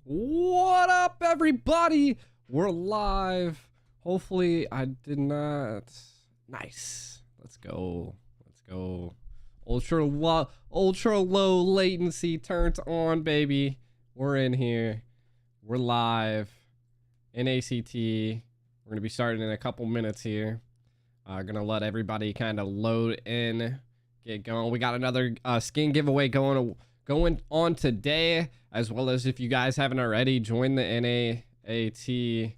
What up, everybody? We're live. Hopefully, I did not. Nice. Let's go. Let's go. Ultra low latency turned on, baby. We're in here. We're live. NACT. We're gonna be starting in a couple minutes here. Gonna let everybody kind of load in, get going. We got another skin giveaway going on today, as well as if you guys haven't already, join the NAAT.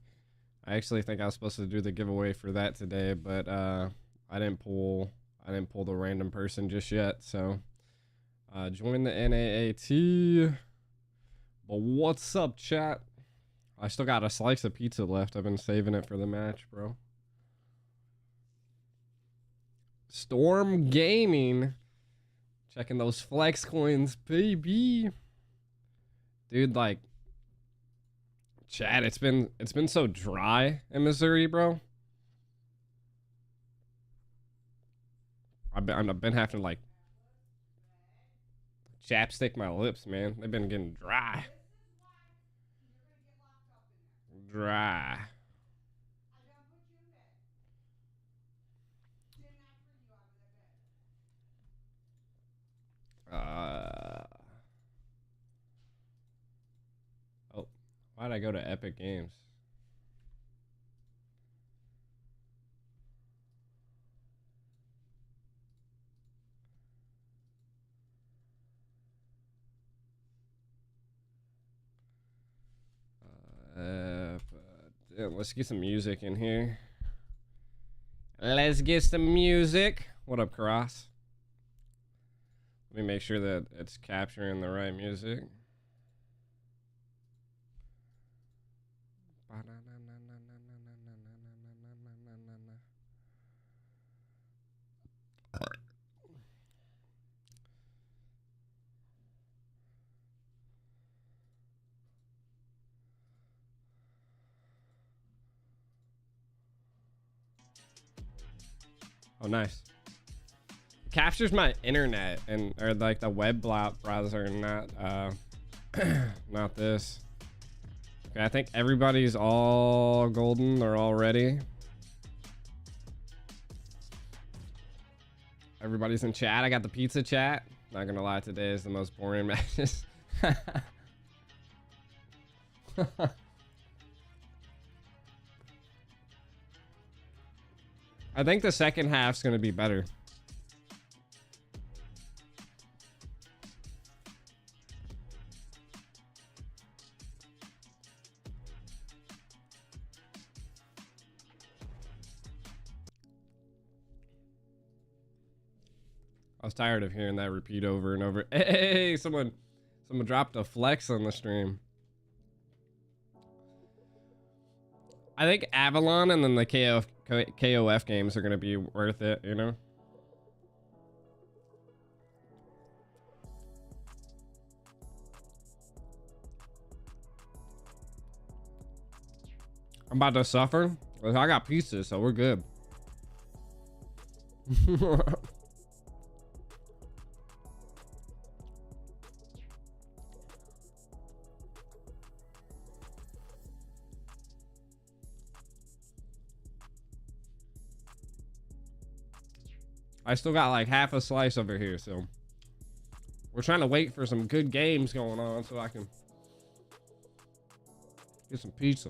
I actually think I was supposed to do the giveaway for that today, but I didn't pull the random person just yet. So join the NAAT. But what's up, chat? I still got a slice of pizza left. I've been saving it for the match, bro. Storm Gaming. Checking those flex coins, baby. Dude, like, chat, it's been so dry in Missouri, bro. I've been having to, like, chapstick my lips, man. They've been getting dry. Dry. Oh, why'd I go to Epic Games? Let's get some music in here. Let's get some music. What up, Cross? Let me make sure that it's capturing the right music. Oh, nice. Captures my internet and or like the web browser, not not this. Okay, I think everybody's all golden. They're all ready. Everybody's in chat. I got the pizza chat. Not gonna lie, today is the most boring matches. I think the second half's gonna be better. I was tired of hearing that repeat over and over. Hey, someone dropped a flex on the stream. I think Avalon and then the KOF games are going to be worth it, you know? I'm about to suffer. I got pieces, so we're good. I still got like half a slice over here, so we're trying to wait for some good games going on so I can get some pizza,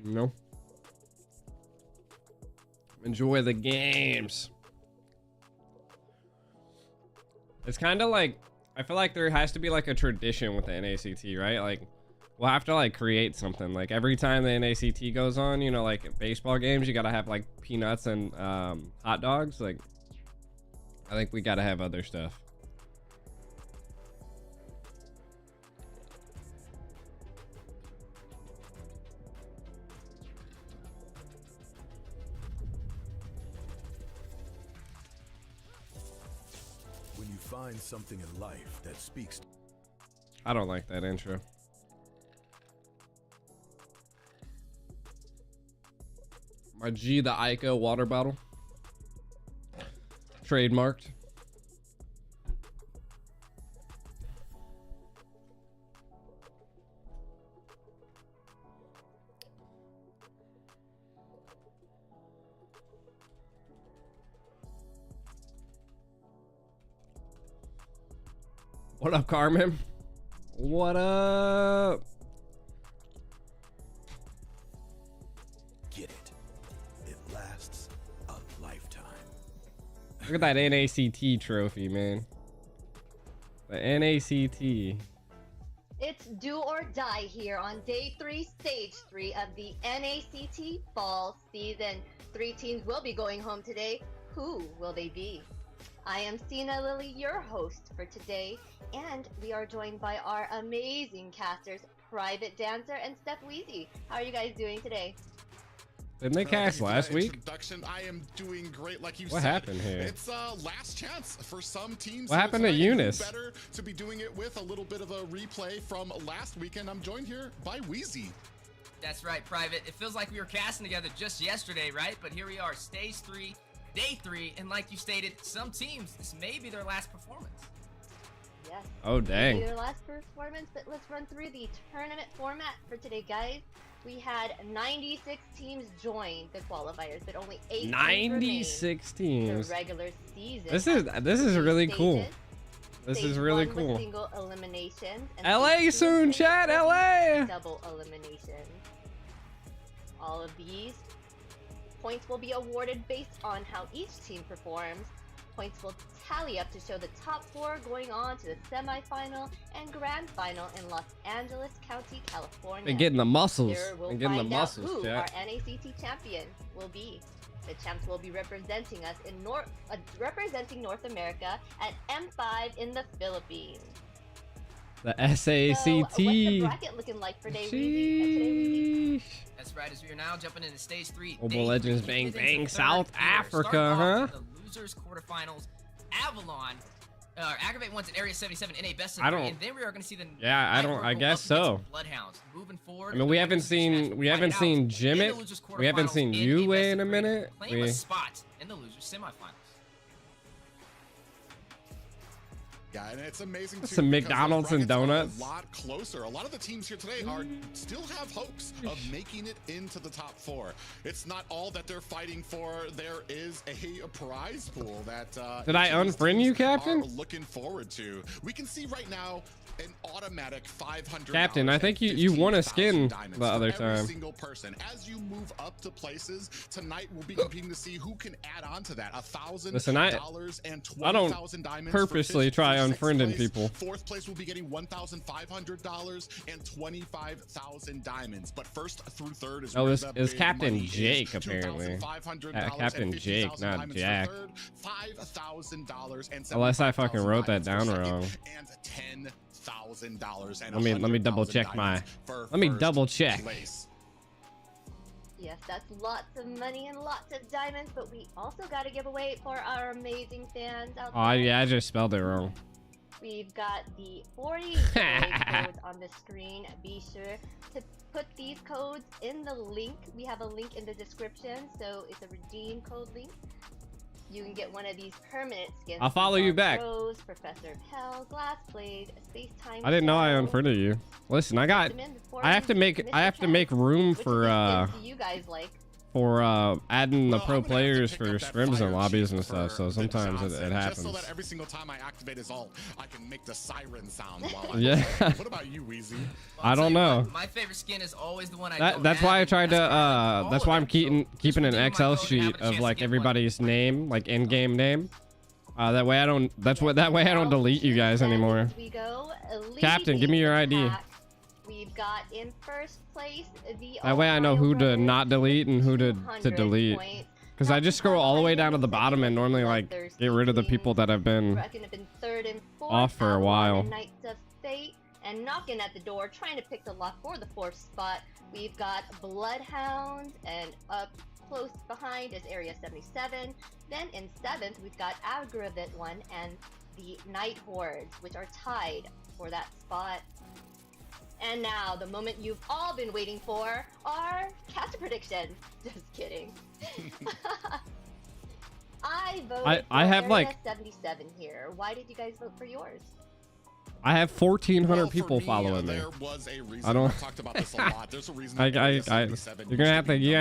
you know? Enjoy the games. It's kind of like, I feel like there has to be like a tradition with the NACT, right? Like, we'll have to like create something. Like every time the NACT goes on, you know, like baseball games, you gotta have like peanuts and hot dogs. Like, I think we gotta have other stuff. When you find something in life that speaks. I don't like that intro. My G, the Ico water bottle. Trademarked. What up, Carmen? What up? Get it. It lasts a lifetime. Look at that NACT trophy, man. The NACT. It's do or die here on day 3, stage 3 of the NACT fall season. 3 teams will be going home today. Who will they be? I am Sina Lily, your host for today, and we are joined by our amazing casters, Private Dancer and Steph Weezy. How are you guys doing today? Didn't they cast last week? I am doing great, like you What said. happened here? It's last chance for some teams. What happened to Eunice? Better to be doing it with a little bit of a replay from last weekend. I'm joined here by Weezy. That's right, Private. It feels like we were casting together just yesterday, right? But here we are, stage 3, day 3, and like you stated, some teams, this may be their last performance. Yes. Oh, dang. Their last performance, but let's run through the tournament format for today, guys. We had 96 teams join the qualifiers, but only 8 96 teams. The regular season. This is really cool. This is really Stage 1 cool. was single eliminations. And LA stage 2 soon, was chat, LA. double eliminations. All of these points will be awarded based on how each team performs. Points will tally up to show the top 4 going on to the semifinal and grand final in Los Angeles County, California. They're getting the muscles. There we'll They're getting the find out muscles, who chat. our NACT champion will be. The champs will be representing us in representing North America at M5 in the Philippines. The So, what's SACT. the bracket looking like for today, Weezy? Sheesh. That's right, as we are now jumping into stage 3. Mobile day Legends 3, bang into bang, the third South tier. Africa, Starting huh? off with the losers quarterfinals, Avalon, AggravateOne's at Area 77 in a best of I 3, don't- and then we are going to see the Yeah, I don't. NightHorde I go guess up against so. Bloodhounds. Moving forward. I mean, we the haven't winners of this match seen will we haven't fight seen out in the Jimmy. losers We haven't quarterfinals seen in a Yue best in a of 3, minute. claim a spot in the losers semifinals. Yeah, and it's amazing too. Some because McDonald's those and brackets are donuts. A lot closer. A lot of the teams here today are still have hopes of making it into the top 4. It's not all that they're fighting for. There is a prize pool that Did I each of these unfriend you, teams Captain? are looking forward to. We can see right now an automatic $500. Captain, I think you won a skin diamonds the for other every time. single person. As you move up to places tonight, we'll be competing to see who can add on to that. Listen, I $1,000 and don't 20,000 diamonds. purposely for try sixth unfriending place. people. 4th place will be getting $1,500 and 25,000 diamonds. But 1st through 3rd is Oh, where it's- the it's big Captain money is. Jake, apparently. $2,500 Captain and Jake, 50,000 not diamonds Jack. for 3rd, $5,000 and Unless I fucking wrote that down 75,000 wrong. and $10,000 and Let me 100,000 double check my. diamonds for Let me first double check. place. Yes, that's lots of money and lots of diamonds, but we also got to give away for our amazing fans out there. Oh yeah, I just spelled it wrong. We've got the 40 codes on the screen. Be sure to put these codes in the link. We have a link in the description, so it's a redeem code link. You can get one of these permanent skins. I'll follow you back. Rose, Professor of Hell, Glassblade, Space Time. I didn't know I Shadow. unfriended you. Listen, I have to make room Which for of these skins do you guys like? adding the Well, pro I'm gonna have to players pick for up that scrims fire and lobbies sheet and stuff, for so the sometimes it Johnson, happens. Just so that every single time I activate his ult, I can make the siren sound while I Yeah. What about you, Weezy? Well, I I'll tell don't you know. what, my favorite skin is always the one I don't That's have, why I and tried to that's why I like that's all why of I'm them. keeping So keeping an just redeem my Excel code and sheet have a chance of to like get one. everybody's name, like in-game name. That way I don't that way I don't delete you guys anymore. We go. Captain, give me your ID. We've got in first place the That way I know who to not delete and who to 200 delete. points. Because I just scroll all the way down to the bottom and normally like get rid of the people that have been Reckoned up in 3rd and 4th. off for a Avalon while. and KnightsofFate, and knocking at the door, trying to pick the lock for the 4th spot. We've got Bloodhounds, and up close behind is Area 77. Then in 7th, we've got AggravateOne and the NightHorde, which are tied for that spot. And now, the moment you've all been waiting for, our caster predictions. Just kidding. I voted I for have, Area like- 77 here. Why did you guys vote for yours? I have 1,400 Well, people for me, following me. there was a reason. I don't. I've talked about this a lot. There's a reason. You're that gonna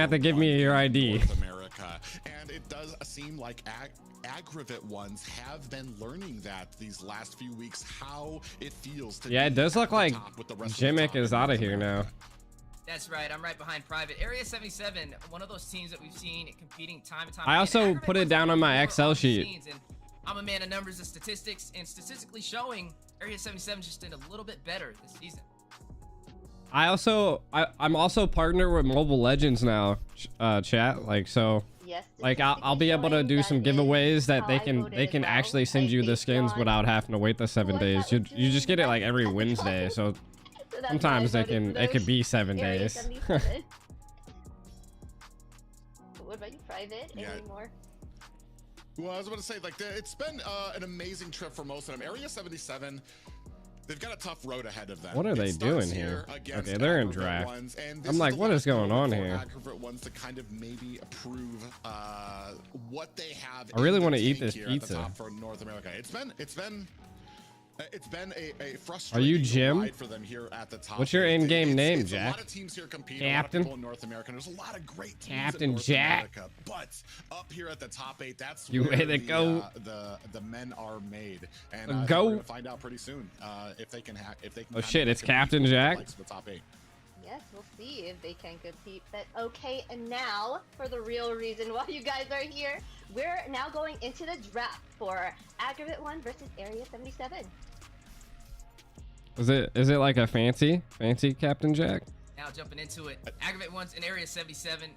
have to give me your ID. North America, and it does seem like AggravateOnes have been learning that these last few weeks, how it feels to Yeah, it does look like Jimmick is out of here America. now. That's right. I'm right behind Private. Area 77, one of those teams that we've seen competing time and time I again. also put it down on my Excel sheet. And I'm a man of numbers and statistics, and statistically showing Area 77 just did a little bit better this season. I'm also partnered with Mobile Legends now, chat. Like, so, Yes, like I'll be able to do some giveaways that they can actually send you the skins without having to wait the 7 days. You just get it like every Wednesday. So sometimes it could be 7 days. What about you, Private? Yeah. Any more? Well, I was about to say, like, it's been an amazing trip for most of them. Area 77, they've got a tough road ahead of them. What are they doing here? Okay, they're in draft. I'm like, what is going on here? AggravateOnes to kind of maybe approve what they have. I really want to to eat this pizza. for North America. It's been a Are frustrating you Jim? ride for them here at the top. What's your in-game name, it's Jack? A lot of teams here competing. Captain? A lot of people in North America. There's a lot of great teams Captain in North Jack. America, but up here at the top 8, that's You where way to go. The men are made, and Go. we're gonna find out pretty soon if they can Oh shit, it's Captain Jack. The top 8. Yes, we'll see if they can compete. But okay, and now for the real reason why you guys are here, we're now going into the draft for AggravateOne versus Area 77. Is it like a fancy Captain Jack? Now jumping into it, AggravateOne's in Area 77.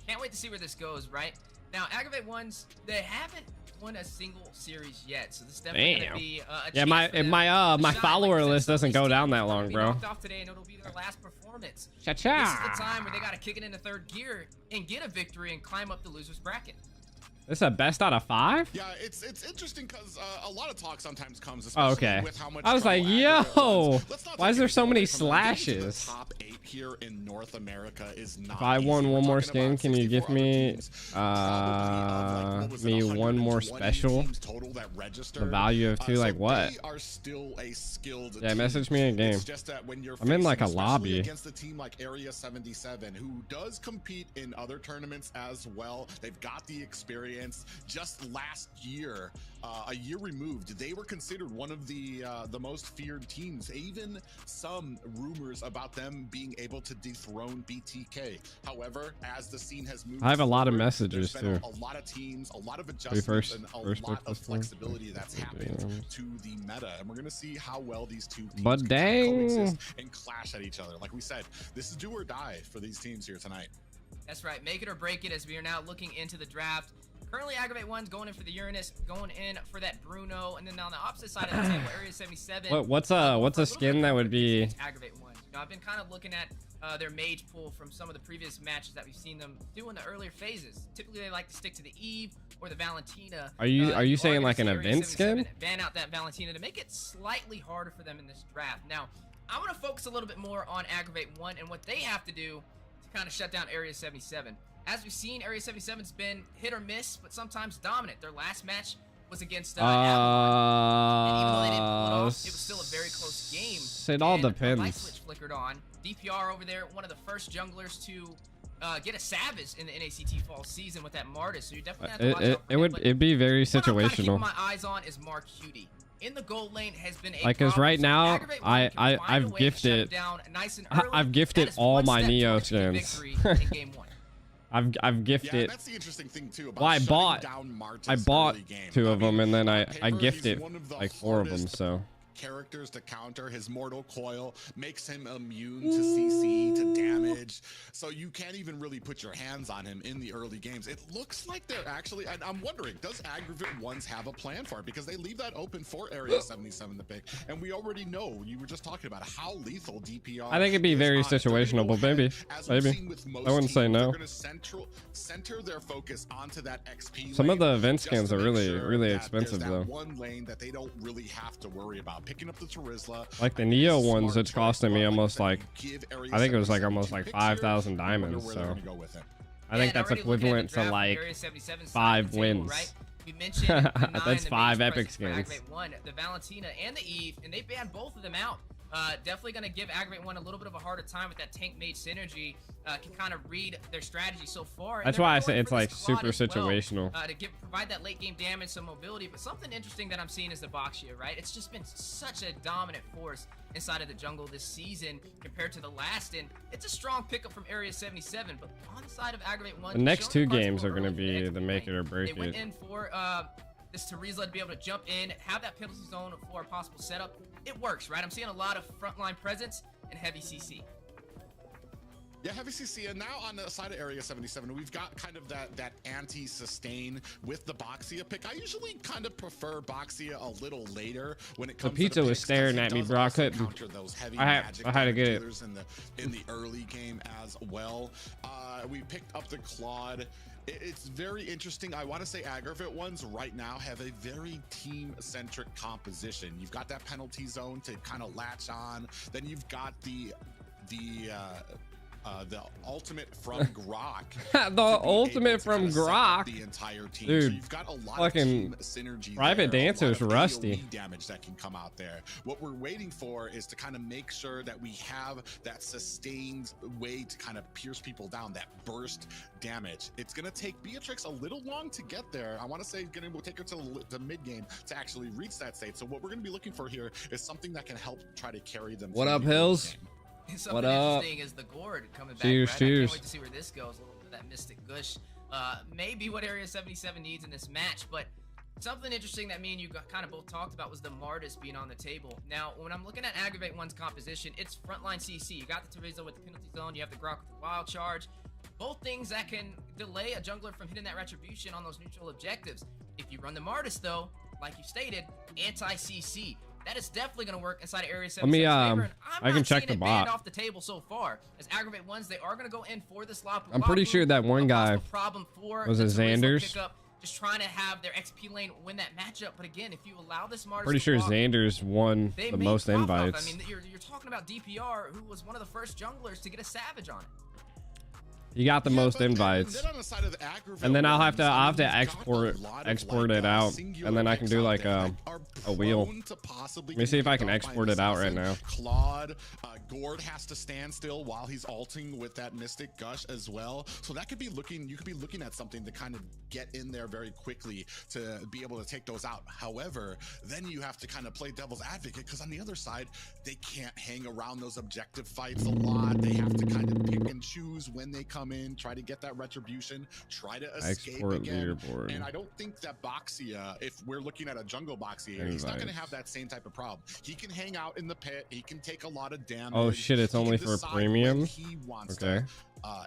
Can't wait to see where this goes, right? Now, AggravateOne's, they haven't won a single series yet, so this is definitely gonna be a Yeah, chance my for them my to shine. follower Like I said, list some of doesn't these go teams down that are gonna long, be bro. knocked off today, and it'll be their last performance. Cha-cha. This is the time where they gotta kick it into third gear and get a victory and climb up the loser's bracket. This is a best out of 5? Yeah, it's interesting because a lot of talk sometimes comes, especially Okay. with how much I was like, trouble yo, AggravateOnes. Let's not why is take there so anything many away from them. Getting to the slashes? top 8 here in North America is not If I easy. won We're one more talking skin, about can you 64 give me other teams, probably of, like, what was it, me one more 120 special? teams total that registered. The value of 2, like so what? They are still a skilled Yeah, team. message me in game. It's just that when you're I'm in like a facing, especially lobby. against a team like Area 77, who does compete in other tournaments as well. They've got the experience. Just last year, a year removed, they were considered one of the most feared teams. Even some rumors about them being able to dethrone BTK. However, as the scene has moved, I have a lot of forward, messages there's been too. a lot of teams, a lot of adjustments, and a lot of flexibility that's happened to the meta, and we're gonna see how well these two teams But can dang. coexist and clash at each other. Like we said, this is do or die for these teams here tonight. That's right, make it or break it as we are now looking into the draft. Currently, AggravateOne's going in for the Uranus, going in for that Bruno, and then on the opposite side of the table, Area 77. What's a skin that would be? AggravateOne. You know, I've been kind of looking at their mage pool from some of the previous matches that we've seen them do in the earlier phases. Typically, they like to stick to the Eve or the Valentina. Are you saying like an Area event 77, skin? ban out that Valentina to make it slightly harder for them in this draft. Now, I want to focus a little bit more on AggravateOne and what they have to do to kind of shut down Area 77. As we've seen, Area 77's been hit or miss, but sometimes dominant. Their last match was against Avalon. And even though they didn't pull it off, it was still a very close game. It all And the light depends. switch flickered on. DPR over there, one of the first junglers to get a Savage in the NACT fall season with that Martis. So you definitely have to watch out for him, but It'd be very what I'm kinda keeping situational. my eyes on is Mark Cutie. In the gold lane has been a Like, cause problem, right so now, AggravateOne can find a I've way to shut gifted, it down nice and early. I've gifted That is all one my step Neo towards the skins. victory in game 1. I've Yeah, gifted. that's the interesting thing too. About Well, I shutting bought down Martis I bought early game. 2 of them, and then I Paper, gifted he's one of the like 4 of them. hardest So characters to counter. His mortal coil makes him immune to CC, to damage, so you can't even really put your hands on him in the early games. It looks like they're actually, and I'm wondering, does AggravateOne have a plan for it? Because they leave that open for Area 77 to pick, and we already know, you were just talking about how lethal DPR I think it'd be is very on it. They're gonna situational, go but maybe, ahead, as we've maybe. seen with most I wouldn't say teams, no. they're gonna center their focus onto that XP Some of lane, the event just skins to are make really sure really that expensive there's though. that one lane that they don't really have to worry about picking up the Charisla. Like the and Neo smart ones, it's choice. costing me Like almost that, like, you give Area I think it was like 77 almost two like picks 5,000 here. I wonder diamonds. where they're So gonna go with it. I think and that's already looking at the equivalent to draft, like Area 77 side 5 of the table, wins. right? We mentioned the 9, That's the 5 major epic presence for skins. AggravateOne, the Valentina, and the Eve, and they banned both of them out. Definitely going to give AggravateOne a little bit of a harder time with that tank mage synergy. Can kind of read their strategy so far. That's why I say it's like super situational. To provide that late game damage, some mobility. But something interesting that I'm seeing is the Boxia, right? It's just been such a dominant force inside of the jungle this season compared to the last. And it's a strong pickup from Area 77. But on the side of AggravateOne, The next 2 games are going to be the make it or break it. They went in for this Terizla to be able to jump in, have that penalty zone for a possible setup. It works, right? I'm seeing a lot of frontline presence and heavy CC. Yeah, heavy CC, and now on the side of Area 77, we've got kind of that anti-sustain with the Boxia pick. I usually kind of prefer Boxia a little later when it comes to pizza the was picks, staring it at me, does bro. I also couldn't. counter those heavy I magic had to get it. dealers in the early game as well. We picked up the Claude. It's very interesting. I want to say AggravateOnes right now have a very team-centric composition. You've got that penalty zone to kind of latch on. Then you've got the ultimate from Grok. The ultimate from Grok. The entire team. Dude, so you've got a lot fucking of team synergy. Private there, Dancer's a lot of rusty. AoE damage that can come out there. What we're waiting for is to kind of make sure that we have that sustained way to kind of pierce people down, that burst damage. It's going to take Beatrix a little long to get there. I want to say it's going to take her to the mid game to actually reach that state. So what we're going to be looking for here is something that can help try to carry them. What up, Hills? Something what up? Interesting is the Gourd coming back. Cheers, right? cheers. I can't wait to see where this goes. A little bit of that Mystic Gush. Maybe what Area 77 needs in this match, but something interesting that me and you kind of both talked about was the Martis being on the table. Now, when I'm looking at AggravateOne's composition, it's frontline CC. You got the Terizla with the penalty zone. You have the Grok with the wild charge. Both things that can delay a jungler from hitting that retribution on those neutral objectives. If you run the Martis, though, like you stated, anti-CC. That is definitely going to work inside of Area 77. I can check the bot. Off the table so far. As AggravateOnes, they are going to go in for this Lapu. I'm pretty sure that one guy was it Xander's. Just trying to have their XP lane win that matchup. But again, if you allow this Martis Pretty sure Xander's won the most invites. I mean, you're talking about DPR, who was one of the first junglers to get a Savage on it. You got the most invites, and then I'll have to export it out, and then I can do like a wheel. Let me see if I can export it out right now. Claude, Gourd has to stand still while he's ulting with that Mystic Gush as well. So that could be looking, you could be looking at something to kind of get in there very quickly to be able to take those out. However, then you have to kind of play devil's advocate, because on the other side, they can't hang around those objective fights a lot. They have to kind of pick and choose when they come in, try to get that retribution, try to escape again. Leaderboard. And I don't think that Boxia, if we're looking at a jungle Boxia, he's not going to have that same type of problem. He can hang out in the pit. He can take a lot of damage. Oh shit, it's only for premium? He wants to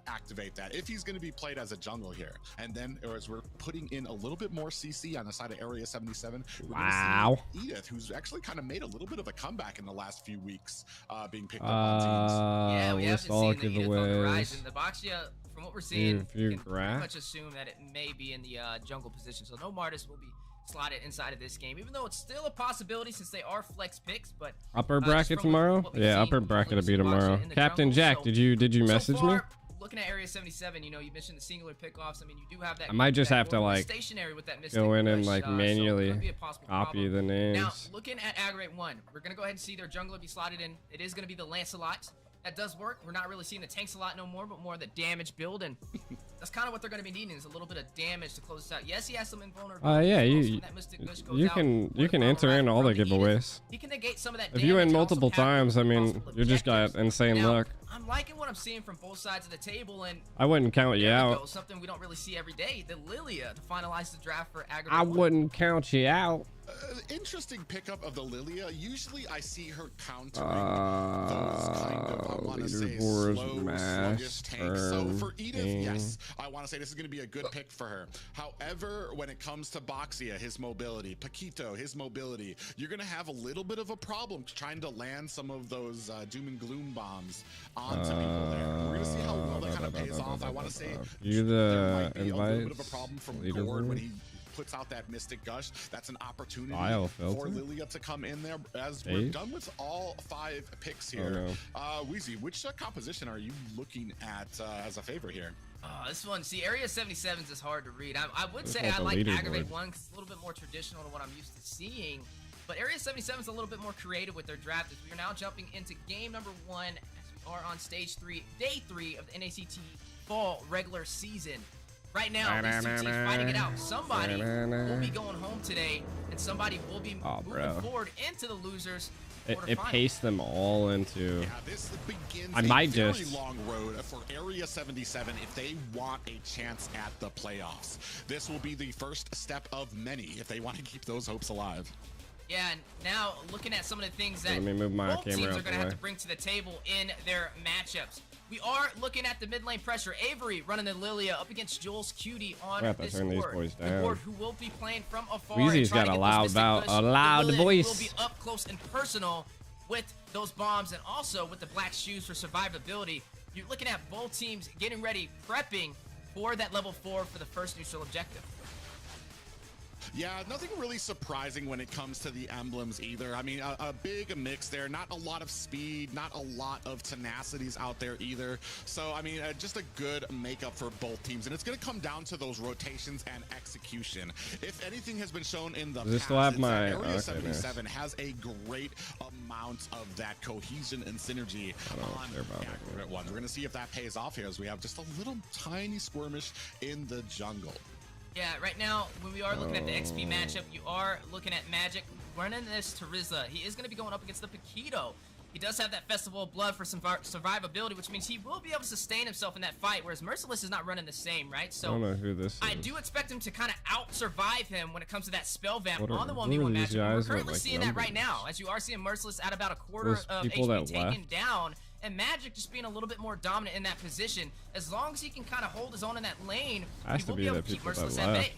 activate that if he's going to be played as a jungle here. And then as we're putting in a little bit more CC on the side of Area 77, wow, Edith, who's actually kind of made a little bit of a comeback in the last few weeks, being picked up on teams. Yeah, we haven't seen the Edith on the horizon. The Boxia, from what we're seeing, you can pretty much assume that it may be in the jungle position. So no Martis will be slotted inside of this game, even though it's still a possibility since they are flex picks. But upper bracket tomorrow? Yeah, upper bracket will be tomorrow. Captain Jack, did you message me? Looking at Area 77, you know, you mentioned the singular pickoffs. I mean, you do have that. I might just have to like stationary with that go in and like so manually copy the names. Now, looking at AggravateOne, we're gonna go ahead and see their jungler be slotted in. It is gonna be the Lancelot. That does work. We're not really seeing the tanks a lot no more, but more of the damage build, and that's kind of what they're going to be needing, is a little bit of damage to close this out. Yes, he has some invulnerability. Yeah, you can enter in all the giveaways. He can negate some of that if you win multiple times, I mean, you just got insane luck. I'm liking what I'm seeing from both sides of the table, and I wouldn't count you out. Something we don't really see every day. The Lilia to finalize the draft for AggravateOne. I wouldn't count you out. Interesting pickup of the Lilia. Usually I see her countering those kind of, I want to say, slow, sluggish tanks. So for Edith, yes, I want to say this is going to be a good pick for her. However, when it comes to Boxia, his mobility, Paquito, his mobility, you're going to have a little bit of a problem trying to land some of those doom and gloom bombs onto people there. We're going to see how well that kind of pays off. I want to say you the there might be a little bit of a problem from Gord when he puts out that Mystic Gush. That's an opportunity Filter? for Lilia to come in there. As we're done with all 5 picks here, Wheezy, which composition are you looking at as a favor here? This one, see, Area 77s is hard to read. I would say I like Aggravate One because it's a little bit more traditional to what I'm used to seeing. But Area 77 is a little bit more creative with their draft. As we are now jumping into game number 1 as we are on stage 3, day 3 of the NACT fall regular season. Right now, these 2 teams fighting it out. Somebody will be going home today, and somebody will be moving forward into the losers. It paced them all into. Yeah, this begins I might a very just long road for Area 77 if they want a chance at the playoffs. This will be the first step of many if they want to keep those hopes alive. Yeah, and now looking at some of the things that Let me move my both camera teams are out going to the have way. to bring to the table in their matchups. We are looking at the mid lane pressure. Avery running the Lilia up against Jules Cutie on this turn these board. boys The down. board who will be playing from afar. Weezy's got a loud voice. Will be up close and personal with those bombs and also with the black shoes for survivability. You're looking at both teams getting ready, prepping for that level 4 for the first neutral objective. Yeah, nothing really surprising when it comes to the emblems either. I mean, a big mix there. Not a lot of speed, not a lot of tenacities out there either. So, I mean, just a good makeup for both teams. And it's going to come down to those rotations and execution. If anything has been shown in the past, still have it's my that Area 77 has a great amount of that cohesion and synergy on AggravateOne. We're going to see if that pays off here as we have just a little tiny skirmish in the jungle. Yeah, right now, when we are looking at the XP matchup, you are looking at Magic running this to Rizla. He is going to be going up against the Paquito. He does have that Festival of Blood for some survivability, which means he will be able to sustain himself in that fight, whereas Merciless is not running the same, right? So I don't know who this is. I do expect him to kind of out-survive him when it comes to that spell vamp on the what 1v1 are these matchup. guys We're currently with, like, seeing that right numbers? now, as you are seeing Merciless at about a quarter Those of people HP that taken left. down, and Magic just being a little bit more dominant in that position. As long as he can kind of hold his own in that lane, Has he to will be be able the to keep people that Merciless at left. bay.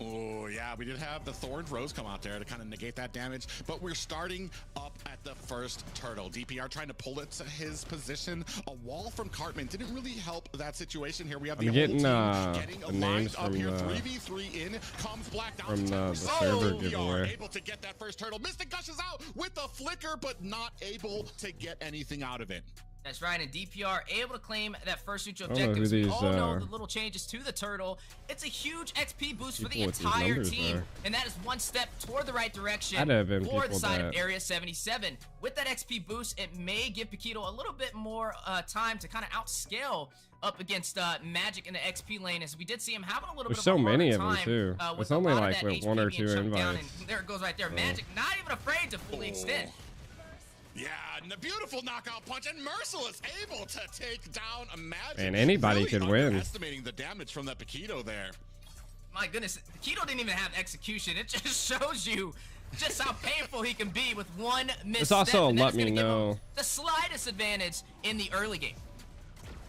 Oh, yeah, we did have the Thorned Rose come out there to kind of negate that damage, but we're starting up at the first turtle. DPR trying to pull it to his position. A wall from Cartman didn't really help that situation here. We have the whole getting, team getting the aligned names up from here. the 3v3 in, comes Black down from to the 10%. server We giveaway. are able to get that first turtle. Mystic gushes out with the flicker, but not able to get anything out of it. That's right, and DPR able to claim that first neutral I don't know who objective. We these, all know the little changes to the turtle. It's a huge XP boost for the People with these entire numbers team, are. and that is one step toward the right direction Had to have been for the people side of that- Area 77. With that XP boost, it may give Paquito a little bit more time to kind of outscale up against Magic in the XP lane, as we did see him having a little There's bit so of a harder many of them time, too. with It's a only lot of like that with HP 1 or being 2 chunked down, invites. and there it goes right there. Magic not even afraid to fully extend. Yeah, and a beautiful knockout punch, and Merciless able to take down a Magic. And anybody really could win. Underestimating the damage from that Paquito there. My goodness, Paquito didn't even have execution. It just shows you just how painful he can be with one misstep. This also and that let is me gonna give him know. the slightest advantage in the early game.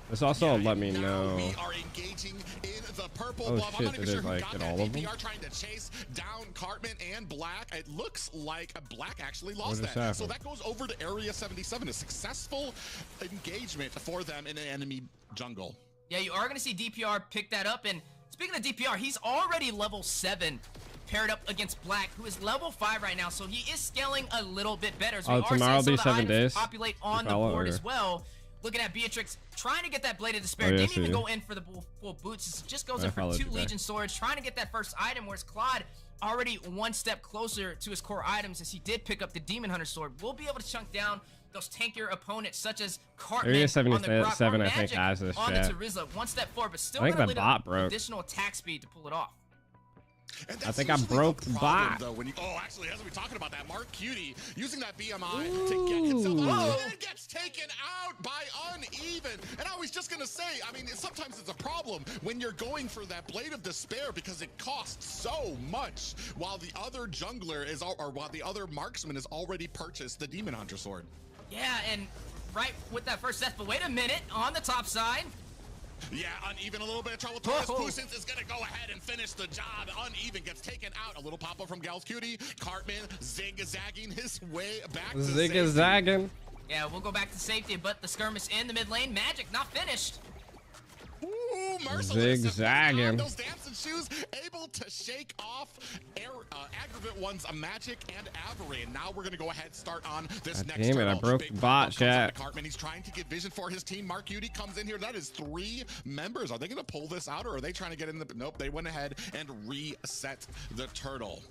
This also let me Now know. we are engaging in the purple Oh, buff. I'm shit, not even did sure it, who like, got get that. all of them? DPR trying to chase down Cartman and Black. It looks like Black actually What lost just that. So happened? that goes over to Area 77. A successful engagement for them in an enemy jungle. Yeah, you are going to see DPR pick that up. And speaking of DPR, he's already level 7 paired up against Black, who is level 5 right now. So he is scaling a little bit better. So we are tomorrow seeing some will of be the 7 items days. populate on the Follow board or- as well. Looking at Beatrix, trying to get that Blade of Despair. Oh, yeah, Didn't even see. go in for the full boots. Just goes I in for followed 2 you back. Legion Swords, trying to get that first item, whereas Claude already one step closer to his core items, as he did pick up the Demon Hunter Sword. We'll be able to chunk down those tankier opponents, such as Cartman Area on the 77, Grok, or I think, Magic has this on the chat. Terizla. One step forward, but still I think gonna the need bot broke. additional attack speed to pull it off. And I that's think I usually broke the the problem, bot. though, when you, oh, actually, as we talking about that, Mark Cutie using that BMI to get himself out, and it gets taken out by Uneven. And I was just gonna say, I mean, sometimes it's a problem when you're going for that Blade of Despair because it costs so much, while the other jungler is, or while the other marksman has already purchased the Demon Hunter Sword. Yeah, and right with that first set, but wait a minute, on the top side. Yeah, Uneven a little bit of trouble. Taurus Whoa. Pusins is gonna go ahead and finish the job. Uneven gets taken out. A little pop-up from Gal's Cutie. Cartman zig-zagging his way back to safety. Zig-zagging. Yeah, we'll go back to safety, but the skirmish in the mid lane. Magic not finished. Ooh, merciless. Zigzagging. Those dancing shoes able to shake off AggravateOne's Magic and Avery. And now we're gonna go ahead and start on this God next damn it, I turtle. broke Big the bot, pop comes on chat. to Cartman. He's trying to get vision for his team. Mark Udy comes in here. That is 3 members. Are they gonna pull this out, or are they trying to get in the? Nope, they went ahead and reset the turtle.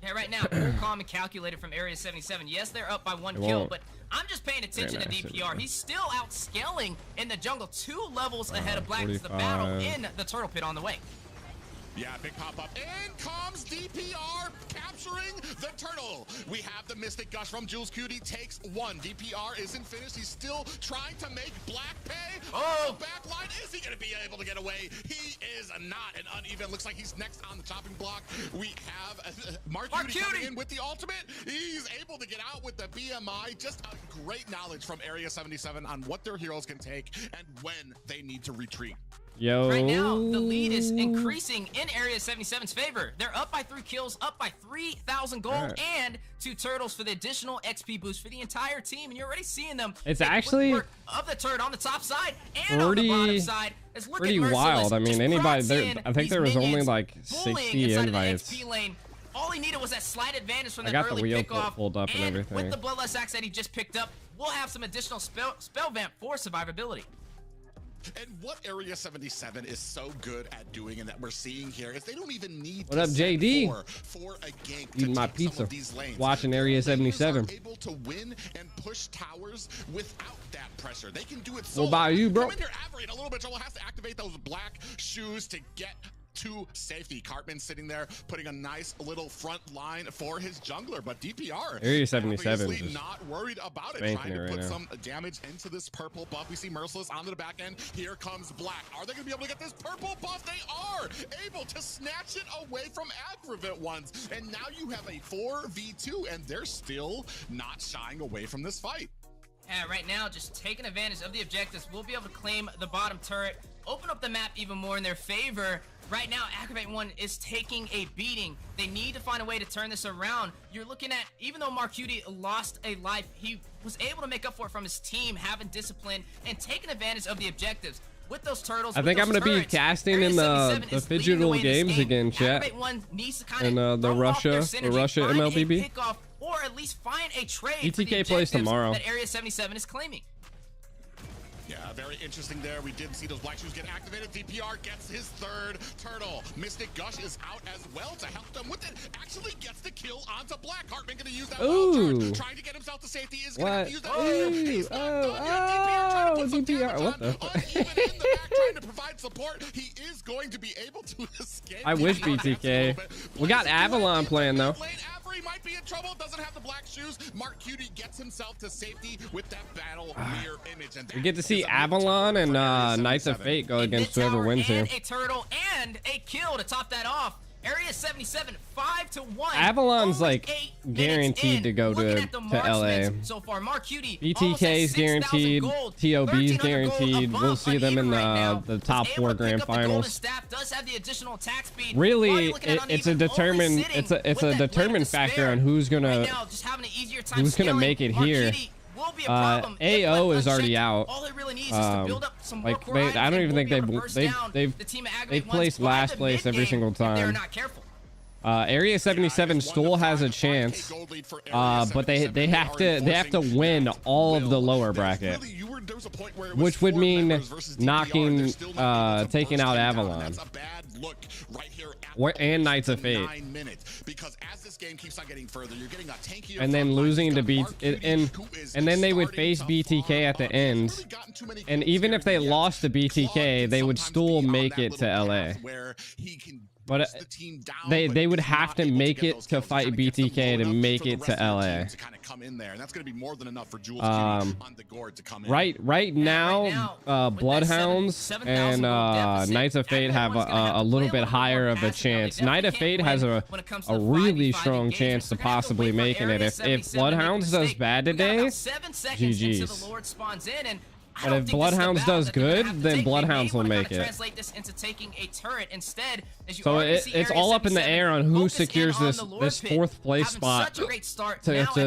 Yeah, right now, cool, calm, and calculated from Area 77. Yes, they're up by 1 kill, but I'm just paying attention to DPR. He's still outscaling in the jungle, 2 levels ahead of Black. It's the battle in the turtle pit on the way. Yeah, big pop-up. In comes DPR, capturing the turtle. We have the Mystic Gush from Jules Cutie, takes 1. DPR isn't finished. He's still trying to make Black pay. Oh, the back line. Is he going to be able to get away? He is not an uneven. Looks like he's next on the chopping block. We have Mark Cutie coming in with the ultimate. He's able to get out with the BMI. Just a great knowledge from Area 77 on what their heroes can take and when they need to retreat. Yo. Right now, the lead is increasing in Area 77's favor. They're up by 3 kills, up by 3,000 gold, and 2 turtles for the additional XP boost for the entire team. And you're already seeing them. It's actually of the turret on the top side and on the bottom side. It's pretty wild. I mean, anybody there, I think there was only like 60 invites. All he needed was that slight advantage from I that got early the wheel pickoff, pulled up and everything. With the Bloodlust Axe that he just picked up, we'll have some additional spell vamp for survivability. And what Area 77 is so good at doing, and that we're seeing here, is they don't even need what up, JD? For a gank eating my pizza, watching Area 77. Able to win and push towers without that pressure. They can do it. What about you, bro? Come in here, Avery, in a little bit trouble. Has to activate those black shoes to get to safety. Cartman sitting there putting a nice little front line for his jungler, but DPR Area 77 is not worried about it, trying to put some damage into this purple buff. We see Merciless onto the back end. Here comes Black. Are they gonna be able to get this purple buff? They are able to snatch it away from AggravateOne, and now you have a 4v2, and they're still not shying away from this fight. Yeah, right now, just taking advantage of the objectives, we'll be able to claim the bottom turret, open up the map even more in their favor. Right now, AggravateOne is taking a beating. They need to find a way to turn this around. You're looking at, even though Mark Cutie lost a life, he was able to make up for it from his team, having discipline and taking advantage of the objectives. With those turtles, I think I'm going to be casting in the digital games again, chat. And the Russia MLBB. Or at least find a trade BTK plays tomorrow. That Area 77 is claiming. Yeah, very interesting there. We did see those black shoes get activated. DPR gets his 3rd turtle. Mystic Gush is out as well to help them with it. Actually gets the kill onto Black. Hartman gonna use that charge. Trying to get himself to safety. Is gonna use that. He's not done yet. DPR trying to put some damage on. Uneven in the back, trying to provide support. He is going to be able to escape. I wish BTK. We got Avalon playing though. Might be in trouble, doesn't have the black shoes. Mark Cutie gets himself to safety with that battle mirror image. And we get to see Avalon and Knights of Fate go against whoever wins here. A turtle and a kill to top that off. Area 77, 5-1. Avalon's like guaranteed to go to LA. So far, Mark Cutie, BTK's guaranteed. TOB's guaranteed. We'll see them in the top 4 grand finals. Really, it's a determined factor on who's gonna make it here. AO is already out. I don't even think they've placed last place every single time. Area 77 still has a chance, but they have to win all of the lower bracket, which would mean knocking, taking out Avalon and Knights of Fate, and then losing to and then they would face BTK at the end, and even if they lost to BTK, they would still make it to LA. But they would have to make it to fight BTK to make it to LA. Right now, Bloodhounds and Knights of Fate have a little bit higher of a chance. Knight of Fate has a really strong chance to possibly making it. If Bloodhounds does bad today, GG's. But if Bloodhounds does good, then Bloodhounds will make it. So it's all up in the air on who secures this 4th place spot to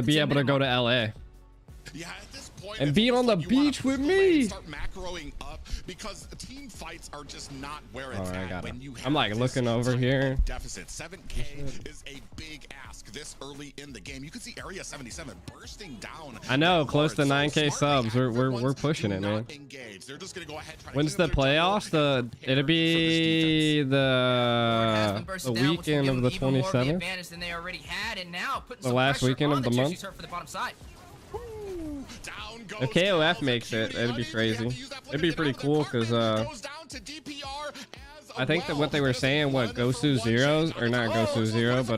be able to go to LA. Yeah, at this point, And it's be on almost the like you wanna beach push with the lane, me. Start macroing up because team fights are just not where it's Alright, I at got when it. you have I'm like this looking over type here. of deficit. 7K is a big ask this early in the game. You can see Area 77 bursting down. I know, close to Lord. 9K smartly, subs. We're AggravateOne pushing do it, not man. engage. They're just gonna go ahead, try to When's clear the up their jungle playoffs? and prepare It'll for be this defense. the weekend of the 27th. Than they already had, and now putting The some last pressure weekend on of the Jersey month. Turf for the bottom side. Down goes If KOF Cal, makes it, Cutie it'd be Honey. They crazy. have to use that It'd be flicker pretty to get out cool of the because apartment. Goes down to DPR as I think that well. what they were There's a saying, what 1 Ghost for to 1 Zeros change. or not Ghost to Zero, but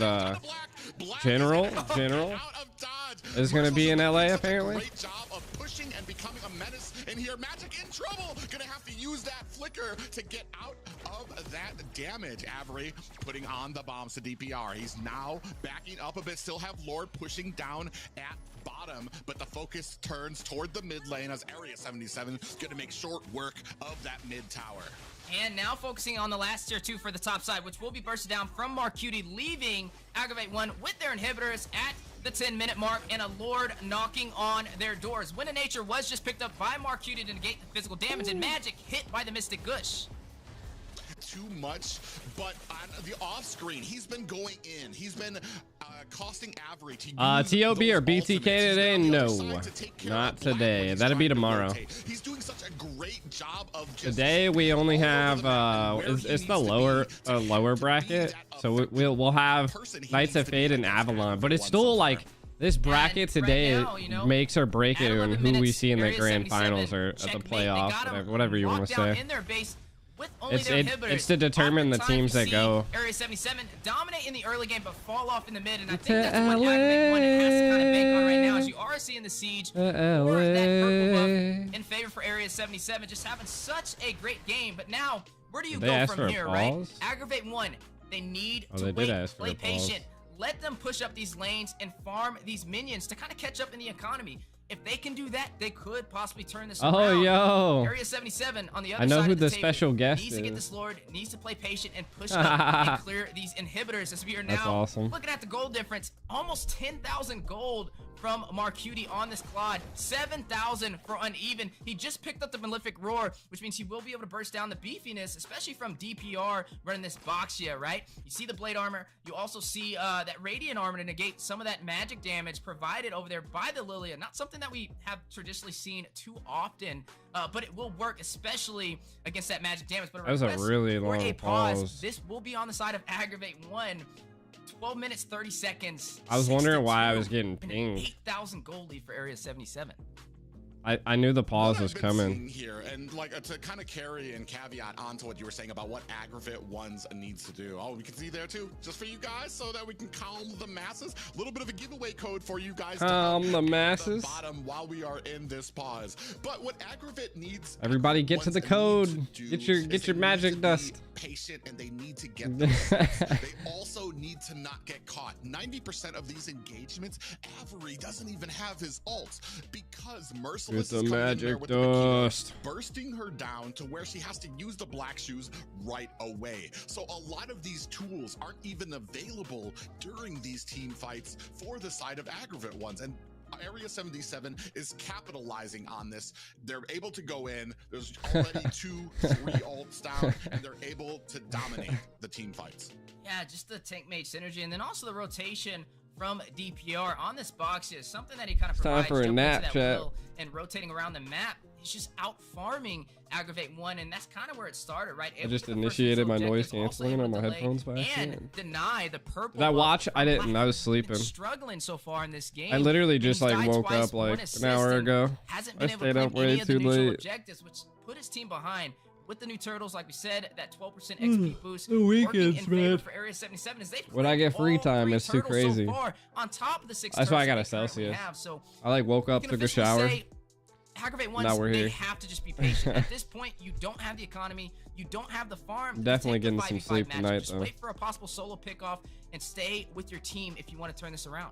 General Out of dodge. is gonna be in Merciless LA doing such a apparently. Great job of pushing and becoming a menace in here. Magic in trouble. Gonna have to use that flicker to get out of that damage. Avery putting on the bombs to DPR. He's now backing up a bit. Still have Lord pushing down at bottom, but the focus turns toward the mid lane as Area 77 gonna make short work of that mid tower. And now focusing on the last tier 2 for the top side, which will be bursted down from Marcuti, leaving AggravateOne with their inhibitors at the 10-minute mark and a Lord knocking on their doors. Wind of Nature was just picked up by Marcuti to negate the physical damage, and Magic hit by the Mystic Gush. Too much, but on the off screen, he's been going in. He's been costing Avery to use TOB or those BTK ultimates. He's today? been on the No, other side to take care not of Black today. when he's That'll be trying to tomorrow. rotate. He's doing such a great job of just Today we only all over have the map and where it's he the needs to be lower to lower be bracket, that so effective we'll have person he Knights needs of to be Fate and against Avalon, but it's One still so like far. this bracket right today now, you know, makes or break it At on 11 who we minutes, see in the Area grand 77, finals or at the checkmate. They playoffs, got 'em whatever you want locked to down say. in their base with only It's their it, inhibitors. it's to determine the Oftentimes teams you that see go. Area 77 dominate in the early game, but fall off in the mid, and I To think that's what AggravateOne has to kind of bank on right now, as you are seeing the siege or that purple buff in favor for Area 77, just having such a great game. But now, where do you Did they go ask from for a here, right? pause? AggravateOne, they need Oh, to they did wait, ask for play a pause. patient. Let them push up these lanes and farm these minions to kind of catch up in the economy. If they can do that, they could possibly turn this Oh, around. yo. Area 77 on the other I know side who of the the table special guest needs to get is. this Lord, needs to play patient and push up and clear these inhibitors, as we are That's now awesome. looking at the gold difference. Almost 10,000 gold from Marcuti on this Claude. 7,000 for Uneven. He just picked up the Malefic Roar, which means he will be able to burst down the beefiness, especially from DPR running this Boxia, right? You see the blade armor. You also see that Radiant armor to negate some of that magic damage provided over there by the Lilia. Not something that we have traditionally seen too often, but it will work, especially against that magic damage. But That was a request really for long a pause. pause. This will be on the side of AggravateOne. 12 minutes, 30 seconds. I was wondering why I 62, was getting and an pinged. 8,000 gold lead for Area 77. I knew the pause What was I've been coming. seeing here, and like to kind of carry and caveat onto what you were saying about what AggravateOne needs to do. Oh, we can see there too, just for you guys, so that we can calm the masses. A little bit of a giveaway code for you guys. Calm to the at masses. bottom while we are in this pause. But what Aggravate needs, Everybody get to the code. Get your magic dust. Patient, and they need to get the results. They also need to not get caught. 90% of these engagements, Avery doesn't even have his ult because Merciless Get the is coming in there magic with the Makito, dust. bursting her down to where she has to use the black shoes right away. So a lot of these tools aren't even available during these team fights for the side of AggravateOne. And Area 77 is capitalizing on this. They're able to go in. There's already 2-3 ults down, and they're able to dominate the team fights. Yeah, just the tank mage synergy, and then also the rotation from DPR on this box is something that he kind of Time provides. for a jumping into nap, that chat. wheel and rotating around the map. He's just out farming AggravateOne, and that's kind of where it started, right? I just initiated my noise canceling on my headphones by and accident. deny the purple. Did I buff watch? from I didn't. Black. I was Been sleeping. struggling so far in this game. I literally And just he's like died woke twice, up one like assist, an hour and ago. Hasn't I been able stayed to up claim way any of the too neutral late. objectives, which put his team behind. With the new turtles, like we said, that 12% XP boost. the working weekends, in favor man. for Area 77 is they've When I get free all time, 3 it's too turtles so crazy. far, on top of the 6 That's why I got turtles a that they currently Celsius. have. So I like woke up, we can took a officially shower. say AggravateOne, Now we're they here. have to just be patient. At this point, you don't have the economy, you don't have the farm. Definitely Take the getting some 5v5 sleep matchup. tonight, Just though. wait for a possible solo pickoff and stay with your team if you want to turn this around.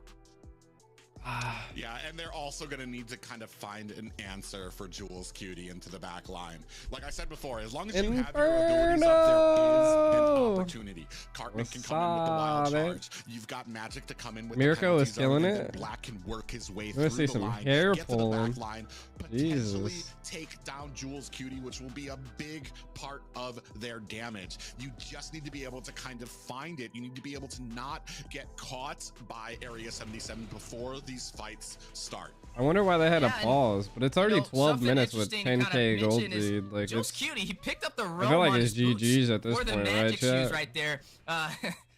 Yeah, and they're also going to need to kind of find an answer for Jules Cutie into the back line. Like I said before, as long as you have your abilities up, there is an opportunity. Cartman can come in with the wild charge. You've got Magic to come in with Mirko is the penalty killing zone, it. Black can work his way I'm gonna through see the some line, hair get to the pulling. back line, potentially Jesus. take down Jules Cutie, which will be a big part of their damage. You just need to be able to kind of find it. You need to be able to not get caught by Area 77 before these fights start. I wonder why they had a Yeah, and, pause, but it's already 12 something minutes with interesting to 10k kinda gold mention is lead. Like Jules it's, Cutie, he picked up the I feel like on it's his boots, GG's at this or the point, right, magic shoes chat? right there.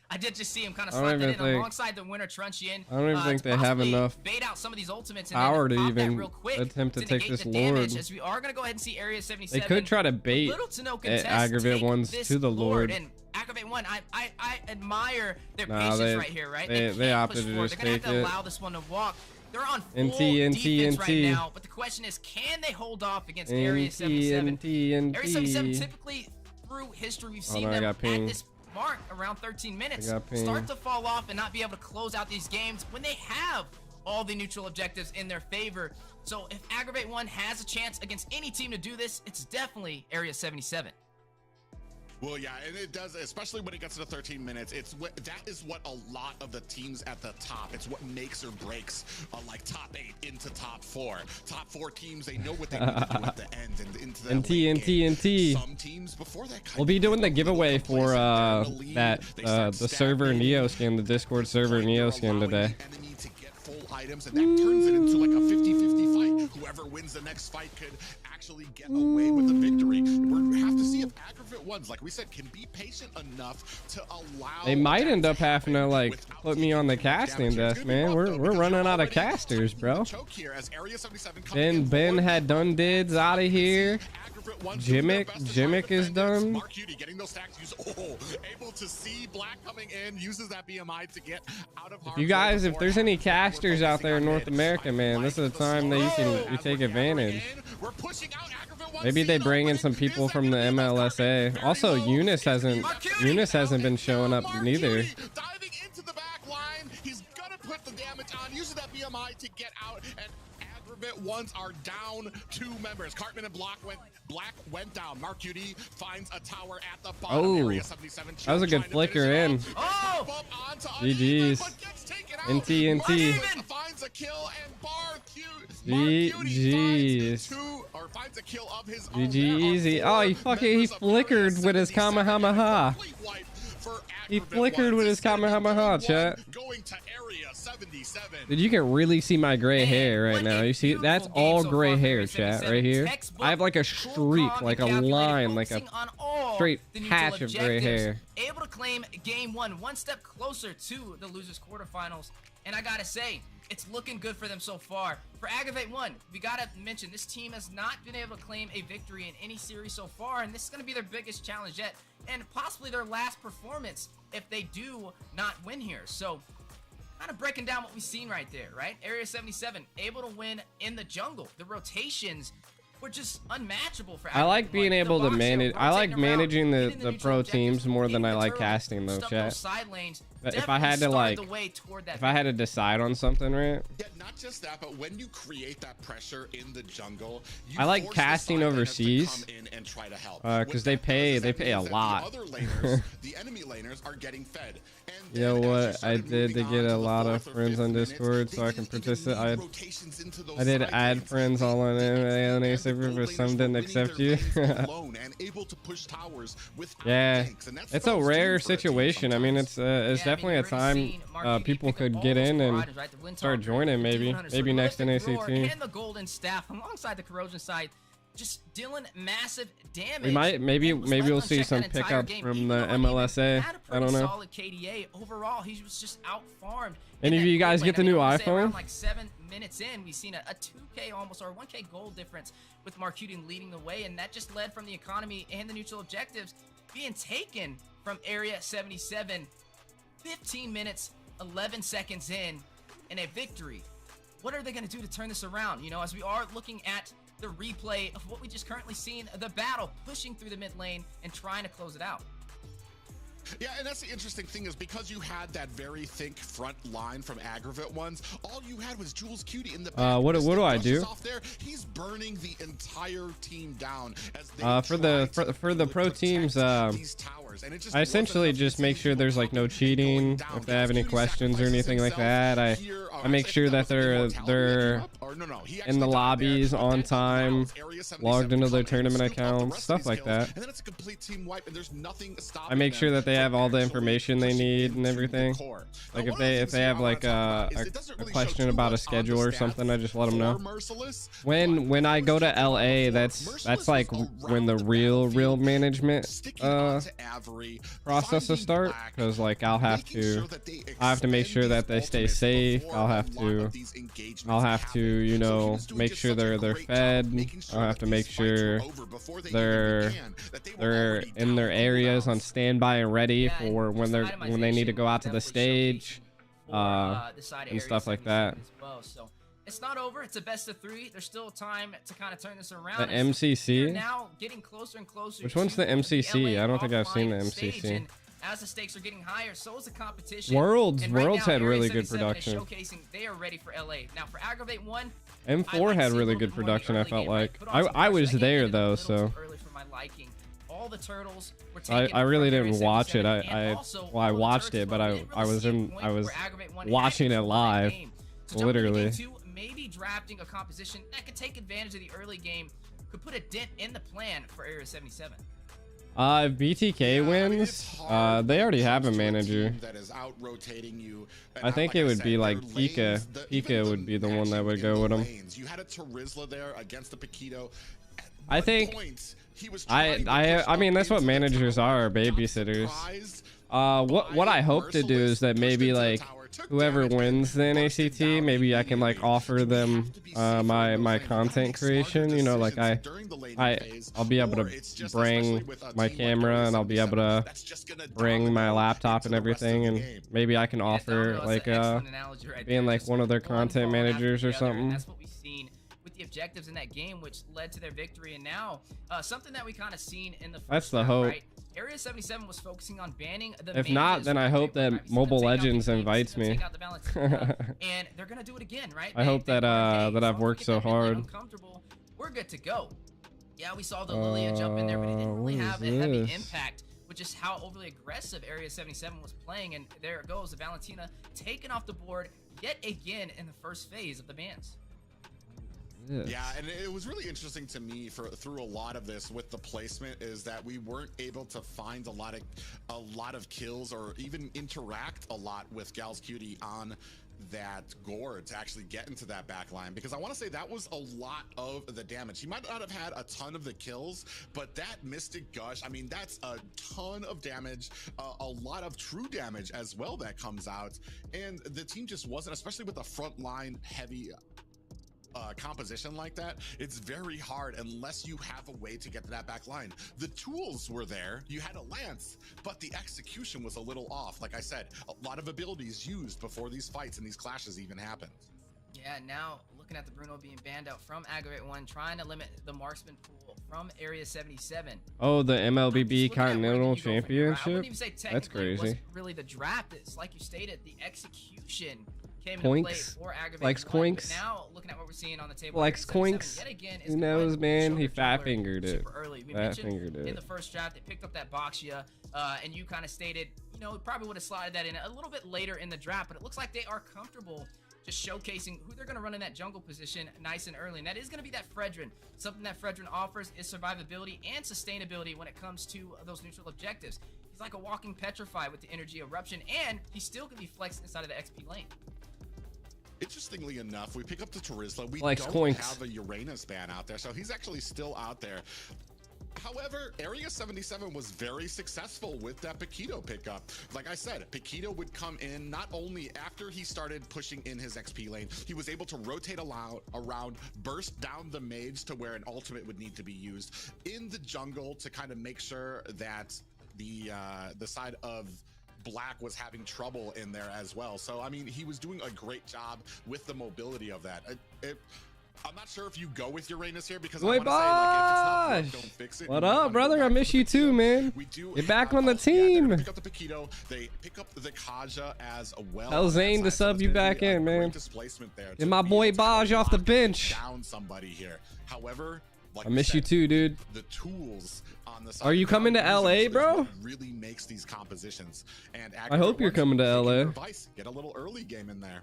I did just see him kind of I don't slide that even in think- alongside the Winter Truncheon. I don't even think to they have possibly enough bait out some of these ultimates and power then to pop that even real quick attempt to take negate this the damage, Lord. as we are going to go ahead and see Area They 77. could try to bait little to no at contest, AggravateOnes take this to the Lord. And AggravateOne, I admire their Nah, patience they- right here, right? they can't opted push to forward. just They're going to have take to it. allow this one to walk. They're on full NT, defense right NT. now, but the question is, can they hold off against Area 77? Area 77 typically, through history, we've seen no, I them got at pinged. this mark around 13 minutes I got pinged. start to fall off and not be able to close out these games when they have all the neutral objectives in their favor. So if AggravateOne has a chance against any team to do this, it's definitely Area 77. Well, yeah, and it does, especially when it gets to 13 minutes. That is what a lot of the teams at the top. It's what makes or breaks like top 8 into top 4. Top 4 teams, they know what they need to do at the end and into that late game. Some teams before that. We'll be doing the giveaway for the server Neo skin, the Discord server Neo skin today. Enemy to get full items, and that turns it into like a 50-50 fight. Whoever wins the next fight could actually get away with the victory. We have to see if AggravateOnes, like we said, can be patient enough to allow. They might that end to up having to happen like without put me on the taking too much casting damage. desk, It's gonna be man. rough, We're though, because running you're out of already casters, taking bro. the choke here as Area 77 coming in Ben forward. had done dids out of here. AggravateOne doing their best to try to Jimmick is defend it. done. Mark Cutie getting those stacks. Able to see Black coming in, uses that BMI to get out of harm's You way guys, if before there's any we're casters out there in focusing on North mid. America, man, this is the time that you take advantage. We're pushing out AggravateOne. Maybe they bring in some people from the MLSA. Also, Eunice hasn't been showing up neither. Diving into the back line, he's gonna put the damage on, uses that BMI to get out, and AggravateOnes are down 2 members. Cartman and Black went down. Mark Cutie finds a tower at the bottom. Oh, Area 77 that was a good trying to flicker finish in. it off. Oh! Onto GG's. Uneven, but gets taken out. NT. Mark Cutie finds a kill, and Mark Cutie GG's. finds a kill of his own. GG There are easy. 4 Oh, he members of flickered Area with his 77. Kamehameha. Complete wipe for He AggravateOne. flickered with his It's gonna be Kamehameha, 1-1 chat. Going to Area 77. Dude, you can really see my gray Man, hair right what now. a You see, that's beautiful game all so gray far for hair, Area chat, 77. right here. Textbook, I have like a cool, streak, calm, like a and calculated, line, like a focusing on all straight the neutral patch of gray objectives, hair. Able to claim game 1, one step closer to the losers quarterfinals. And I gotta say, it's looking good for them so far. For AggravateOne, we gotta mention this team has not been able to claim a victory in any series so far, and this is gonna be their biggest challenge yet, and possibly their last performance if they do not win here. So, kind of breaking down what we've seen right there, right? Area 77 able to win in the jungle. The rotations were just unmatchable for AggravateOne. I like being able to The box here, manage. I like rotating around, managing hitting the neutral pro objectives, teams more than I hitting the like turtle, casting though, stuff chat. those side lanes, But if definitely I had to started like, the way toward that if I had to decide on something, right? Yeah, not just that, but when you create that pressure in the jungle, you I like force the casting side laners overseas, to come in and try to help. 'cause What they that pay- does is they that pay a means that lot. The other laners, the enemy laners, are getting fed. And You know then as what? I started did to moving get on a the lot of 4th or friends 5th on minute, Discord they so I can didn't even participate. need rotations into those I did side add lanes. friends all on NA server, but some didn't accept you. Alone and able to push towers without Yeah, tanks, and that's it's a what rare it's doing for a team situation. I mean, sometimes. it's definitely a time people could get in and start joining. Maybe next NACT. And the golden staff alongside the corrosion side, just dealing massive damage. We might maybe we'll see some pickups from the MLSA. I don't know. Solid KDA overall. He was just out farmed. Any of you guys get the new iPhone? Like 7 minutes in, we've seen a 2K almost or 1K gold difference with Mark Cutie leading the way, and that just led from the economy and the neutral objectives being taken from Area 77. 15 minutes, 11 seconds in, and a victory. What are they going to do to turn this around? You know, as we are looking at the replay of what we just currently seen, the battle pushing through the mid lane and trying to close it out. Yeah, and that's the interesting thing is because you had that very thick front line from AggravateOnes, all you had was Jules Cutie in the back. What do I do? Off there, he's burning the entire team down as they for the pro teams, these towers. And it just I essentially just make sure there's like no cheating. If they have any questions or anything like that, I make sure that they're in the lobbies on time, logged into their tournament accounts, stuff like that. And then it's a complete team wipe, and there's nothing stopping I make sure that they have all the information they need and everything. Like if they have like a question about a schedule or something, I just let them know. When I go to LA, that's like when the real management processes start, because like I'll have to make sure that they stay safe. I'll have to you know, make sure they're fed. I'll have to make sure they're in their areas on standby and ready for when they need to go out to the stage, and stuff like that. So it's not over. It's a best of 3. There's still time to kind of turn this around. The MCC? Now getting closer and closer. Which one's the MCC? I don't think I've seen the MCC. As the stakes are getting higher, so is the competition. Worlds right had really good production. Showcasing they are ready for LA. Now for AggravateOne, M4 had really good production. I felt like I was there though, so early for my liking. All the turtles were I really didn't watch it. I watched it, but I was watching it live, literally. Maybe drafting a composition that could take advantage of the early game could put a dent in the plan for Area 77. If BTK wins, they already have a manager. That is out rotating you. I think it would be like Pika. Pika would be the one that would go with him. You had a Terizla there against the Paquito. I think I mean that's what managers are, babysitters. What I hope to do is that maybe like whoever wins the NACT, maybe I can like offer them my content creation, you know, like I'll be able to bring my camera and I'll be able to bring my laptop and everything, and maybe I can offer like being like one of their content managers or something. That's what we've seen with the objectives in that game, which led to their victory. And now something that we kind of seen in the first round, hope. right? Area 77 was focusing on banning the If not, then I hope that Mobile Legends invites me. And they're gonna do it again, right? I hope that I've worked so hard. We're good to go. Yeah, we saw the Lilia jump in there, but it didn't really have a heavy impact with just how overly aggressive Area 77 was playing. And there it goes, the Valentina taken off the board yet again in the first phase of the bans. Yeah, and it was really interesting to me through a lot of this with the placement is that we weren't able to find a lot of kills or even interact a lot with Gal's Cutie on that gore to actually get into that back line, because I want to say that was a lot of the damage. He might not have had a ton of the kills, but that Mystic Gush, I mean, that's a ton of damage, a lot of true damage as well that comes out, and the team just wasn't, especially with a front line heavy composition like that, it's very hard unless you have a way to get to that back line. The tools were there, you had a lance, but the execution was a little off. Like I said, a lot of abilities used before these fights and these clashes even happened. Yeah, now looking at the Bruno being banned out from AggravateOne, trying to limit the marksman pool from Area 77. Oh, the MLBB Continental Championship? That's crazy. It wasn't really the draft. It's like you stated, the execution came into play for AggravateOne. Likes Coinks. Now, looking at what we're seeing on the table, likes Coinks. Who knows, man? He fat fingered it. Early. We fat fingered in it. the first draft, they picked up that Boxia, and you kind of stated, you know, probably would have slotted that in a little bit later in the draft, but it looks like they are comfortable just showcasing who they're going to run in that jungle position nice and early. And that is going to be that Fredrin. Something that Fredrin offers is survivability and sustainability when it comes to those neutral objectives. He's like a walking petrify with the energy eruption, and he still can be flexed inside of the XP lane. Interestingly enough, we pick up the Terizla. We likes don't Coinks. have a Uranus ban out there, so he's actually still out there. However, Area 77 was very successful with that Paquito pickup. Like I said, Paquito would come in not only after he started pushing in his XP lane, he was able to rotate around, burst down the mage to where an ultimate would need to be used in the jungle to kind of make sure that the side of Black was having trouble in there as well. So, I mean, he was doing a great job with the mobility of that. I'm not sure if you go with Uranus here because Wait, I want to say, like, if it's not broke, Bosh! don't fix it. What You might up, wanna go brother? I back to miss the you too, Paquito. man. We do Get back have on the also- yeah, they're team. gonna pick up the Paquito. They pick up the Kaja as well. Tell on that Zane to side, so sub it's you gonna back be a in, great man. displacement there Get to my be boy able to Baj off the lock bench. down somebody here. However, like I we miss you said, too, dude. the tools on the side Are you of the coming to ground LA, is bro? what really makes these compositions. And I hope you're coming to LA. Advice, get a little early game in there.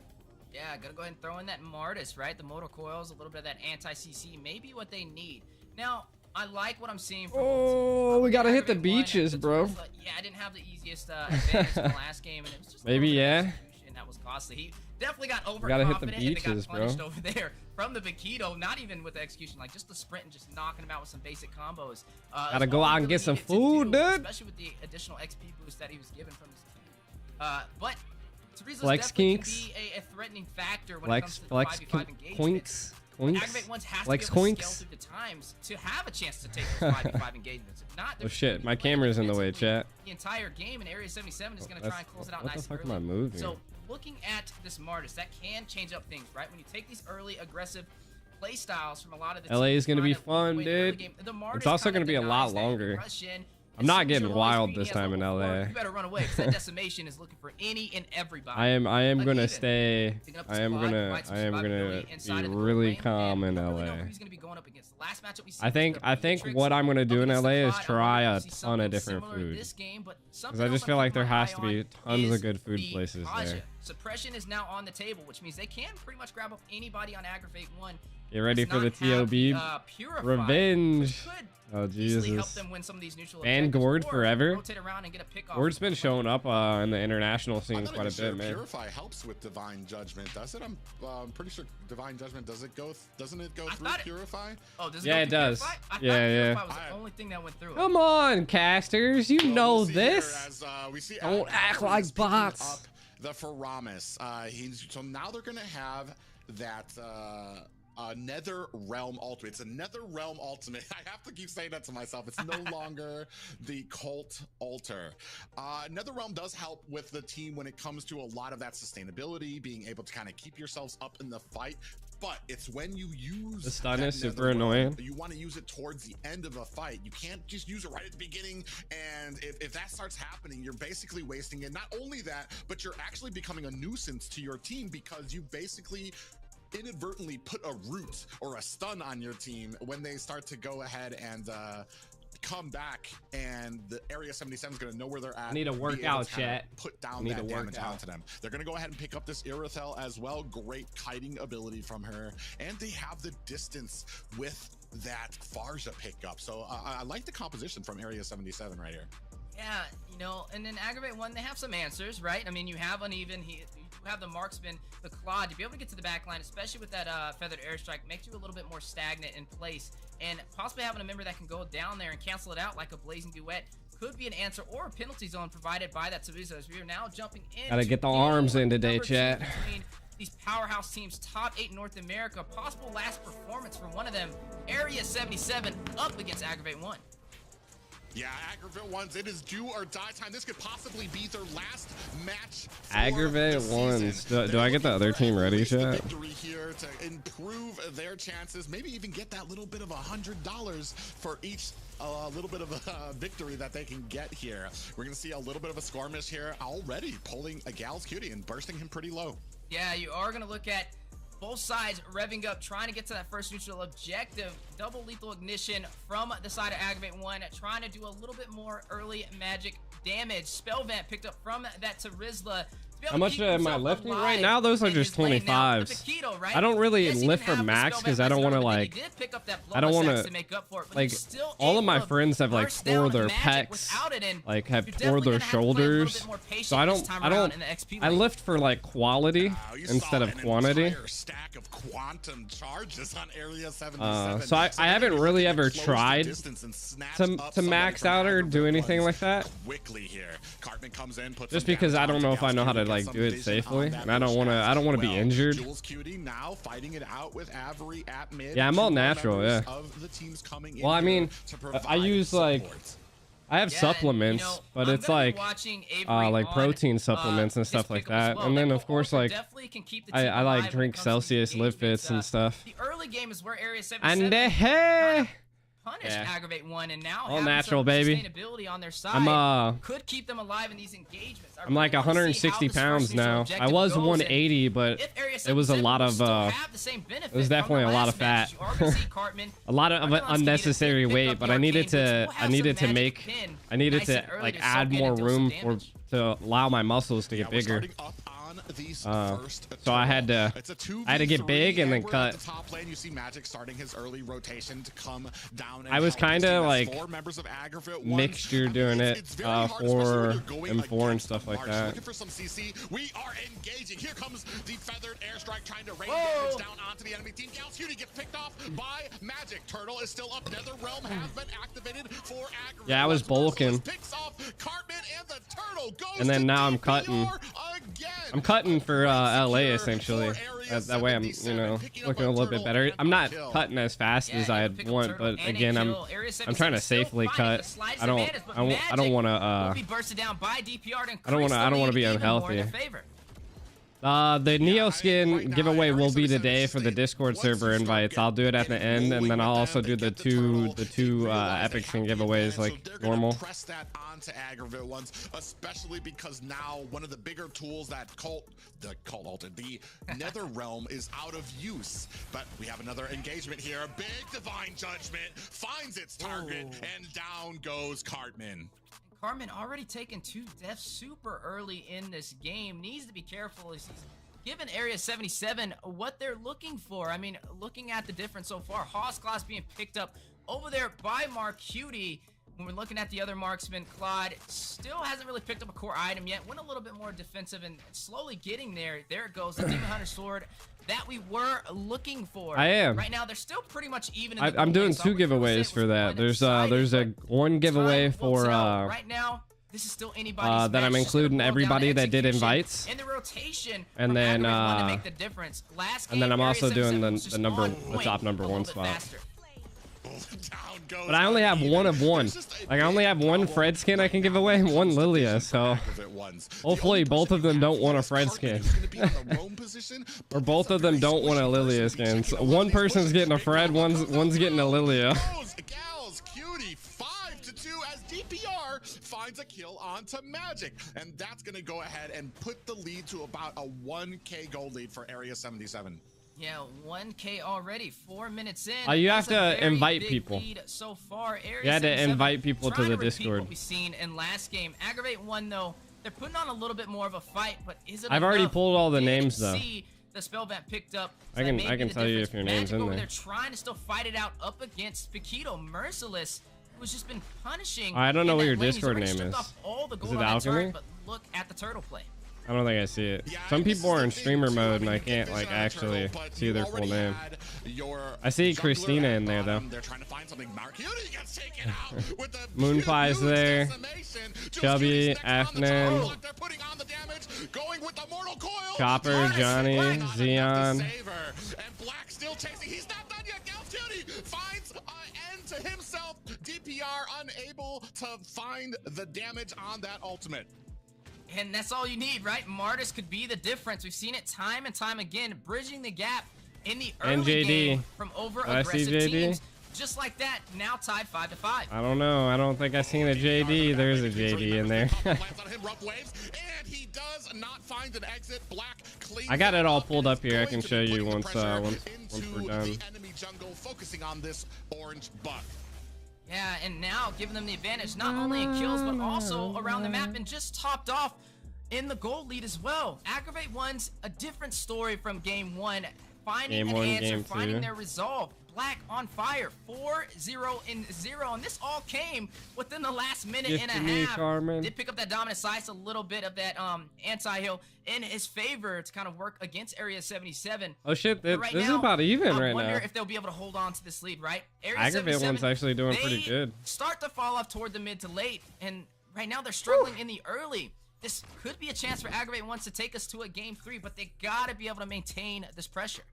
Yeah, gotta go ahead and throw in that Martis, right? The motor coils, a little bit of that anti-CC, maybe what they need. Now, I like what I'm seeing from both teams. We gotta hit the Aggravate1 beaches, and bro. Twizzler, yeah, I didn't have the easiest advantage in the last game, and it was just a Maybe, little bit of yeah. execution that was costly. He definitely got overconfident Gotta hit the and they beaches, got bro. punished over there from the Paquito, not even with the execution, like just the sprint and just knocking him out with some basic combos. Gotta go out and get some food, dude. Especially with the additional XP boost that he was given from his team. But Teresa's Flex definitely kinks. can be a threatening factor when it Flex, comes to the 5v5 engagement. Aggravate1 has to be able to scale Coinks. through the times to have a chance to take those 5v5 engagements. If not, Oh they're shit, just my gonna be playing camera's in the way, defensively chat. The entire game, and Area 77 is going to try and close it out What the nice fuck and am I early. moving? So, looking at this Martis, that can change up things, right? When you take these early aggressive play styles from a lot of the LA teams is gonna be trying to lead fun, the way in the early dude. game, the Martis It's also kinda gonna be a lot denies that longer. aggression. I'm not As soon as getting you're low wild speed, this he has time in level 4, LA. You better run away because that decimation is looking for any and everybody. I am gonna Uneven. stay. Picking up the I am squad, gonna provides some be survivability inside of the goal really lane, calm and in we don't really LA. know who he's gonna be going up against. The last matchup we see I was think the I think Matrix. what I'm gonna do in Up against LA the is Clyde, try I a wanted to see ton of something different similar food. this game, but Because something I else just I'm feel like keeping there my has eye to be on tons of is good food the places Kaja. there. Suppression is now on the table, which means they can pretty much grab up anybody on Aggravate1. Get ready Does for the not have TOB. Purify, Revenge. which could Oh easily help Jesus. them win some of these neutral Ban objectives, Gord or forever. rotate around and get a pick off. Gord's been showing up in the international I'm scene not quite a even sure bit, man. Purify helps with Divine Judgment, does it? I'm pretty sure Divine Judgment doesn't it go through thought it- Purify? Oh, does Yeah, go it through does. Purify? I Yeah, thought yeah. Purify was the only thing that went through it. Come on, casters, you Well, know we'll see here this. as, we see Don't act like speaking bots. up the Faramis. So now they're gonna have that Nether Realm Ultimate. It's a Nether Realm Ultimate. I have to keep saying that to myself. It's no longer the Cult Altar. Nether Realm does help with the team when it comes to a lot of that sustainability, being able to kind of keep yourselves up in the fight. But it's when you use The stun that is Nether super Realm, annoying. you want to use it towards the end of a fight. You can't just use it right at the beginning. And if that starts happening, you're basically wasting it. Not only that, but you're actually becoming a nuisance to your team because you basically inadvertently put a root or a stun on your team when they start to go ahead and come back, and the Area 77 is going to know where they're at. Need a be able workout, to kinda chat. Put down Need that a damage workout. onto them. They're going to go ahead and pick up this Irithel as well. Great kiting ability from her, and they have the distance with that Farja pickup. So I like the composition from Area 77 right here. Yeah, you know, and then Aggravate1, they have some answers, right? I mean, you have Uneven, you have the Marksman, the Claude, to be able to get to the back line, especially with that Feathered Airstrike, makes you a little bit more stagnant in place, and possibly having a member that can go down there and cancel it out like a Blazing Duet could be an answer, or a penalty zone provided by that Saviza, as we are now jumping in. Gotta get the arms in today, chat. Between these powerhouse teams, top 8 North America, possible last performance from one of them, Area 77 up against Aggravate1. Yeah, Aggravate1, it is do or die time. This could possibly be their last match. Aggravate1. Do I get the other team ready, chat? Victory here to improve their chances. Maybe even get that little bit of $100 for each little bit of a victory that they can get here. We're gonna see a little bit of a skirmish here already, pulling a Gal's Cutie and bursting him pretty low. Yeah, you are gonna look at both sides revving up, trying to get to that first neutral objective. Double lethal ignition from the side of Aggravate1, trying to do a little bit more early magic damage. Spell Vent picked up from that Tarizla. How much am I lifting right now? Those are just 25s. I don't really lift for max because I don't want to like. I don't want to like. All of my friends have like tore their pecs, like have tore their shoulders. So I don't. I lift for like quality instead of quantity. Stack of quantum charges on Area 77. So I haven't really ever tried to max out or do anything like that. Quickly here, Cartman comes in, puts just because I don't know if I know how to like do it safely, and I don't want to be injured. Jules Cutie now fighting it out with Avery at mid. Yeah, I'm all natural. Yeah. Of the teams coming well, I mean, I use like I have Yeah, supplements, and, but I'm it's gonna be like watching Avery like on, protein supplements and his stuff like pickup as that. well. And then That of course also like definitely can keep the I team like alive when drink it comes to these Celsius live engagements. fits and stuff. The early game is where Area 77 And kind of punished yeah. AggravateOne, and now All having natural, some baby. sustainability on their side I'm could keep them alive in these engagements. I'm like 160 pounds now. I was 180, but it was a lot of it was definitely a lot of fat. A lot of unnecessary weight, but I needed to like add more room to allow my muscles to get bigger. So I had to get big and then cut. You see Magic starting his early rotation to come down. I was kind of like mixture doing it 4 and 4 and stuff like that. Looking for some CC. We are engaging. Here comes the feathered airstrike trying to rain damage down onto the enemy team. Gals Cutie gets picked off by Magic. Turtle is still up. Nether Realm has been activated for Aggravateone. Yeah, I was bulking. And then now I'm cutting. I'm cutting for LA essentially. That way I'm, you know, looking a little bit better. I'm not cutting as fast as I'd want, but again, I'm trying to safely cut. I don't want to I don't want to be unhealthy. The Neo skin giveaway will be today for the Discord server invites. I'll do it at the end, and then I'll also do the two epic skin giveaways like normal. Press that onto AggravateOnes, especially because now one of the bigger tools that the Nether Realm is out of use. But we have another engagement here. A big Divine Judgment finds its target, and down goes Cartman. Cartman already taken 2 deaths super early in this game. Needs to be careful as he's given Area 77 what they're looking for. I mean, looking at the difference so far, Hoss Class being picked up over there by Mark Cutie. When we're looking at the other marksman, Claude still hasn't really picked up a core item yet. Went a little bit more defensive and slowly getting there. There it goes, the Demon Hunter sword that we were looking for. I am. Right now, they're still pretty much even. I'm doing 2 giveaways for that. There's one giveaway for right now. This is still anybody's that I'm including everybody that did invites. In the rotation, and then to make the difference. Last game, and then I'm also doing the top number 1 spot. But I only have one of one. Like I only have one Fred skin I can give away and one Lilia, so hopefully both of them don't want a Fred skin. Or both of them don't want a Lilia skin. So one person's getting a Fred, one's getting a Lilia. Gals Cutie 5-2 as DPR finds a kill onto Magic, and that's gonna go ahead and put the lead to about a 1K gold lead for Area 77. Yeah, 1K already, 4 minutes in. You have to invite people. So far, you had to invite people to the Discord. What we've seen in last game. AggravateOne though, they're putting on a little bit more of a fight, but is it I've already pulled all the names though. The spell vent picked up. So I can tell you if your name's in there. They're trying to still fight it out up against Paquito Merciless, who's just been punishing. I don't know what your Discord name is. Is it Alchemy? But look at the turtle play. I don't think I see it. Some people are in streamer mode and I can't like actually see their full name. I see Christina in there though. Moonpie's there. Chubby, Afnan, Chopper, Johnny, Xeon. Finds an end to himself. DPR unable to find the damage on that ultimate. And that's all you need, right? Martis could be the difference. We've seen it time and time again, bridging the gap in the early game from over aggressive teams. Just like that, now tied 5-5. I don't know. I don't think I've seen a JD. There's a JD in there. I got it all pulled up here. I can show you once we're done. Focusing on this orange buck. Yeah, and now giving them the advantage, not only in kills, but also around the map, and just topped off in the gold lead as well. AggravateOne's a different story from game 1. Finding an answer, finding their resolve. Black on fire, 4-0-0, and this all came within the last minute and a half. Carmen. Did pick up that dominant slice, a little bit of that anti-heal in his favor to kind of work against Area 77. Oh shit, this is about even right now. I wonder if they'll be able to hold on to this lead, right? AggravateOne's actually doing pretty good. Start to fall off toward the mid to late, and right now they're struggling in the early. This could be a chance for AggravateOne to take us to a game 3, but they gotta be able to maintain this pressure.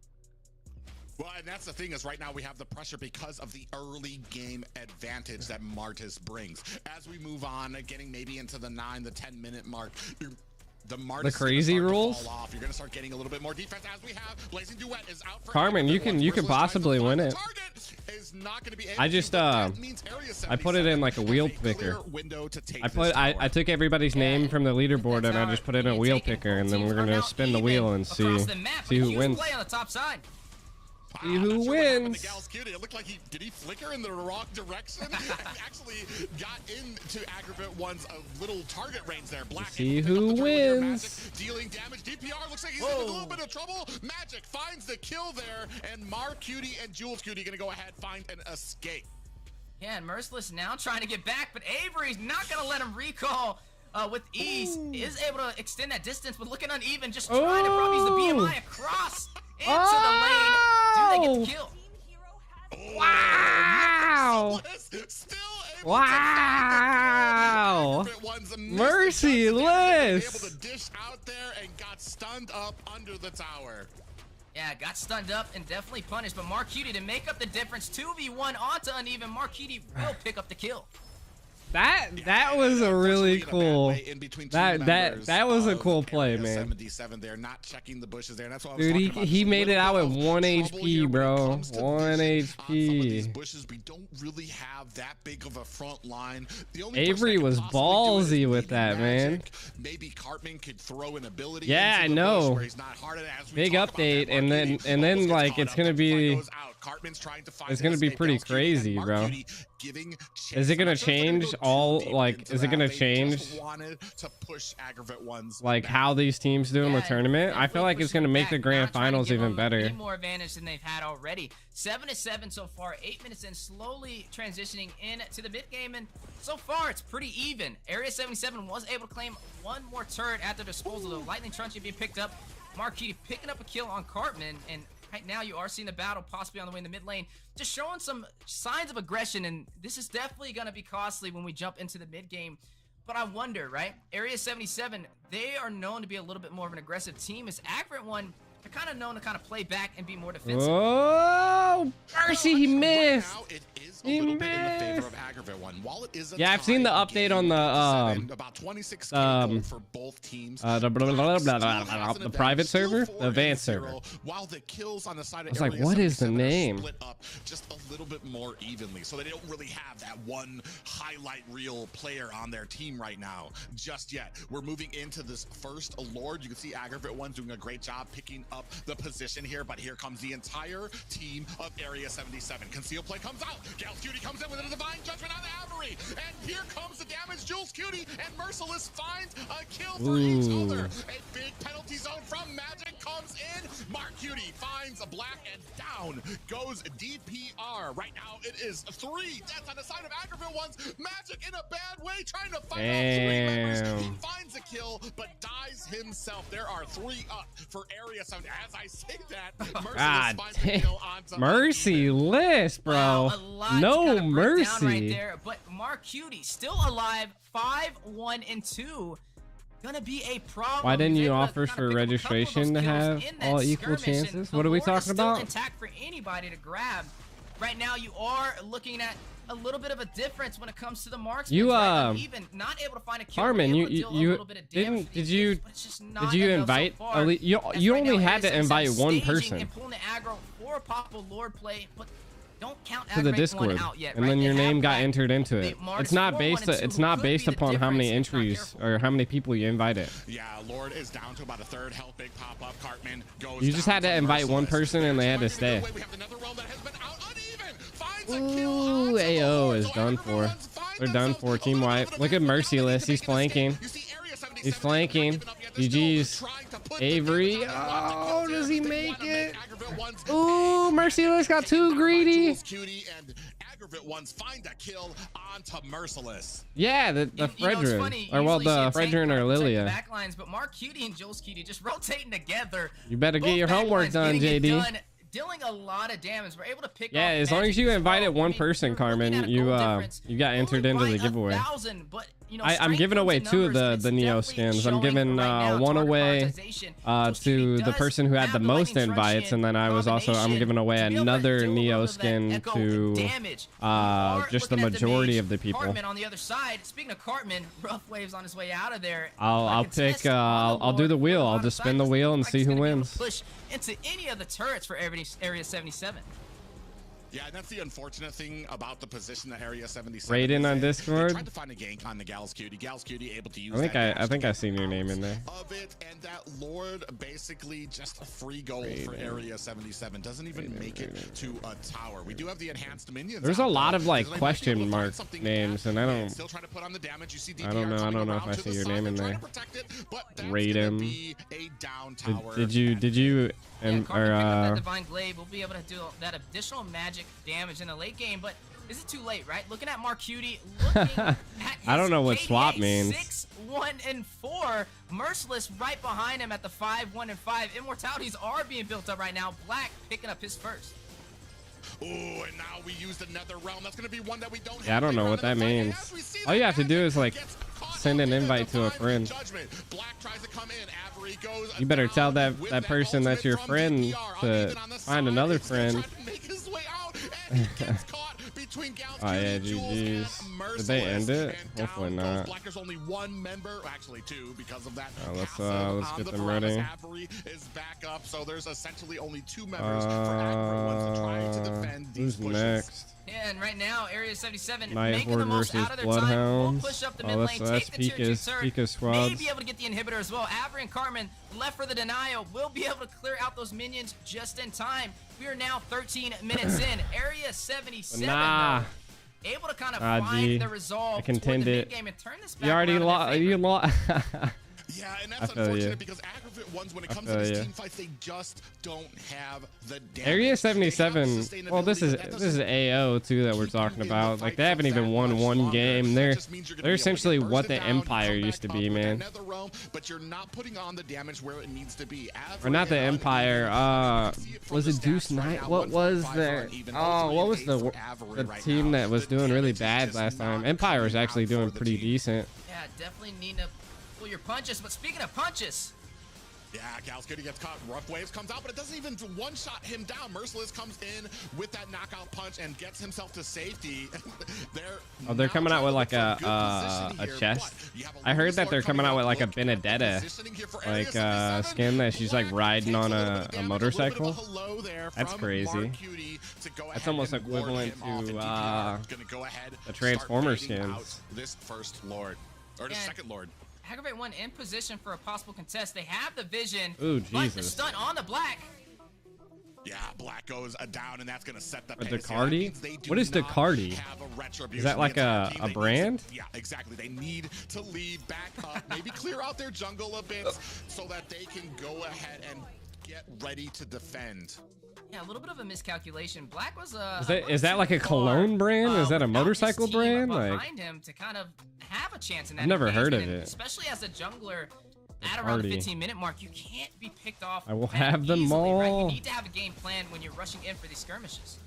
Well, and that's the thing is right now we have the pressure because of the early game advantage that Martis brings. As we move on, getting maybe into the 9, the 10-minute mark, the crazy rules. You're gonna start getting a little bit more defense as we have Blazing Duet is out for Carmen, you can possibly win it. I just I put it in like a wheel picker. I took everybody's name from the leaderboard and I just put it in a wheel picker, and then we're gonna spin the wheel and see who wins. See who wins. It looked like did he flicker in the wrong direction? Actually got into AggravateOne's little target range there. Black. See who wins. Dealing damage. DPR looks like he's in a little bit of trouble. Magic finds the kill there, and Cutie and Jules Cutie gonna go ahead find an escape. Yeah, and Merciless now trying to get back, but Avery's not gonna let him recall. With ease, is able to extend that distance, but looking uneven, just trying to probably use the BMI across into the lane. Do they get the kill? Wow! Wow! Merciless! Able to dish out there and got stunned up under the tower. Yeah, got stunned up and definitely punished, but Cutie to make up the difference. 2v1 onto uneven. Cutie will pick up the kill. That was a really cool. That was a cool play, man. 77 there, not checking the bushes there. That's what Dude, he made it out with 1 HP, bro. 1 HP. These bushes, we don't really have that big of a front line. The only Avery was ballsy with that, man. Maybe Cartman could throw an ability. Yeah, I know. Big update, and then like it's gonna be pretty crazy, bro. Is it gonna change all, like, is it gonna change like how these teams do in the tournament? I feel like it's gonna make the grand finals even better. More advantage than they've had already. 7-7 so far, 8 minutes in, slowly transitioning into the mid game, and so far it's pretty even. Area 77 was able to claim 1 more turret at their disposal. The Lightning Truncheon being picked up. Cutie picking up a kill on Cartman, and right now you are seeing the battle possibly on the way in the mid lane, just showing some signs of aggression, and this is definitely going to be costly when we jump into the mid game. But I wonder, right? Area 77, they are known to be a little bit more of an aggressive team. As AggravateOne, they're kind of known to kind of play back and be more defensive. Oh, Mercy, he missed. He missed. Yeah, I've seen the update on the about 26 for both teams. The private server, the advanced server. While the kills on the side of I was like, what is the name? Split up just a little bit more evenly, so they don't really have that one highlight reel player on their team right now just yet. We're moving into this first Lord. You can see AggravateOne doing a great job picking up the position here, but here comes the entire team of Area 77. Conceal play comes out. Cutie comes in with a divine judgment on Avery, and here comes the damage. Jules Cutie and Merciless finds a kill for each other. A big penalty zone from Magic comes in. Cutie finds a black, and down goes DPR. Right now it is 3 deaths on the side of AggravateOne's. Magic in a bad way, trying to fight out 3 members. He finds a kill, but dies himself. There are 3 up for Area 7. As I say that, Merciless finds a kill onto Merciless, bro. Wow, no mercy. Right there, but Cutie still alive, 5-1-2. Gonna be a problem. Why didn't you offer for registration to have all equal chances? What are we talking about? Still intact for anybody to grab. Right now, you are looking at a little bit of a difference when it comes to the marks. You even not able to find a kill. Carmen, you did you invite? You only had to invite 1 person. And pulling the aggro for a possible Lord play, but don't count to the Discord, out yet, and then your name got entered into it. It's not based. It's not based upon how many entries or how many people you invited. Yeah, Lord is down to about a 3rd health. Big pop up. Cartman goes. You just had to invite 1 person, and they had to stay. Ooh, AO is done for. They're done for. Team White. Look at Merciless. He's flanking. He's flanking. GG's. Avery. Oh, does he make it? Ooh, Merciless got too greedy. Find a kill onto Merciless. Yeah, the Fredrin. Or well, the Fredrin or Lilia. Backlines, but Cutie and Jules Cutie just rotating together. You better get your homework done, JD. dealing a lot of damage. We're able to pick Yeah, off as long as you magic invited well. one I mean, person, we're looking Carmen, at a you gold difference. you got entered into the Right, giveaway. 1,000, but, you know, I'm strength giving comes away in 2 of numbers. the It's Neo definitely skins. I'm showing giving right now. one Target away prioritization. to the does person who had have the the most lightning invites, truncheon and then I'm giving away combination to be able to another do a Neo little bit of that skin echo to damage. We are just the looking at majority mage of the people. Cartman on the other side. Speaking of Cartman, Rough Waves on his way out of there. I'll pick I'll do the wheel. I'll just spin the wheel and see who wins. Push into any of the turrets for Area 77. Yeah, and that's the unfortunate thing about the position that Area 77. Raiden on They Discord. tried to find a gank on the Gals Cutie. Gals Cutie able to use I think I seen your name in there. of it, and that Lord basically just a free gold for Area 77. Doesn't even make it to a tower. We do have the enhanced minions. There's a out lot there, of like so they might be able question to find mark something names, at and I the end. don't. Still trying to put on the damage. You see I don't know. I don't know if I see your name in there. Raiden. Did you and Cartman or picked up that Divine Glaive. We'll be able to do that additional magic damage in the late game, but is it too late, right? Looking at Marcuti, looking at I don't know what his swap KDA, means. 6, 1, and 4. Merciless right behind him at the 5, 1, and 5. Immortalities are being built up right now. Black picking up his first. Ooh, and now we used another realm. That's going to be one that we don't have. Yeah, I don't know what that means. All you have to do is like send an invite to a friend. Black tries to come in. Avery goes You better tell down that with that person that's your ultimate friend from DPR. to Uneven on the find side. another He's still friend. trying to make his way out, and he gets caught between Gals Oh yeah, Cutie, Jules, GG's. and Did they Merciless. end it? And Hopefully down goes not. Black. There's only one member, actually 2, because of that. Let's passive get on them the front as ready. Avery is back up, so there's essentially only 2 members for AggravateOne trying to defend these Who's pushes. next? And right now, Area 77 NightHorde making the most versus out of their time. We'll Bloodhounds. push up the Oh, mid that's- lane, that's take the tier 2 Pika's- turret, Pika's may squads. be able to get the inhibitor as well. Avery and Carmen left for the denial. Will be able to clear out those minions just in time. We are now 13 minutes in. Area 77 Nah. though, able to kind of Ah, find G. the resolve I toward the contend mid it. game and turn this back You already around in their lost. favor. You lost. Yeah, and I that's feel unfortunate you. because AggravateOnes, when it I comes to feel these you. team fights, they just don't have the damage. Area They have the 77. Well, this is sustainability, AO too that we're talking about. Like they haven't even won one game. They're essentially what the Empire used to be, man. But you're not putting on the damage where it needs to be. Or not the Empire. Was it Deuce Knight? What was there? Oh, what was the team that was doing really bad last time? Empire was actually doing pretty decent. Yeah, definitely need to pull your punches. But speaking of punches, Yeah, Gals Cutie gets caught. Rough Waves comes out, but it doesn't even one-shot him down. Merciless comes in with that knockout punch and gets himself to safety. They're coming out with like a chest. I heard that they're coming out with like a Benedetta, like skin that she's like riding on a motorcycle. That's crazy. That's almost equivalent to the Transformer skins. This first Lord, or the second Lord. AggravateOne in position for a possible contest. They have the vision. Ooh, But the Jesus. stun on the Black. Yeah, Black goes down, and that's going to set the A pace. Ducati? What is Ducati? Is that like a brand? Yeah, exactly. They need to lead back up, maybe clear out their jungle a bit so that they can go ahead and get ready to defend. Yeah, a little bit of a miscalculation. Black was Is that like a cologne brand? Is that a motorcycle brand? Like, behind him to kind of have a chance in that. I've never heard of engagement, it. Especially as a jungler. At around the 15-minute mark, you can't be picked off. I will that have them easily, right? all. You need to have a game plan when you're rushing in for these skirmishes.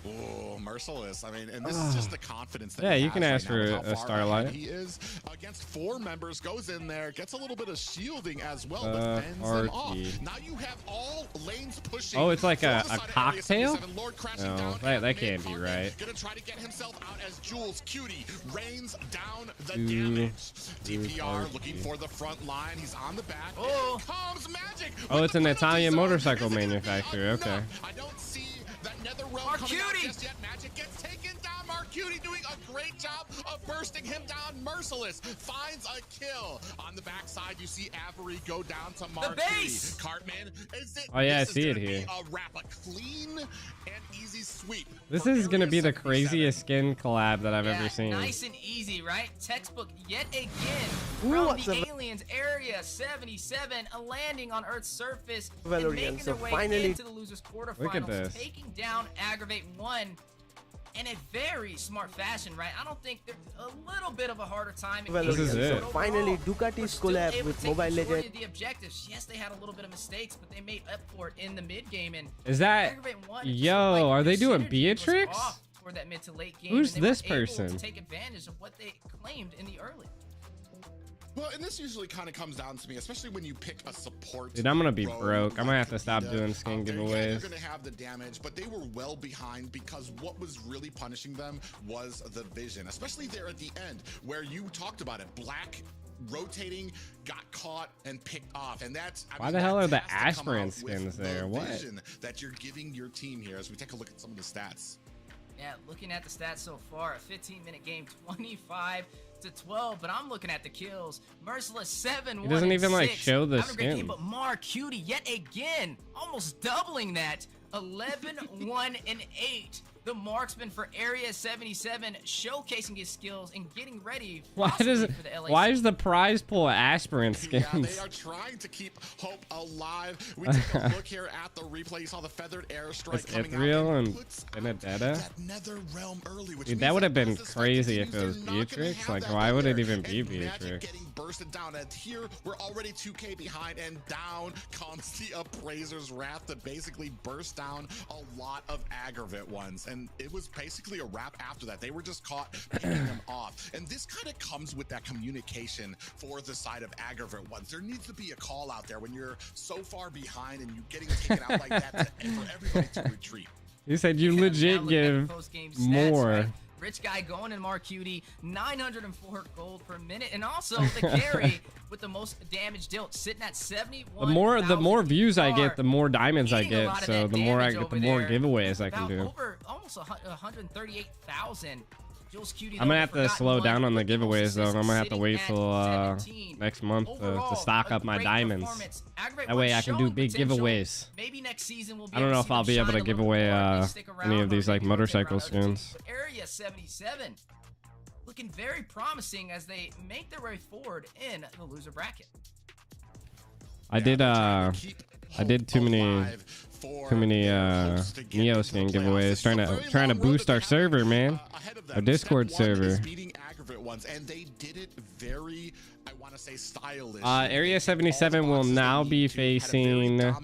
Oh, Merciless. I mean, and this is just the confidence that Yeah, he you has can right ask now with for how a far Starlight. ahead he is against 4 members, goes in there, gets a little bit of shielding as well, but fends them off. RT. Now you have all lanes pushing. Oh, it's like for a the side of Area cocktail? 77. Lord crashing No, down that at can't be mid-carpet. right. Gonna try to get himself out as Jules Cutie rains down the Ooh. damage. Ooh, DPR RT. looking for the front line. He's on the back. Oh. Here comes Magic. Oh, with it's the an penalty Italian zone. motorcycle Is it gonna be manufacturer, enough? okay. I don't see that Nether Realm coming out Marcuti. just yet. Magic gets taken down. Marcuti doing a great job of bursting him down. Merciless finds a kill. On the backside, you see Avery go down to Marcuti. base. Cartman, is it? Oh, yeah, I this is see it gonna be here. A wrap, a clean and easy sweep. This for is gonna Area be the 77. craziest skin collab that I've Yeah, ever seen. nice and easy, right? Textbook yet again Ooh, from what's the up? aliens. Area 77 landing on Earth's surface Valorian, and making so their way finally- into the losers quarterfinals, Look at this. taking down AggravateOne. in a very smart fashion, right? I don't think there's a little bit of a harder time. This is it. Finally, Ducati's collab with Mobile Legends. The objectives, yes, they had a little bit of mistakes, but they made up for it in the mid game. And is that yo? Are they doing Beatrix? For that mid to late game, who's and they this were able person? To take advantage of what they claimed in the early. Well, and this usually kind of comes down to me, especially when you pick a support. Dude, I'm gonna be broke. I'm gonna have to stop doing skin giveaways. Yeah, they're gonna have the damage, but they were well behind because what was really punishing them was the vision, especially there at the end where you talked about it. Black rotating, got caught and picked off, and that's why the hell are the aspirant skins there? What? Vision that you're giving your team here as we take a look at some of the stats. Yeah, looking at the stats so far, a 15-minute game, 25 to 12, but I'm looking at the kills. Merciless 7-1. He doesn't even like 6. show the Having a great game, skin. but Cutie yet again, almost doubling that, 11-1 and 8. The marksman for Area 77 showcasing his skills and getting ready. Why does it? Why is the prize pool aspirant skins? Yeah, they are trying to keep hope alive. We take a look here at the replay. You saw the feathered airstrike coming Ethereal out and Benedetta. that nether realm early, which Dude, that would have been crazy if it was Beatrix. Like, why would it even be Beatrix? Getting bursted down, and here we're already 2K behind, and down comes the Appraiser's Wrath to basically burst down a lot of AggravateOnes, and it was basically a wrap after that. They were just caught picking them off, and this kind of comes with that communication for the side of AggravateOnes. There needs to be a call out there when you're so far behind and you're getting taken out like that for everybody to retreat. You said you legit give more. Right? Rich guy going in Cutie, 904 gold per minute, and also the carry with the most damage dealt, sitting at 71. The more views I get, the more diamonds I get. So the more I get, the more giveaways I can do. Over almost 138,000. I'm gonna have to slow down on the giveaways though. I'm gonna have to wait till next month to stock up my diamonds. That way I can do big giveaways. Maybe next season we'll be I don't know if I'll be able to give away any of these like motorcycle skins. Area 77 looking very promising as they make their way forward in the loser bracket. I did too many Neo skin giveaways, trying to boost our server, man. Our Discord server. And they did it very, I want to say, stylish. Area 77 will now be facing Knights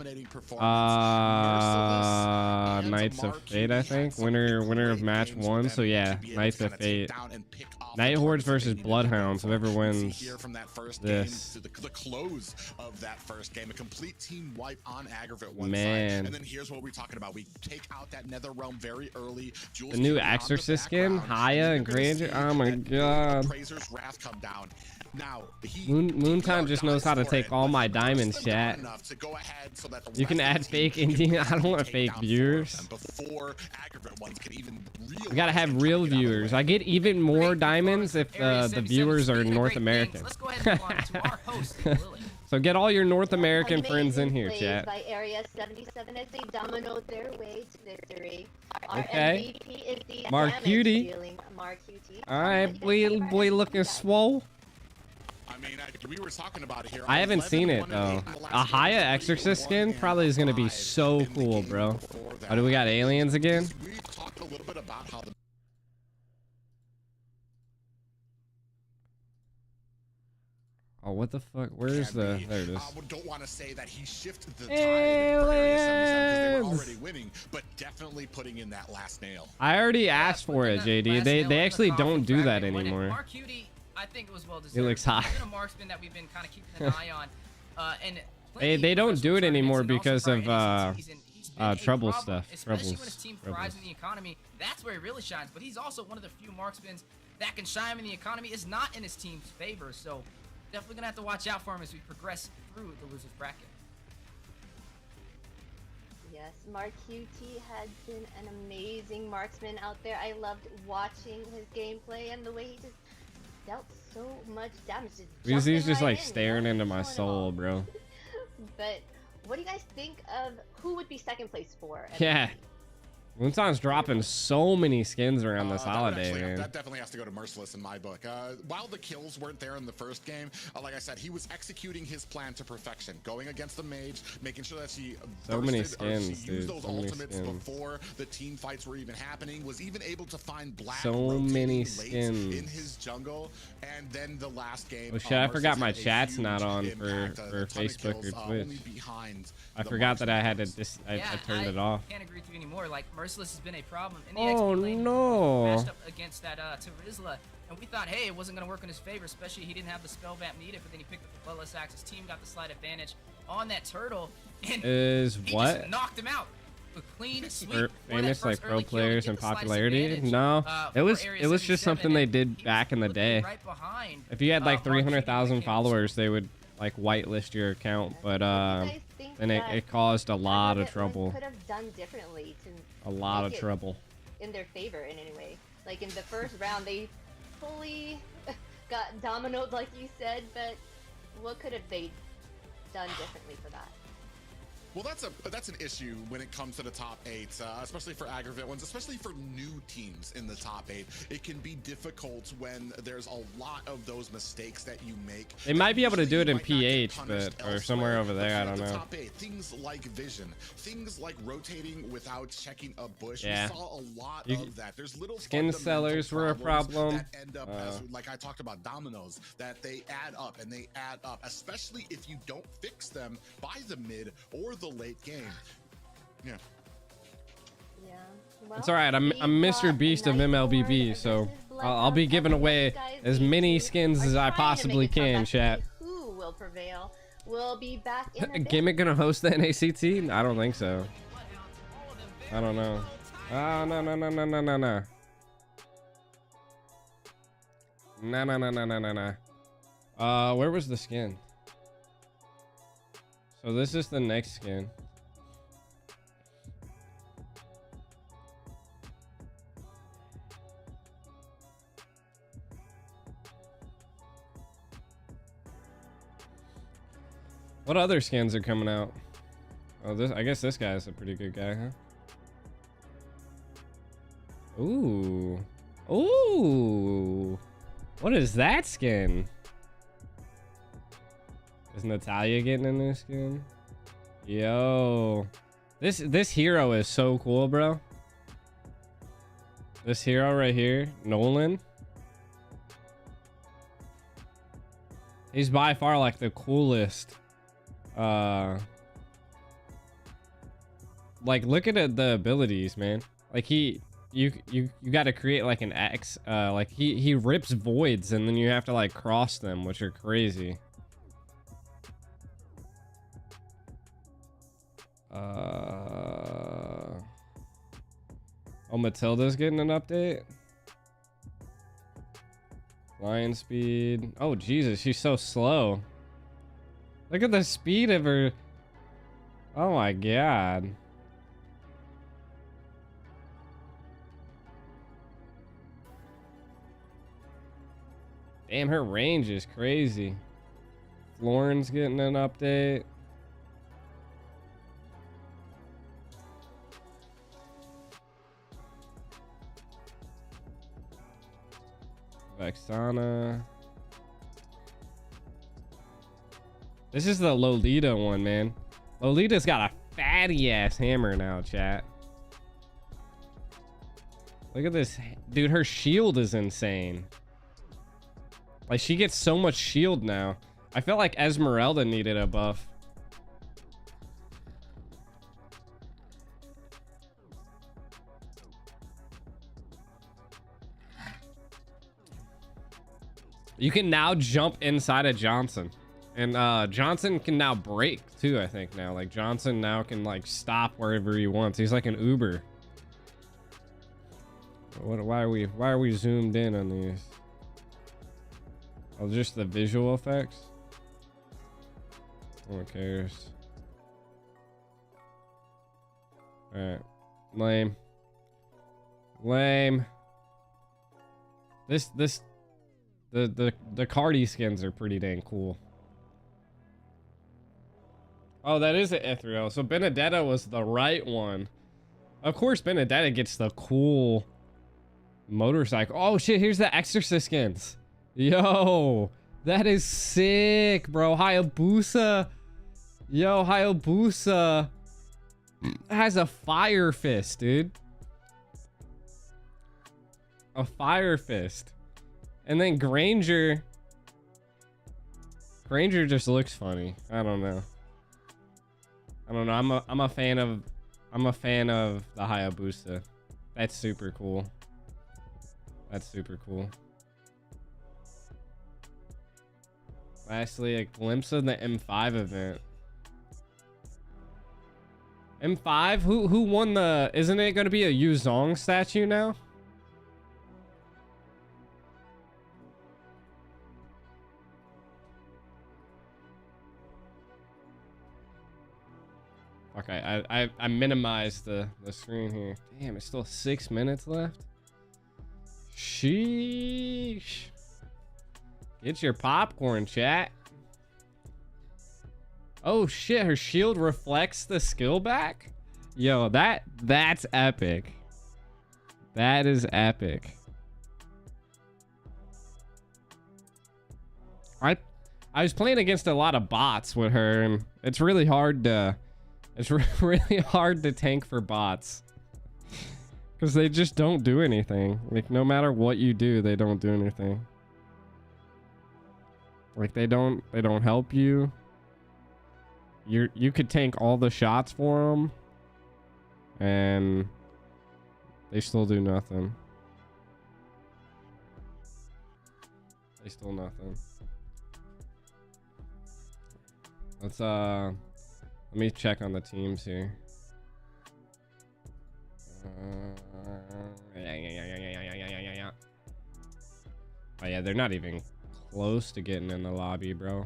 of Fate, I think. Winner of match 1. So yeah, Knights of Fate. NightHordes versus Bloodhounds. Whoever wins this. To the close of that first game, a complete team wipe on AggravateOne Man. side. And then here's what we're talking about. We take out that nether realm very early. The new Exorcist skin, Haya and Granger. Oh my god. Appraiser's Wrath come down. Now, Moontime just knows how to take all my diamonds, chat. You can add fake Indian. I don't want fake viewers. We gotta have real viewers. I get even more diamonds if the viewers are North American. So get all your North American friends in here, chat. By Area 77 as they domino their way to victory. Okay. Our MVP is the Cutie. All right, boy looking swole. I mean, we were talking about it here. I haven't seen it though. A Haya Exorcist skin probably is gonna be so cool, bro. Oh, do we got aliens again? We talked a little bit about how the Oh, what the fuck? Where's the? There it is. Don't want to say that he shifted the tide for Area 77 because they were already winning, but definitely putting in that last nail. I already asked for it, JD. They actually don't do that anymore. I think it was well deserved. It looks hot. He's been a marksman that we've been kind of keeping an eye on, and they don't do it anymore because of trouble stuff. Especially when his team thrives in the economy, that's where he really shines. But he's also one of the few marksmen that can shine in the economy is not in his team's favor. So definitely gonna have to watch out for him as we progress through the losers bracket. Yes, Cutie has been an amazing marksman out there. I loved watching his gameplay and the way he just dealt so much damage. He's just like staring into my soul, bro. But what do you guys think of who would be second place for? Yeah. Luton's dropping so many skins around this holiday, man. That definitely has to go to Merciless in my book. While the kills weren't there in the first game, like I said, he was executing his plan to perfection, going against the mage, making sure that she used those ultimates before the team fights were even happening, was even able to find Black so many skins in his jungle, and then the last game. Oh shit, I forgot my chat's not on for Facebook or Twitch. I forgot that I had to I turned it off. I can't agree with you anymore. Like, Merciless has been a problem in the Oh XP lane. no! Matched up against that Terizla, and we thought, hey, it wasn't going to work in his favor, especially he didn't have the spell vamp needed. But then he picked up the Bloodless Axe. His team got the slight advantage on that turtle, and he just knocked him out. A clean sweep. Famous like pro players and popularity? No, it was just something they did back in the day. Right behind, if you had like 300,000 followers, they would like whitelist your account, but and it caused a lot of trouble. Could have done differently to a lot of trouble in their favor in any way. Like in the first round, they fully got dominoed, like you said. But what could have they done differently for that? Well, that's an issue when it comes to the top 8, especially for AggravateOnes, especially for new teams in the top 8. It can be difficult when there's a lot of those mistakes that you make. They might be able to do it in PH, or somewhere over there. I don't know. Top 8, things like vision, things like rotating without checking a bush. Yeah. We saw a lot of that. There's little skin sellers were a problem. That end up as, like I talked about, dominoes, that they add up and they add up, especially if you don't fix them by the mid or the late game. Yeah. Well, it's all right. I'm Mr. Beast of MLBB, so I'll be giving away as many skins as I possibly can, chat. Who will prevail? We'll be back in a bit. Gimmick gonna host the NACT? I don't think so. I don't know. Oh, no. No. Where was the skin? So this is the next skin. What other skins are coming out? Oh, I guess this guy's a pretty good guy, huh? Ooh. What is that skin? Is Natalia getting a new skin? Yo, this hero is so cool, bro. This hero right here, Nolan. He's by far like the coolest. Like look at the abilities, man. Like you got to create like an X. Like he rips voids and then you have to like cross them, which are crazy. Oh, Matilda's getting an update. Lion speed. Oh, Jesus, she's so slow. Look at the speed of her. Oh my God. Damn, her range is crazy. Lauren's getting an update. Vexana. This is the Lolita one, man. Lolita's got a fatty ass hammer now, chat. Look at this. Dude, her shield is insane. Like, she gets so much shield now. I felt like Esmeralda needed a buff. You can now jump inside of Johnson. And Johnson can now break too, I think now. Like Johnson now can like stop wherever he wants. He's like an Uber. Why are we zoomed in on these? Oh, just the visual effects? No one cares. Alright. Lame. The Cardi skins are pretty dang cool. Oh, that is an Ethereal. So Benedetta was the right one. Of course, Benedetta gets the cool motorcycle. Oh shit, here's the Exorcist skins. Yo, that is sick, bro. Hayabusa. Yo, Hayabusa has a fire fist, dude. A fire fist. And then Granger just looks funny. I don't know. I'm a fan of the Hayabusa. That's super cool. That's super cool. Lastly, a glimpse of the M5 event. M5? Who won the... Isn't it going to be a Yu Zhong statue now? Okay, I minimized the screen here. Damn, it's still 6 minutes left. Sheesh. Get your popcorn, chat. Oh shit, her shield reflects the skill back? Yo, that's epic. That is epic. I was playing against a lot of bots with her, and it's really hard to really hard to tank for bots. Because they just don't do anything. Like, no matter what you do, they don't do anything. Like, they don't help you. You could tank all the shots for them, and they still do nothing. They still nothing. Let's let me check on the teams here. Oh yeah, they're not even close to getting in the lobby, bro.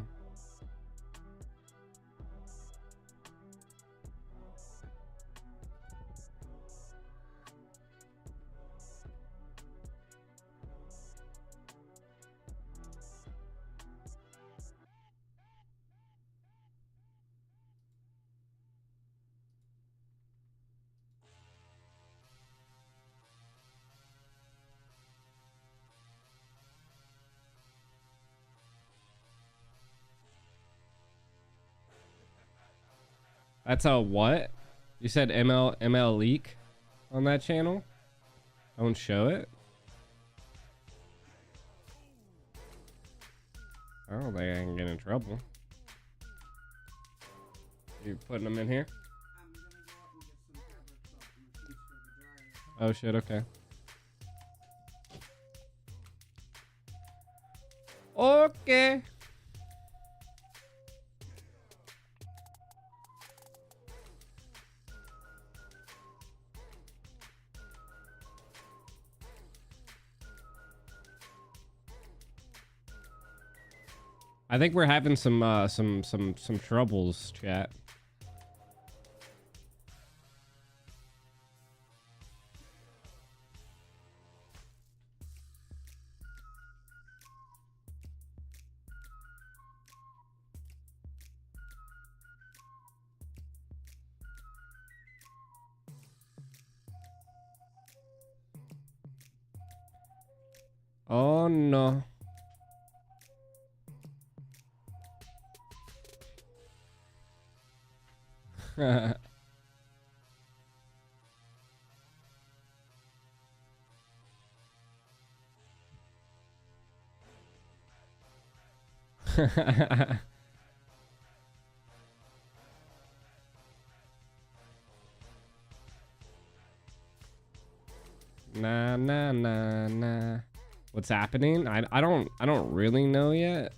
That's a what? You said ML leak on that channel? Don't show it? I don't think I can get in trouble. You putting them in here? Oh shit, okay. Okay. I think we're having some troubles, chat. Oh no. Nah. What's happening? I don't really know yet.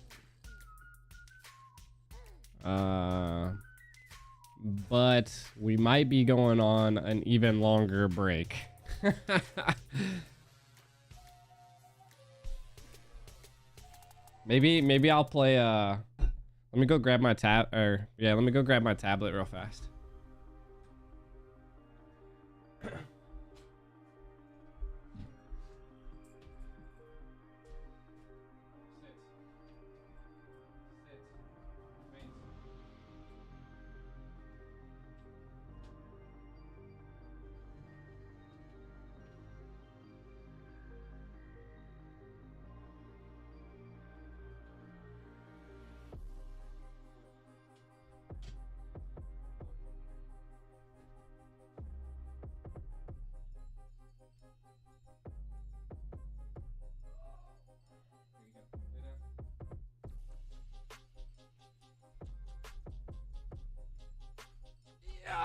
But we might be going on an even longer break. Maybe I'll play let me go grab my let me go grab my tablet real fast.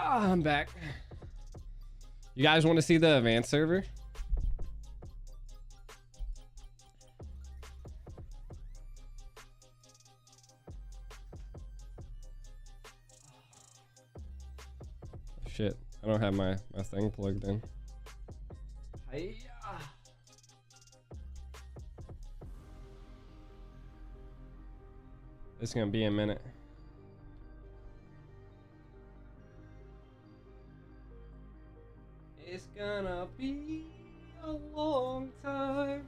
I'm back. You guys want to see the advanced server? Shit, I don't have my thing plugged in. Hiya. It's gonna be a minute. It's gonna be a long time.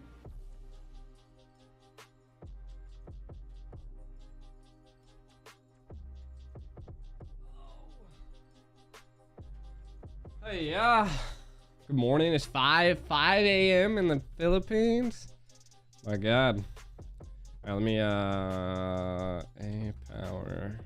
Hey, good morning. It's 5 a.m. in the Philippines. My God. All right, let me A power.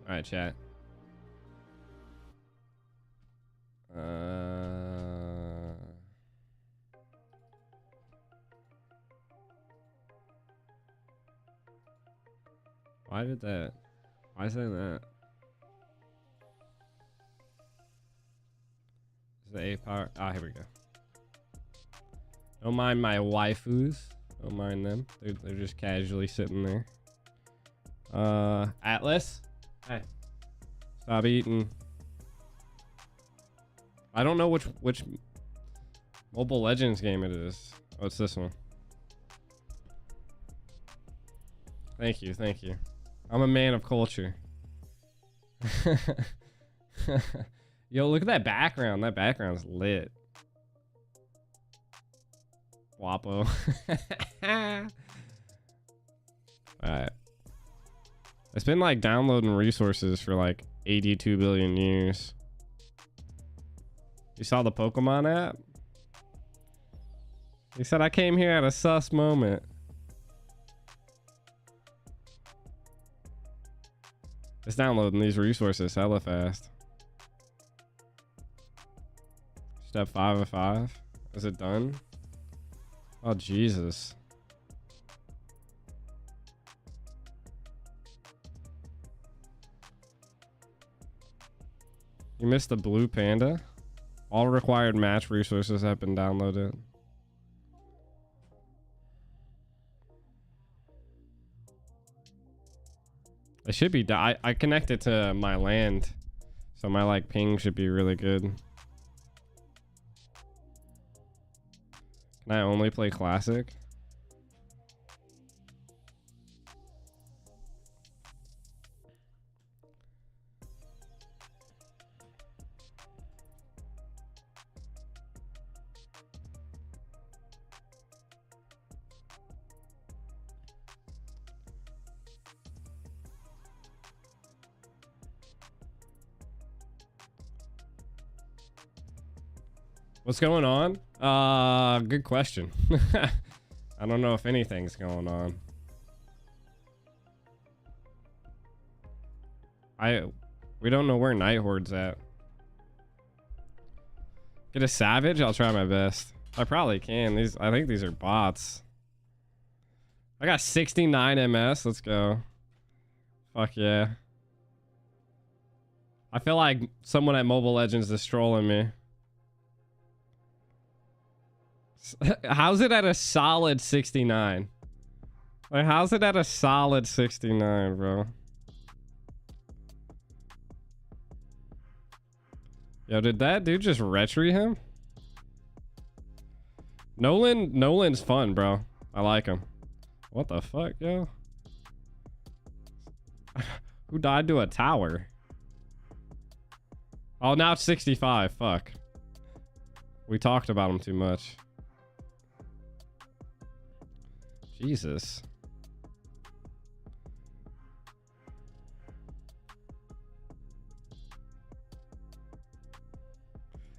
All right, chat. Why did that? Why is that? Is the A power? Ah, here we go. Don't mind my waifus. Don't mind them. They're just casually sitting there. Atlas. Hey. Stop eating. I don't know which Mobile Legends game it is. Oh, it's this one. Thank you, thank you. I'm a man of culture. Yo, look at that background. That background's lit. Guapo. Alright. It's been like downloading resources for like 82 billion years. You saw the Pokemon app? He said I came here at a sus moment. It's downloading these resources hella fast. Step 5 of 5. Is it done? Oh, Jesus. You missed the blue panda? All required match resources have been downloaded. It should be. I connected to my land, so my like ping should be really good. Can I only play classic? What's going on? Good question. I don't know if anything's going on. We don't know where NightHorde's at. Get a savage? I'll try my best. I probably can. I think these are bots. I got 69 MS. Let's go. Fuck yeah. I feel like someone at Mobile Legends is trolling me. How's it at a solid 69? Like, how's it at a solid 69, bro? Yo, did that dude just retry him? Nolan's fun, bro. I like him. What the fuck, yo? Who died to a tower? Oh, now it's 65. Fuck. We talked about him too much. Jesus.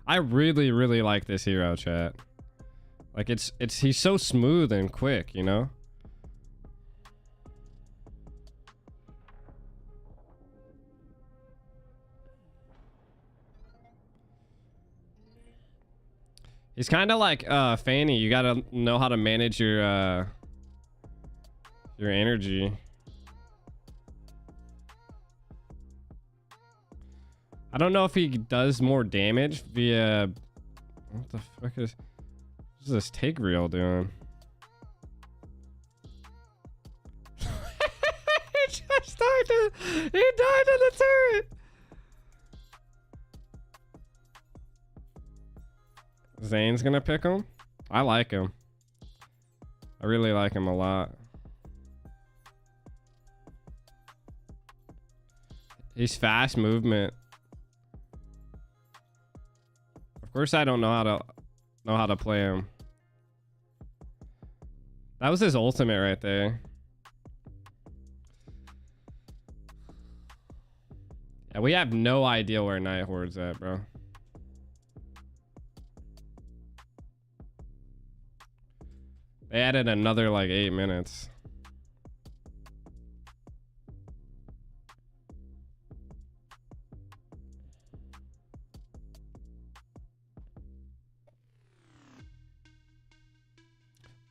I really, really like this hero, chat. Like he's so smooth and quick, you know? He's kind of like Fanny. You gotta know how to manage your energy. I don't know if he does more damage via... What the fuck is this take reel doing? He just died to... He died in the turret! Zane's gonna pick him? I like him. I really like him a lot. He's fast movement. Of course, I don't know how to play him. That was his ultimate right there. Yeah, we have no idea where NightHorde's at, bro. They added another like 8 minutes.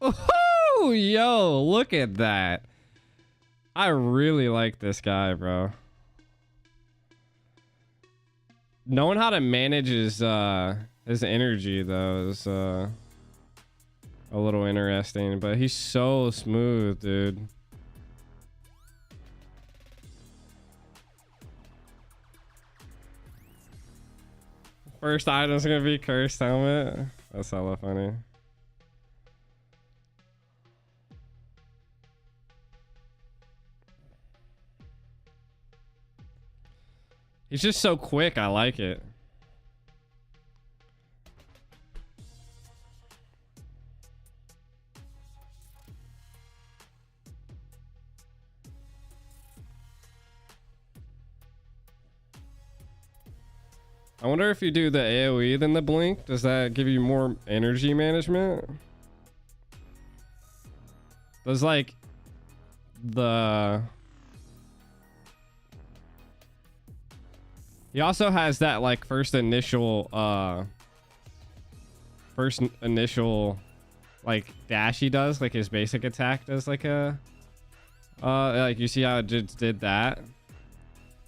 Oh, yo, look at that. I really like this guy, bro. Knowing how to manage his energy though is a little interesting, but he's so smooth, dude. First item's gonna be cursed helmet. That's hella funny. He's just so quick. I like it. I wonder if you do the AoE than the blink, does that give you more energy management? Does like the... He also has that like first initial like dash he does, like his basic attack does like a like you see how it just did that.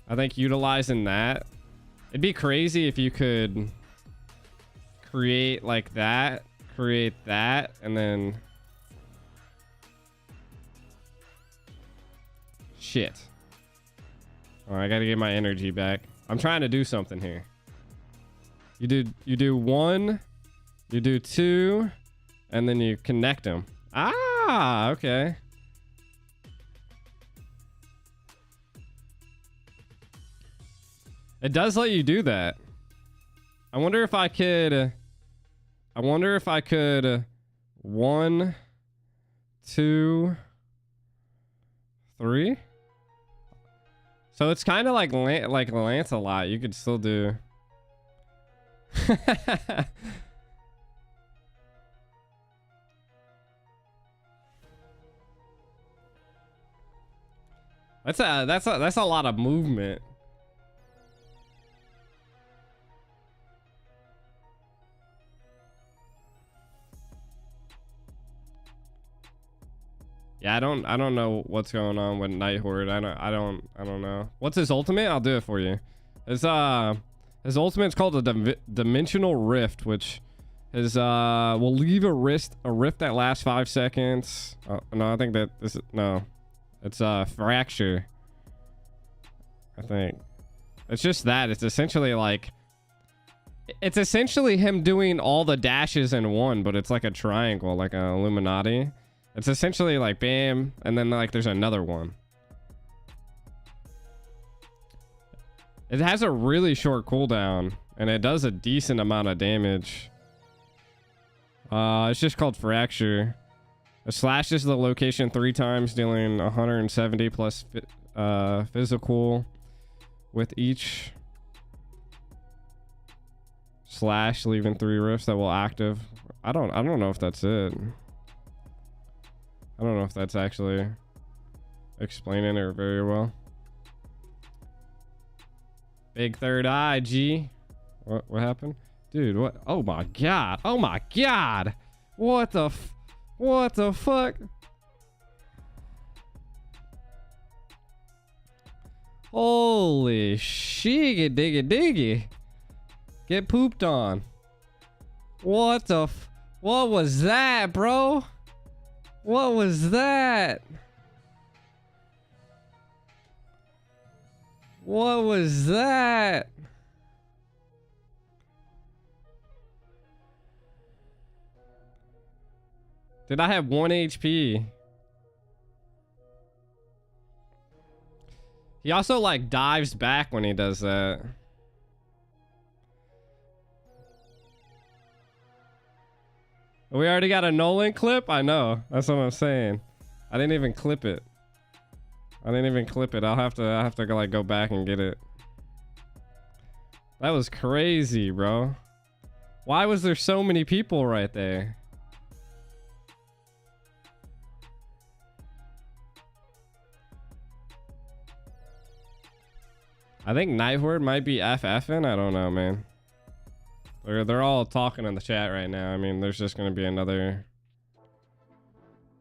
I think utilizing that, it'd be crazy if you could create like that, and then shit. Oh, I gotta get my energy back. I'm trying to do something here. You do 1, you do 2, and then you connect them. Ah, okay. It does let you do that. I wonder if I could 1, 2, 3. So it's kind of like Lancelot. You could still do. That's a lot of movement. Yeah, I don't know what's going on with NightHorde. I don't know. What's his ultimate? I'll do it for you. His ultimate's called a Dimensional Rift, which is will leave a rift that lasts 5 seconds. No, I think that this is no. It's Fracture. I think. It's just that. It's essentially like him doing all the dashes in one, but it's like a triangle, like an Illuminati. It's essentially like bam, and then like there's another one. It has a really short cooldown, and it does a decent amount of damage. It's just called Fracture. It slashes the location 3 times, dealing 170 plus physical with each slash, leaving 3 rifts that will active. I don't know if that's it. I don't know if that's actually explaining it very well. Big third eye, G. What happened? Dude, what? Oh my god. Oh my god. What the fuck? Holy shiggy diggy diggy. Get pooped on. What was that, bro? What was that? What was that? Did I have 1 HP? He also like dives back when he does that. We already got a Nolan clip? I know. That's what I'm saying. I didn't even clip it. I'll have to like go back and get it. That was crazy, bro. Why was there so many people right there? I think NightHorde might be FFing. I don't know, man. They're all talking in the chat right now. I mean, there's just gonna be another.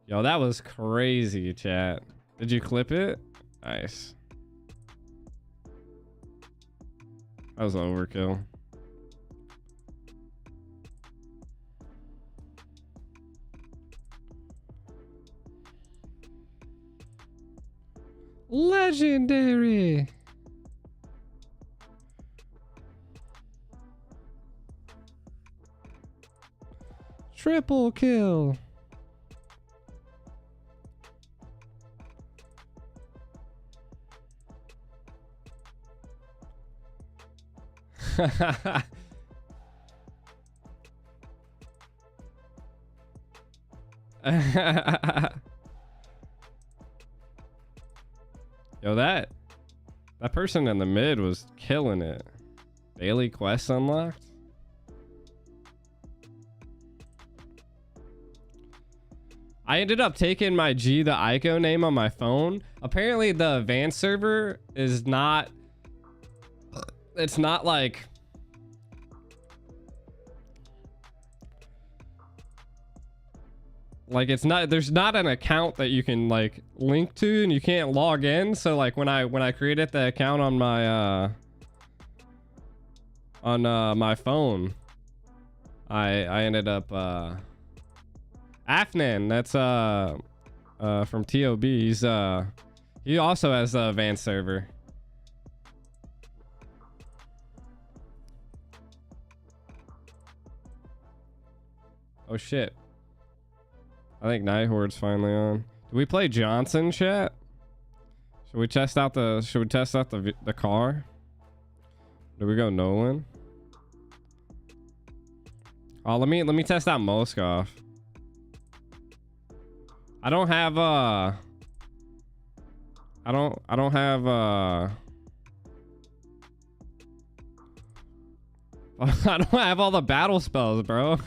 Yo, that was crazy, chat. Did you clip it? Nice. That was overkill. Legendary. Triple kill. Yo, that person in the mid was killing it. Daily quests unlocked. I ended up taking my G the Ico name on my phone. Apparently the advanced server is not, it's not like, it's not, there's not an account that you can like link to and you can't log in. So like when I created the account on my phone, I ended up Afnan, that's from TOB. He also has the advanced server. Oh shit. I think NightHorde's finally on. Do we play Johnson, chat? Should we test out the car? Do we go Nolan? Oh, let me test out Moskov. I don't have I don't have I don't have all the battle spells, bro.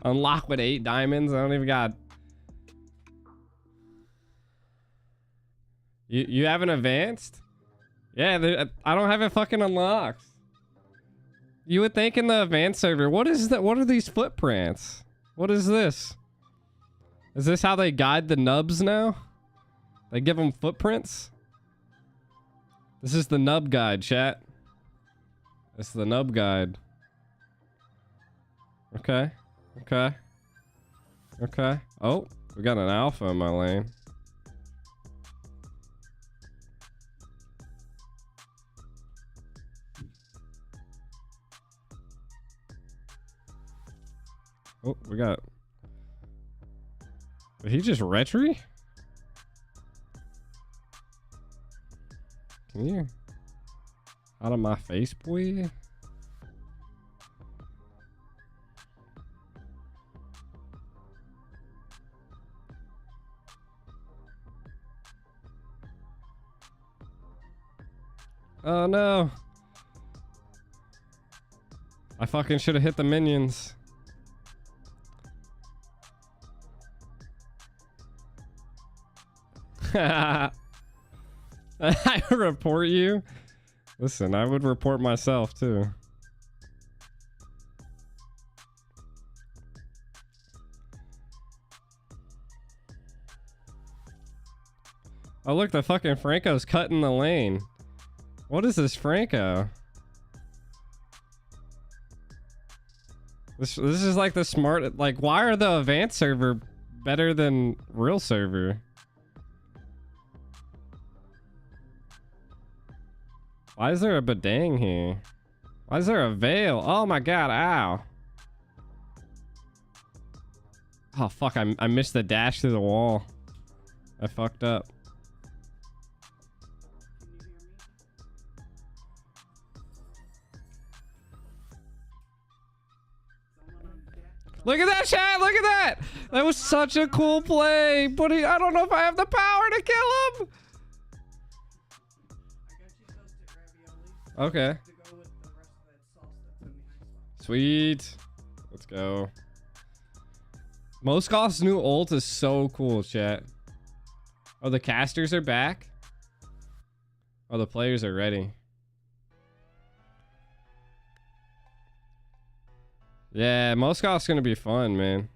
Unlock with 8 diamonds. I don't even got. You haven't advanced? Yeah, I don't have it fucking unlocked. You would think in the advanced server, what is that? What are these footprints? What is this? Is this how they guide the nubs now? They give them footprints? This is the nub guide, chat. It's the nub guide. Okay. Okay. Okay. Oh, we got an alpha in my lane. Oh, we got... Did he just retry? Can you? Out of my face, boy. Oh no. I fucking should have hit the minions. I report you? Listen, I would report myself too. Oh look, the fucking Franco's cutting the lane. What is this Franco? This is like the smart, like, why are the advanced server better than real server? Why is there a badang here? Why is there a veil? Oh my god, ow. Oh fuck, I missed the dash through the wall. I fucked up. Look at that, chat! Look at that! That was such a cool play! But I don't know if I have the power to kill him! Okay. Sweet. Let's go. Moskov's new ult is so cool, chat. Oh, the casters are back? Oh, the players are ready. Yeah, Moskov's gonna be fun, man.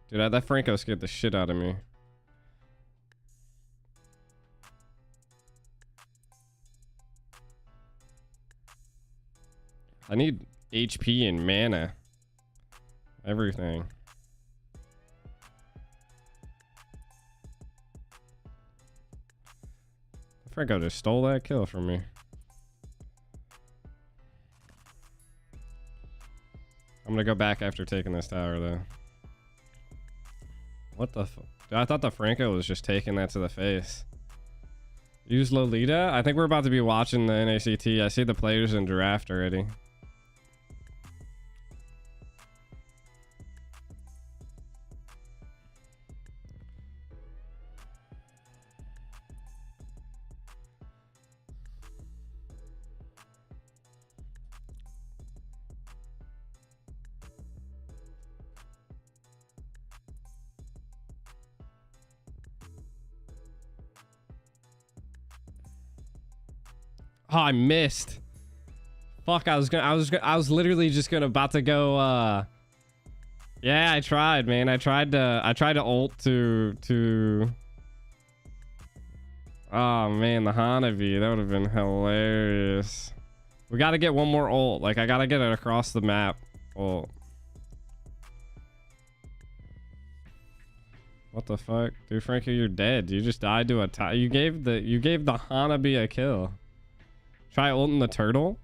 Dude, that Franco scared the shit out of me. I need HP and mana. Everything. Franco just stole that kill from me. I'm gonna go back after taking this tower though. What the fuck? I thought the Franco was just taking that to the face. Use Lolita? I think we're about to be watching the NACT. I see the players in draft already. Oh, I missed. Fuck, I was literally just about to go, yeah, I tried, man. I tried to ult to oh man, the Hanabi, that would have been hilarious. We gotta get one more ult. Like, I gotta get it across the map. Ult. What the fuck? Dude, Frankie, you're dead. You just died to a you gave the Hanabi a kill. Try ulting the turtle.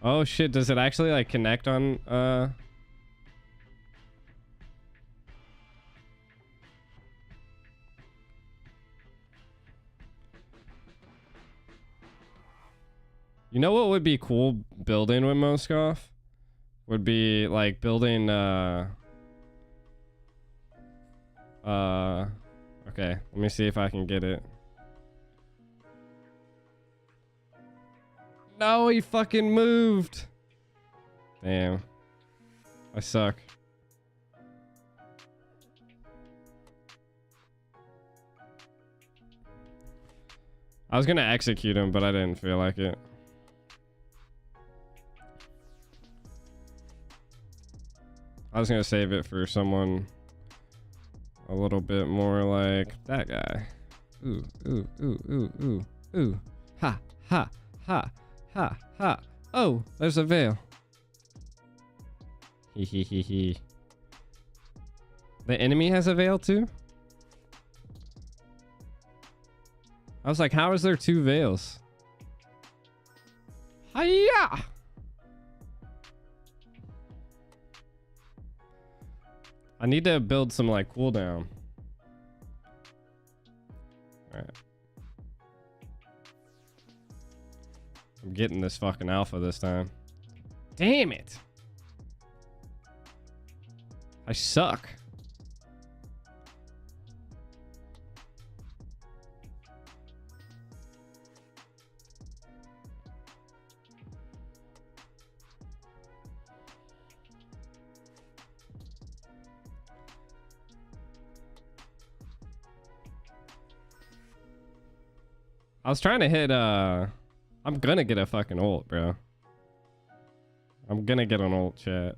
Oh shit, does it actually like connect on You know what would be cool building with Moskov? Would be like building okay, let me see if I can get it. No, he fucking moved. Damn. I suck. I was gonna execute him, but I didn't feel like it. I was gonna save it for someone a little bit more like that guy. Ooh, ooh, ooh, ooh, ooh, ooh. Ha, ha, ha. Ha, ha. Oh, there's a veil. Hee hee hee hee. The enemy has a veil too? I was like, how is there two veils? Hiya! I need to build some like cooldown. Alright. I'm getting this fucking alpha this time. Damn it. I suck. I was trying to hit, I'm gonna get a fucking ult, bro. I'm gonna get an ult, chat.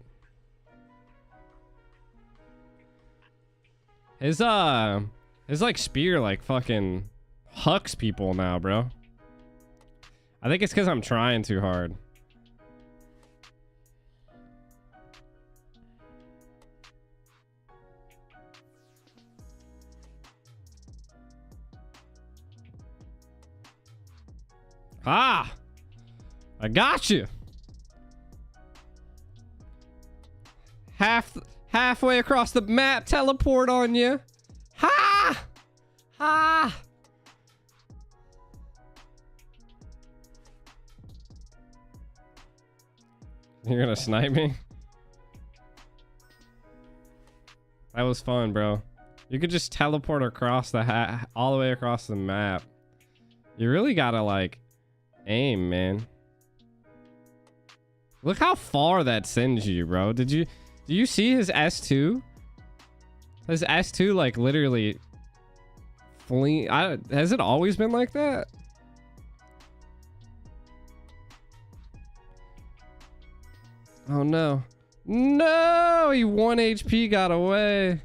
His like spear like fucking hucks people now, bro. I think it's because I'm trying too hard. Ah! I got you. Halfway across the map, teleport on you. Ha! Ha! You're gonna snipe me? That was fun, bro. You could just teleport across the all the way across the map. You really gotta like aim, man. Look how far that sends you, bro. Do you see his S2? His S2 like literally flee. Has it always been like that? Oh no. No, he 1 HP got away.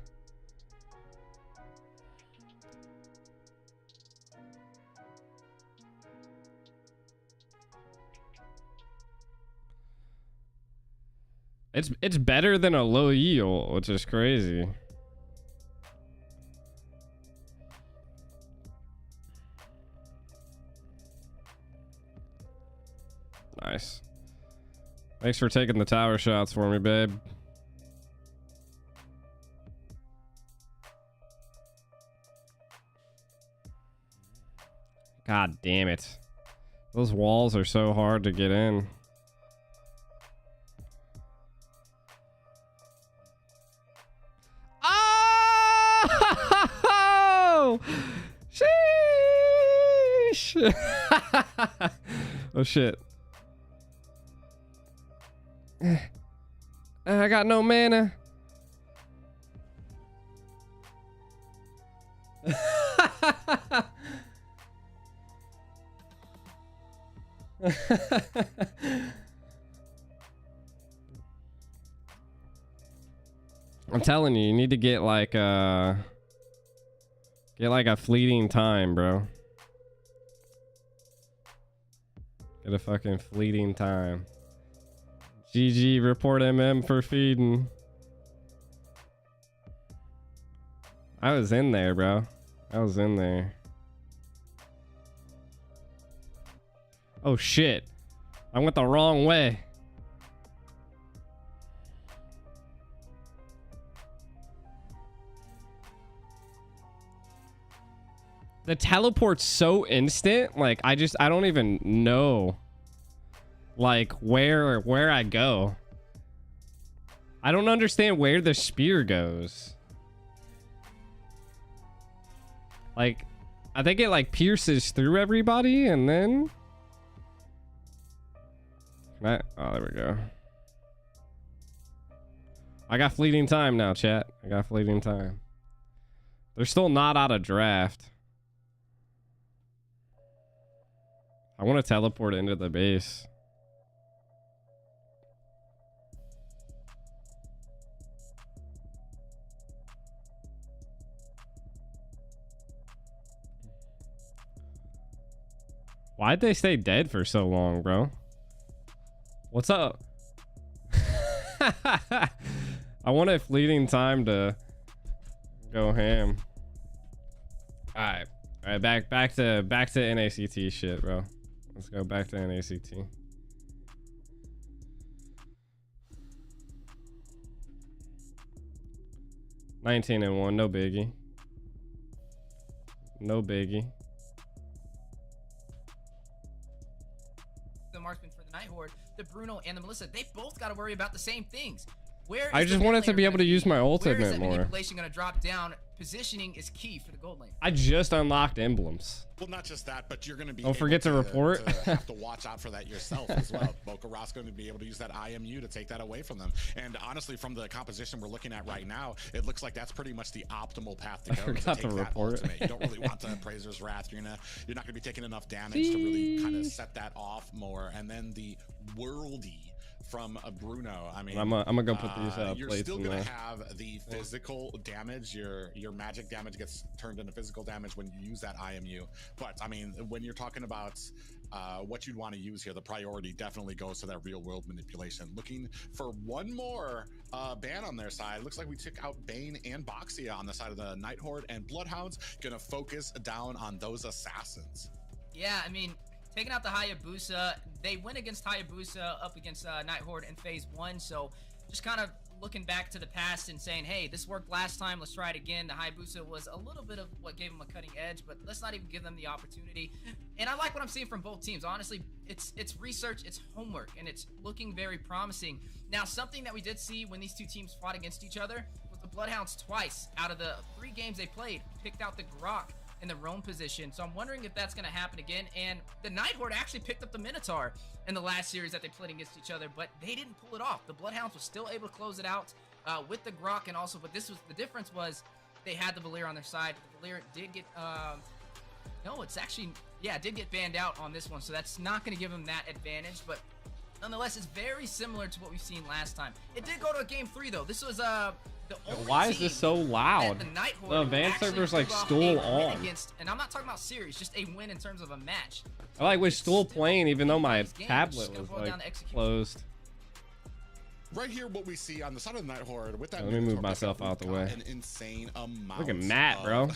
It's better than a low yield, which is crazy. Nice. Thanks for taking the tower shots for me, babe. God damn it. Those walls are so hard to get in. Oh! Sheesh! Oh shit. I got no mana. I'm telling you, you need to get like a fleeting time, bro. Get a fucking fleeting time. GG, report MM for feeding. I was in there, bro. I was in there. Oh shit. I went the wrong way. The teleport's so instant, like I don't even know like where I go. I don't understand where the spear goes. Like I think it like pierces through everybody and then oh, there we go. I got fleeting time now, chat. I got fleeting time. They're still not out of draft. I want to teleport into the base. Why'd they stay dead for so long, bro? What's up? I want a fleeting time to go ham. All right, back to NACT shit, bro. Let's go back to NACT. (19-1), no biggie. No biggie. the Bruno and the Melissa, they both got to worry about the same things. Where I just wanted to be able to use my ult a bit more. Where is that manipulation going to drop down? Positioning is key for the gold lane. I just unlocked emblems. Well, not just that, but you're going to be. Don't forget to report. To have to watch out for that yourself as well. Boca Ross going to be able to use that IMU to take that away from them. And honestly, from the composition we're looking at right now, it looks like that's pretty much the optimal path to go. I forgot to report it. You don't really want the Appraiser's Wrath. You're not going to be taking enough damage to really kind of set that off more. And then the worldy from Bruno. I mean, I'm gonna go put these you're plates still in gonna there. have the physical damage. Your magic damage gets turned into physical damage when you use that IMU. But I mean, when you're talking about what you'd want to use here, the priority definitely goes to that real world manipulation. Looking for one more ban on their side. Looks like we took out Bane and Boxia on the side of the NightHorde, and Bloodhounds gonna focus down on those assassins. Yeah, I mean, taking out the Hayabusa, they went against Hayabusa up against NightHorde in phase 1, so just kind of looking back to the past and saying, hey, this worked last time, let's try it again. The Hayabusa was a little bit of what gave them a cutting edge, but let's not even give them the opportunity. And I like what I'm seeing from both teams. Honestly, it's research, it's homework, and it's looking very promising. Now, something that we did see when these two teams fought against each other was the Bloodhounds twice out of the 3 games they played picked out the Grok in the roam position, so I'm wondering if that's going to happen again. And the NightHorde actually picked up the Minotaur in the last series that they played against each other, but they didn't pull it off. The Bloodhounds were still able to close it out with the Grok, and also, but this was the difference was they had the Valir on their side. The Valir did get no, it's actually, yeah, it did get banned out on this one, so that's not going to give them that advantage, but nonetheless, it's very similar to what we've seen last time. It did go to a game 3 though. This was why is this so loud? The advanced server's like stool on. And I'm not talking about series, just a win in terms of a match. I like was still playing even though my tablet was like closed. Right here, what we see on the side of the NightHorde with that. Let me move myself out the way. An insane amount. Look at Matt, bro.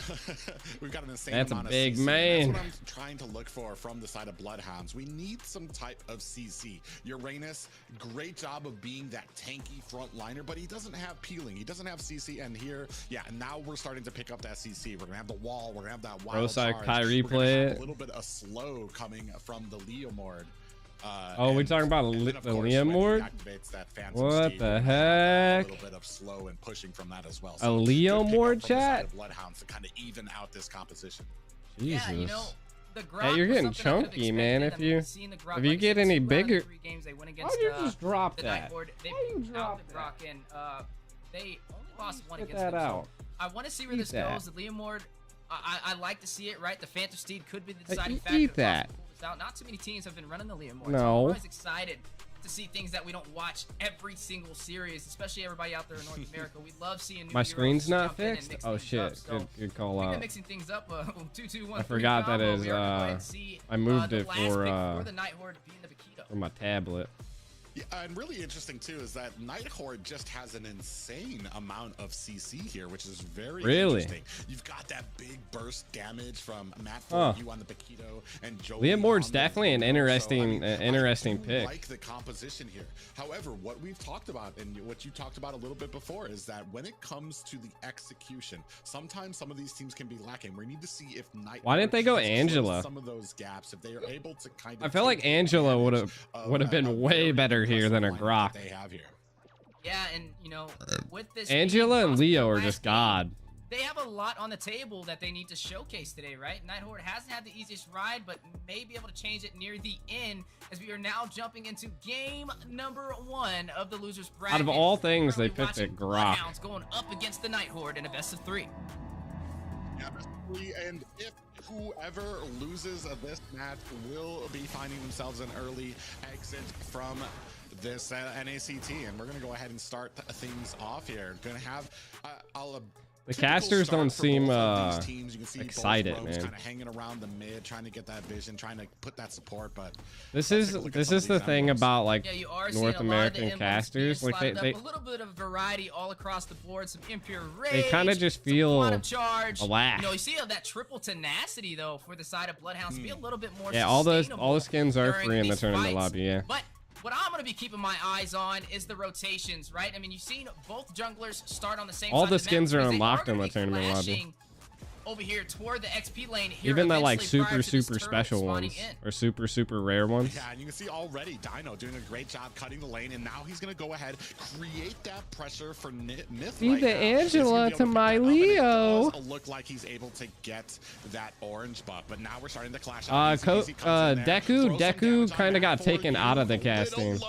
We've got an insane That's amount a big of CC. man. That's what I'm trying to look for from the side of Bloodhounds. We need some type of CC. Uranus, great job of being that tanky frontliner, but he doesn't have peeling. He doesn't have CC, and here, yeah, and now we're starting to pick up that CC. We're gonna have the wall. We're gonna have that wild charge. Kyrie play it. A little bit of slow coming from the Leomord. Oh, we're talking about the Leomord? What the heck? A little bit of slow and pushing from that as well. A Leomord chat? Bloodhounds to kind of even out this composition. Jesus. Yeah, you know, the hey, you're getting chunky, man. If you get any bigger, why'd you just drop that? Why'd you drop that? They only lost one against that them. out. So I want to see where this goes. The Leomord, I like to see it, right? The Phantom Steed could be the deciding factor. Eat that. Not too many teams have been running the Leomord. No. So I'm always excited to see things that we don't watch every single series, especially everybody out there in North America. We love seeing new my heroes screen's not jump in and fixed. mix Oh things shit! up. So good call we've out. been mixing things up. 2, 2, 1, I forgot that is. see, I moved it for for the NightHorde being the Bakito. for my tablet. Yeah, and really interesting too is that NightHorde just has an insane amount of CC here, which is very interesting. You've got that big burst damage from Matt for you on the Bakito and Joey. Leomord's definitely an interesting, interesting pick. I like the composition here. However, what we've talked about and what you talked about a little bit before is that when it comes to the execution, sometimes some of these teams can be lacking. We need to see if NightHorde. Why didn't they go Angela? Some of those gaps, if they are able to kind of. I felt like Angela would have been way better here than a Grok. They have here. Yeah, and you know, with this Angela and Leo are just god. They have a lot on the table that they need to showcase today, right? NightHorde hasn't had the easiest ride, but may be able to change it near the end as we are now jumping into game number 1 of the losers bracket. Out of all things, they picked a Grok. Bloodhounds going up against the NightHorde in a best of 3. Yeah, best of 3, and if whoever loses this match will be finding themselves an early exit from this NACT, and we're gonna go ahead and start things off here. Gonna have the casters don't seem excited, man. Kind of hanging around the mid, trying to get that vision, trying to put that support. But this is the thing about like North American casters. Like they a little bit of variety all across the board. Some impure rage. They kind of just feel charge. a laugh. You know, you see that triple tenacity though for the side of Bloodhounds to be a little bit more. Yeah, all the skins are free in the tournament lobby. Yeah. But what I'm going to be keeping my eyes on is the rotations, right? I mean, you've seen both junglers start on the same side all of the the skins map are unlocked in the tournament lobby. over here toward the XP lane here. Even the like eventually prior super to this turtle special spawning ones in. or super rare ones. Yeah, and you can see already Dino doing a great job cutting the lane, and now he's going to go ahead, create that pressure for Myth. Be right the now. Angela to my It Leo. does look like he's able to get that orange buff, but now we're starting to clash. Deku kind of got taken out of the casting.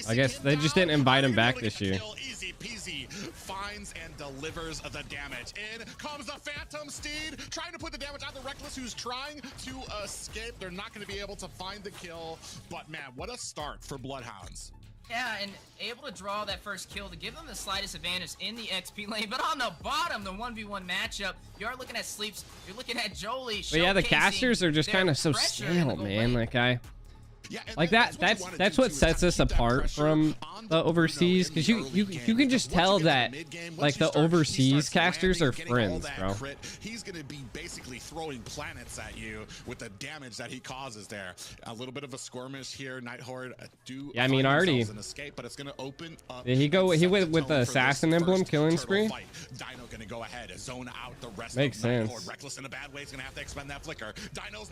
I guess they just didn't invite him back this year. Easy peasy, finds and delivers the damage. In comes the Phantom Steed, trying to put the damage on the Reckless, who's trying to escape. They're not going to be able to find the kill, but man, what a start for Bloodhounds. Yeah, and able to draw that first kill to give them the slightest advantage in the XP lane. But on the bottom, the 1v1 matchup, you are looking at Sleeps, you're looking at Jolie. But yeah, the casters are just kind of so stale, man. Like that's what sets us apart from the overseas, because you can just tell that like the overseas casters are friends, bro. He's gonna be basically throwing planets at you with the damage that he causes there. A little bit of a skirmish here. NightHorde Yeah, I mean already. An escape, but it's gonna open up. Did he went with the assassin emblem killing spree. Dino gonna go ahead and zone out the rest. Makes of sense. NightHorde. Reckless in a bad way. He's gonna have to expend that flicker.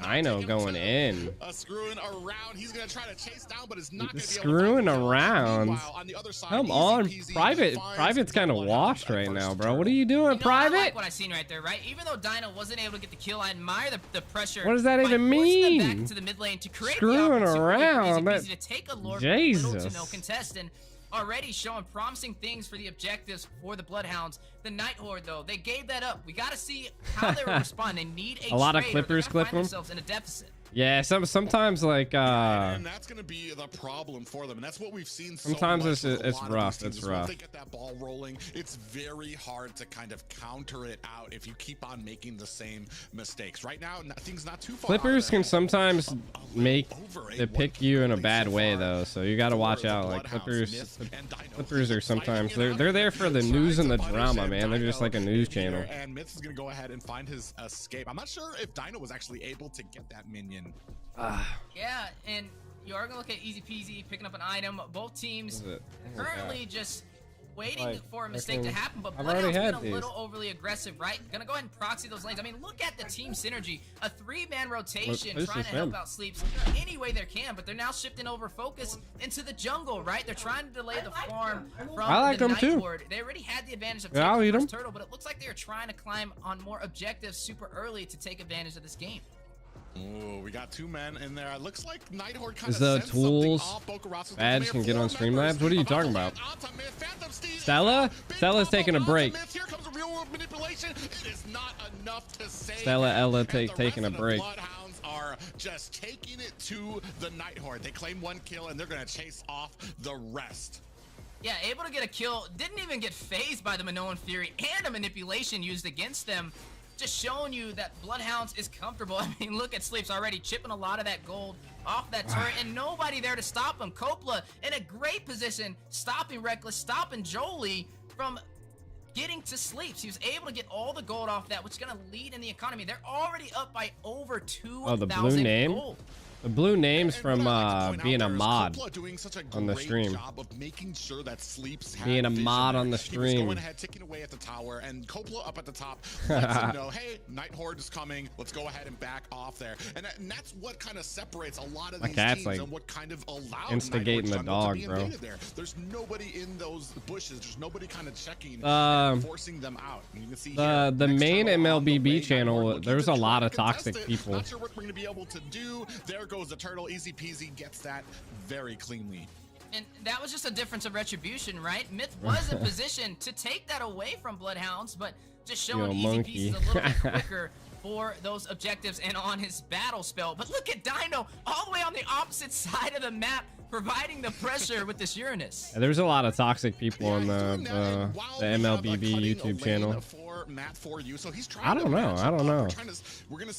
Dino going in. Screwing around. He's gonna try to chase down, but it's not gonna be screwing able to around. on the other side, Come on, Private's kind of washed right now, bro. What are you doing, Private? I like what I seen right there, right? Even though Dino wasn't able to get the kill, I admire the pressure. What does that even by forcing them mean? back into the mid lane to create Screwing the around. Easy to take a Lord, little to no Jesus. contest, and already showing promising things for the objectives for the Bloodhounds. The NightHorde, though, they gave that up. We got to see how they will respond. They need a lot of trade, or they're Clippers gonna clip find them. themselves in a deficit. Yeah, sometimes like and that's going to be the problem for them, and that's what we've seen. Sometimes so much with a it's lot of rough. these teams. It's Once rough. they get that ball rolling, it's very hard to kind of counter it out if you keep on making the same mistakes. Right now, things not too far. Clippers can sometimes make they pick you in a bad way though, so you got to watch out. Like Clippers are sometimes they're there for the news and the drama, man. They're just like a news channel. And Myth is going to go ahead and find his escape. I'm not sure if Dino was actually able to get that minion. Yeah, and you are gonna look at easy peasy picking up an item. Both teams currently just waiting for a mistake to happen, but Bloodhound's been a little overly aggressive, right? Gonna go ahead and proxy those lanes. I mean, look at the team synergy. A 3-man rotation trying to help out Sleeps any way they can, but they're now shifting over focus into the jungle, right? They're trying to delay the farm from the NightHorde. They already had the advantage of taking the first turtle, but it looks like they're trying to climb on more objectives super early to take advantage of this game. Oh, we got 2 men in there. It looks like NightHorde kind Is of the sensed tools something off. badge can get on Streamlabs? What are you talking about? Stella's taking a break. Here comes a real world manipulation. It is not enough to save. Ella taking a break. Bloodhounds are just taking it to the NightHorde. They claim 1 kill and they're going to chase off the rest. Yeah, able to get a kill. Didn't even get phased by the Minoan Fury and a manipulation used against them. Just showing you that Bloodhounds is comfortable. I mean, look at Sleeps already chipping a lot of that gold off that turret, and nobody there to stop him. Coppola in a great position, stopping Reckless, stopping Jolie from getting to Sleeps. He was able to get all the gold off that, which is going to lead in the economy. They're already up by over 2,000 the blue name? gold. The blue name's from being a mod on the stream. Job of making sure that Sleeps Being a mod on the stream. He was going ahead, ticking away at the tower, and Coppola up at the top lets him know, hey, NightHorde is coming. Let's go ahead and back off there. And that's what kind of separates a lot of these teams like and what kind of allows instigating the dog, bro. There. There's nobody in those bushes. There's nobody kind of checking and forcing them out. And you can see the main MLBB channel, there's a lot of toxic people. Not sure what we're going to be able to do. There goes the turtle. Easy peasy gets that very cleanly. And that was just a difference of retribution, right? Myth was in position to take that away from Bloodhounds, but just showing easy pieces a little bit quicker for those objectives and on his battle spell. But look at Dino all the way on the opposite side of the map, providing the pressure with this Uranus. Yeah, there's a lot of toxic people on the MLBB YouTube channel. I don't know.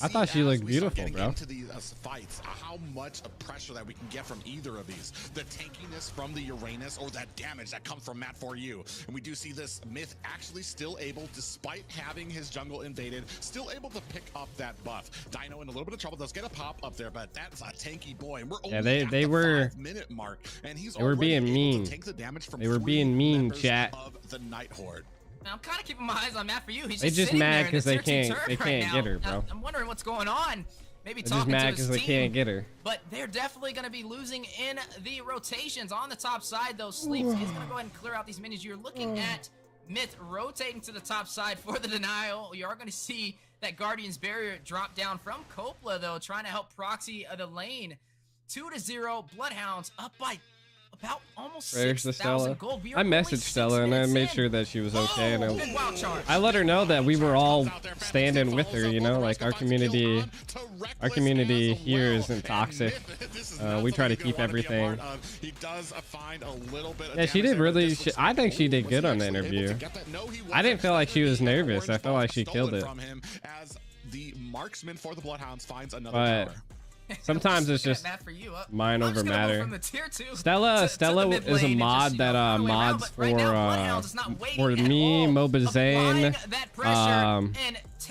I thought she looked beautiful, bro. Into these fights, how much of pressure that we can get from either of these. The tankiness from the Uranus or that damage that comes from Matt4U. And we do see this Myth actually still able, despite having his jungle invaded, still able to pick up that buff. Dino in a little bit of trouble, does get a pop up there, but that's a tanky boy. And we're only at the 5-minute mark, and he's they were being mean. Take the damage from they were being mean, chat. of the NightHorde. I'm kind of keeping my eyes on Matt for you. He's They just sitting there mad in the because they tier 2 can't turret right now. get her, bro. I'm wondering what's going on. Maybe They're just talking mad to his because they team. can't get her. But they're definitely going to be losing in the rotations. On the top side, though, Sleeps is going to go ahead and clear out these minions. You're looking at Myth rotating to the top side for the denial. You are going to see that Guardian's Barrier drop down from Coppola, though, trying to help proxy the lane. 2-0, Bloodhounds up by about almost 6,000 gold. I messaged Stella and I made sure that she was okay, and big wild charge. I let her know that we were all standing with her. You know, like our community here isn't toxic. We try to keep everything. Yeah, she did really. I think she did good on the interview. I didn't feel like she was nervous. I felt like she killed it. The marksman for the Bloodhounds finds another But tower. sometimes it's just mind over matter. Stella is a mod that mods for me, Mobazane,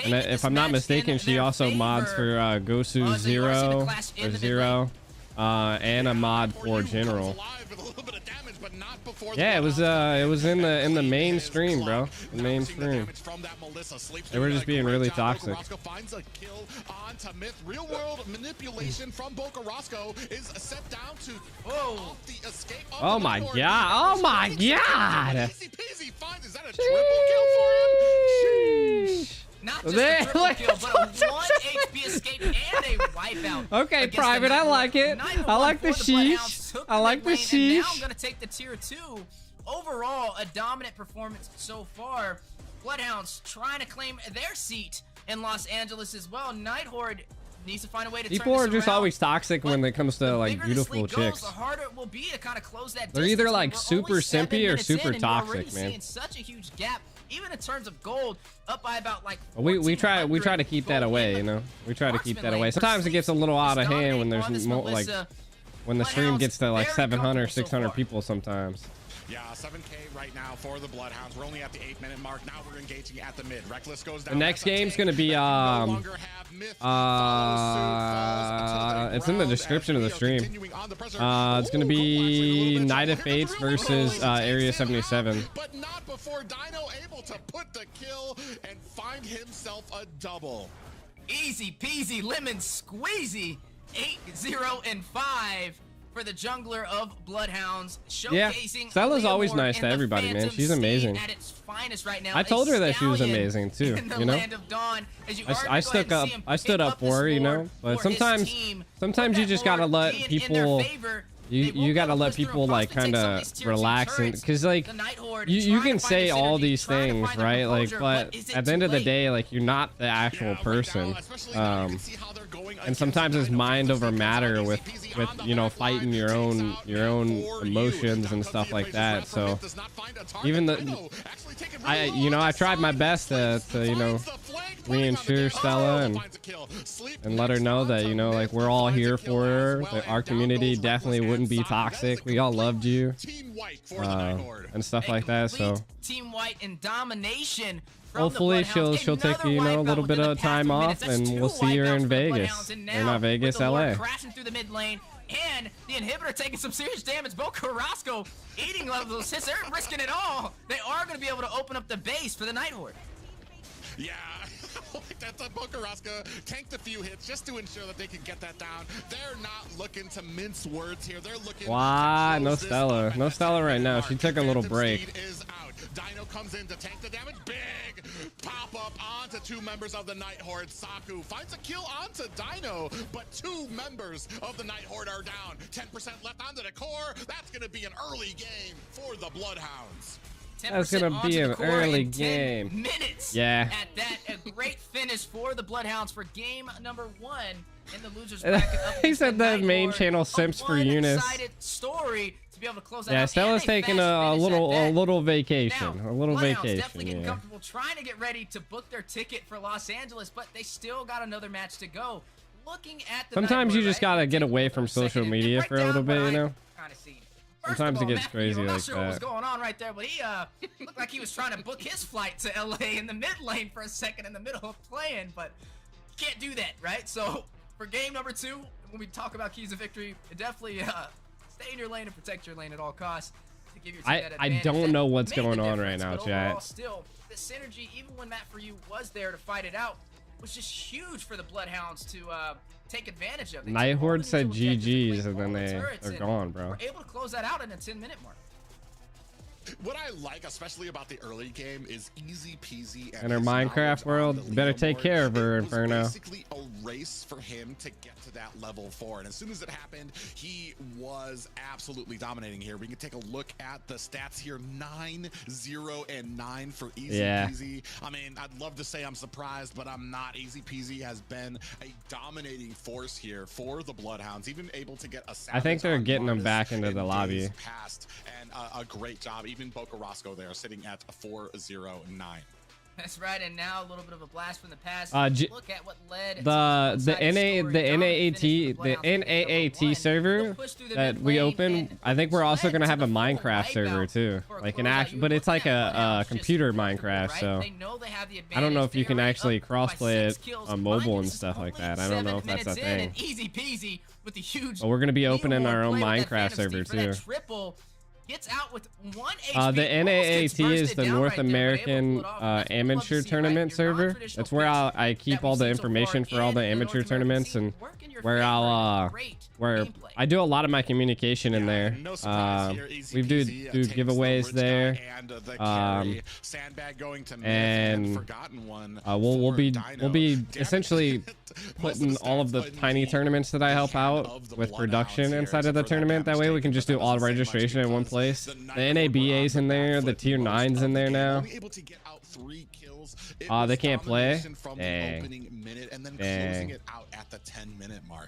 and if I'm not mistaken, she also mods for Gosu Zero and a mod for General. Yeah, it was in the mainstream, bro. The mainstream. They were just being really toxic. Real world manipulation from Bocarasco is set down to the escape. Oh my god! Oh my god! Easy peasy finds, is that a triple kill for him? Not just a triple kill, but a 1 HP escape and a wipeout. Okay, Private, I like it. I like the sheesh. I like the sheesh. Now I'm gonna take the tier 2. Overall, a dominant performance so far. Bloodhounds trying to claim their seat in Los Angeles as well. NightHorde needs to find a way to turn People are this just around, always toxic when it comes to like bigger beautiful this league goes, chicks. the harder it will be to kind of close that They're either distance. like We're super only 7 simpy or minutes super in, and you're toxic, already man. seeing such a huge gap, even in terms of gold, up by about like We try to keep that away, you know. We try to keep that away. Sometimes it gets a little out of hand when there's more like when the stream gets to like 700, 600 people sometimes. Yeah, 7K right now for the Bloodhounds. We're only at the 8-minute mark. Now we're engaging at the mid. Reckless goes down. The next game's gonna be it's in the description of the stream. It's gonna be Night of Fates versus Area 77. But not before Dino able to put the kill and find himself a double. Easy peasy lemon squeezy. 8-0-5 for the jungler of Bloodhounds. Yeah, Stella's always nice to everybody, man. She's amazing. At its finest right now. I told her that she was amazing too, you know. I stood up for her, you know. But sometimes you just gotta let people. You gotta let people like kind of relax, and because like you can say all these things, right? Like, but at the end of the day, like you're not the actual person. And sometimes it's mind over matter with you know, fighting your own emotions and stuff like that. So even I tried my best to you know, reassure Stella and let her know that, you know, like we're all here for her, that our community definitely wouldn't be toxic. We all loved you and stuff like that. So Team White in domination. Hopefully she'll take, you know, a little bit of time off, and we'll see her in Vegas. Or not Vegas, LA. Crashing through the mid lane, and the inhibitor taking some serious damage. Bo Carrasco eating those hits. They're risking it all. They are going to be able to open up the base for the NightHorde. Yeah. That's a Bocarasca tanked a few hits just to ensure that they can get that down. They're not looking to mince words here. They're looking. Why? No Stella. No Stella right now. She took a little break. Is out. Dino comes in to tank the damage. Big pop up onto 2 members of the NightHorde. Saku finds a kill onto Dino, but 2 members of the NightHorde are down. 10% left onto the core. That's going to be an early game for the Bloodhounds. That's gonna be an early game. Minutes. Yeah. At that, a great finish for the Bloodhounds for game number 1 in the losers bracket. He said the main channel simps for Eunice. Story to be able to close that yeah, out. Stella's taking a little vacation. Now, a little vacation. Definitely getting yeah. comfortable, trying to get ready to book their ticket for Los Angeles, but they still got another match to go. Looking at the sometimes you just gotta get away from social media for a little bit, you know. Sometimes it gets crazy like that. I'm not sure what was going on right there, but he looked like he was trying to book his flight to LA in the mid lane for a second in the middle of playing, but you can't do that, right? So for game number 2, when we talk about keys of victory, definitely stay in your lane and protect your lane at all costs. The give your team that I advantage don't that know what's made the going on difference, right now, but chat. overall, still, the synergy, even when Matt For You was there to fight it out, was just huge for the Bloodhounds to take advantage of. NightHorde said GG's, and then they're they're gone, bro. We're able to close that out in a 10-minute mark. What I like, especially about the early game, is easy peasy. In her Minecraft world, you better take care of her, Inferno. It was basically a race for him to get to that level 4, and as soon as it happened, he was absolutely dominating here. We can take a look at the stats here: 9, 0, and 9 for Easy Peasy. I mean, I'd love to say I'm surprised, but I'm not. Easy Peasy has been a dominating force here for the Bloodhounds, even able to get a I think they're getting them back into the lobby. Past, and a great job. Even Boca Roscoe there sitting at 4-0-9. That's right, and now a little bit of a blast from the past. Look at what led the NAAT server that we open. I think we're also gonna have a Minecraft server too, like an actual, but it's like a computer Minecraft. So I don't know if you can actually crossplay it on mobile and stuff like that. I don't know if that's a thing. Easy peasy with the huge. But we're gonna be opening our own Minecraft server too. Gets out with 1 HP. The NAAT is the North American amateur tournament server. That's where I keep all the information for all the amateur tournaments, and where where I do a lot of my communication in there. We do giveaways there, and we'll be essentially putting all of the tiny tournaments that I help out with production inside of the tournament. That way we can just do all registration in one place. The NABA's in there, the tier 9's in there now. They can't play. Dang.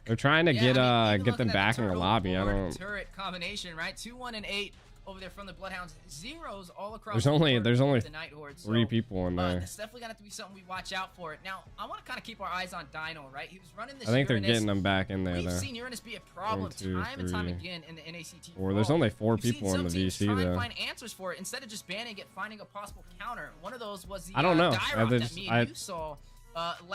They're trying to get them back in the lobby. I don't. Turret combination, right? 2, 1, and 8 over there from the Bloodhounds. Zeros all across. There's only the NightHorde. 3 people in there. It's definitely gonna have to be something we watch out for. Now, I want to kind of keep our eyes on Dino, right? He was running this. I think they're getting them back in there. We've seen Uranus be a problem time and time again in the NACT. Or there's only 4 people in the VC though. Find answers for it instead of just banning it, finding a possible counter. One of those was the I don't know. you saw.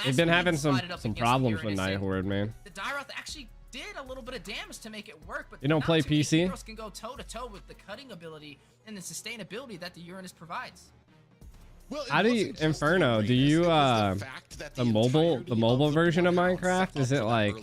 They've been having some problems with NightHorde, man. The Dyroth actually did a little bit of damage to make it work, but you don't play PC. Heroes can go toe to toe with the cutting ability and the sustainability that the Uranus provides. Well, how do you Inferno? Do you the mobile version of Minecraft? Is it like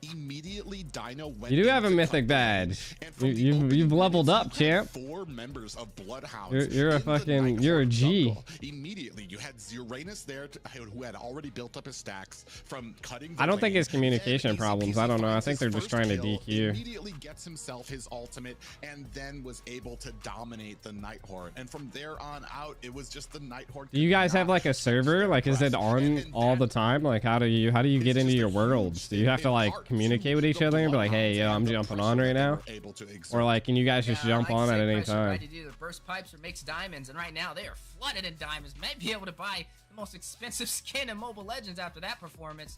you do have a mythic badge? You've leveled up, champ. 4 members of Bloodhounds. You're a G. Immediately, you had Uranus there who had already built up his stacks from cutting. I don't think it's communication problems. I don't know. I think they're just trying to DQ. Immediately gets himself his ultimate and then was able to dominate the NightHorde. And from there on out, it was just the NightHorde. Do you guys have like a server? Like, is it on all the time? Like, how do you get into your worlds? Do you have to like communicate with each other and be like, hey, yo, I'm jumping on right now? Or like, can you guys just jump on at any time? The burst pipes or makes diamonds, and right now they are flooded in diamonds. Might be able to buy the most expensive skin in Mobile Legends after that performance.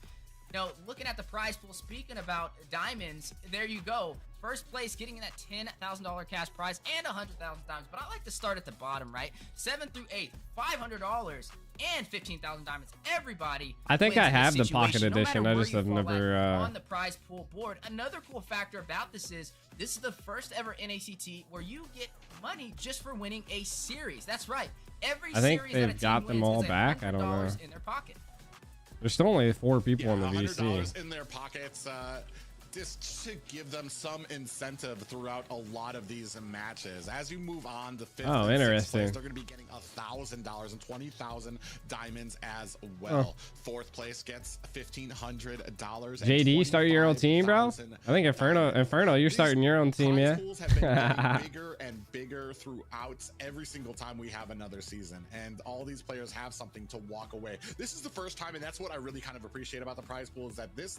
You know, looking at the prize pool, speaking about diamonds, there you go. First place getting that $10,000 cash prize and 100,000 diamonds. But I like to start at the bottom, right? 7 through 8, $500 and 15,000 diamonds. Everybody. I think I have the pocket edition. I just have never on the prize pool board. Another cool factor about this is the first ever NACT where you get money just for winning a series. That's right. Every I think series they've got them all back. I don't know. In their pocket. There's still only 4 people in the VC. $100 in their pockets, just to give them some incentive throughout a lot of these matches. As you move on to 5th and 6th place, they're going to be getting $1,000 and 20,000 diamonds as well. 4th place gets $1,500. JD, start your own team, bro. I think Inferno, you're starting your own team, yeah. Pools have been getting bigger and bigger throughout every single time we have another season, and all these players have something to walk away. This is the first time, and that's what I really kind of appreciate about the prize pool, is that this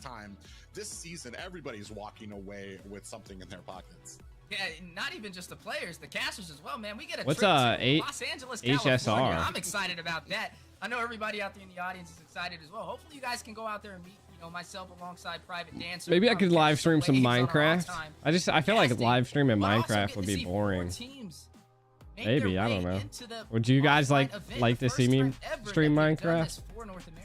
season, everybody's walking away with something in their pockets. Yeah, not even just the players, the casters as well, man. We get a trip to Los Angeles, California. HSR? I'm excited about that. I know everybody out there in the audience is excited as well. Hopefully you guys can go out there and meet, myself alongside Private Dancer. Maybe I could live stream some Minecraft. I feel like live streaming Minecraft would be boring. Maybe, I don't know. Would you guys like to see me stream Minecraft? For North America.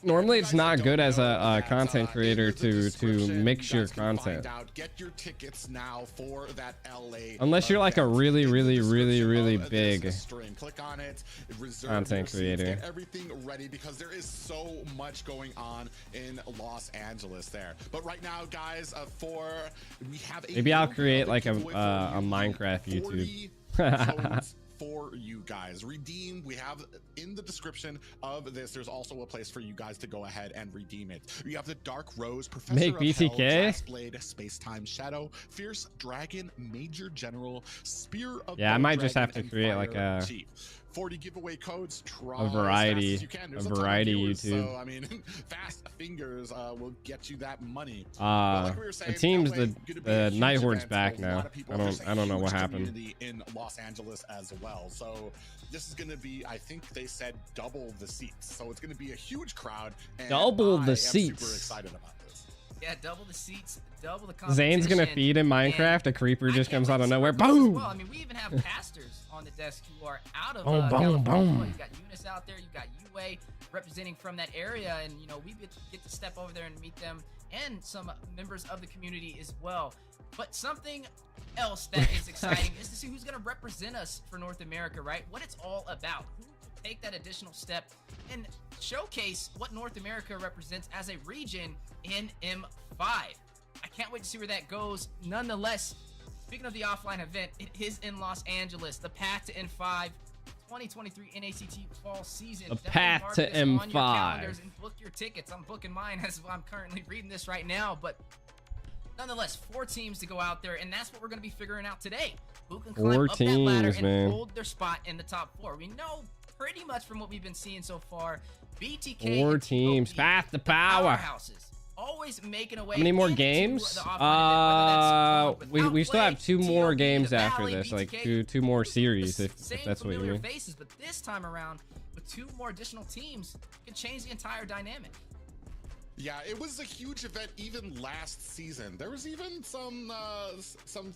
Normally, it's not good as a content creator to mix your guys can content. find out. Get your tickets now for that LA. Unless you're like a really, really, really, really There's big a string. Click on it. Reserve content your seats, creator. Get everything ready because there is so much going on in Los Angeles there. But right now, guys, we have a Maybe I'll create like a giveaway for you. Minecraft 40 YouTube. codes for you guys. Redeem. We have in the description of this. There's also a place for you guys to go ahead and redeem it. You have the Dark Rose, Professor Make of BTK? Hell, Blade, Space Time Shadow, Fierce Dragon, Major General, Spear of Yeah, I Blood might just Dragon, have to and create Fire like a Chief. 40 giveaway codes. Try a variety, as fast as you can. There's a ton of variety viewers, YouTube. So I mean, fast fingers will get you that money. It seems the NightHorde's back now. I don't know what happened. In Los Angeles as well. So this is going to be, I think they said double the seats. So it's going to be a huge crowd. And Double the I am seats. Super excited about this. Yeah, double the seats, double the competition. Zane's gonna feed in Minecraft. A creeper just comes out of nowhere. As Boom! well. I mean, we even have pastors on the desk who are out of Boom, boom, California. boom. You got Eunice out there. You got UA representing from that area, and you know we get to step over there and meet them and some members of the community as well. But something else that is exciting is to see who's gonna represent us for North America, right? What it's all about. Who will take that additional step and showcase what North America represents as a region in M5. I can't wait to see where that goes. Nonetheless, speaking of the offline event, it is in Los Angeles. The path to M5 2023 NACT fall season. The Definitely path mark to this on your M5. calendars and book your tickets. I'm booking mine as I'm currently reading this right now, but nonetheless, 4 teams to go out there, and that's what we're going to be figuring out today. Who can climb 4 up that ladder teams, and man. hold their spot in the top 4? We know pretty much from what we've been seeing so far, BTK 4 and teams, TOP, path to the power. powerhouses, always making a way. How many more into games? the offline event, whether that's We still have 2 more TOP, games the after Valley, this, like BTK, two more series, the if same that's what you familiar mean. faces, but this time around with 2 more additional teams, it can change the entire dynamic. Yeah, it was a huge event even last season. There was even some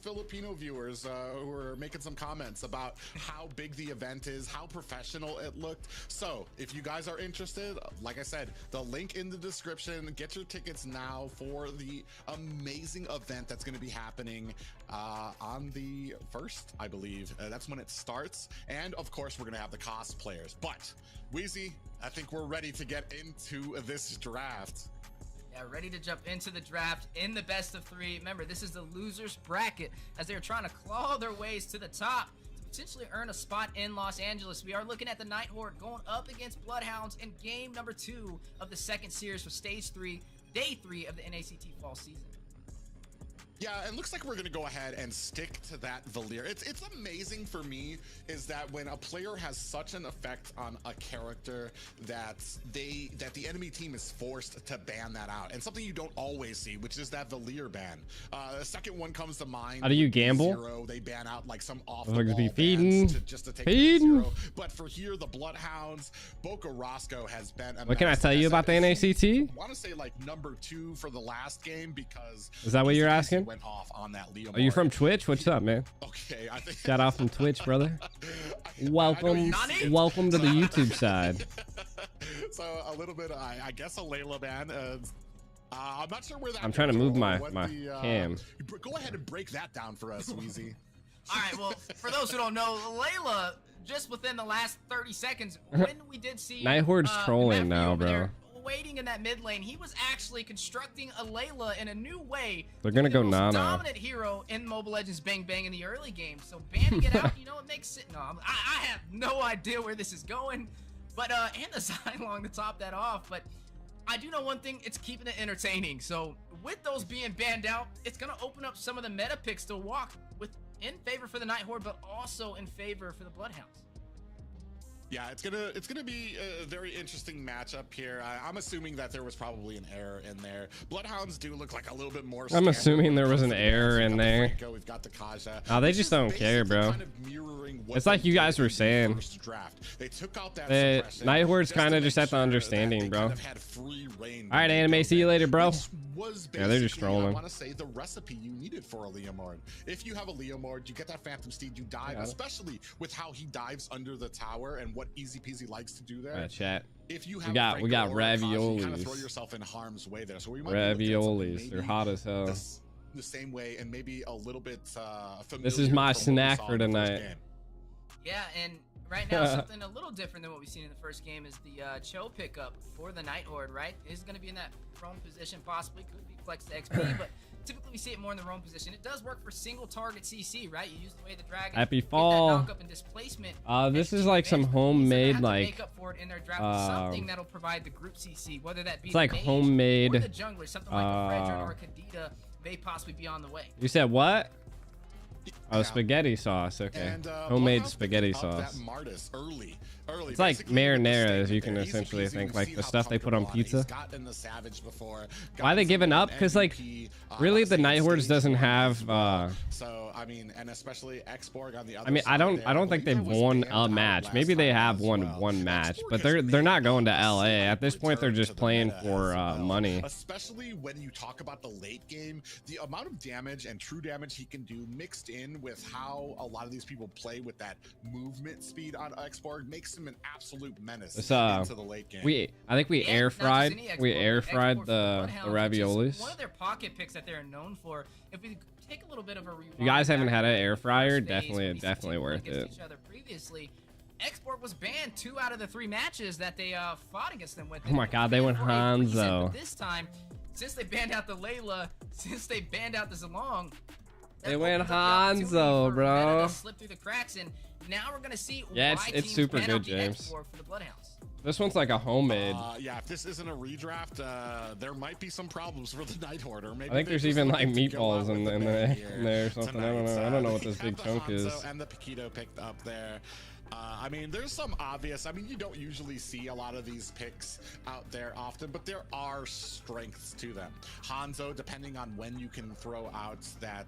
Filipino viewers who were making some comments about how big the event is, how professional it looked. So if you guys are interested, like I said, the link in the description, get your tickets now for the amazing event that's going to be happening on the 1st, I believe. That's when it starts. And of course, we're going to have the cosplayers. But Wheezy, I think we're ready to get into this draft. Yeah, ready to jump into the draft in the best of 3. Remember, this is the losers bracket as they're trying to claw their ways to the top to potentially earn a spot in Los Angeles. We are looking at the NightHorde going up against Bloodhounds in game number 2 of the 2nd series for stage 3, day 3 of the NACT fall season. Yeah, it looks like we're going to go ahead and stick to that Valir. It's amazing for me is that when a player has such an effect on a character that the enemy team is forced to ban that out. And something you don't always see, which is that Valir ban. The second one comes to mind. How do you gamble? Zero, they ban out like some off the Looks wall be bans feeding. just to take Feeding. Zero. But for here, the Bloodhounds, Boca Roscoe has been a What can I mess. tell you about the NACT? I want to say like number 2 for the last game because Is that what you're asking? went off on that Leo. Are you from Twitch? What's up, man? Okay, I think Shout out from Twitch, brother. Welcome to the YouTube side. So a little bit, I guess a Layla ban. I'm not sure where that. I'm trying to move my what cam. Go ahead and break that down for us, Weezy. All right, well, for those who don't know, Layla, just within the last 30 seconds, when we did see NightHorde's trolling Matthew now, over bro. there waiting in that mid lane, he was actually constructing a Layla in a new way. They're gonna go the most Nana. dominant hero in Mobile Legends Bang Bang in the early game. So banning it out, you know, it makes it. No, I have no idea where this is going, but and the Zylong to top that off. But I do know one thing: it's keeping it entertaining. So with those being banned out, it's gonna open up some of the meta picks to walk with in favor for the NightHorde, but also in favor for the Bloodhounds. Yeah, it's gonna be a very interesting matchup here. I'm assuming that there was probably an error in there. Bloodhounds do look like a little bit more. I'm assuming there was an error in there. We've got the Kaja. Oh, they just don't care, bro. It's like you guys were saying. They took out that NightHorde's kind of just at the understanding, bro. All right, anime. See you later, bro. was Yeah, they're just basically, I trolling. want to say, the recipe you needed for a Leomord. If you have a Leomord, you get that Phantom Steed, you dive, especially with how he dives under the tower and what Easy Peasy likes to do there. Chat. If you We have got you kind of raviolis. throw yourself in harm's way there. So we might be looking at something Raviolis. They're hot as hell. the same way, and maybe a little bit familiar. This is my from what we snack saw for in the first tonight. game. Yeah, and right now something a little different than what we've seen in the first game is the Cho pickup for the NightHorde, right? Is going to be in that prone position, possibly. Could be flex to XP, but typically we see it more in the roam position. It does work for single target CC, right? You use the way the dragon. Happy get fall. that knock up and displacement. This is like some homemade, like, make up for it in their draft with something that'll provide the group CC, whether that be it's like the mage homemade, or the jungler, something like a Fredrin or a Kadita may possibly be on the way. You said what? Oh, Yeah. spaghetti sauce. Okay. And, Homemade Bloodhounds spaghetti picked up sauce. that Martis early. It's like Basically, with the marinara, steak as you right can there. Easy essentially peasy. think, We've like seen the how stuff they put on comfortable pizza. He's gotten the Savage before. Why are they giving up? Because, like, really, the NightHordes doesn't have. So I mean, and especially Xborg on the other. I mean, I don't think they've won a match. Maybe they have won one match, but they're not going to LA at this point. They're just playing for money. Especially when you talk about the late game, the amount of damage and true damage he can do, mixed in with how a lot of these people play with that movement speed on Xborg, makes him an absolute menace into the late game. I think we air fried the raviolis. One of their pocket picks that they're known for. If we take a little bit of a rewind, You guys haven't had an back air to the fryer? first phase when we Definitely worth against it. each other previously, Xborg was banned 2 out of the 3 matches that they fought against them with. Oh my God, they went Hanzo. But this time, since they banned out the Layla, since they banned out the Zilong, They went Hanzo, bro. Slip through the cracks, and now we're gonna see Yeah, why it's teams super ban good, out the James. Xborg for the Bloodhounds. This one's like a homemade. Yeah, if this isn't a redraft, there might be some problems for the NightHorde. Or maybe I think they're there's just even like looking to go out meatballs in with a bang there here or something. tonight. I don't know what this We big have the chunk is. Hanzo and the Paquito picked up there. I mean, there's some obvious. I mean, you don't usually see a lot of these picks out there often, but there are strengths to them. Hanzo, depending on when you can throw out that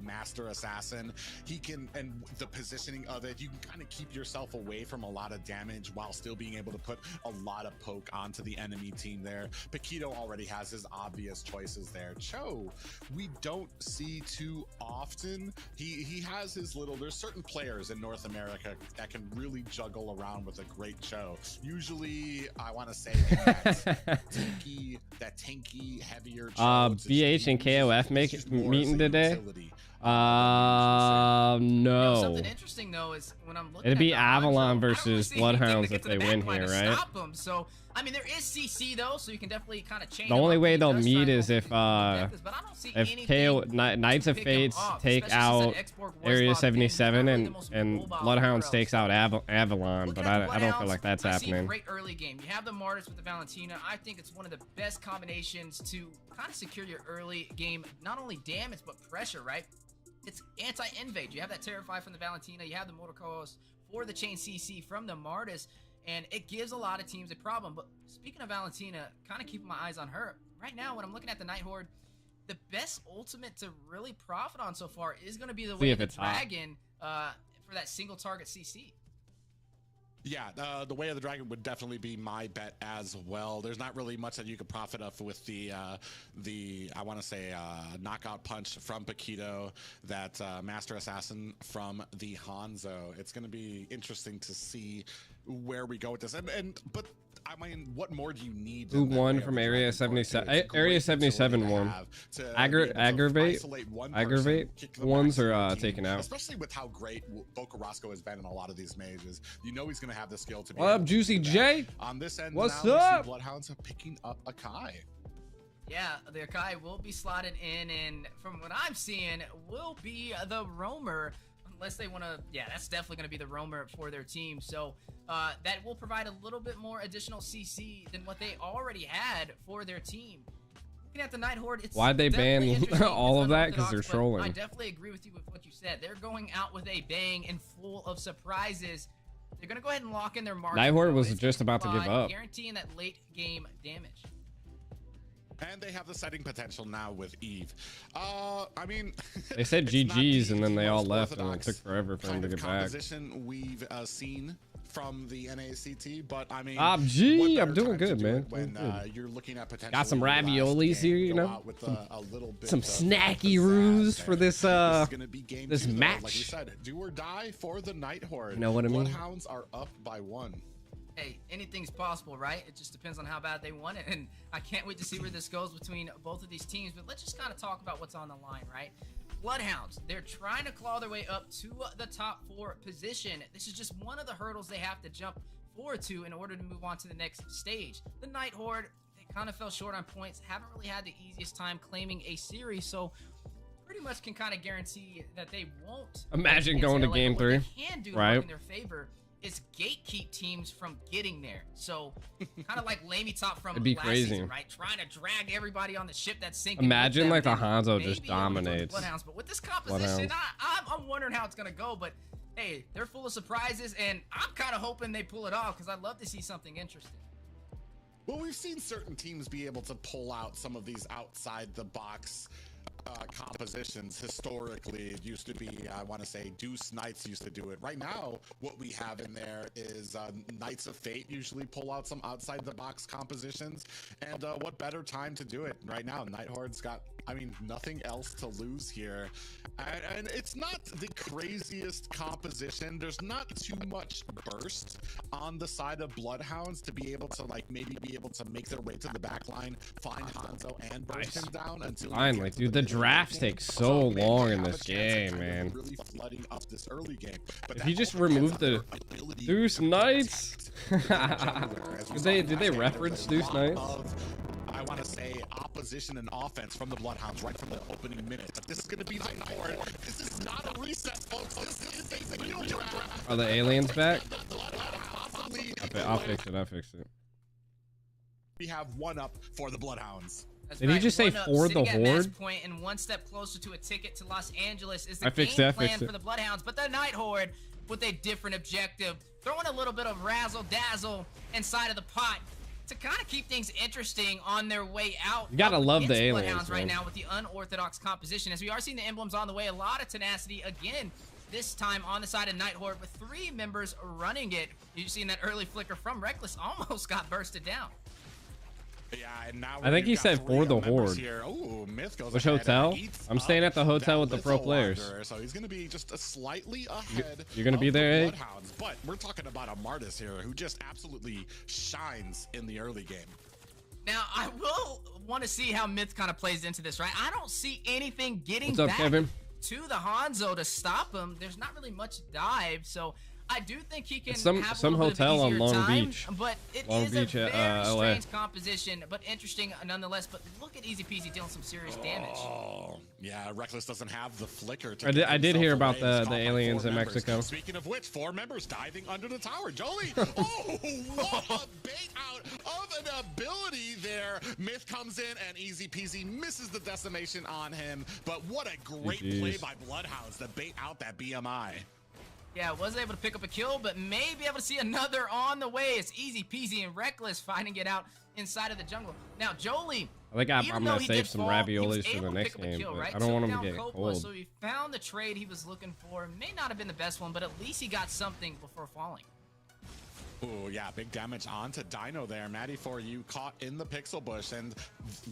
Master Assassin, he can, and the positioning of it, you can kind of keep yourself away from a lot of damage while still being able to put a lot of poke onto the enemy team there. Paquito already has his obvious choices there. Cho, we don't see too often. He has his little, there's certain players in North America that can really juggle around with a great Cho. Usually, I want to say that tanky, heavier Cho. BH and KOF meeting today? You know, No. something interesting though is when I'm looking It'd be at the Avalon Hanzo, I don't versus really see anything Bloodhounds to if get to they the win back line here, to right? stop them. So I mean, there is CC though, so you can definitely kind of chain. The them only up way when he they'll does meet try is to if go objectives, but I don't see anything Knights of to pick him Fates off, take especially out since that Xborg was Area locked in. He's 77 not really the most and mobile Bloodhounds hero. takes out Avalon, Looking but at the I don't feel Bloodhounds, like that's I see a happening. great early game. You have the Martis with the Valentina. I think it's one of the best combinations to kind of secure your early game, not only damage but pressure, right? It's anti-invade. You have that Terrify from the Valentina. You have the Motorcos for the chain CC from the Martis, and it gives a lot of teams a problem. But speaking of Valentina, kind of keeping my eyes on her. Right now, when I'm looking at the NightHorde, the best ultimate to really profit on so far is going to be the way of the Dragon for that single target CC. Yeah, the Way of the Dragon would definitely be my bet as well. There's not really much that you could profit off with the I want to say knockout punch from Paquito, that Master Assassin from the Hanzo. It's going to be interesting to see where we go with this. But I mean, what more do you need? Who won from Area 77? Area 77 won. Aggravate ones are taken out. Especially with how great Boca Roscoe has been in a lot of these mages. You know he's going to have the skill to be. What up, Juicy J? On this end, what's now, up? Bloodhounds are picking up Akai. Yeah, the Akai will be slotted in, and from what I'm seeing, will be the roamer. Unless they want to, yeah, that's definitely going to be the roamer for their team. So that will provide a little bit more additional CC than what they already had for their team. Looking at the NightHorde, it's why'd they ban all of that? Because they're but trolling. I definitely agree with you with what you said. They're going out with a bang and full of surprises. They're going to go ahead and lock in their mark. NightHorde was just about to give up. Guaranteeing that late game damage. And they have the setting potential now with Eve. I mean, they said GG's and then they all left, and it took forever for them to get back. Composition we've seen from the NACT, but I mean, Gee, I'm doing good, man. When you're looking at potentially got some raviolis here, you know, with a little bit some of snacky roos for this this match. Like we said, do or die for the NightHorde. You know what I mean? Bloodhounds are up by 1. Hey, anything's possible, right? It just depends on how bad they want it, and I can't wait to see where this goes between both of these teams. But let's just kind of talk about what's on the line, right? Bloodhounds, they're trying to claw their way up to the top 4 position. This is just one of the hurdles they have to jump forward to in order to move on to the next stage. The NightHorde, they kind of fell short on points, haven't really had the easiest time claiming a series, so pretty much can kind of guarantee that they won't. Imagine going to game 3, can do right? In their favor is gatekeep teams from getting there. So kind of like Lamy Top from It'd be last crazy. season, right? Trying to drag everybody on the ship that's sinking. Imagine like the and Hanzo maybe just able to dominates. Bloodhounds. But with this composition, I'm wondering how it's gonna go. But hey, they're full of surprises, and I'm kind of hoping they pull it off because I'd love to see something interesting. Well, we've seen certain teams be able to pull out some of these outside the box compositions. Historically, it used to be, I want to say, Deuce Knights used to do it. Right now, what we have in there is Knights of Fate usually pull out some outside the box compositions. And what better time to do it right now? NightHorde's got, I mean, nothing else to lose here. And it's not the craziest composition. There's not too much burst on the side of Bloodhounds to be able to, like, maybe be able to make their way to the back line, find Hanzo, and burst him down until Finally, dude, the drafts take so long in this game, man. Really flooding up this early game. But If you just remove the Deuce Knights, did they reference Deuce Knights? I want to say opposition and offense from the Bloodhounds right from the opening minute. But this is going to be NightHorde. This is not a reset, folks. This is a real draft. Are the aliens back? Possibly. I'll fix it. I'll fix it. We have 1 up for the Bloodhounds. That's Did he just say for the Horde? Point and 1 step closer to a ticket to Los Angeles is the I fixed game it, plan for the Bloodhounds, but the NightHorde with a different objective, throwing a little bit of razzle dazzle inside of the pot to kind of keep things interesting on their way out. You gotta love the aliens, Bloodhounds right man. now with the unorthodox composition, as we are seeing the emblems on the way. A lot of tenacity again. This time on the side of NightHorde with 3 members running it. You've seen that early flicker from Reckless, almost got bursted down. Yeah, and now I think he said for the Horde. Ooh, Myth goes Which ahead hotel? and eats I'm staying at the hotel with the pro Litho players. Wanderer, so he's going to be just a slightly ahead. You're gonna be of the there, eh? Bloodhounds, but we're talking about a Martis here who just absolutely shines in the early game. Now, I will want to see how Myth kind of plays into this, right? I don't see anything getting What's up, back Kevin? to the Hanzo to stop him. There's not really much dive, so I do think he can It's some have a little bit hotel of on easier Long time, Beach. but it Long is Beach a at, very LA. strange composition, but interesting nonetheless. But look at Easy Peasy dealing some serious damage. Oh, yeah, Reckless doesn't have the flicker to I did hear about away. He's the caught by aliens 4 in members. Mexico. Speaking of which, 4 members diving under the tower. Jolie, oh, what a bait out of an ability there. Myth comes in and Easy Peasy misses the decimation on him, but what a great play by Bloodhounds to bait out that BMI. Yeah, wasn't able to pick up a kill, but may be able to see another on the way. It's Easy Peasy and Reckless fighting it out inside of the jungle. Now, Jolie, I think I'm gonna save some raviolis for the next game, game, but right? I don't want him Took to down get Coppola, cold. So he found the trade he was looking for. May not have been the best one, but at least he got something before falling. Oh yeah, big damage onto Dino there. Maddie, for you caught in the pixel bush, and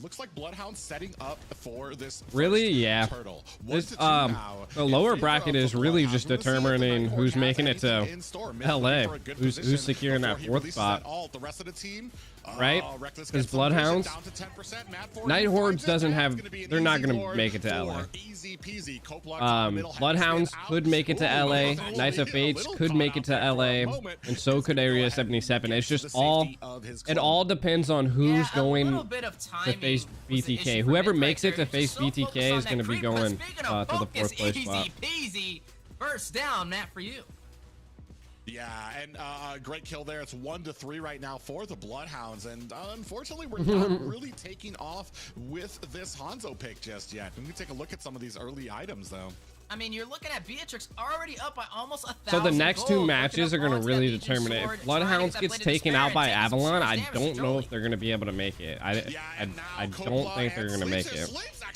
looks like Bloodhound setting up for this Really? first Yeah. turtle. This, 1-2 now the lower in favor bracket of is the really Bloodhounds. just We're gonna see if the determining NightHorde who's has making it to anything in store. Myth LA, looking for a good who's position securing before that he 4th releases spot. that ult. The rest of the team, Right? Reckless Because gets some vision Bloodhounds, down to 10%. Mad for NightHorde you. doesn't That's have, gonna be an they're not easy gonna board make it to for LA. Easy Peasy. Copeland in the middle, has Bloodhounds it out. could make it to Ooh, LA. little Knights of Fates little could caught make it out to there for a LA, moment. and so could Area 77. It's The just all, safety of his it club. all depends on who's Yeah, going a little bit of to timing face was the BTK. issue for Whoever Myth makes right it there. to face Just so focused BTK on is that going to be creep, but going speaking to of the focus, 4th place Easy spot. Peasy, first down, Matt, for you. Yeah, and great kill there. It's 1-3 right now for the Bloodhounds, and unfortunately, we're not really taking off with this Hanzo pick just yet. We can take a look at some of these early items, though. I mean, you're looking at Beatrix already up by almost 1,000 So the next 2 gold, matches are looking going up to really onto that determine Legion it. sword, If trying to Bloodhounds get that gets Blade of taken Despair out by and taking some Avalon, serious I damage to don't know Jolie. if they're going to be able to make it. I don't think they're going to make it.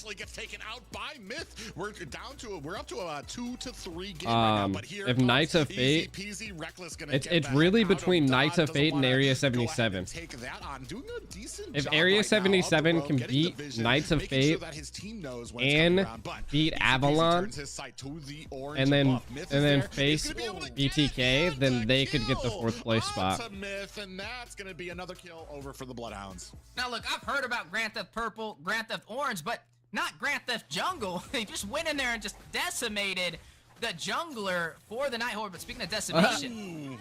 actually gets taken out by Myth. We're up to a 2-3 game right now, but here if Knights of easy Fate, peasy, Reckless gonna it's get really back out between of Knights dodge, of Fate doesn't and wanna Area go ahead and 77. take that on. Doing a decent If job Area right now, 77 up the can road, getting the beat vision, Knights of making sure Fate that his team knows when it's coming and around, but beat easy peasy Avalon, turns his sight to the orange and then buff. Myth is there. He's face gonna be able to get BTK, it, and then the they could get the kill 4th place spot. onto Myth, and that's gonna be another kill over for the Bloodhounds. Now look, I've heard about Grand Theft Purple, Grand Theft Orange, but not Grand Theft Jungle. They just went in there and just decimated the jungler for the NightHorde. But speaking of decimation,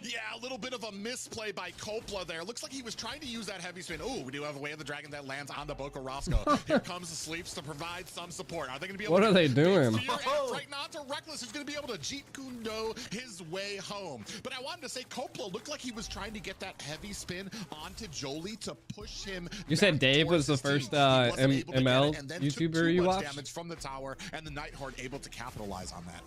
Yeah, a little bit of a misplay by Coppola there. Looks like he was trying to use that heavy spin. Oh, we do have a Way of the Dragon that lands on the Boko Roscoe. Here comes the Sleeps to provide some support. Are they going to be able What to are they doing? right now to Reckless, who's going to be able to Jeet Kune Do his way home. But I wanted to say Coppola looked like he was trying to get that heavy spin onto Jolie to push him. You said back Dave towards was the his first team. He wasn't able to get ML it, and then took YouTuber too you much watched? damage from the tower, and the NightHorde able to capitalize on that.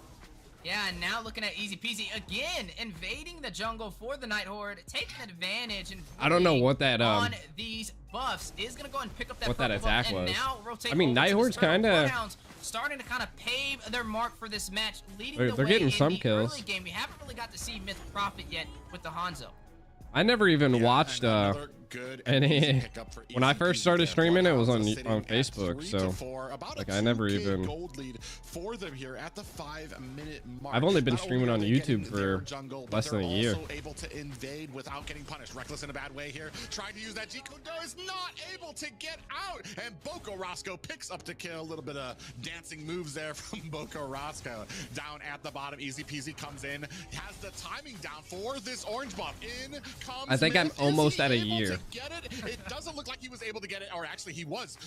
yeah, and now looking at Easy Peasy again, invading the jungle for the NightHorde, taking advantage and I don't know what that on these buffs is gonna go and pick up that what that purple buff, attack and was. now rotate I mean, over to NightHorde's this turtle. kinda- Bloodhounds starting to kind of pave their mark for this match, leading They're the way getting in some the kills. early game. We haven't really got to see Myth profit yet with the Hanzo. I never even Yeah, watched and another good and easy it- pickup for when I Easy first Peasy started there. streaming, it was on Bloodhounds are Facebook, sitting at so 3-4, about like a I never 2K even- gold lead for them here at the 5-minute mark. I've only been Not streaming are on they YouTube getting their for jungle, but less than they're a year. also able to invade without getting punished. Reckless in a bad way here, trying to use that Jeet Kune Do is not able to get out, and Boko Roscoe picks up the kill. A little bit of dancing moves there from Boko Roscoe. Down at the bottom, Easy Peasy comes in, has the timing down for this orange buff. In comes I think I'm Myth. Is almost he at a able year. to get it? It doesn't look like he was able to get it, or actually he was.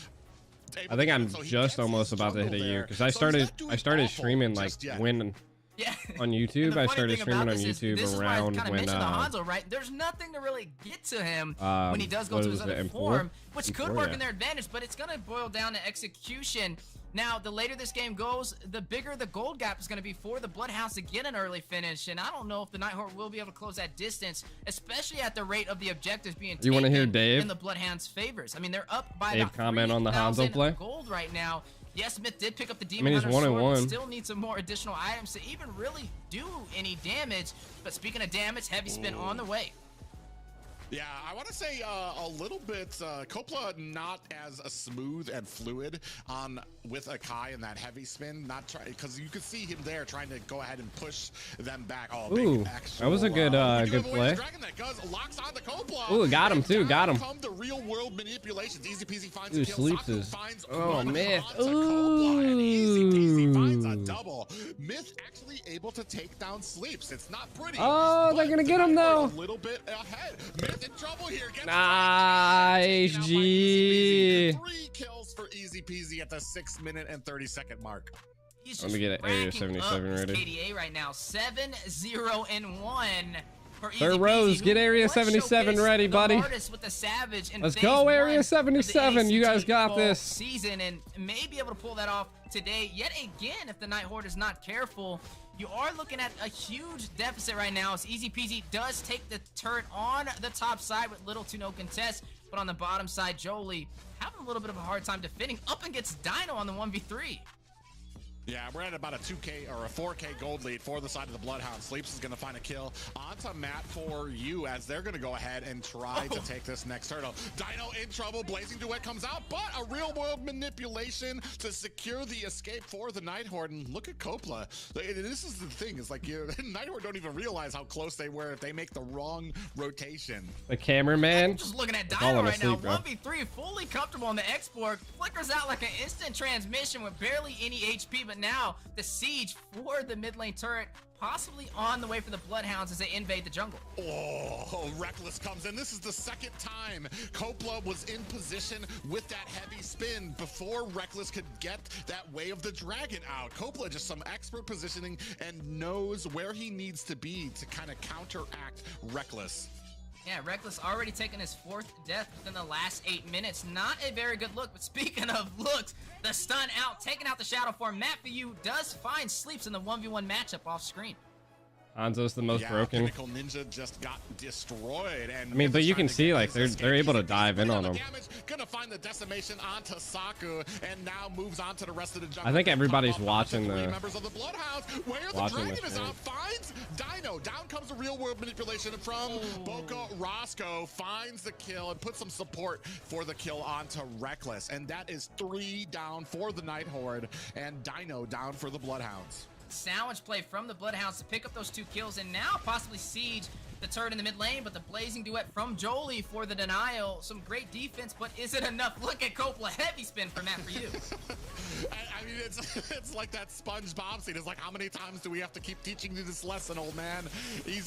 I think I'm just almost about to hit a year because I started streaming like when Yeah. on And YouTube. the I funny started thing streaming about on this is, YouTube this is why I around kinda when mentioned the Hanzo, right? There's nothing to really get to him when he does go what to was his it, other M4? form, which could M4, work yeah. in their advantage, but it's gonna boil down to execution. Now, the later this game goes, the bigger the gold gap is going to be for the Bloodhounds to get an early finish, and I don't know if the NightHorde will be able to close that distance, especially at the rate of the objectives being You wanna hear taken Dave? in the Bloodhounds' favors. I mean, they're up by Dave about comment on the Hanzo 3,000 play? gold right now. Yes, Smith did pick up the Demon he's Hunter sword, but 1-1. still needs some more additional items to even really do any damage. But speaking of damage, heavy spin on the way. Yeah, I want to say a little bit, Coppola not as smooth and fluid on with Akai and that heavy spin, not try because you could see him there trying to go ahead and push them back. Oh, Ooh, big that was a good good play. Locks on the Coppola. Ooh, got him too, got him. Come the real world manipulations. Easy Peasy finds Ooh, a kill. Sleeps Saku is- finds oh, one Myth. onto Coppola, and Easy Peasy finds a Ooh. double. Myth actually able to take down Sleeps. It's not pretty. Oh, they're but gonna the get him, NightHorde though. A little bit ahead. Myth in trouble here. Gets Nice, taken out by G. Easy Peasy. 3 kills for Easy Peasy at the 6-minute and 30-second mark. He's Let just me get an Area racking 77 up his ready. KDA right now, 7-0-1 for Easy Third Peasy, Rose, who get Area was 77 showcased ready, the buddy. hardest with the Savage in Let's phase go, 1 Area of the 77. You guys ACT got fall this. season, and may be able to pull that off today. Yet again, if the NightHorde is not careful, you are looking at a huge deficit right now as Easy Peasy does take the turret on the top side with little to no contest, but on the bottom side, Jolie having a little bit of a hard time defending up against Dino on the 1v3. Yeah, we're at about a 2K or a 4K gold lead for the side of the Bloodhound. Sleeps is going to find a kill onto Matt for you as they're going to go ahead and try to take this next turtle. Dino in trouble. Blazing Duet comes out, but a real-world manipulation to secure the escape for the NightHorde. And look at Coppola. This is the thing. It's like NightHorde don't even realize how close they were if they make the wrong rotation. The cameraman. Just looking at falling Dino right now, asleep, bro. 1v3, fully comfortable on the export. Flickers out like an instant transmission with barely any HP, but now the siege for the mid lane turret possibly on the way for the Bloodhounds as they invade the jungle. Oh, Reckless comes in. This is the second time Coppola was in position with that heavy spin before Reckless could get that Way of the Dragon out. Coppola just some expert positioning and knows where he needs to be to kind of counteract Reckless. Yeah, Reckless already taken his 4th death within the last 8 minutes. Not a very good look, but speaking of looks, the stun out, taking out the shadow form. Matt for you does find Sleeps in the 1v1 matchup off screen. Hanzo's the most broken. Pinnacle Ninja just got destroyed, and I mean, but you can trying to see get like his they're escape. able to He's dive in on him. damage, gonna find the decimation onto Saku, and now moves on to the rest of the jungle. I think everybody's watching the members of the Bloodhounds, where the dragon is out, finds Dino. Down comes the real world manipulation from Boca Roscoe, finds the kill and puts some support for the kill onto Reckless, and that is 3 down for the NightHorde, and Dino down for the Bloodhounds. Sandwich play from the Bloodhounds to pick up those 2 kills and now possibly siege the turret in the mid lane, but the blazing duet from Jolie for the denial. Some great defense, but is it enough? Look at Coppola, heavy spin for Matt for you. I mean, it's like that SpongeBob scene. It's like, how many times do we have to keep teaching you this lesson, old man? He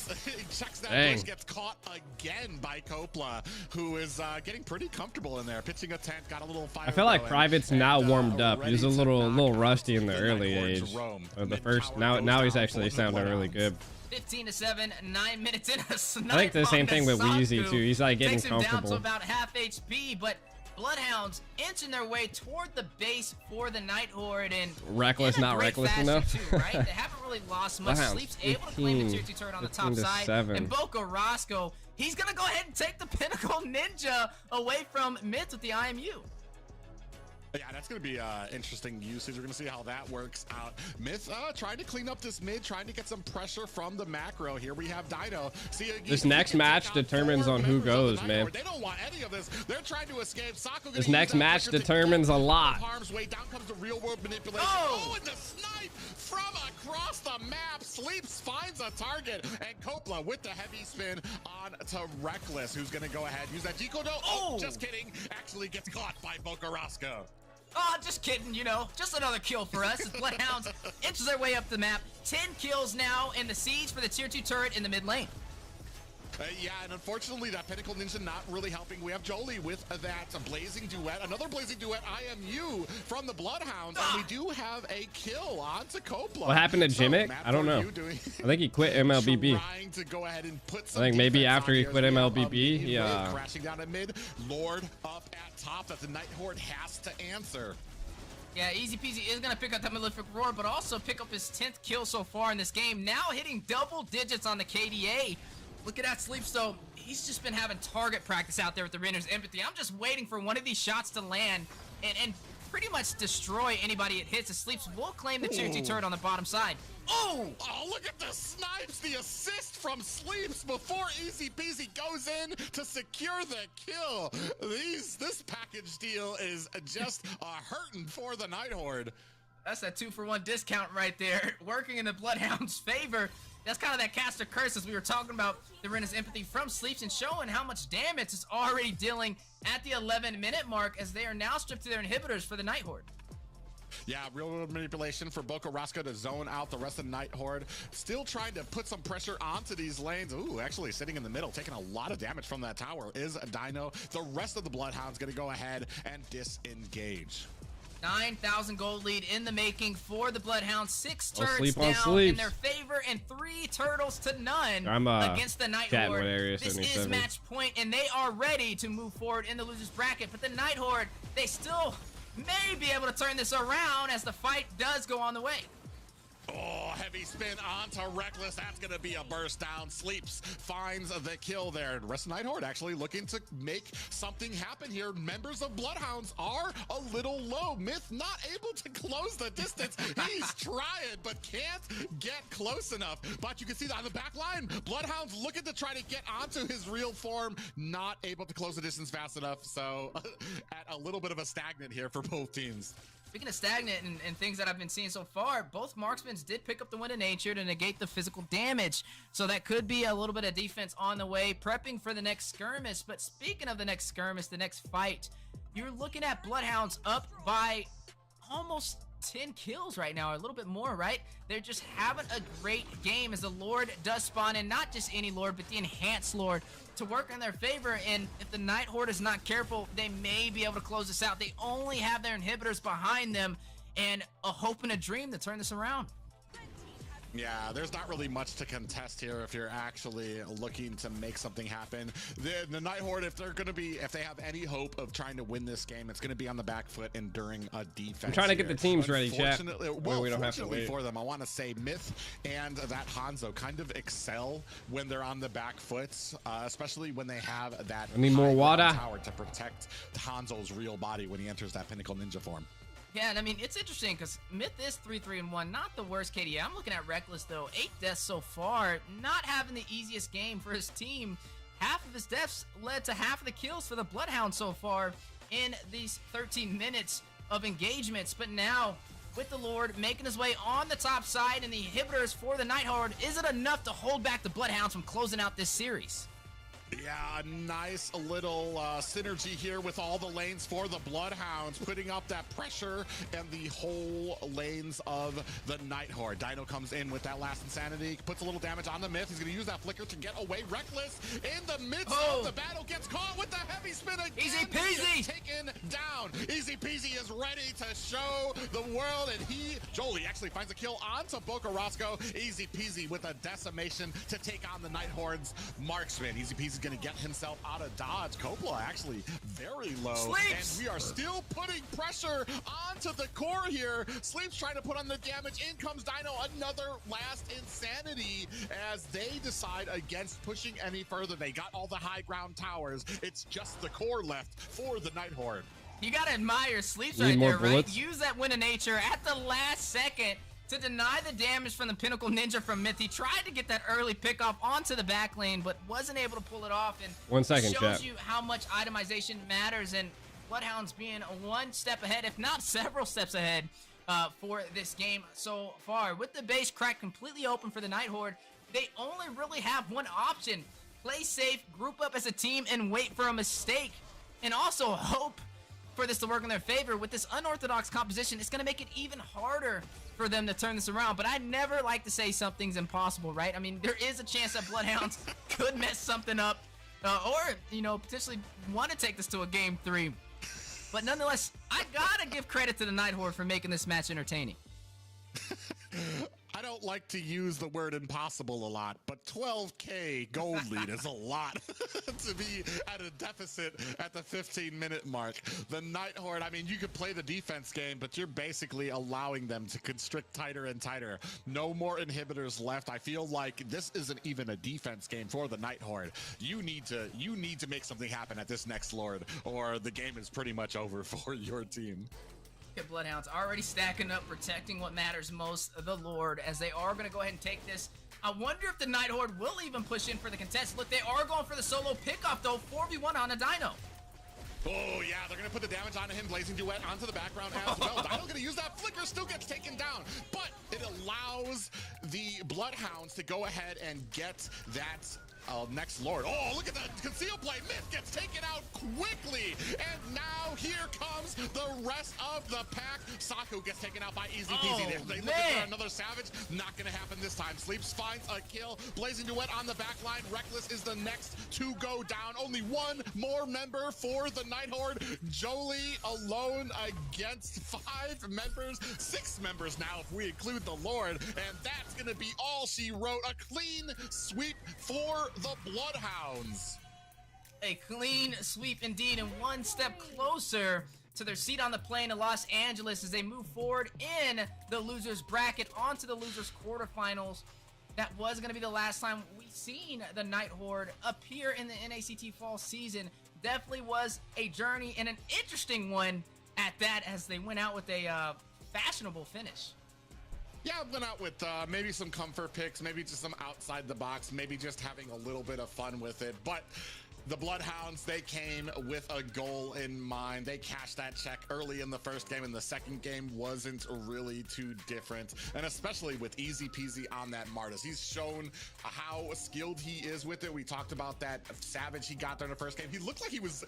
checks that bush, gets caught again by Coppola, who is getting pretty comfortable in there, pitching a tent, got a little fire. I feel like Private's now warmed up. He was a little rusty in the early age. The first, now he's actually sounding really good. 15-7, 9 minutes in a snipe. I think the same thing with Wheezy too. He's like getting takes him down comfortable. to about half HP, but Bloodhounds inching their way toward the base for the NightHorde, and Reckless, not reckless enough. Too, right? They haven't really lost much. Sleep's able to claim the tier 2 turret on the top side, and Boca Roscoe, he's gonna go ahead and take the Pinnacle Ninja away from Myth with the IMU. Yeah, that's going to be interesting usage. We're going to see how that works out. Myth trying to clean up this mid, trying to get some pressure from the macro. Here we have Dino. See, this next match determines on who goes, man. They don't want any of this. They're trying to escape. Saku this next match determines a lot. Harm's way. Down comes the real world manipulation. Oh, and the snipe from across the map. Sleeps, finds a target, and Coppola with the heavy spin on to Reckless, who's going to go ahead, use that Decodo. Oh, just kidding. Actually gets caught by Boca Roscoe. Oh, just kidding, you know, just another kill for us. The Bloodhounds inches their way up the map. 10 kills now in the siege for the tier 2 turret in the mid lane. Yeah, and unfortunately, that Pinnacle Ninja not really helping. We have Jolie with that blazing duet. Another blazing duet, IMU from the Bloodhounds. And we do have a kill onto Coppola. What happened to Jimmick? I don't know. I think he quit MLBB. Trying to go ahead and put some I think maybe after he quit MLBB, crashing down at mid. Lord up at top that the NightHorde has to answer. Yeah, Easy Peasy is going to pick up that Malefic Roar, but also pick up his 10th kill so far in this game. Now hitting double digits on the KDA. Look at that Sleeps, though. He's just been having target practice out there with the Renner's Empathy. I'm just waiting for one of these shots to land and pretty much destroy anybody it hits. The Sleeps will claim the tier 2 turret on the bottom side. Oh! Oh, look at the snipes, the assist from Sleeps before Easy Peasy goes in to secure the kill. This package deal is just hurting for the NightHorde. That's a 2-for-1 discount right there, working in the Bloodhound's favor. That's kind of that caster curse as we were talking about the Renner's Empathy from Sleeps and showing how much damage it's already dealing at the 11-minute mark as they are now stripped to their inhibitors for the NightHorde. Yeah, real world manipulation for Boca Roscoe to zone out the rest of the NightHorde. Still trying to put some pressure onto these lanes. Ooh, actually sitting in the middle, taking a lot of damage from that tower is a Dino. The rest of the Bloodhounds going to go ahead and disengage. 9,000 gold lead in the making for the Bloodhounds. 6 turrets down in their favor and 3 turtles to none against the NightHorde. This is match point, and they are ready to move forward in the loser's bracket. But the NightHorde, they still may be able to turn this around as the fight does go on the way. Oh, heavy spin onto Reckless. That's going to be a burst down. Sleeps, finds the kill there. The rest of NightHorde actually looking to make something happen here. Members of Bloodhounds are a little low. Myth not able to close the distance. He's trying, but can't get close enough. But you can see that on the back line, Bloodhounds looking to try to get onto his real form. Not able to close the distance fast enough. So at a little bit of a stagnant here for both teams. Speaking of stagnant and things that I've been seeing so far, both marksmen did pick up the Wind of Nature to negate the physical damage. So that could be a little bit of defense on the way, prepping for the next skirmish. But speaking of the next skirmish, the next fight, you're looking at Bloodhounds up by almost 10 kills right now, or a little bit more, right? They're just having a great game as the Lord does spawn in, not just any Lord, but the Enhanced Lord to work in their favor. And if the NightHorde is not careful, they may be able to close this out. They only have their inhibitors behind them and a hope and a dream to turn this around. Yeah, there's not really much to contest here if you're actually looking to make something happen. The NightHorde, if they have any hope of trying to win this game, it's going to be on the back foot and during a defense. I'm trying to get the teams ready, chat. Well, we don't have to wait. for them, I want to say Myth and that Hanzo kind of excel when they're on the back foot, especially when they have that I need more water tower to protect Hanzo's real body when he enters that Pinnacle Ninja form. Yeah, and I mean, it's interesting because Myth is 3-3-1, not the worst KD. I'm looking at Reckless, though. 8 deaths so far, not having the easiest game for his team. Half of his deaths led to half of the kills for the Bloodhounds so far in these 13 minutes of engagements. But now, with the Lord making his way on the top side and the inhibitors for the NightHorde, is it enough to hold back the Bloodhounds from closing out this series? Yeah, a nice little synergy here with all the lanes for the Bloodhounds, putting up that pressure and the whole lanes of the NightHorde. Dino comes in with that last insanity, puts a little damage on the Myth. He's going to use that flicker to get away. Reckless in the midst of the battle gets caught with the heavy spin again. Easy peasy! Taken down. Easy peasy is ready to show the world, and Jolie actually finds a kill onto Boca Roscoe. Easy peasy with a decimation to take on the NightHorde's marksman. Easy peasy going to get himself out of dodge. Coppola actually very low. Sleeps! And we are still putting pressure onto the core here. Sleeps trying to put on the damage. In comes Dino, another last insanity as they decide against pushing any further. They got all the high ground towers. It's just the core left for the NightHorde. You gotta admire Sleeps Need right more there, bullets? right? Use that Win of Nature at the last second to deny the damage from the Pinnacle Ninja from Myth. He tried to get that early pickoff onto the back lane, but wasn't able to pull it off. And 1 second, shows chat. you how much itemization matters, and Bloodhounds being one step ahead, if not several steps ahead, for this game so far. With the base crack completely open for the NightHorde, they only really have one option. Play safe, group up as a team, and wait for a mistake. And also hope for this to work in their favor. With this unorthodox composition, it's going to make it even harder for them to turn this around. But I never like to say something's impossible, right? I mean, there is a chance that Bloodhounds could mess something up, or, you know, potentially want to take this to a game 3. But nonetheless, I gotta give credit to the NightHorde for making this match entertaining. I don't like to use the word impossible a lot, but 12K gold lead is a lot to be at a deficit at the 15-minute mark. The NightHorde, I mean, you could play the defense game, but you're basically allowing them to constrict tighter and tighter. No more inhibitors left. I feel like this isn't even a defense game for the NightHorde. You need to make something happen at this next Lord, or the game is pretty much over for your team. Bloodhounds already stacking up, protecting what matters most, the Lord, as they are going to go ahead and take this. I wonder if the NightHorde will even push in for the contest. Look, they are going for the solo pickoff, though. 4v1 on a Dino. Oh, yeah, they're going to put the damage on him. Blazing Duet onto the background as well. Dino's going to use that flicker, still gets taken down, but it allows the Bloodhounds to go ahead and get that next Lord. Oh, look at that conceal play. Myth gets taken out quickly. And now here comes the rest of the pack. Saku gets taken out by Easy Peasy. They looking for another Savage. Not going to happen this time. Sleeps finds a kill. Blazing Duet on the back line. Reckless is the next to go down. Only one more member for the NightHorde. Jolie alone against 5 members. 6 members now if we include the Lord. And that's going to be all she wrote. A clean sweep for the Bloodhounds. A clean sweep indeed, and one step closer to their seat on the plane in Los Angeles as they move forward in the losers bracket onto the losers quarterfinals. That was going to be the last time we've seen the NightHorde appear in the NACT fall season. Definitely was a journey, and an interesting one at that, as they went out with a fashionable finish. Yeah, I went out with maybe some comfort picks, maybe just some outside the box, maybe just having a little bit of fun with it. But the Bloodhounds, they came with a goal in mind. They cashed that check early in the first game, and the second game wasn't really too different. And especially with Easy Peasy on that Martis. He's shown how skilled he is with it. We talked about that Savage he got there in the first game. He looked like he was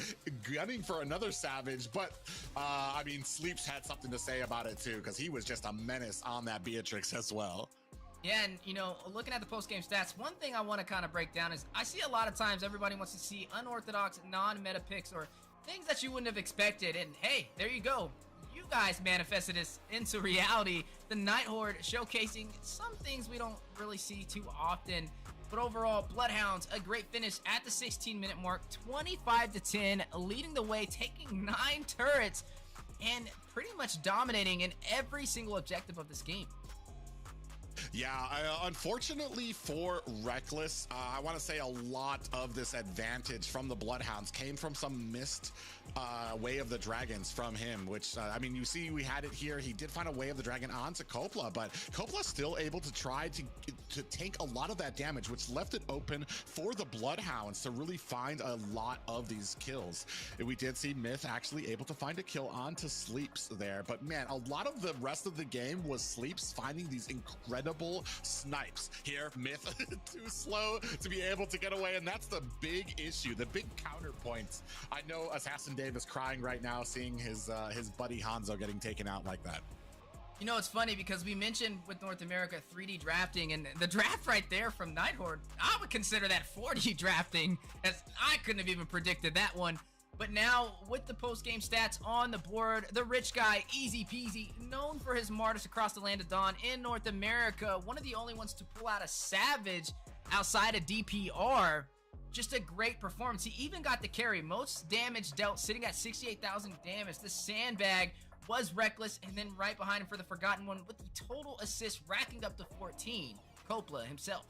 gunning for another Savage, but I mean, Sleeps had something to say about it too, because he was just a menace on that Beatrix as well. Yeah, and, you know, looking at the post-game stats, one thing I want to kind of break down is I see a lot of times everybody wants to see unorthodox, non-meta picks or things that you wouldn't have expected. And hey, there you go. You guys manifested this into reality. The NightHorde showcasing some things we don't really see too often. But overall, Bloodhounds, a great finish at the 16-minute mark, 25-10, leading the way, taking 9 turrets, and pretty much dominating in every single objective of this game. Yeah, unfortunately for Reckless, I want to say a lot of this advantage from the Bloodhounds came from some missed Way of the Dragons from him, which, I mean, you see we had it here. He did find a Way of the Dragon onto Kopla, but Kopla's still able to try to tank a lot of that damage, which left it open for the Bloodhounds to really find a lot of these kills. We did see Myth actually able to find a kill onto Sleeps there, but man, a lot of the rest of the game was Sleeps finding these incredible snipes. Here, Myth too slow to be able to get away, and that's the big issue, the big counterpoint. I know Assassin Dave is crying right now seeing his buddy Hanzo getting taken out like that. You know, it's funny because we mentioned with North America 3D drafting, and the draft right there from NightHorde, I would consider that 4D drafting, as I couldn't have even predicted that one. But now, with the post-game stats on the board, the rich guy, easy peasy, known for his martyrs across the land of Dawn in North America, one of the only ones to pull out a Savage outside of DPR. Just a great performance. He even got the carry. Most damage dealt, sitting at 68,000 damage. The Sandbag was Reckless, and then right behind him for the Forgotten One with the total assist racking up to 14. Kopla himself.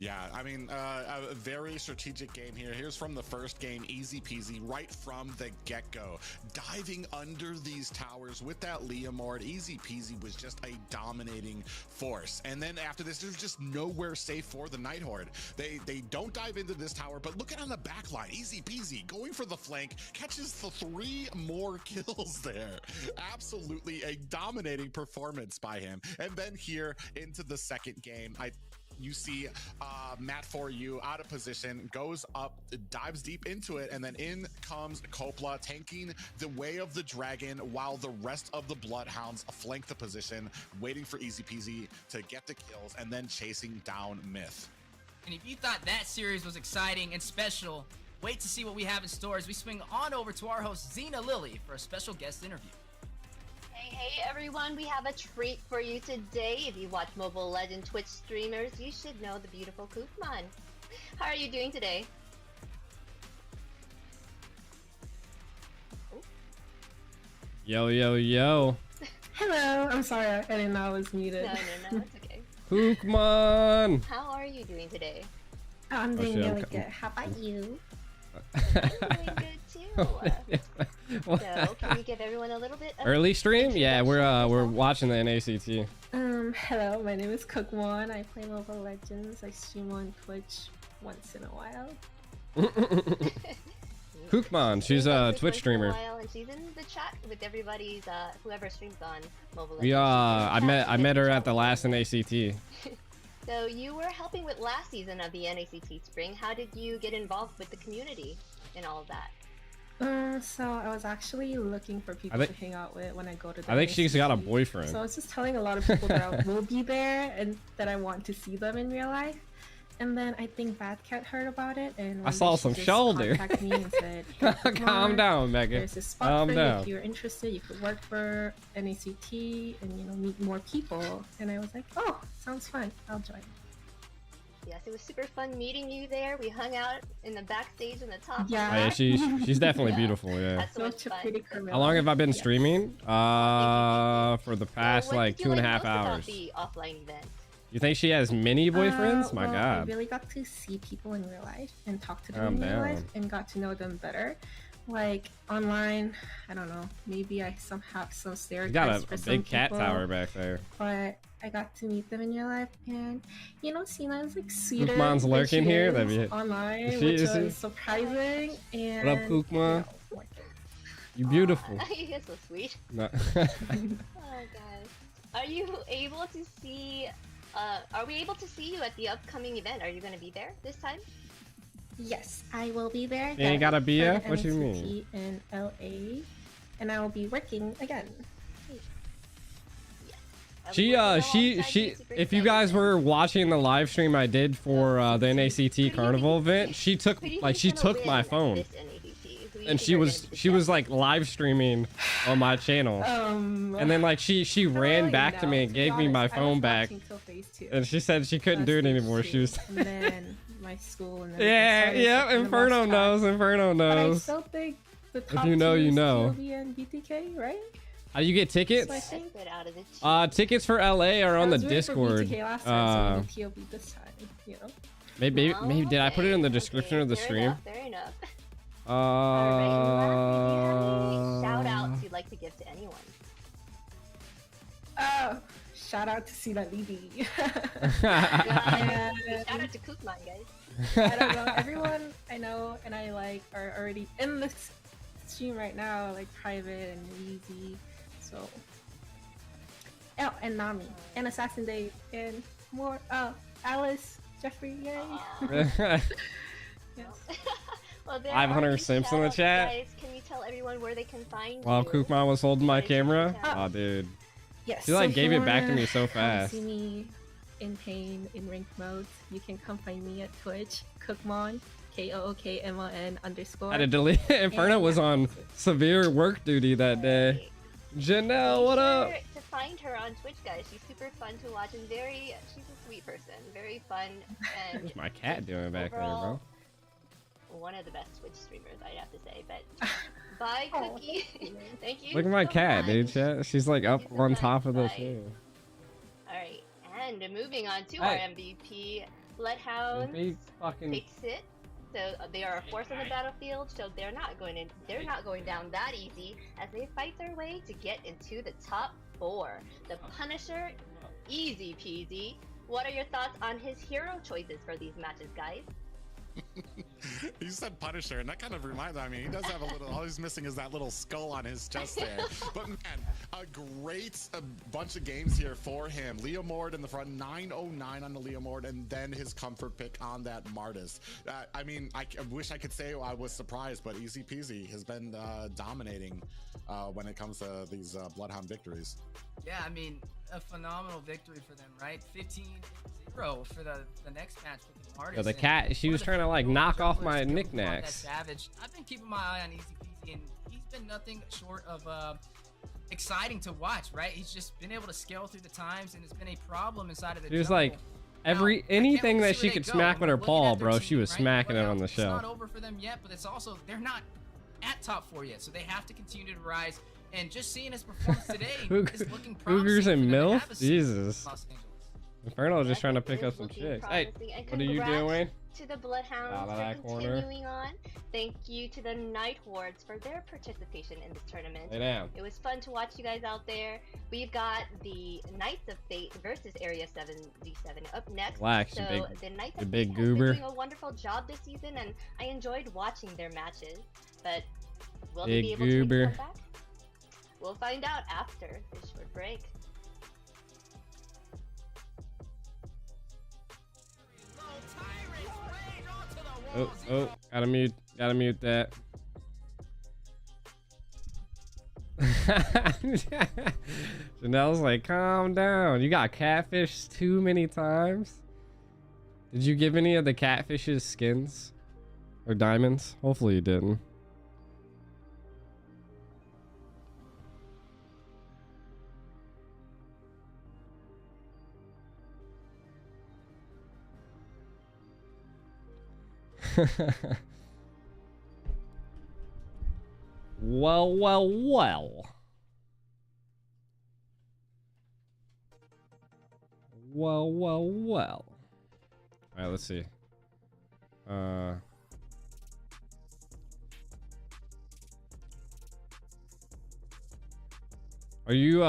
Yeah, I mean, a very strategic game here. Here's from the first game, easy peasy, right from the get-go. Diving under these towers with that Leomord, easy peasy was just a dominating force. And then after this, there's just nowhere safe for the NightHorde. They don't dive into this tower, but look at on the back line, easy peasy, going for the flank, catches the 3 more kills there. Absolutely a dominating performance by him. And then here into the second game, you see Matt For You out of position, goes up, dives deep into it, and then in comes Kopla, tanking the Way of the Dragon while the rest of the Bloodhounds flank the position, waiting for easy peasy to get the kills, and then chasing down Myth. And if you thought that series was exciting and special, wait to see what we have in store as we swing on over to our host Xena Lily for a special guest interview. Hey everyone, we have a treat for you today. If you watch Mobile Legends Twitch streamers, you should know the beautiful Koopman. How are you doing today? Yo, yo, yo. Hello, I'm sorry, I didn't know I was muted. No, it's okay. Kookman! How are you doing today? Oh, I'm doing shit, really good. How about you? I'm doing good too. So, can you give everyone a little bit of Early stream? Yeah, we're watching the NACT. Hello, my name is Cookmon. I play Mobile Legends. I stream on Twitch once in a while. Kookman, she's a Twitch streamer. And she's in the chat with everybody's whoever streams on Mobile Legends. We I met her at the last NACT. So you were helping with last season of the NACT Spring. How did you get involved with the community and all of that? So I was actually looking for people to hang out with when I go to the I think she's got a NACT. boyfriend. So I was just telling a lot of people that I will be there and that I want to see them in real life. And then I think Badcat heard about it, and I saw some shoulder. contacted me and said, hey, Calm down, Megan. There's this spot for you. If you're interested, you could work for NACT and meet more people. And I was like, oh, sounds fun. I'll join. Yes, it was super fun meeting you there. We hung out in the backstage in the top. Yeah, she's definitely beautiful. Yeah. That's so much fun. How long have I been streaming? For the past like 2.5 hours. The offline event. You think she has many boyfriends? My well, God. I really got to see people in real life and talk to them in real life and got to know them better. Like online, I don't know. Maybe I have some stereotypes. You got a big cat tower back there. But I got to meet them in real life, and Sina is like sweeter. Kookman's lurking here. Online, which was surprising. And what up, Kookman? You beautiful. You're so sweet. No. Oh god. Are you able to see? Are we able to see you at the upcoming event? Are you going to be there this time? Yes, I will be there. You ain't gotta be there? What you mean? In LA, and I will be working again. She if you guys were watching the live stream I did for the NACT Carnival event, she took my phone. and she was like live streaming on my channel, and then like she ran back to me and gave me my phone back, and she said she couldn't do it anymore. She was. And then my school and yeah, Inferno knows. Inferno But I knows. still think the top If you know, two you is know. TLB and BTK, right? How do you get tickets? So I think Tickets for LA are on the Discord. BTK last time, so TLB this time, you know. Maybe did I put it in the description of the stream? Fair enough. Uh, Shout outs you'd like to give to anyone. Shout out to Sina Levy. Shout out to Kookman, guys. I don't know. Everyone I know and I like are already in this stream right now, like Private and Weezy. So, oh, and Nami and Assassin Dave and more. Alice, Jeffrey, yay! Yes. Well, 500 Simps in the chat. Guys, can you tell everyone where they can find While you? Kookman was holding my camera. Oh, dude. Yes. She like so gave if it you back to wanna me so come fast. See me in pain in ranked modes. You can come find me at Twitch, Kookmon, KOOKMON _. I had to delete it. Inferno was on severe work duty that day. Janelle, what up? Be sure to find her on Twitch, guys. She's super fun to watch and she's a sweet person. Very fun and What's my cat doing back there, overall, bro? one of the best Twitch streamers, I'd have to say. But bye, Cookie. Thank you. Look at my so cat, much. dude. Chat. She's like up Thank you so on much. top of the Bye. thing. Alright, and moving on to our MVP, Bloodhounds. Big fucking. Takes it. So they are a force on the battlefield, so they're not going down that easy as they fight their way to get into the top 4. The Punisher, easy peasy. What are your thoughts on his hero choices for these matches, guys? You said Punisher, and that kind of reminds me. I mean, he does have a little. All he's missing is that little skull on his chest there. But man, a great bunch of games here for him. Leomord in the front, 909 on the Leomord, and then his comfort pick on that Martis. I mean, I wish I could say I was surprised, but easy peasy has been dominating when it comes to these Bloodhound victories. Yeah, I mean, a phenomenal victory for them, right? 15-0 for the next match with the Martis. Yo, the cat, she was trying to like knock off my knickknacks. Savage. I've been keeping my eye on Easy Peasy, and he's been nothing short of exciting to watch, right? He's just been able to scale through the times, and it's been a problem inside of the She was jungle. like, anything that she could smack with her paw, bro, she was smacking it on the It's shelf. not over for them yet, but it's also, they're not at top 4 yet, so they have to continue to rise. And just seeing his performance today is looking promising. Cougars and for them to MILF? have a season Jesus. in Los Angeles. Inferno just trying to pick up some chicks. Hey, what are you doing? To the Bloodhounds Out of that for corner. continuing on. Thank you to the NightHordes for their participation in this tournament. Lay down. It was fun to watch you guys out there. We've got the Knights of Fate versus Area 77 up next. Relax, so you big, the Knights you of big Fate goober. has been doing a wonderful job this season, and I enjoyed watching their matches. But will they Big be able to make goober. a comeback? We'll find out after this short break. Oh, gotta mute that. Janelle's like, calm down. You got catfish too many times. Did you give any of the catfishes skins or diamonds? Hopefully you didn't. Well. Well. All right, let's see. Are you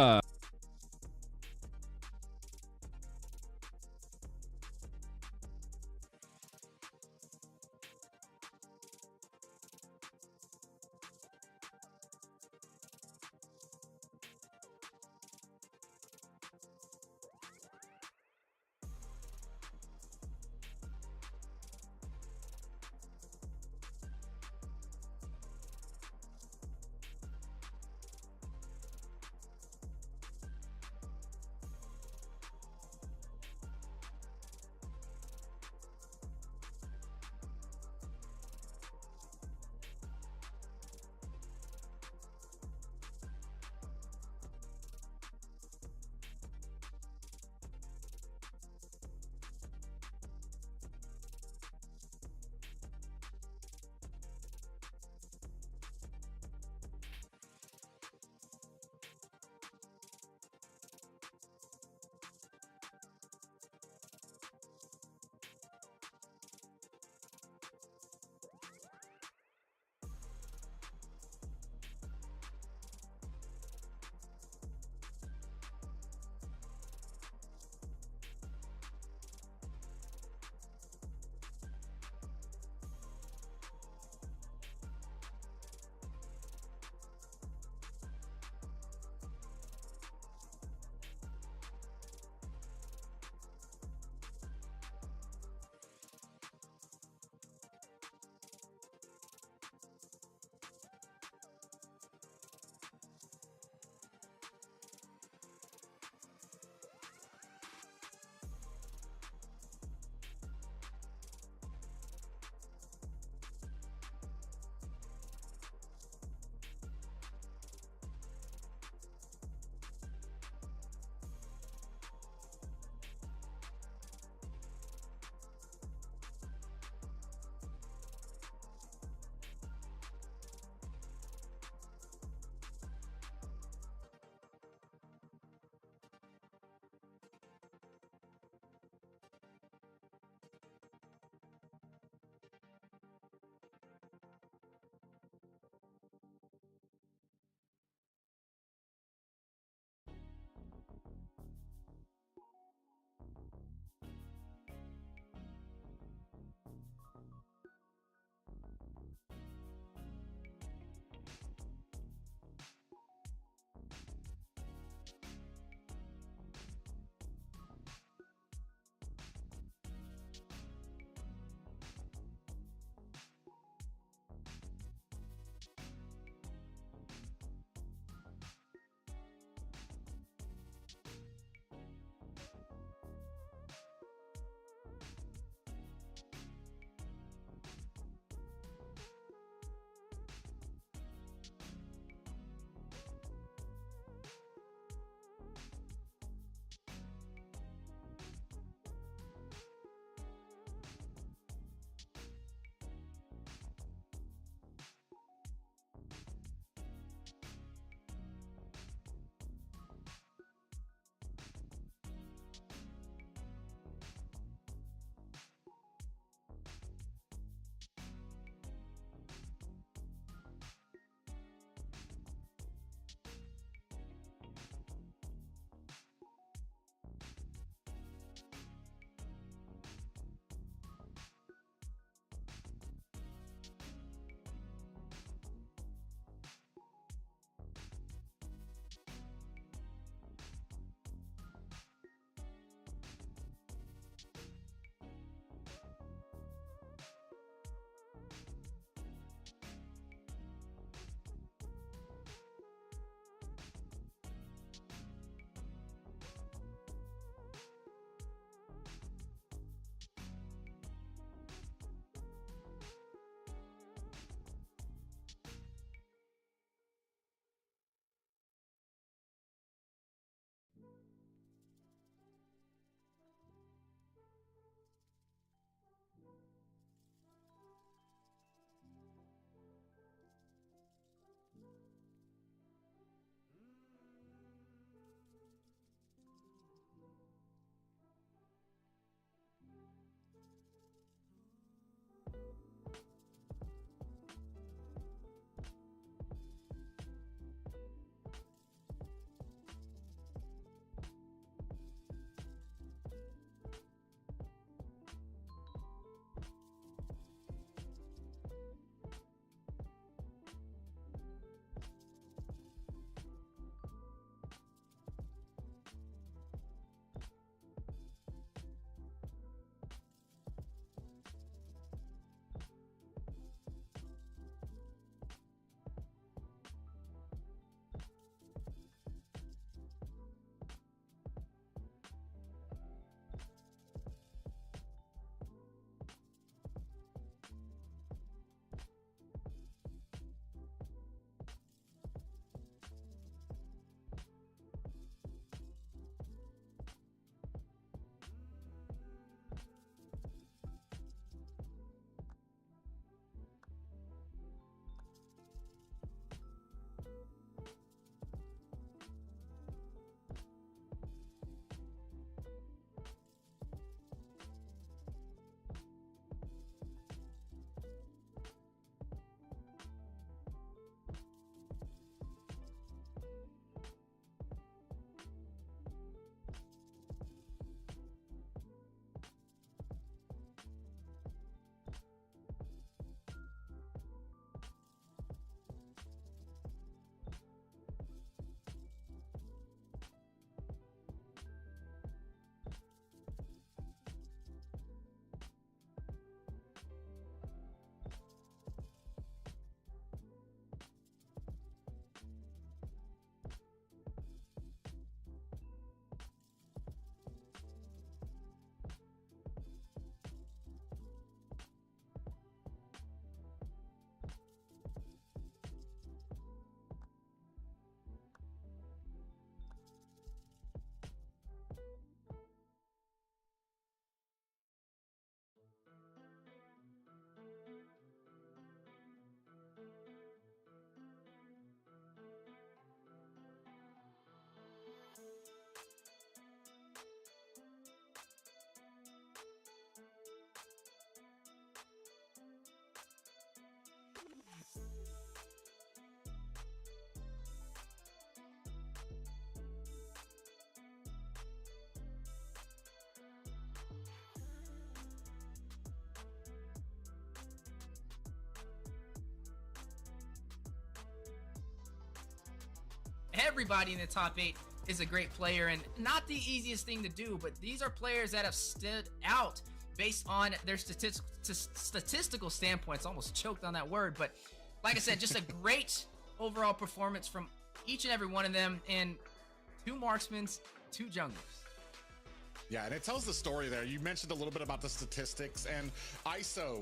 everybody in the top 8 is a great player, and not the easiest thing to do, but these are players that have stood out based on their statistical standpoints. Almost choked on that word, but like I said, just a great overall performance from each and every one of them, and 2 marksmen, 2 junglers. Yeah, and it tells the story there. You mentioned a little bit about the statistics, and ISO,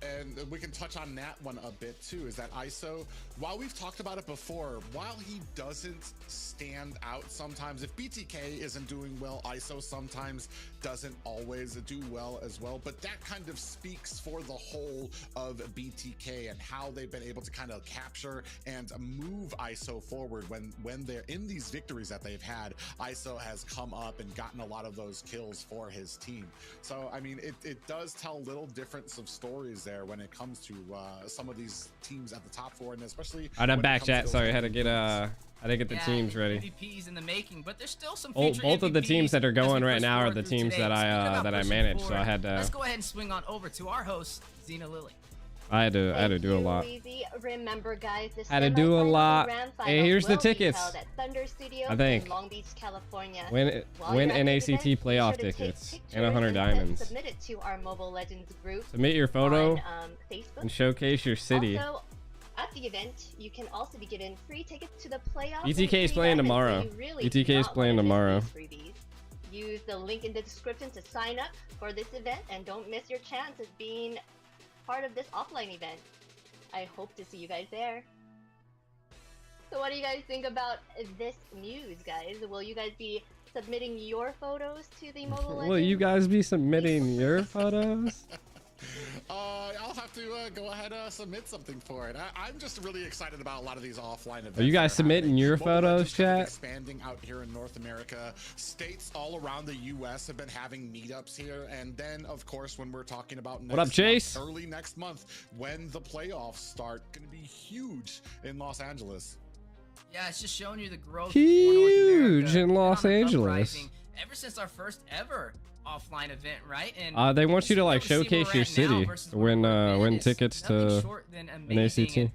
and we can touch on that one a bit too, is that ISO, while we've talked about it before, while he doesn't stand out sometimes, if BTK isn't doing well, ISO sometimes doesn't always do well as well, but that kind of speaks for the whole of BTK and how they've been able to kind of capture and move ISO forward when they're in these victories that they've had. ISO has come up and gotten a lot of those kills for his team. So I mean, it does tell little difference of stories there when it comes to some of these teams at the top 4, and especially I'm back, chat. Sorry, I had to get the teams ready. MVPs in the making, but there's still some both of the teams that are going right now are the teams that I manage, so I had to. Let's go ahead and swing on over to our host, Xena Lily. I had to do a lot. Remember, guys, this had to do a lot. Hey, here's the tickets. I think. Long Beach, California. Win NACT playoff tickets and 100 diamonds. Submit it to our Mobile Legends group. Submit your photo on, Facebook. and showcase your city. Also, at the event, you can also be given free tickets to the playoffs. BTK is playing tomorrow. BTK is playing tomorrow. Use the link in the description to sign up for this event, and don't miss your chance of being part of this offline event. I hope to see you guys there. So what do you guys think about this news, guys? Will you guys be submitting your photos to the Mobile Legends? Will you guys be submitting your photos? I'll have to go ahead and submit something for it. I'm just really excited about a lot of these offline events. Are you guys submitting your photos, chat? Expanding out here in North America. States all around the U.S. have been having meetups here, and then of course when we're talking about what up, Chase? Early next month when the playoffs start, going to be huge in Los Angeles. Yeah, it's just showing you the growth. Huge in Los Angeles. Ever since our first ever offline event, right? And they want you to like showcase your city to win tickets to NACT.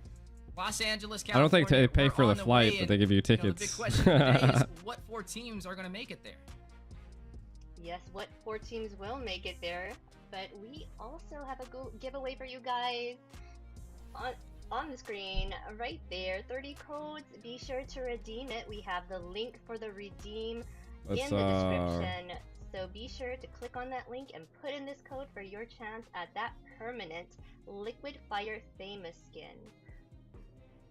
Los Angeles, California, I don't think they pay for the flight, but they give you tickets. The big question today is what 4 teams are going to make it there? Yes, what 4 teams will make it there? But we also have a giveaway for you guys on the screen right there. 30 codes. Be sure to redeem it. We have the link for the redeem in the description. So be sure to click on that link and put in this code for your chance at that permanent Liquid Fire Famous skin.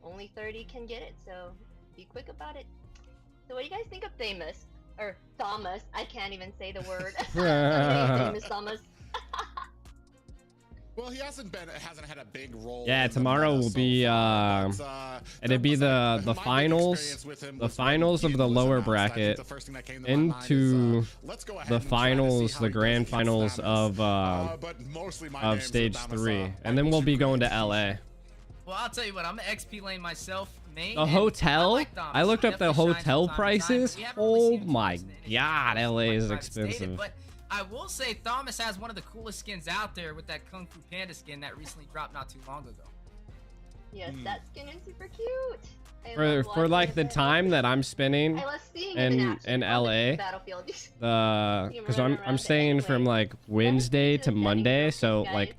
Only 30 can get it, so be quick about it. So what do you guys think of Famous? Or Thomas? I can't even say the word. Famous Thomas. Well, he hasn't had a big role. Yeah, tomorrow will be it'll be the finals of the lower bracket into the finals, the grand finals of stage 3, and then we'll be going to LA. Well, I'll tell you what, I'm an XP lane myself. The hotel? I looked up the hotel prices. Oh my god, LA is expensive. But I will say Thomas has one of the coolest skins out there with that Kung Fu Panda skin that recently dropped not too long ago. Yes, that skin is super cute. For like the time that I'm spending in LA, because I'm staying from like Wednesday to Monday, so like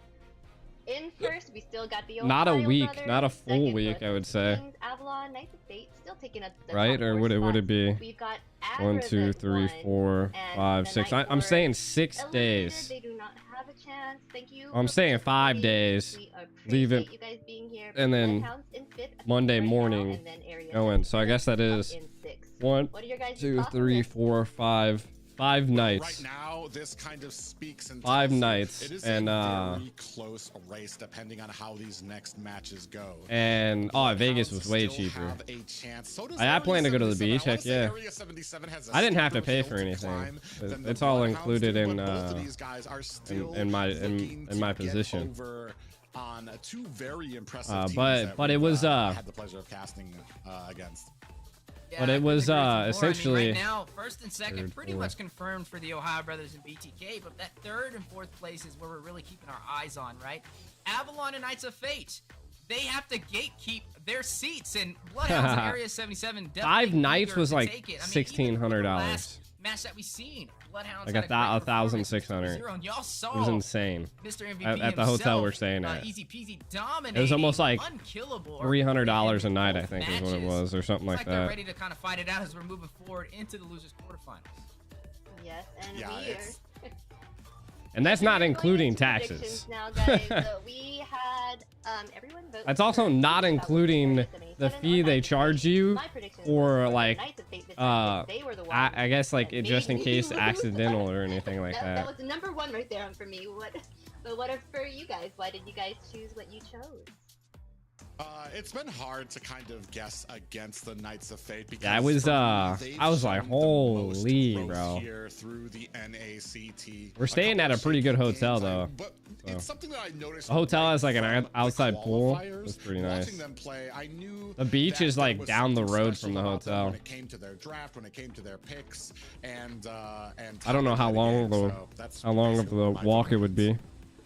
in first we still got the not a Ohio week, brothers, not a full week, I would say. Avalon, KnightsofFate still taking up the right, or would it be We've got 1, 2, 3, 4, 5, 6? I'm staying 6 days. They do not have a chance. Thank you. I'm staying 5 days. Leave it, and then Monday morning going. So I guess that is 1, 2, 3, 4, 5 nights. Right now, this kind of speaks and 5 nights, it is and a very close race depending on how these next matches go. And Vegas was way cheaper. I plan to go to the beach. Heck yeah. I didn't have to pay for anything. It's all included in my position. On 2 very impressive teams but it was I had the pleasure of casting against. Yeah, but it was essentially right now, first and second pretty much confirmed for the Ohio brothers and BTK, but that 3rd and 4th place is where we're really keeping our eyes on, right? Avalon and KnightsofFate, they have to gatekeep their seats, and Bloodhounds in Area 77 definitely 5 nights eager was to like take it. I mean, even with the $1,600. last match that we seen, Bloodhounds Like had a great performance, 1,600. 2-0, and y'all saw It was insane. Mr. MVP At the hotel we're himself, staying at. easy peasy dominating, It was almost like unkillable, $300 a night, I both think, is what it matches. was, or something Looks like they're that. ready to kind of fight it out as we're moving forward into the losers quarterfinals. Yes, and Yeah, we are. it's And that's not We're going including into taxes. predictions now, guys. So we had everyone vote. That's also for not Area including 77 the or fee they 9th of charge Fate. you My predictions for, were like, Knights of Fate this time, because they were the ones I guess like that just in made case me accidental lose. or anything like that that. was the number one right there for me. But what for you guys? Why did you guys choose what you chose? It's been hard to kind of guess against the Knights of Fate because Yeah, it was, for me, they've I was like, shown the most holy, growth bro. here through the NACT. We're staying at a pretty good hotel, though. But it's something that I noticed. The hotel has like an right from outside the pool. qualifiers. It's pretty nice. Watching them play, I knew The beach that is there like was down the something road special from the about them hotel. when it came to their draft, when it came to their picks, and I don't know how long how long of the walk it would be.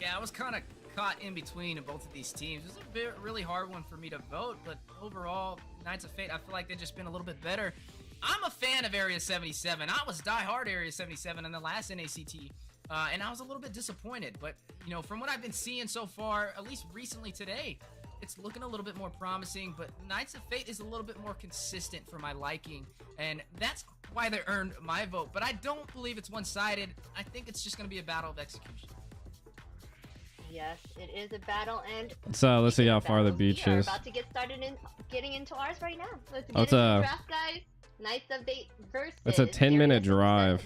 Yeah, I was kind of caught in between of both of these teams. It was a really hard one for me to vote, but overall, Knights of Fate, I feel like they've just been a little bit better. I'm a fan of Area 77. I was diehard Area 77 in the last NACT, and I was a little bit disappointed. But, you know, from what I've been seeing so far, at least recently today, it's looking a little bit more promising, but Knights of Fate is a little bit more consistent for my liking, and that's why they earned my vote. But I don't believe it's one-sided. I think it's just going to be a battle of execution. Yes, it is a battle, and Let's see how far the beach we are is. about to get started in getting into ours right now. Let's get Oh, it's into a- the draft, guys. Knights of Fate versus. It's a 10-minute drive.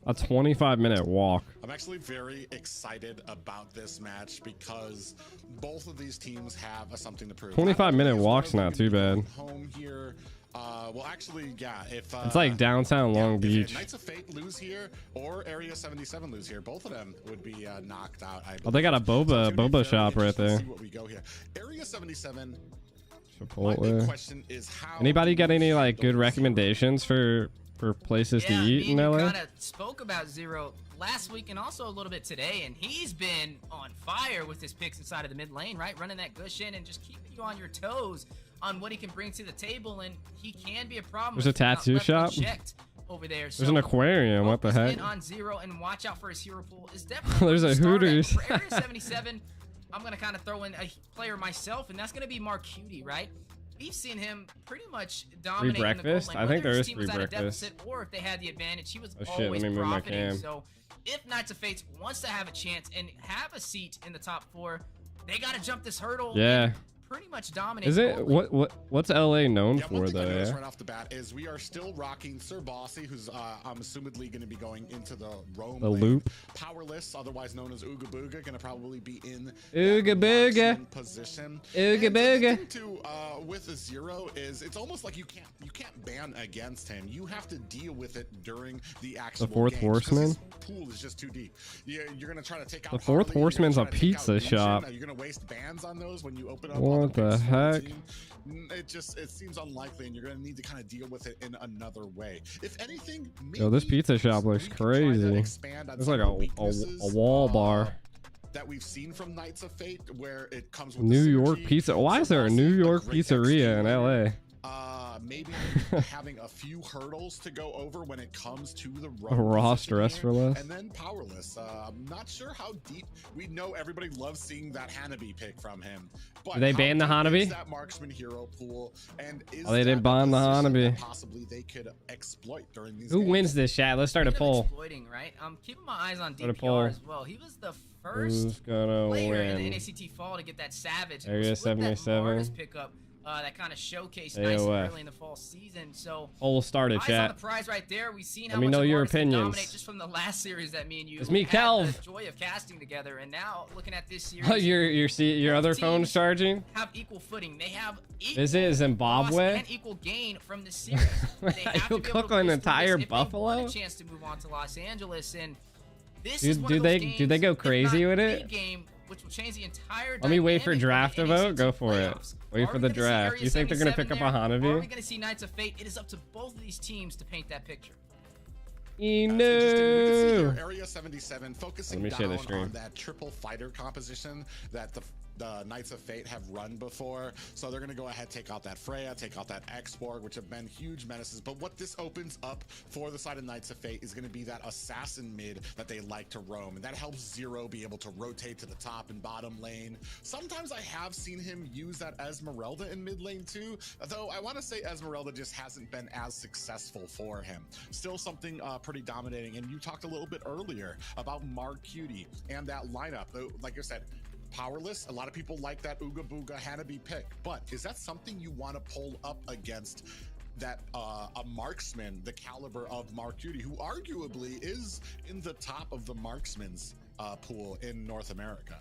A 25-minute walk. I'm actually very excited about this match because both of these teams have something to prove. 25-minute walk's not too bad. Home here. Well, actually, yeah. If It's like downtown Long if Beach. Knights of Fate lose here or Area 77 lose here, both of them would be knocked out. I Oh, they got a believe. So it's gonna be boba very shop right interesting to there. see what we go here. Area 77. My big Chipotle. question is how. Anybody got do you any like handle good zero? recommendations for places to eat in me and you LA? kind of spoke about Zero last week and also a little bit today, and he's been on fire with his picks inside of the mid lane, right? Running that cushion and just keeping you on your toes on what he can bring to the table, and he can be a problem. There's a if not tattoo left shop? unchecked over there. There's an aquarium. What the focus heck? in on Zero and watch out for his hero pool is definitely There's where a to start at. Hooters. For Area 77, I'm gonna kind of throw in a player myself, and that's gonna be Mark Cutie, right? We've seen him pretty much dominate in the gold breakfast? lane, I think whether there his is team free was at a breakfast. deficit or if they had the advantage, he was Oh, shit, always let me move my profiting. cam. So if Knights of Fate wants to have a chance and have a seat in the top 4, they got to jump this hurdle. Yeah. And pretty much dominate. Is the it gold lane. what's LA known Yeah, for one thing I though? noticed Yeah. right off the bat is we are still rocking Sir Bossy, who's I'm assumedly going to be going into the Rome The lane. loop. Powerless, otherwise known as Ooga Booga, going to probably be in Ooga that Booga. marksman position. Ooga And the Booga. thing too, with a Zero is it's almost like you can't ban against him. You have to deal with it during the actual Fourth games, 'cause Horseman? his pool is just too deep. You're going to try to take out The Fourth Harley, you're gonna Horseman's try a to take out pizza Lucian. shop. Are you going to waste bans on those when you open up What all the picks for heck? team? It seems unlikely, and you're going to need to kind of deal with it in another way. If anything, Yo, this maybe pizza shop looks we could try to crazy. expand on It's some like of the a weaknesses, wall bar. that we've seen from Knights of Fate, where it comes with the New York synergy. pizza. Why is there a Sabasi, New York great pizzeria in executor. LA? Maybe having a few hurdles to go over when it comes to the A raw stress here, for less. and then Powerless. I'm not sure how deep. We know everybody loves seeing that Hanabi pick from him. But Did they how ban the deep Hanabi? is that marksman hero pool, and is Oh, they didn't that ban a the position Hanabi. that possibly they could exploit during these Who games? wins this chat? Let's start a Speaking of poll. exploiting, right? I'm keeping my eyes on Start a DPR poll. as well. He was the Who's first gonna player in the win? NACT fall to get that Savage. and Area was with that 77. Mars pickup that kind of showcased nice and AOF. early in the fall season. So Poll started, eyes on chat. the prize right there. We've seen Let how me much know of your Mars can opinions. dominate just from the last series that me and you It's me, had Kelv. the joy of casting together, and now looking at this Oh, series, your other Both phone's teams charging? have equal footing. They have equal Is it loss Zimbabwe? and equal gain from this series. They have You'll to be able cook to an push through entire this if they want buffalo? a chance to move on to Los Angeles, and this Do- is one do of those they- games, do they go if crazy not with the it? game, which will change the entire Let me wait for dynamic of draft the to vote. NACT Go for it. playoffs. Wait Are for we the gonna see draft. Area You think they're gonna pick 77 up a there, or Hanabi? Are we gonna see Knights of Fate? It is up to both of these teams to paint that picture. That's interesting. We can see Eno. here Area 77 focusing Let me share the down stream. on that triple fighter composition that the the Knights of Fate have run before. So they're going to go ahead, take out that Freya, take out that X-Borg, which have been huge menaces. But what this opens up for the side of Knights of Fate is going to be that assassin mid that they like to roam. And that helps Zero be able to rotate to the top and bottom lane. Sometimes I have seen him use that Esmeralda in mid lane too, though I want to say Esmeralda just hasn't been as successful for him. Still something pretty dominating. And you talked a little bit earlier about Mark Cutie and that lineup. Like I said, powerless. A lot of people like that Ooga Booga Hanabi pick, but is that something you want to pull up against that a marksman the caliber of Mark Cutie, who arguably is in the top of the marksman's pool in North America?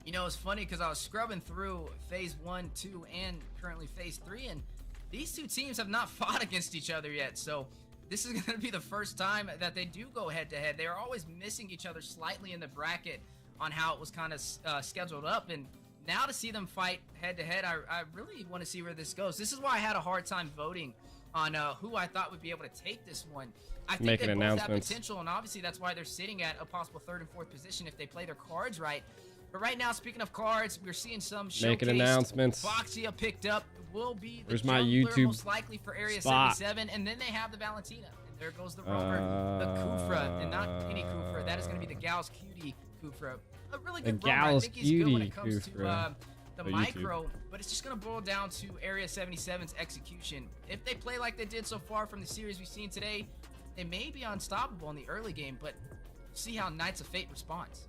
You know, it's funny because I was scrubbing through phase 1, 2, and currently phase 3, and these two teams have not fought against each other yet. So this is going to be the first time that they do go head to head. They are always missing each other slightly in the bracket on how it was kind of scheduled up. And now to see them fight head to head, I really want to see where this goes. This is why I had a hard time voting on who I thought would be able to take this one. I think they both have potential, and obviously that's why they're sitting at a possible 3rd and 4th position if they play their cards right. But right now, speaking of cards, we're seeing some making announcements. Boxia picked up will be the my YouTube most likely for Area 77, and then they have the Valentina. And there goes the rover, the Kufra, and not any Kufra. That is going to be the Gal's Cutie Kufra. A really good rover. I think he's good when it comes to the micro, but it's just going to boil down to Area 77's execution. If they play like they did so far from the series we've seen today, they may be unstoppable in the early game, but see how Knights of Fate responds.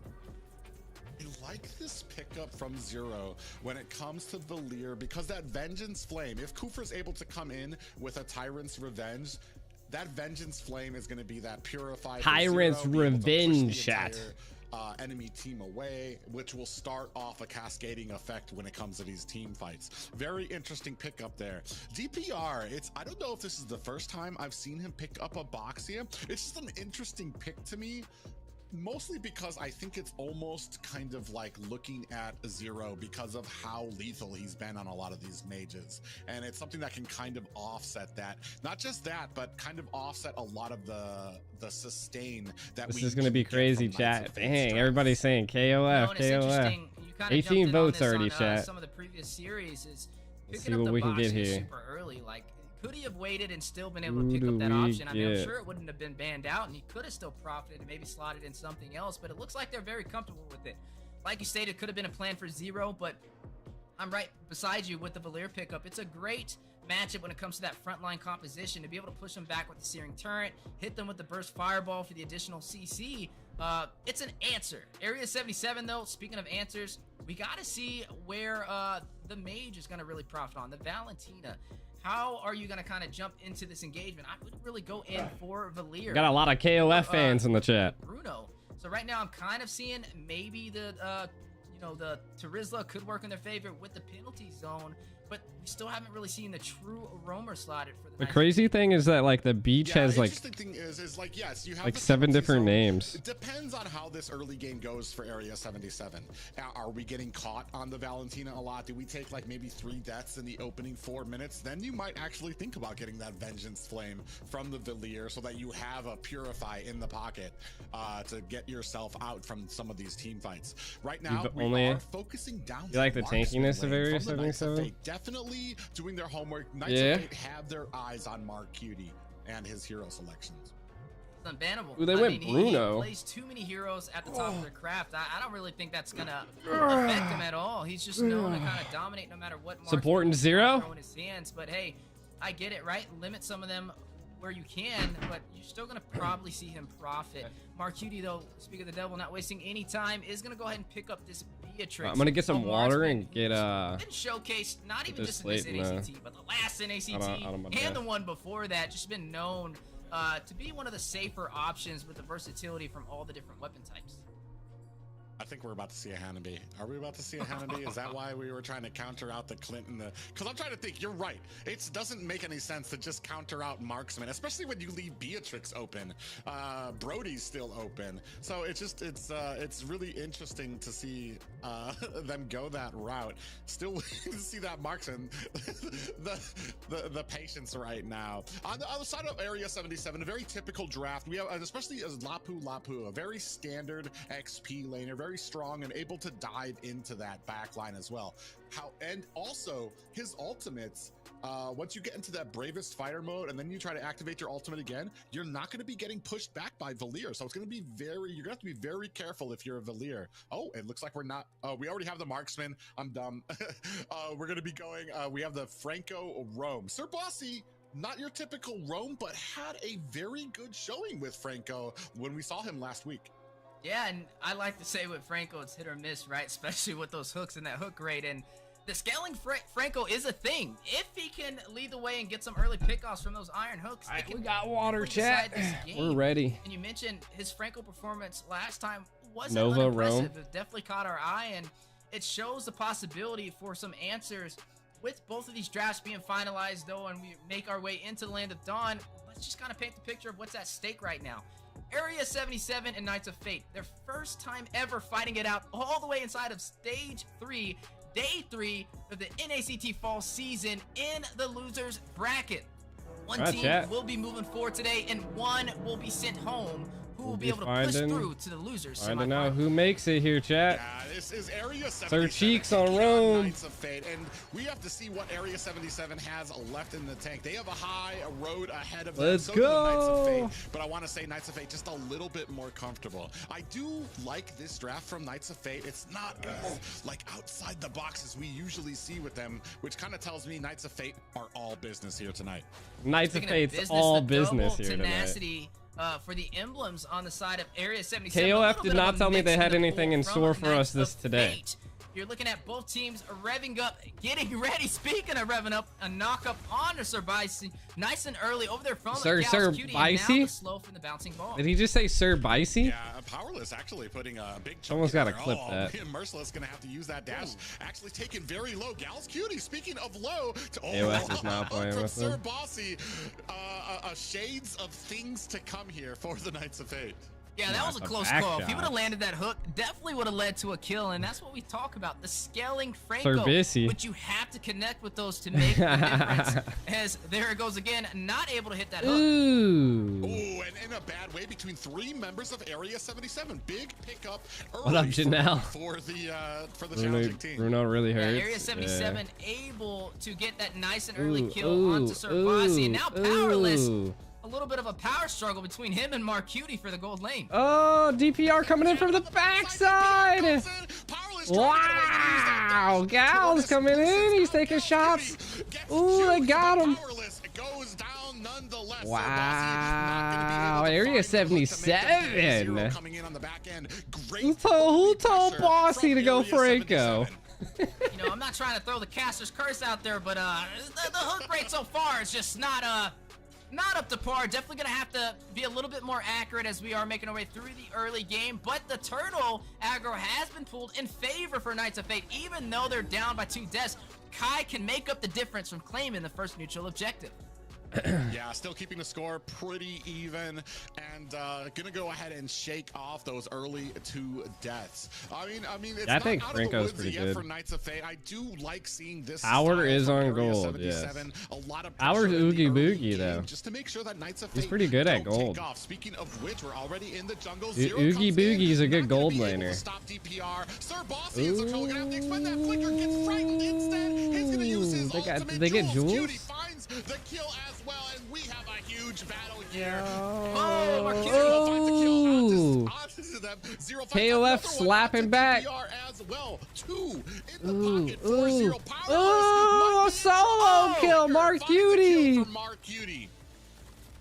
I like this pickup from Zero when it comes to Valir, because that Vengeance Flame, if Kufra's able to come in with a Tyrant's Revenge, that Vengeance Flame is going to be that purified Tyrant's Revenge chat. Enemy team away, which will start off a cascading effect when it comes to these team fights. Very interesting pickup there. DPR, I don't know if this is the first time I've seen him pick up a Boxia. It's just an interesting pick to me, mostly because I think it's almost kind of like looking at Zero because of how lethal he's been on a lot of these mages. And it's something that can kind of offset that. Not just that, but kind of offset a lot of the sustain that this is going to be crazy, chat. Dang, everybody's saying KOF, KOF. 18 votes already, chat. Some of the previous series is let's see what we can get here. Super early, like, could he have waited and still been able to pick up that option? I mean, I'm sure it wouldn't have been banned out, and he could have still profited and maybe slotted in something else, but it looks like they're very comfortable with it. Like you stated, could have been a plan for Zero, but I'm right beside you with the Valir pickup. It's a great matchup when it comes to that frontline composition, to be able to push them back with the Searing Turret, hit them with the Burst Fireball for the additional CC. It's an answer. Area 77, though, speaking of answers, we got to see where the Mage is going to really profit on, the Valentina. How are you going to kind of jump into this engagement? I would really go in for Valir. Got a lot of KOF fans in the chat. Bruno. So right now I'm kind of seeing maybe the Terizla could work in their favor with the penalty zone, but we still haven't really seen the true roamer slotted for the crazy thing is that like the beach has like thing is like, yes, you have like 7 different names. It depends on how this early game goes for Area 77. Are we getting caught on the Valentina a lot? Do we take like maybe 3 deaths in the opening 4 minutes? Then you might actually think about getting that Vengeance Flame from the Valir so that you have a Purify in the pocket to get yourself out from some of these team fights. Right now, we are focusing down. You like the tankiness of Area 77? Definitely doing their homework. Knights of Fate have their eyes on Mark Cutie and his hero selections. It's unbannable. Ooh, they went Bruno. He plays too many heroes at the top of their craft. I don't really think that's gonna affect him at all. He's just known to kind of dominate no matter what. Supporting Zero in his hands, but hey, I get it, right? Limit some of them where you can, but you're still gonna probably see him profit. Mark Cutie, though, speak of the devil, not wasting any time, is gonna go ahead and pick up this Beatrix. I'm gonna get some water and get been showcased not even just in this NACT, but the last NACT and the one before that. Just been known to be one of the safer options with the versatility from all the different weapon types. I think we're about to see a Hanabi. Are we about to see a Hanabi? Is that why we were trying to counter out the Clint and the... Because I'm trying to think, you're right. It doesn't make any sense to just counter out Marksman, especially when you leave Beatrix open. Brody's still open. So it's just, it's really interesting to see them go that route. Still waiting to see that Marksman. the patience right now. On the other side of Area 77, a very typical draft. We have, especially as Lapu, a very standard XP laner, very very strong and able to dive into that back line as well. And also his ultimates, once you get into that bravest fighter mode and then you try to activate your ultimate again, you're not going to be getting pushed back by Valier. So it's going to be you're going to have to be very careful if you're a Valier. Oh, it looks like we're not, we already have the marksman. I'm dumb. We're going to be going, we have the Franco Roam. Sir Bossy, not your typical roam, but had a very good showing with Franco when we saw him last week. Yeah, and I like to say with Franco, it's hit or miss, right? Especially with those hooks and that hook rate. And the scaling Franco is a thing. If he can lead the way and get some early pickoffs from those iron hooks, All right, we got water, chat. We're game. ready. And you mentioned his Franco performance last time wasn't Nova unimpressive. roam. It definitely caught our eye, and it shows the possibility for some answers with both of these drafts being finalized, though, and we make our way into the Land of Dawn. Let's just kind of paint the picture of what's at stake right now. Area 77 and Knights of Fate, their first time ever fighting it out all the way inside of Stage 3, Day 3 of the NACT Fall season in the losers bracket. One team will be moving forward today, and one will be sent home. Who will be able to push through to the losers? I don't know who makes it here, chat. Yeah, this is Area 77. Sir Cheeks on Rome. Knights of Fate, and we have to see what Area 77 has left in the tank. They have a high road ahead of them. Let's So do the Knights of go. Fate, but I want to say Knights of Fate just a little bit more comfortable. I do like this draft from Knights of Fate. It's not as like outside the box as we usually see with them, which kind of tells me Knights of Fate are all business here tonight. Knights of Fate's all business here tonight. Tenacity for the emblems on the side of Area 77. KOF did not tell me they had anything in store for us this today. You're looking at both teams revving up, getting ready. Speaking of revving up, a knock up onto Sir Bicey, nice and early over there from Sir Bicey? Slow from the bouncing ball. Did he just say Sir Bicey? Yeah, Powerless actually putting a big chunk. Almost got to there. clip that. Merciless gonna have to use that dash. Actually taken very low. Gal's Cutie, speaking of low, AOS is now playing with Sir them. Bossy, shades of things to come here for the Knights of Fate. Yeah, that was a close call. If he would have landed that hook, definitely would have led to a kill, and that's what we talk about, the scaling Franco. But you have to connect with those to make the difference. As there it goes again, not able to hit that hook. Ooh. Ooh, and in a bad way between 3 members of Area 77. Big pickup early What up, Janelle? for the challenging team. Bruno really hurts. Yeah, Area 77 able to get that nice and early kill onto Sir Bossy, and now Powerless. A little bit of a power struggle between him and Marcuti for the gold lane. Oh, DPR coming in from the backside. Wow, Gal's coming in. He's taking shots. Ooh, I got him. Wow, Area 77. Who told Bossy to go Franco? You know, I'm not trying to throw the caster's curse out there, but the hook rate so far is just not up to par. Definitely gonna have to be a little bit more accurate as we are making our way through the early game. But the turtle aggro has been pulled in favor for Knights of Fate, even though they're down by 2 deaths. Kai can make up the difference from claiming the first neutral objective. Yeah, still keeping the score pretty even, and gonna go ahead and shake off those early 2 deaths. I mean, it's not out of the woods pretty yet good for Knights of Fate. I do like seeing this. Power is on gold, yes. yes. A lot of Power's oogie boogie though. Just to make sure that Knights of He's Fate pretty good at don't gold. take off. Speaking of which, we're already in the jungle. Oogie Boogie's a good gold laner. Stop DPR. Sir Bossy is gonna have to expend that flicker. Gets frightened instead. He's gonna use his ultimate. They get Jules. jewels. Cutie finds the kill as well, and we have a huge battle here. Oh, Marquito finds a kill onto them. Zero KOF slapping back. As well. 2 in the pocket for Zero. Oh, solo kill, Marcuti.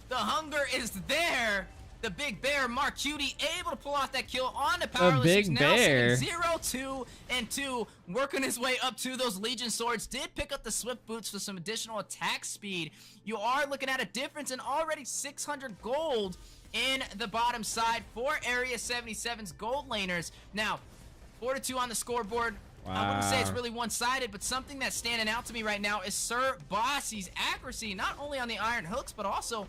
The hunger is there. The big bear, Marcuti, able to pull off that kill on the Powerless. The big bear. 0-2 and 2, working his way up to those Legion swords. Did pick up the Swift boots for some additional attack speed. You are looking at a difference in already 600 gold in the bottom side for Area 77's gold laners. Now, 4-2 on the scoreboard. Wow. I wouldn't say it's really one-sided, but something that's standing out to me right now is Sir Bossy's accuracy, not only on the iron hooks, but also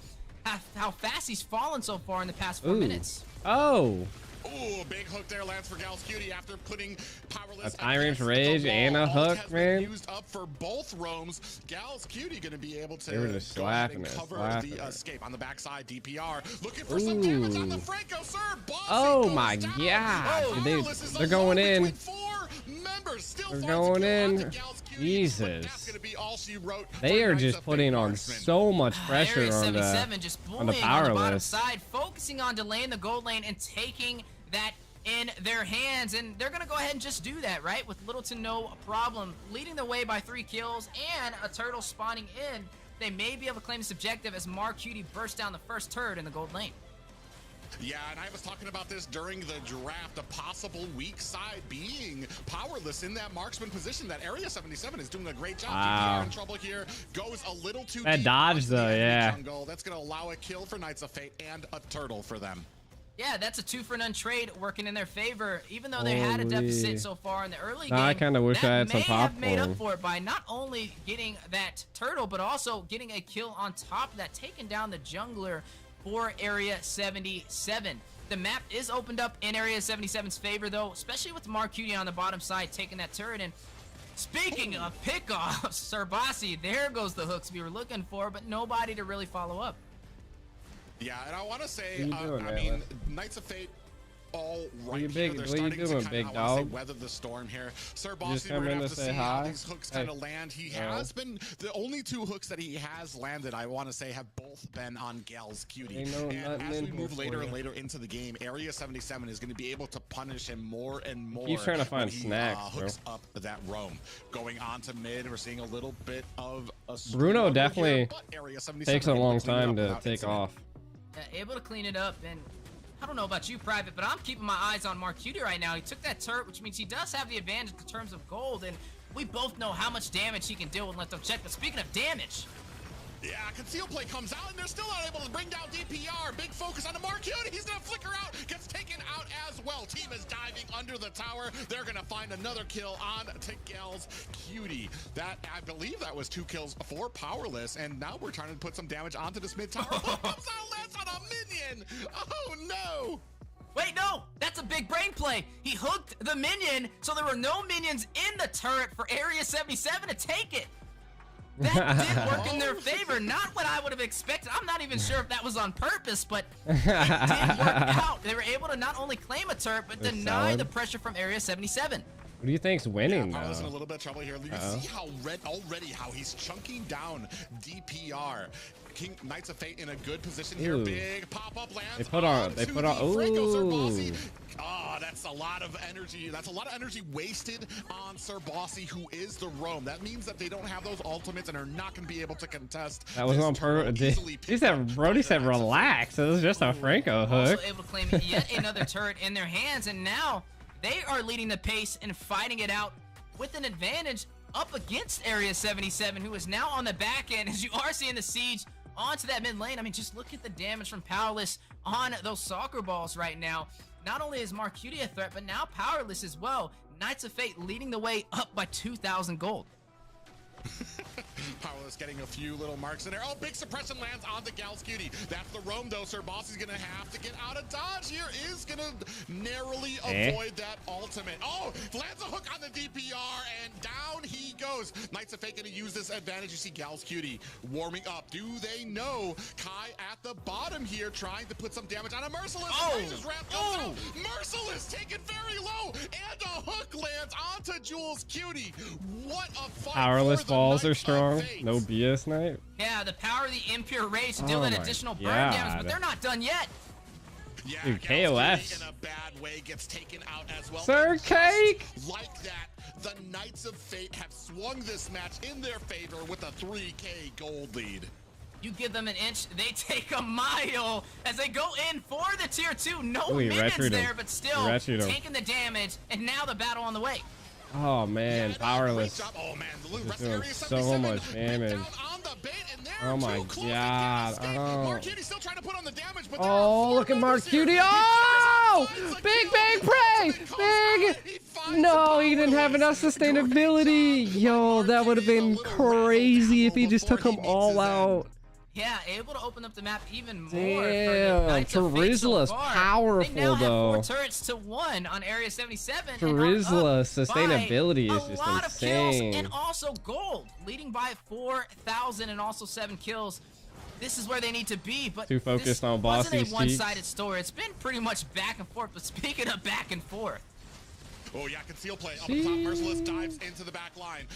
how fast he's fallen so far in the past 4 minutes. Oh, Ooh, big hook there lands for Gals Cutie after putting Powerless. A high range rage and a hook, man. Used up for both roams. Gals Cutie gonna be able to They were just go ahead slapping and it, cover slapping the it. escape on the backside. DPR looking for some damage on the Franco, sir. Bossy Oh goes my down. god. Oh, Powerless is They're alone going in. between 4 members. Still They're finds a going kill onto in. Gals Cutie, but Jesus. that's gonna be all she wrote They for are Knights just of putting Fate on Marksman. so much pressure Area on 77 just on the bullying on the bottom Powerless. side, focusing on delaying the gold lane and taking that in their hands, and they're gonna go ahead and just do that, right, with little to no problem, leading the way by 3 kills and a turtle spawning in. They may be able to claim this objective as Cutie bursts down the first turret in the gold lane. Yeah, and I was talking about this during the draft, a possible weak side being Powerless in that marksman position. That Area 77 is doing a great job. Wow. DPR in trouble here, goes a little too That deep dodge, onto the though, enemy yeah. jungle. That's going to allow a kill for Knights of Fate and a turtle for them. Yeah, that's a 2-for-none trade working in their favor. Even though they had a Holy. deficit so far in the early game, I kinda wish I had some that may have made up popcorn. for it by not only getting that turtle, but also getting a kill on top of that, taking down the jungler for Area 77. The map is opened up in Area 77's favor, though, especially with Cutie on the bottom side taking that turret. And speaking of pickoffs, Sir Bossy, there goes the hooks we were looking for, but nobody to really follow up. Yeah, and I want to say, What you doing, I man? mean, Knights of Fate all right you here. big- They're what you starting doing, to kinda, big I wanna say, dog? weather the storm here. Sir just Bossy, we're come gonna in have to to say see how hi? these hooks Hey. kind of land. He No. has been, the only 2 hooks that he has landed, I want to say, have both been on Gals Cutie. Ain't no And nothing as in we here move for later you. and later into the game, Area 77 is going to be able to punish him more and more. keeps trying to when find he, snacks, hooks up that roam. Going on to mid, we're seeing a little bit of a Bruno struggle definitely here, but Area 77 Takes a able long clean it time up to without take incident. off. Able to clean it up, and I don't know about you, Private, but I'm keeping my eyes on Cutie right now. He took that turret, which means he does have the advantage in terms of gold, and we both know how much damage he can deal with. Let's check. But speaking of damage, Yeah, conceal play comes out, and they're still not able to bring down DPR. Big focus on the Cutie. He's gonna flicker out, gets taken out as well. Team is diving under the tower. They're gonna find another kill on to Gals Cutie. That, I believe that was 2 kills for Powerless, and now we're trying to put some damage onto this mid tower. Comes out, lands on a minion. Oh no! wait, no, that's a big brain play. He hooked the minion, so there were no minions in the turret for Area 77 to take it. That did work in their favor. Not what I would have expected. I'm not even sure if that was on purpose, but it did work out. They were able to not only claim a turret, but That's deny solid. the pressure from Area 77. What do you think's winning, Yeah, Powerless in a though? little bit of trouble here. You Uh-oh. see how already how he's chunking down DPR. Knights of Fate in a good position here. Ooh. Big pop-up lands. They put on- onto put on- the Franco Sir ooh. Bossy. Oh, that's a lot of energy. That's a lot of energy wasted on Sir Bossy, who is the roam. That means that they don't have those ultimates and are not going to be able to contest. That was this on turtle purpose. easily He picked said, up Brody by said, the Knights of Fate. relax. It was just a Franco hook. Also able to claim yet another turret in their hands, and now they are leading the pace and fighting it out with an advantage up against Area 77, who is now on the back end, as you are seeing the siege onto that mid lane. I mean, just look at the damage from Powerless on those soccer balls right now. Not only is Cutie a threat, but now Powerless as well. Knights of Fate leading the way up by 2,000 gold. Powerless getting a few little marks in there. Oh, big suppression lands on the Gals Cutie. That's the roam, though. Sir Bossy's going to have to get out of dodge here. Is going to narrowly avoid that ultimate. Oh, lands a hook on the DPR, and down he goes. Knights of Fate going to use this advantage. You see Gals Cutie warming up. Do they know Kai at the bottom here trying to put some damage on a Merciless? Raises Wrath comes out. Merciless taken very low, and a hook lands onto Jules Cutie. What a fight. Powerless for the balls are Knights of strong. Fate. No BS night. Yeah, the power of the Impure Rage to deal Oh that my additional burn God. damage, but they're not done yet. Yeah, Dude, Gals KOFs. Cutie in a bad way gets taken out as well. Sir And just Cake! like that, the Knights of Fate have swung this match in their favor with a 3K gold lead. You give them an inch, they take a mile as they go in for the tier 2. No Ooh, he minions retreated him. there, but still He retreated him. taking the damage, and now the battle on the way. Oh, man. Yeah, Powerless. great job. Oh man, the Just rest of doing Area so 77 much bit damage. down on the bait, and they're Oh my too close. They God. can't escape. Oh. Marcutie still trying to put on the damage, but there are Oh, 4 look at members here. Cutie. He Oh! finds a Big, kill. big prey! Ultimate comes out. Big! He finds No, the he didn't have enough Powerless. sustainability. Great job Yo, that would have by been Marcutie. A little crazy if he razzle just took dazzle them before he all meets his out. end. Yeah, able to open up the map even more. Damn, Terizla's powerful they now though. Have 4 turrets to 1 on Area 77. Terizla's sustainability is just a lot of kills insane. and also gold, leading by 4,000 and also 7 kills. This is where they need to be, but Too focused this on wasn't Bossy's a one-sided story. It's been pretty much back and forth. But speaking of back and forth. Oh yeah, conceal play up the top. Merciless dives into the back line.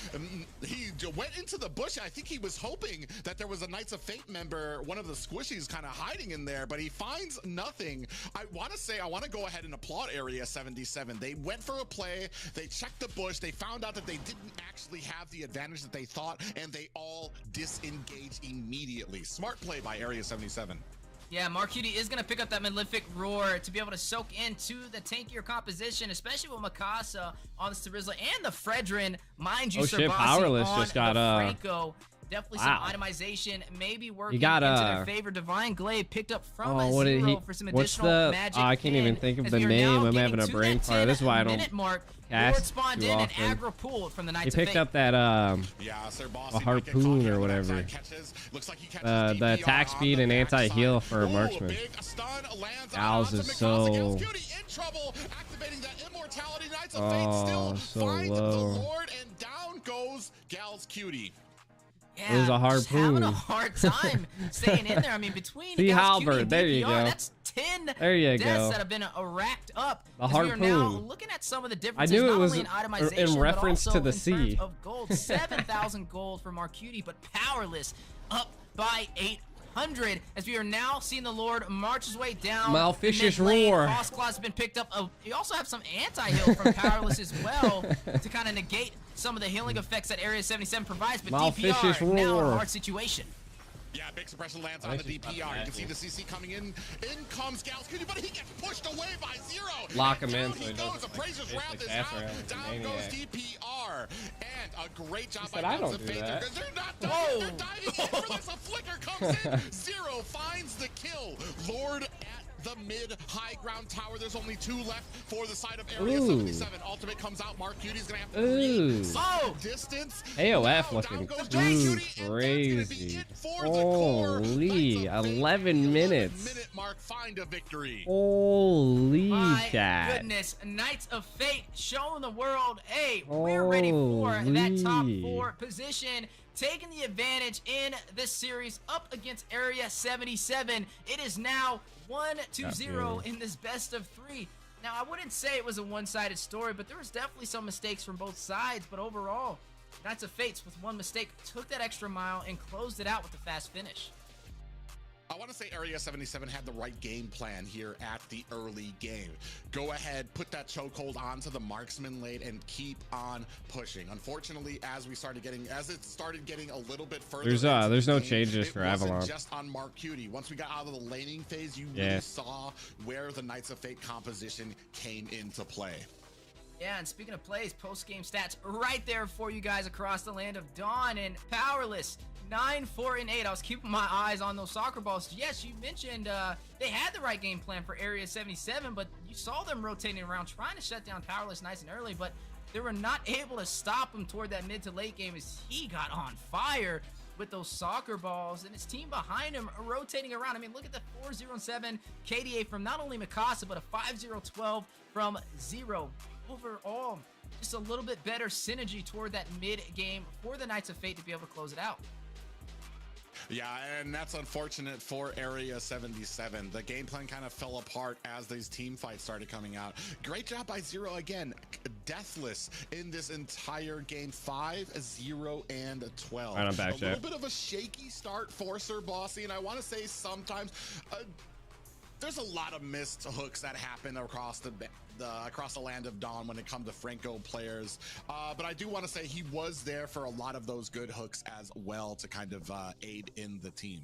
He went into the bush. I think he was hoping that there was a Knights of Fate member, one of the squishies, kind of hiding in there, but he finds nothing. I want to go ahead and applaud Area 77. They went for a play. They checked the bush. They found out that they didn't actually have the advantage that they thought, and they all disengaged immediately. Smart play by Area 77. Yeah, Marcuti is going to pick up that Malefic Roar to be able to soak into the tankier composition, especially with Mikasa on the Terizla and the Fredrin. Mind you, shit, Powerless just got Franco. Definitely some itemization, maybe working into their favor. Divine Glaive picked up from a Zero for some additional magic. I can't even think of the name. I'm having a brain fart. This is why I don't cast spawned too in often. and aggro pool from the Knights He picked up that a harpoon or whatever. The attack speed and anti-heal for marksman. Gals is so so low. And down goes Gal's Cutie. Yeah, it was a harpoon. Having a hard time staying in there. I mean, between the Gal's Cutie halberd, and there DPR, you go. That's 10 there you deaths go. that have been racked up. The harpoon. We are now looking at some of the differences. I knew it was in itemization, in reference but also to the in sea. terms of gold, 7,000 gold for Marcuti, but Powerless up by 800 as we are now seeing the Lord march his way down. Malficious Roar. Cross Claws has been picked up. You also have some anti-heal from Powerless as well to kind of negate some of the healing effects that Area 77 provides, but Malficious DPR now in a Roar. hard situation. Yeah, big suppression lands on the DPR. You can see the CC coming in. In comes Gal's Cutie, but he gets pushed away by Zero. Lock him and in down so he he goes. doesn't, Appraiser's like, round is ass out. around like a Down goes maniac. DPR. And a great job by I Knights of don't do Fate. that. They're not done. They're diving in for this. A flicker comes in. Zero finds the kill. Lord at the mid-high ground tower. There's only 2 left for the side of Area 77. Ultimate comes out. Mark Cutie's gonna have to create distance. AOF looking crazy. Holy, 11 minutes. Minute mark, find a victory. Holy My cat. goodness, Knights of Fate showing the world, hey, we're ready for that top 4 position. Taking the advantage in this series up against Area 77. It is now 1-0 in this best of 3. Now, I wouldn't say it was a one-sided story, but there was definitely some mistakes from both sides. But overall, Knights of Fates, with one mistake, took that extra mile and closed it out with a fast finish. I want to say Area 77 had the right game plan here at the early game. Go ahead, put that chokehold onto the marksman lane and keep on pushing. Unfortunately, as it started getting a little bit further, There's no changes for Avalon. Just on Marcuti. Once we got out of the laning phase, you really saw where the Knights of Fate composition came into play. Yeah, and speaking of plays, post-game stats right there for you guys across the land of Dawn and Powerless. 9, 4, and 8. I was keeping my eyes on those soccer balls. Yes, you mentioned they had the right game plan for Area 77, but you saw them rotating around trying to shut down Powerless nice and early, but they were not able to stop him toward that mid to late game as he got on fire with those soccer balls and his team behind him rotating around. I mean, look at the 4-0-7 KDA from not only Mikasa, but a 5-0-12 from Zero. Overall, just a little bit better synergy toward that mid game for the Knights of Fate to be able to close it out. Yeah, and that's unfortunate for Area 77. The game plan kind of fell apart as these team fights started coming out. Great job by Zero again. Deathless in this entire game. 5, 0, and 12. Right on back, a little bit of a shaky start for Sir Bossy, and I want to say sometimes there's a lot of missed hooks that happen across the land of Dawn when it comes to Franco players, but I do want to say he was there for a lot of those good hooks as well to kind of aid in the team.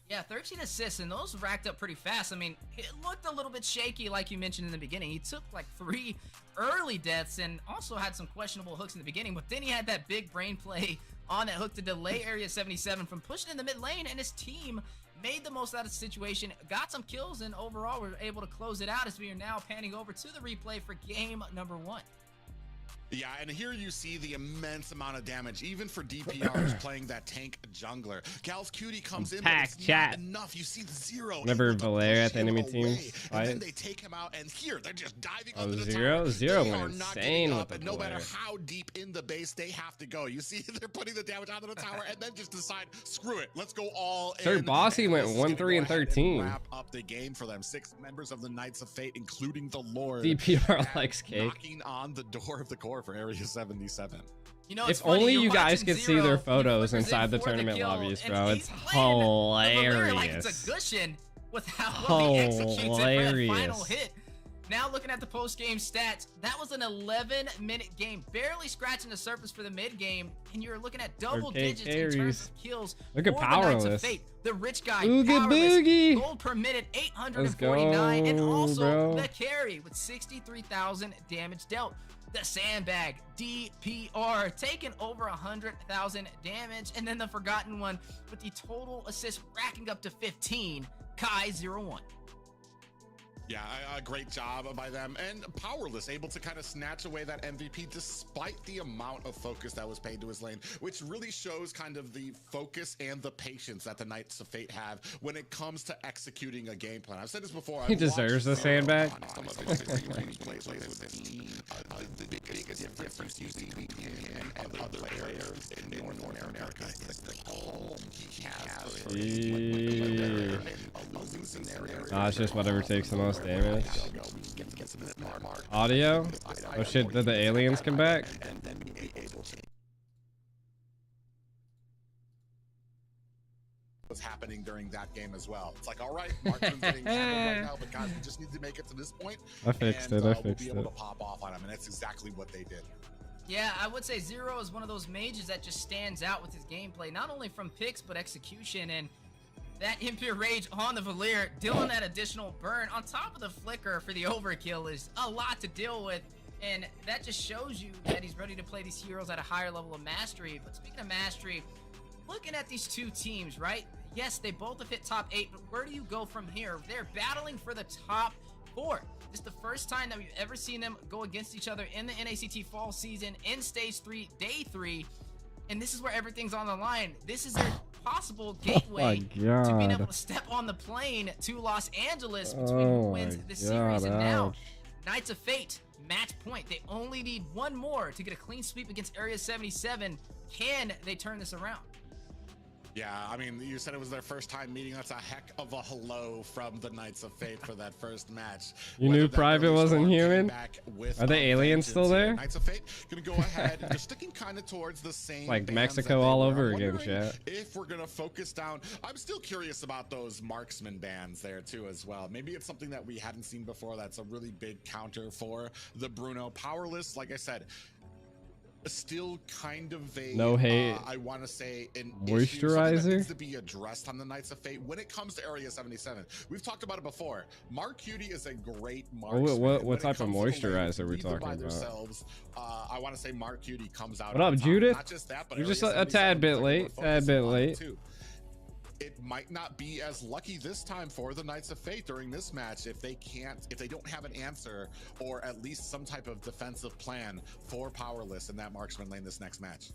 Yeah, 13 assists, and those racked up pretty fast. I mean, it looked a little bit shaky, like you mentioned in the beginning. He took like 3 early deaths and also had some questionable hooks in the beginning, but then he had that big brain play on that hook to delay Area 77 from pushing in the mid lane, and his team made the most out of the situation, got some kills, and overall we're able to close it out as we are now panning over to the replay for game number 1. Yeah, and here you see the immense amount of damage, even for DPRs playing that tank jungler. Gal's Cutie comes in, but it's not enough. You see the Zero. Never Valere at the enemy team. And then they take him out, and here they're just diving Oh, under the Zero? tower. Zero They went are not insane getting with up, the and no matter Valere. how deep in the base they have to go. You see they're putting the damage onto the tower, and then just decide, screw it, let's go all in. Sir Bossy went This is gonna 1-3 and go ahead 13. Wrap up the game for them. 6 members of the Knights of Fate, including the Lord. DPR likes cake. Knocking on the door of the core for Area 77. You know, If only you guys could see their photos inside the tournament lobbies, bro. It's hilarious. Like it's a cushion with how he executes it for that final hit. Now looking at the post-game stats, that was an 11-minute game, barely scratching the surface for the mid-game, and you're looking at double digits in terms of kills. Look at for the Knights of Powerless. Fate. The rich guy, Oogie Powerless, boogie. gold per minute, 849, and also bro. the carry with 63,000 damage dealt. The Sandbag, DPR, taking over 100,000 damage, and then the Forgotten One with the total assist racking up to 15, Kai01. Yeah, a great job by them. And Powerless able to kind of snatch away that MVP despite the amount of focus that was paid to his lane, which really shows kind of the focus and the patience that the Knights of Fate have when it comes to executing a game plan. I've said this before. He deserves the Sandbag. The biggest difference you see between him and other players in North America is the home he has. It's just whatever takes the most damage. Audio? Oh shit, did the aliens come back? Was happening during that game as well. It's like, all right, Marksman's getting hammered right now, but guys, we just need to make it to this point. I fixed it, I we'll fixed be able it. to pop off on him, and that's exactly what they did. Yeah, I would say Zero is one of those mages that just stands out with his gameplay, not only from picks, but execution, and that Impure Rage on the Valere, dealing that additional burn on top of the flicker for the overkill is a lot to deal with, and that just shows you that he's ready to play these heroes at a higher level of mastery. But speaking of mastery, looking at these two teams, right? Yes, they both have hit top 8, but where do you go from here? They're battling for the top 4. This is the first time that we've ever seen them go against each other in the NACT fall season in stage 3, day 3. And this is where everything's on the line. This is their possible gateway to being able to step on the plane to Los Angeles between who wins the series. And now, Knights of Fate, match point. They only need one more to get a clean sweep against Area 77. Can they turn this around? Yeah, I mean, you said it was their first time meeting. That's a heck of a hello from the Knights of Fate for that first match. You knew Private wasn't human? Are the aliens still there? Knights of Fate gonna go ahead and they're sticking kind of towards the same Like Mexico all over again, chat. If we're gonna focus down, I'm still curious about those marksman bands there too as well. Maybe it's something that we hadn't seen before. That's a really big counter for the Bruno. Powerless, like I said, still kind of vague. No hate. I want to say an Moisturizer issue that needs to be addressed on the Knights of Fate when it comes to Area 77. We've talked about it before. Mark Cutie is a great marksman. What type of moisturizer are we talking about? I want to say Mark Cutie comes out. What up, Judith? Not just that, but you're just Area a tad bit late. Tad bit late. Too. It might not be as lucky this time for the Knights of Fate during this match if they don't have an answer or at least some type of defensive plan for Powerless in that marksman lane this next match.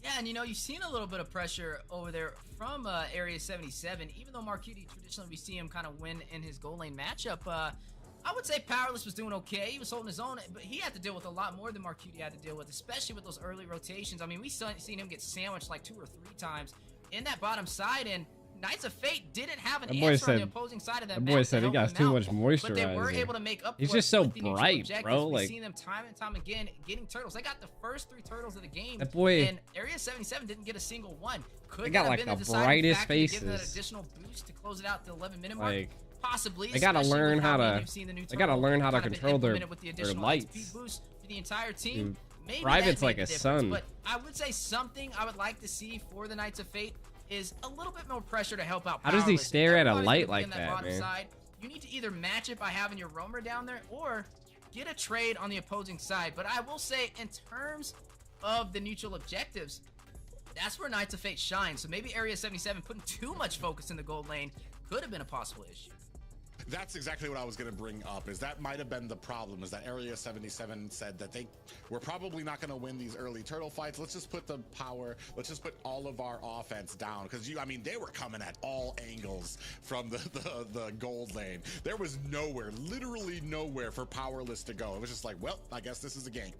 Yeah, and you know, you've seen a little bit of pressure over there from Area 77. Even though Mark Cutie, traditionally we see him kind of win in his goal lane matchup, I would say Powerless was doing okay. He was holding his own, but he had to deal with a lot more than Mark Cutie had to deal with, especially with those early rotations. I mean, we seen him get sandwiched like 2 or 3 times in that bottom side, and Knights of Fate didn't have an answer on the opposing side of that map. That boy said he got too much moisturizer. But they were able to make up for it. He's just so with the neutral bright, objectives. bro. We've Like, seen them time and time again getting turtles. They got the first 3 turtles of the game. That boy, and Area 77 didn't get a single one. They got like the brightest faces. Give that additional boost to close it out to the 11-minute mark. Like, possibly. they gotta learn how to. They gotta learn how to control their lights. Boost for the entire team. Dude, Private's like a son. But I would say something I would like to see for the Knights of Fate is a little bit more pressure to help out How does he Powerless. stare at a Everybody's light gonna be like on that, bottom man? side. You need to either match it by having your roamer down there or get a trade on the opposing side. But I will say, in terms of the neutral objectives, that's where Knights of Fate shine. So maybe Area 77 putting too much focus in the gold lane could have been a possible issue. That's exactly what I was going to bring up. Is that might have been the problem? Is that Area 77 said that we're probably not going to win these early turtle fights. Let's just put the power. Let's just put all of our offense down, because I mean, they were coming at all angles from the gold lane. There was nowhere, literally nowhere, for Powerless to go. It was just like, well, I guess this is a gank.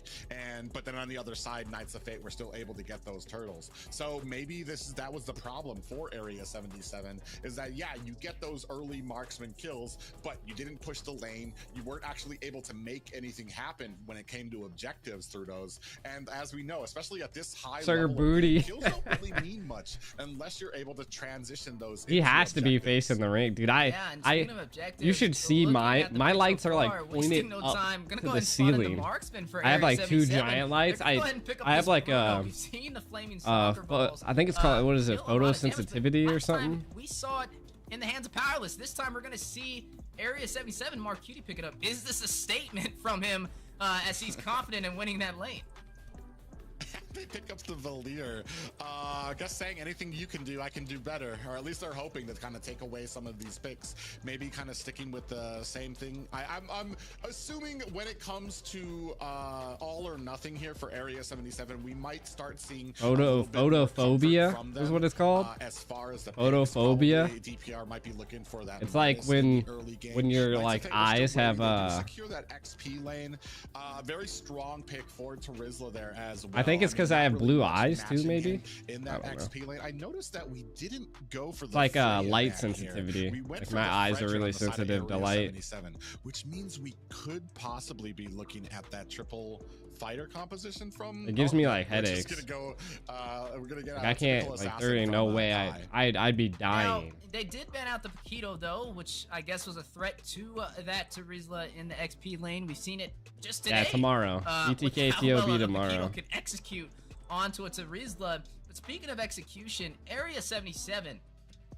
But then on the other side, Knights of Fate were still able to get those turtles. So maybe that was the problem for Area 77. Is that you get those early marksman kills, but you didn't push the lane. You weren't actually able to make anything happen when it came to objectives through those. And as we know, especially at this high level, booty. kills don't really mean much unless you're able to transition those. He has to be facing the ring, dude. You should see my lights are like pointed up to the ceiling. I have like 2 giant lights. I have like I think it's called, what is it, photosensitivity or something? We saw it in the hands of Powerless. This time we're gonna see Area 77 Mark Cutie pick it up. Is this a statement from him as he's confident in winning that lane? They pick up the Valier. I guess saying anything you can do, I can do better. Or at least they're hoping to kind of take away some of these picks. Maybe kind of sticking with the same thing. I'm assuming when it comes to all or nothing here for Area 77, we might start seeing photophobia is what it's called. As far as the photophobia, DPR might be looking for that. It's like when your like eyes have secure that XP lane. Very strong pick for Terizla there as well. I think it's because I have blue eyes too, maybe. In that XP lane, I noticed that we didn't go for the like light sensitivity. Like my eyes are really sensitive to light, which means we could possibly be looking at that triple fighter composition from. It gives me like headaches. We're gonna get I can't, like, there ain't no way I'd be dying. Now, they did ban out the Paquito though, which I guess was a threat to that Terizla in the XP lane. We've seen it just today. Yeah, tomorrow. BTK TOB tomorrow. Can execute onto a Terizla. But speaking of execution, Area 77,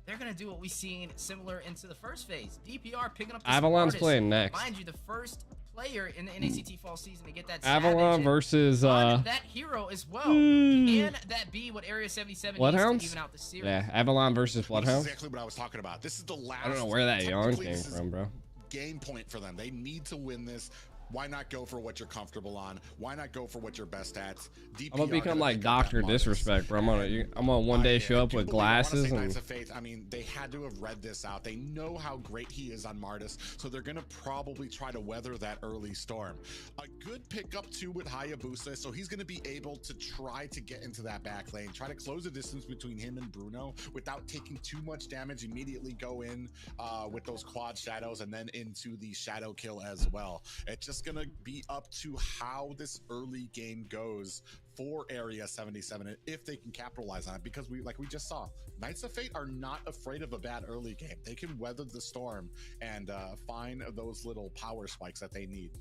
they're gonna do what we've seen similar into the first phase. DPR picking up the Avalon's playing next. Mind you, the first player in the NACT fall season to get that Avalon versus that hero as well. Can that be what Area 77 Bloodhounds? needs to even out the series? Yeah, Avalon versus Bloodhounds. That's exactly what I was talking about. This is the last. I don't know where that yawn came from, bro. Game point for them. They need to win this. Why not go for what you're comfortable on? Why not go for what you're best at? DPR I'm gonna become like Dr. Disrespect, bro. I'm gonna one day show up with glasses and. Knights of Fate, I mean, they had to have read this out. They know how great he is on Martis, so they're gonna probably try to weather that early storm. A good pickup too with Hayabusa, so he's gonna be able to try to get into that back lane, try to close the distance between him and Bruno without taking too much damage. Immediately go in with those quad shadows and then into the shadow kill as well. It's just gonna be up to how this early game goes for Area 77 and if they can capitalize on it, because we just saw, Knights of Fate are not afraid of a bad early game. They can weather the storm and find those little power spikes that they need.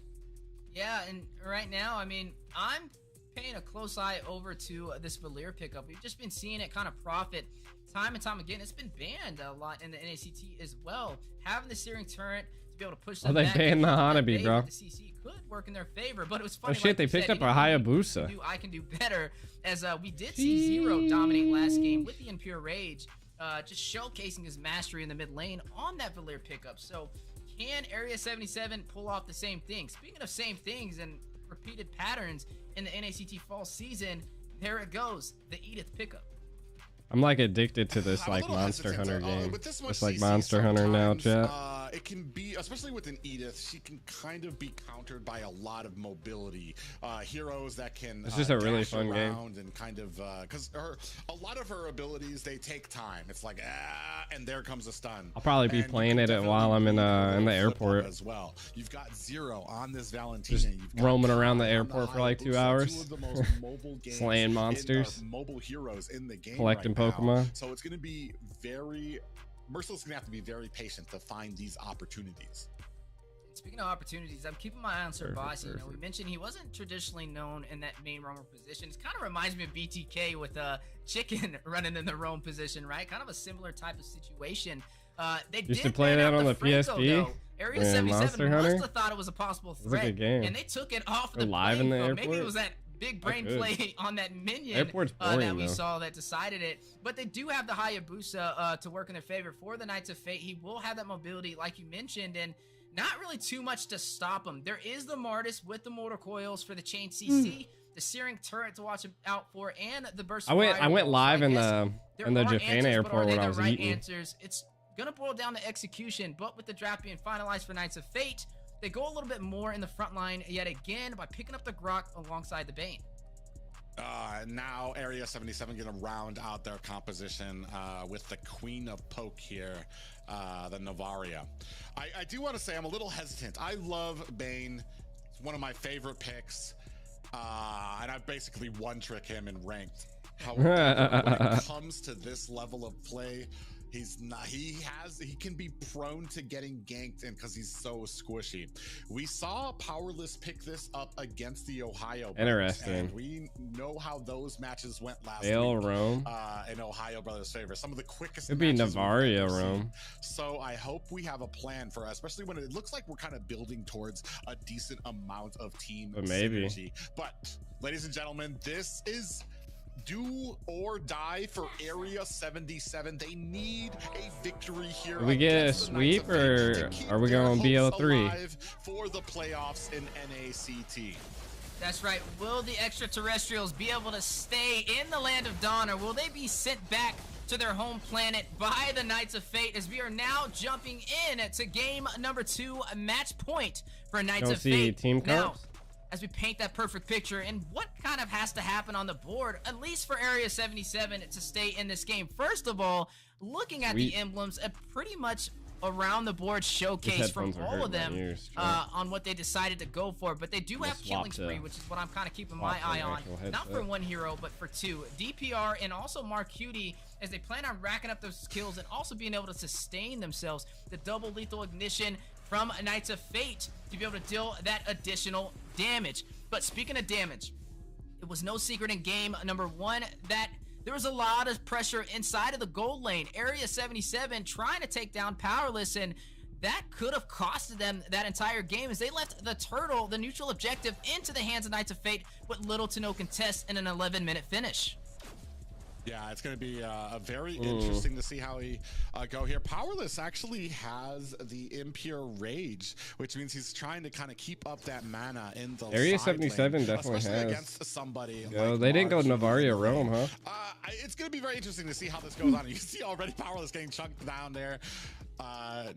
Yeah, and right now, I mean, I'm paying a close eye over to this Valier pickup. We've just been seeing it kind of profit time and time again. It's been banned a lot in the NACT as well. Having the searing turret to be able to push them back. They banned the Hanabi, bro. The CC could work in their favor, but it was funny. Oh shit, they picked up a Hayabusa. I can do better, as we did see Zero dominate last game with the Impure Rage, just showcasing his mastery in the mid lane on that Valier pickup. So can Area 77 pull off the same thing? Speaking of same things and repeated patterns in the NACT fall season, there it goes, the Edith pickup. I'm like addicted to this like Monster Hunter game. It's like Monster Hunter now, chat. It can be, especially with an Edith, she can kind of be countered by a lot of mobility. Heroes that can it's just a really fun game. And kind of, because a lot of her abilities, they take time. It's like, and there comes a stun. I'll probably be playing it while I'm in the airport as well. You've got Zero on this Valentina. Just roaming around the airport for like 2 hours, slaying monsters, mobile heroes in the game, collecting Pokemon. So it's going to be very Merciless. Gonna have to be very patient to find these opportunities. Speaking of opportunities, I'm keeping my eye on Serbasi. You know, we mentioned he wasn't traditionally known in that main roamer position. It kind of reminds me of BTK with Chicken running in the roam position, right? Kind of a similar type of situation. They used did to play that on the PSP. Area 77 Monster must Hunter have thought it was a possible it was threat, a good game. And they took it off the live in the playing field. airport. Maybe it was that big brain good. play on that minion Airport's boring, that we though. saw that decided it. But they do have the Hayabusa to work in their favor for the Knights of Fate. He will have that mobility, like you mentioned, and not really too much to stop him. There is the Martis with the mortar coils for the chain CC, the Searing turret to watch out for, and the burst. I went live in the Japan answers, airport when I was right eating. Answers. It's gonna boil down to execution, but with the draft being finalized for Knights of Fate, they go a little bit more in the front line yet again by picking up the Grok alongside the Bane. Now Area 77 gonna round out their composition with the Queen of Poke here, the Novaria. I do want to say I'm a little hesitant. I love Bane. It's one of my favorite picks, and I've basically one-trick him in ranked. However, when it comes to this level of play, he's not. He can be prone to getting ganked in because he's so squishy. We saw Powerless pick this up against the Ohio Brothers, Interesting. and we know how those matches went last Dale week. Rome. In Ohio Brothers' favor, some of the quickest. Could be matches we've Navaria ever seen. Rome. So I hope we have a plan for us, especially when it looks like we're kind of building towards a decent amount of team But maybe. synergy. But ladies and gentlemen, this is do or die for Area 77. They need a victory here. Do we get a against the Knights sweep, of Fate or to keep are we their going hopes BO3? alive for the playoffs in NACT. That's right. Will the extraterrestrials be able to stay in the Land of Dawn, or will they be sent back to their home planet by the Knights of Fate, as we are now jumping in to game number 2, match point for Knights Don't of see Fate. team Now, comps? as we paint that perfect picture and what kind of has to happen on the board, at least for Area 77 to stay in this game. First of all, looking at the emblems, a pretty much around the board showcase from headphones are all of hurting my them ears, on what they decided to go for, but they do have Killing swapped, Spree, which is what I'm kind of keeping my swapped eye an on. actual Not for headset. one hero, but for 2. DPR and also Marcutie, as they plan on racking up those kills and also being able to sustain themselves. The double lethal ignition from Knights of Fate to be able to deal that additional damage. But speaking of damage, it was no secret in game number 1 that there was a lot of pressure inside of the gold lane. Area 77 trying to take down Powerless, and that could have costed them that entire game as they left the turtle, the neutral objective, into the hands of Knights of Fate with little to no contest in an 11-minute finish. Yeah, it's going to be very interesting to see how he go here. Powerless actually has the Impure Rage, which means he's trying to kind of keep up that mana in the Area side 77 lane, definitely especially has. against somebody. Yo, like they didn't go Mark. Navaria Rome, huh? It's going to be very interesting to see how this goes on. You can see already Powerless getting chunked down there.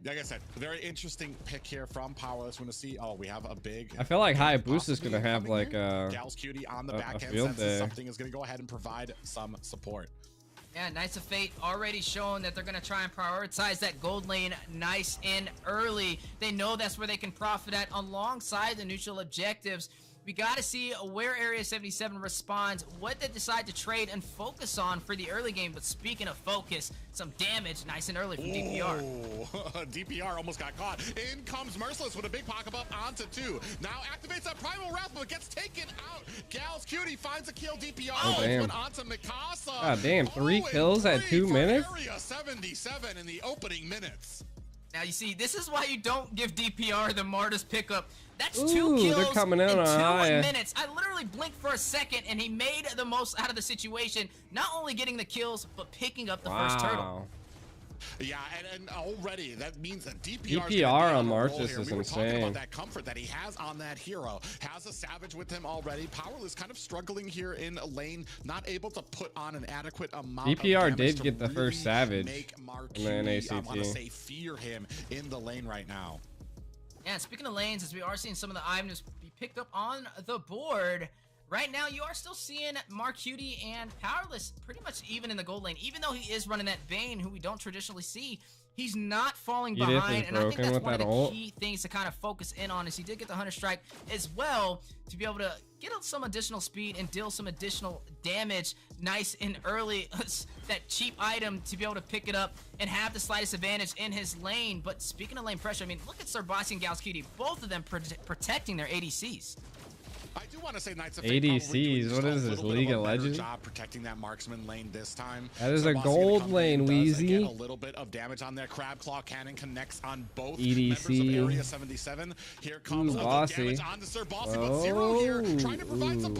Like I said, very interesting pick here from Powerless. We're going to see. Oh, we have a big. I feel like Hayabusa is gonna have like Gal's Cutie on the a back end field senses day. something is going to go ahead and provide some support. Yeah, Knights of Fate already showing that they're going to try and prioritize that gold lane nice and early. They know that's where they can profit at alongside the neutral objectives. We got to see where Area 77 responds, what they decide to trade and focus on for the early game. But speaking of focus, some damage nice and early from DPR. Oh, DPR almost got caught. In comes Merciless with a big pocket up onto 2. Now activates that Primal Wrath, but gets taken out. Gal's Cutie finds a kill. DPR damn. went onto Mikasa. God damn, 3 and kills at 3 2 for minutes? Area 77 in the opening minutes. Now you see, this is why you don't give DPR the Martis pickup. That's 2 Ooh, they're kills coming in in 2 on high. minutes. I literally blinked for a second and he made the most out of the situation. Not only getting the kills, but picking up the first turtle. Wow. Yeah, and already that means that DPR DPR on Martis Martis is we were talking insane. about that comfort that he has on that hero. Has a Savage with him already. Powerless kind of struggling here in a lane, not able to put on an adequate amount of DPR damage did to get the really first Savage make in the Marquis, I NACT. want to say, fear him in the lane right now. Yeah, and speaking of lanes, as we are seeing some of the items be picked up on the board, right now you are still seeing Marcutie and Powerless pretty much even in the gold lane. Even though he is running that Bane, who we don't traditionally see, he's not falling Edith is behind. And I think broken that's with one of that the ult. key things to kind of focus in on, is he did get the Hunter Strike as well to be able to get some additional speed and deal some additional damage nice and early. That cheap item to be able to pick it up and have the slightest advantage in his lane. But speaking of lane pressure, I mean, look at Serbasi and Gal's Cutie, both of them protecting their ADCs. I do want to say Knights of Fate ADCs, what is this, League of Legends? Job protecting that marksman lane this time. That is a gold lane, Wheezy. A little bit of damage on their crab claw cannon connects on both EDC. members of Area 77. Here comes the damage on the Sir Bossy, but Zero here trying to provide some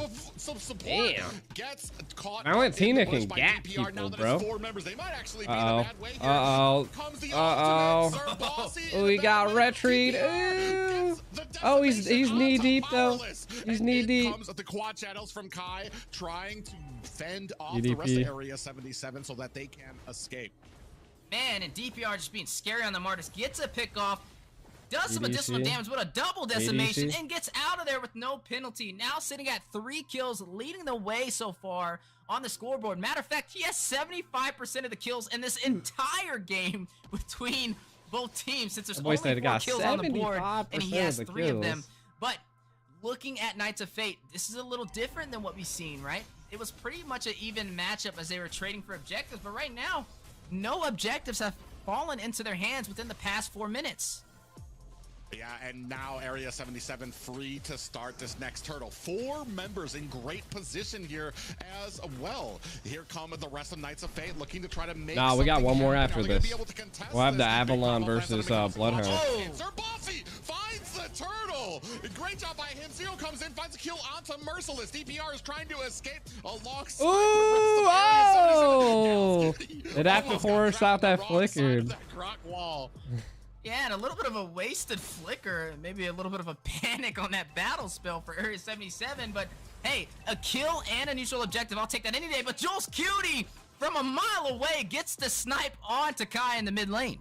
support. Damn. Gets caught. Valentina can gap DPR. people, Now that bro. it's 4 members, they might actually be in a bad way here. Comes the Uh-oh. ultimate, Sir Bossy Oh, in he the got back. retreat. DPR gets the Oh, he's decimation knee onto deep, though. Powerless. He's And knee in deep. comes the quad channels from Kai trying to fend off the rest of Area 77 so that they can escape. Man, and DPR just being scary on the Martis. Gets a pick off. Does some EDC. additional damage with a double decimation ADC. and gets out of there with no penalty. Now sitting at 3 kills, leading the way so far on the scoreboard. Matter of fact, he has 75% of the kills in this entire game between both teams, since there's only 4 kills on the board and he has 3 of them. But looking at Knights of Fate, this is a little different than what we've seen, right? It was pretty much an even matchup as they were trading for objectives, but right now, no objectives have fallen into their hands within the past 4 minutes. Yeah, and now Area 77 free to start this next turtle. 4 members in great position here as well. Here come the rest of Knights of Fate looking to try to make Nah, we got one more happen. after Are they gonna this. be able to contest We'll have the this? Avalon Big combo versus plans on the Bloodhounds. Oh. Sir Bossy finds the turtle. Great job by him. Zero comes in, finds a kill onto Merciless. DPR is trying to escape alongside Ooh, it have to force out that flickered. Wall. Yeah, and a little bit of a wasted flicker, maybe a little bit of a panic on that battle spell for Area 77, but hey, a kill and a neutral objective, I'll take that any day. But Jules Cutie from a mile away gets the snipe onto Kai in the mid lane.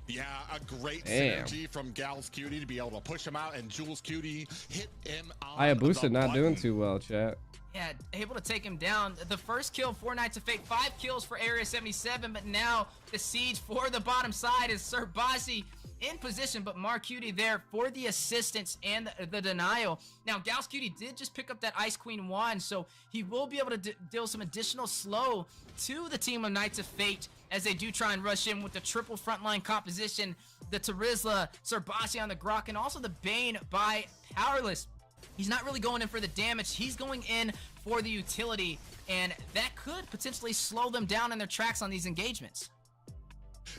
Yeah, a great Damn. synergy from Gal's Cutie to be able to push him out, and Jules Cutie hit him on Hayabusa the not doing button. too well, chat. Yeah, able to take him down. The first kill for Knights of Fate, 5 kills for Area 77, but now the siege for the bottom side is Sir Bossy in position, but Marcuti there for the assistance and the denial. Now, Gauss Cutie did just pick up that Ice Queen wand, so he will be able to deal some additional slow to the team of Knights of Fate as they do try and rush in with the triple frontline composition, the Terizla, Sir Bossy on the Grok, and also the Bane by Powerless. He's not really going in for the damage, he's going in for the utility, and that could potentially slow them down in their tracks on these engagements.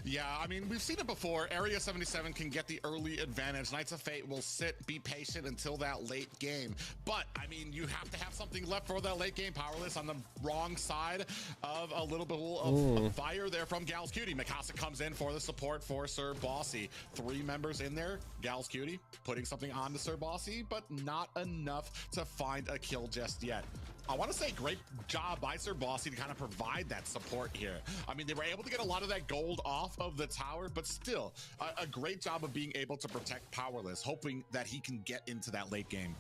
Yeah, I mean, we've seen it before. Area 77 can get the early advantage. Knights of Fate will sit, be patient until that late game. But, I mean, you have to have something left for that late game. Powerless on the wrong side of a little bit of fire there from Gal's Cutie. Mikasa comes in for the support for Sir Bossy. 3 members in there. Gal's Cutie putting something on to Sir Bossy, but not enough to find a kill just yet. I want to say great job by Sir Bossy to kind of provide that support here. I mean, they were able to get a lot of that gold off of the tower, but still a great job of being able to protect Powerless, hoping that he can get into that late game.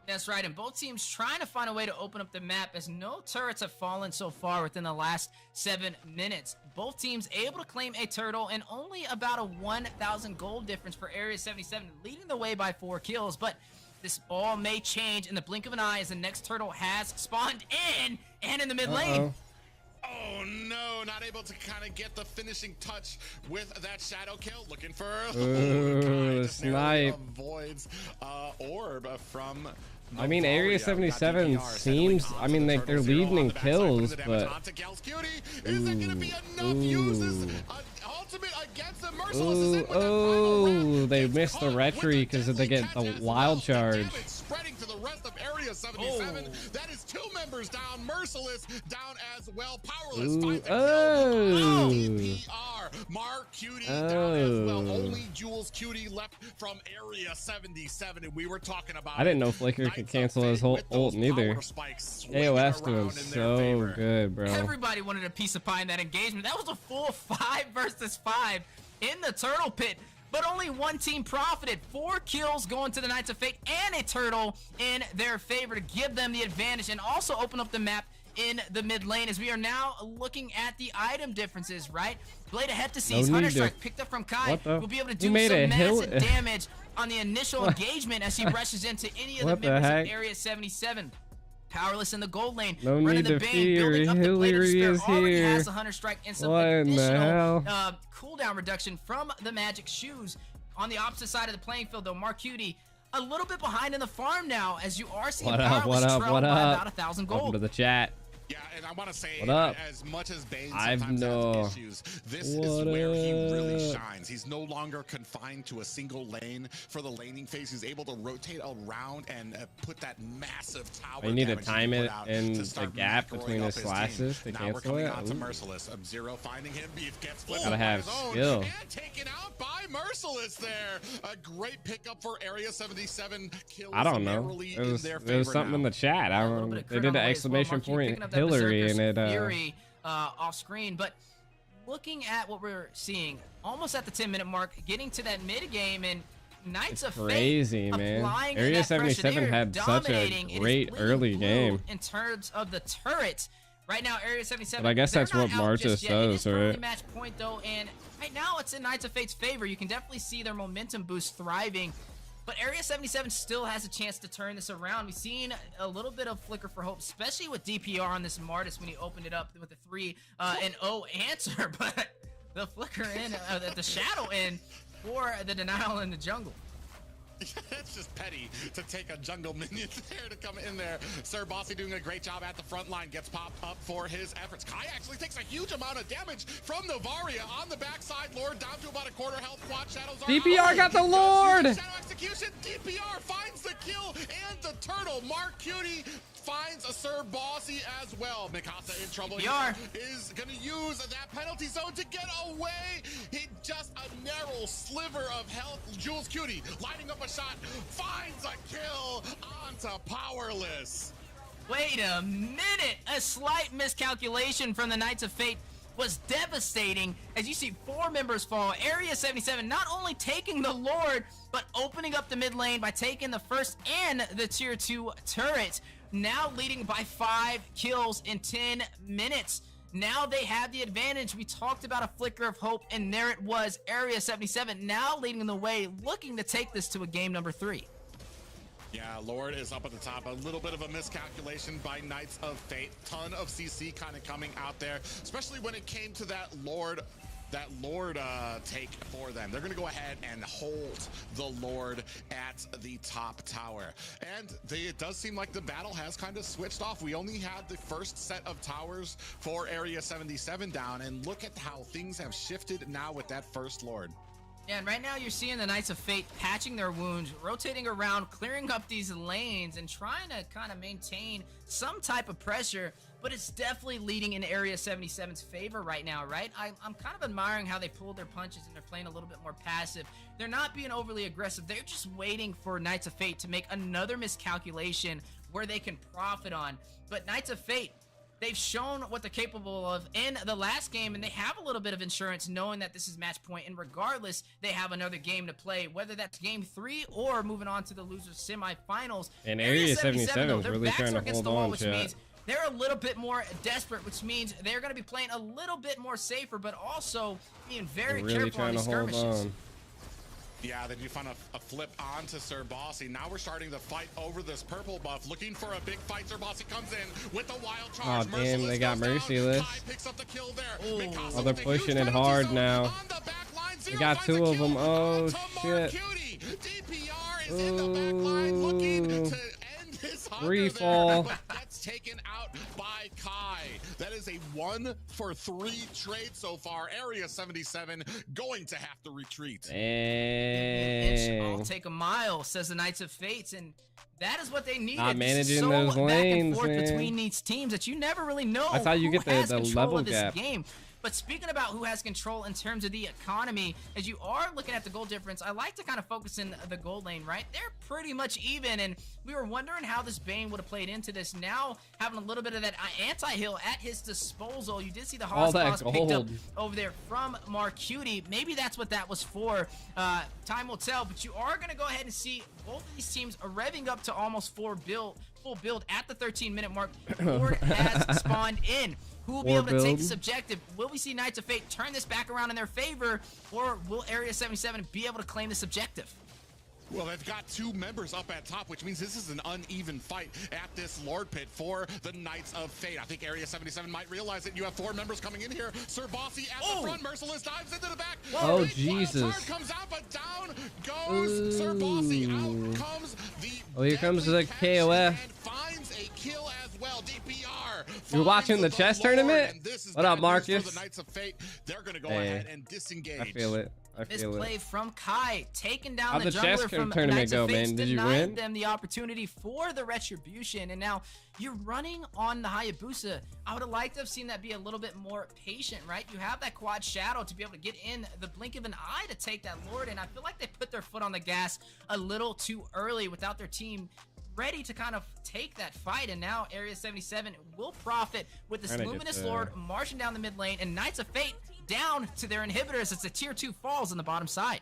That's right, and both teams trying to find a way to open up the map as no turrets have fallen so far within the last 7 minutes. Both teams able to claim a turtle and only about a 1,000 gold difference for Area 77, leading the way by 4 kills, but this all may change in the blink of an eye as the next turtle has spawned in and in the mid lane. Oh no, not able to kind of get the finishing touch with that shadow kill. Looking for snipe. Avoids orb from. I mean, Area 77 seems, I mean, they're leading in kills, but Is that gonna be enough uses? Ultimate against the Merciless. They missed the retry because they get the wild charge. Spreading to the rest of Area 77. That is 2 members down. Merciless down as well. Powerless finds a kill. DPR. Mark Cutie down as well. Only Jules Cutie left from Area 77, and we were talking about. I didn't know Flicker could cancel his whole ult neither. AOS doing so good, bro. Everybody wanted a piece of pie in that engagement. That was a full 5 versus 5 in the turtle pit. But only one team profited. 4 kills going to the Knights of Fate and a turtle in their favor to give them the advantage and also open up the map in the mid lane as we are now looking at the item differences, right? Blade of Heptases, Hunter Strike picked up from Kai will be able to do some massive damage on the initial engagement as he rushes into any of the members of Area 77. Powerless in the gold lane, running the Bane, building up the Blade of Despair, already has the Hunter Strike and some additional cooldown reduction from the Magic Shoes. On the opposite side of the playing field, though, Marcuti a little bit behind in the farm now, as you are seeing What up, Powerless what up, trail what by up? about 1,000 Welcome gold. to the chat. Yeah, and I want to say, What up? as much as Bane I've sometimes no- has issues, this What is where he really up? shines. He's no longer confined to a single lane for the laning phase. He's able to rotate around and put that massive tower. You need to damage time he put it out in to the start gap macroing between up his team. slashes to Now we're cancel coming it. on to Ooh. Merciless. Sub-Zero finding him. Beef gets flipped Gotta on have his own skill. and taken out by Merciless there. A great pickup for Area 77. Kills I don't know. narrowly There in was, their there was favor something in now. the chat. I A little don't. bit of They crit did on the the way as well, exclamation Mark. You're point picking up that Hillary and Berserker's it. Fury, off screen, but looking at what we're seeing, almost at the 10-minute mark, getting to that mid game, and Knights of Crazy, Fate man. applying Area that pressure. 77 They're had such a dominating. It is great bleeding early blue game. in terms of the turret. Right now, Area 77. But I guess they're that's not what out Martis just yet. It does, is early right? match point though, and right now it's in Knights of Fate's favor. You can definitely see their momentum boost thriving. But Area 77 still has a chance to turn this around. We've seen a little bit of flicker for hope, especially with DPR on this Martis when he opened it up with a 3-0 answer. But the flicker in, the shadow in for the denial in the jungle. It's just petty to take a jungle minion there to come in there. Sir Bossy doing a great job at the front line. Gets popped up for his efforts. Kai actually takes a huge amount of damage from Novaria on the backside. Lord down to about a quarter health. Quad shadows are DPR out. got the Does use Lord! Shadow execution. DPR finds the kill and the turtle. Mark Cutie finds a Sir Bossy as well. Mikasa in trouble DPR here is going to use that penalty zone to get away. He just a narrow sliver of health. Jules Cutie lining up a shot, finds a kill onto Powerless. Wait a minute! A slight miscalculation from the Knights of Fate was devastating as you see 4 members fall. Area 77 not only taking the Lord, but opening up the mid lane by taking the first and the tier 2 turret. Now leading by 5 kills in 10 minutes. Now they have the advantage. We talked about a flicker of hope, and there it was. Area 77 now leading the way, looking to take this to a game number 3. Yeah, Lord is up at the top. A little bit of a miscalculation by Knights of Fate. Ton of CC kind of coming out there, especially when it came to that Lord take for them. They're going to go ahead and hold the Lord at the top tower. And it does seem like the battle has kind of switched off. We only had the first set of towers for Area 77 down, and look at how things have shifted now with that first Lord. Yeah, and right now you're seeing the Knights of Fate patching their wounds, rotating around, clearing up these lanes, and trying to kind of maintain some type of pressure, but it's definitely leading in Area 77's favor right now, right? I'm kind of admiring how they pulled their punches and they're playing a little bit more passive. They're not being overly aggressive. They're just waiting for Knights of Fate to make another miscalculation where they can profit on. But Knights of Fate, they've shown what they're capable of in the last game, and they have a little bit of insurance knowing that this is match point, and regardless, they have another game to play, whether that's game 3 or moving on to the losers semifinals. And Area 77 though, is their really backs trying are to against hold the wall, on, which chat. means they're a little bit more desperate, which means they're going to be playing a little bit more safer, but also being very They're really careful on trying to these hold skirmishes. on. Yeah, then you find a flip onto Sir Bossy. Now we're starting the fight over this purple buff, looking for a big fight. Sir Bossy comes in with the wild charge. Oh, damn, they got Merciless. Kai picks up the kill there. Mikasa Oh, they're with a pushing huge it hard penalty now. zone on the back line. They Zero got finds 2 a of kill them. Oh, onto Mark shit. Cutie. DPR is in the back line looking to end his hunger Free there, fall. but gets taken out by Kai. That is a 1-for-3 trade so far. Area 77 going to have to retreat. I'll Dang. take a mile, says the Knights of Fates, and that is what they needed. Not This is managing so those back and lanes, forth man. between these teams that you never really know That's how you who get the- has the control level of this gap. game. But speaking about who has control in terms of the economy, as you are looking at the gold difference, I like to kind of focus in the gold lane, right? They're pretty much even, and we were wondering how this Bane would have played into this. Now, having a little bit of that anti-heal at his disposal, you did see the All that Hoss picked up gold. over there from Mark Cutie. Maybe that's what that was for. Time will tell, but you are going to go ahead and see both of these teams are revving up to almost full build at the 13-minute mark. Lord has spawned in. Who will be able to take this objective? Will we see Knights of Fate turn this back around in their favor, or will Area 77 be able to claim this objective? Well, they've got 2 members up at top, which means this is an uneven fight at this Lord Pit for the Knights of Fate. I think Area 77 might realize that you have 4 members coming in here. Sir Bossy at the front, Merciless dives into the back. Oh, Big Jesus. wild card comes out, but down goes Sir Bossy. Out comes the Oh, here comes the deadly KOF. catch and finds a kill as well. DPR. You're watching the chess tournament? And this is What up, bad news Marcus? For the Knights of Fate. They're going to go Hey, ahead and disengage. I feel it. I feel Misplay it. from Kai, taking down How'd the the chess jungler from tournament Knights go, of Fate, man? Did you denied win? them the opportunity for the retribution, and now you're running on the Hayabusa. I would have liked to have seen that be a little bit more patient, right? You have that quad shadow to be able to get in the blink of an eye to take that Lord, and I feel like they put their foot on the gas a little too early without their team ready to kind of take that fight. And now Area 77 will profit with this Trying to get Luminous the- Lord marching down the mid lane, and Knights of Fate down to their inhibitors. It's a tier 2 falls on the bottom side.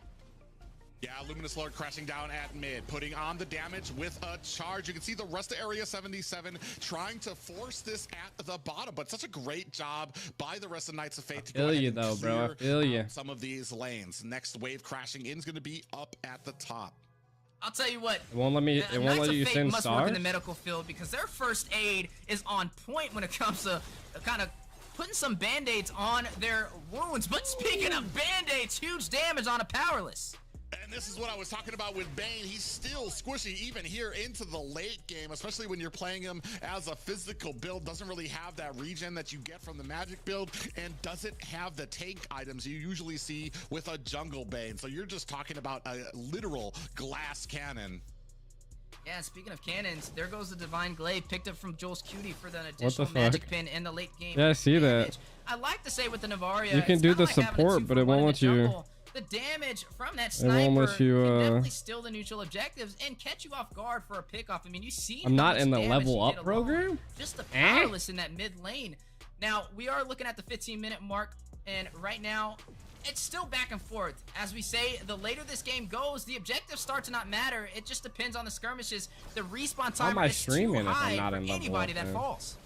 Yeah, Luminous Lord crashing down at mid, putting on the damage with a charge. You can see the rest of Area 77 trying to force this at the bottom, but such a great job by the rest of Knights of Fate to go feel ahead you and though, bro. I clear feel you. out some of these lanes. Next wave crashing in is going to be up at the top. I'll tell you what. It won't let me. It won't Knights let of you Fate send must work stars. in the medical field because their first aid is on point when it comes to kind of putting some band-aids on their wounds. But speaking of band-aids, huge damage on a powerless. And this is what I was talking about with Bane. He's still squishy even here into the late game, especially when you're playing him as a physical build. Doesn't really have that regen that you get from the magic build and doesn't have the tank items you usually see with a jungle Bane. So you're just talking about a literal glass cannon. Yeah, speaking of cannons, there goes the Divine Glaive picked up from Joel's Cutie for the additional fuck? magic pin in the late game. Yeah, I see that. damage. I like to say with the Navaria, You can it's do kinda the like having a support, but it 2-for-1 won't in let the you- jungle. The damage from that It won't sniper let you, can definitely steal the neutral objectives and catch you off guard for a pickoff. I mean, you see I'm how not much in the damage level you up get alone. program? Just the powerless in that mid lane. Now, we are looking at the 15-minute mark, and right now, it's still back and forth. As we say, the later this game goes, the objectives start to not matter. It just depends on the skirmishes. The respawn How am timer I is too streaming if I'm high not for in level anybody up, that man? falls.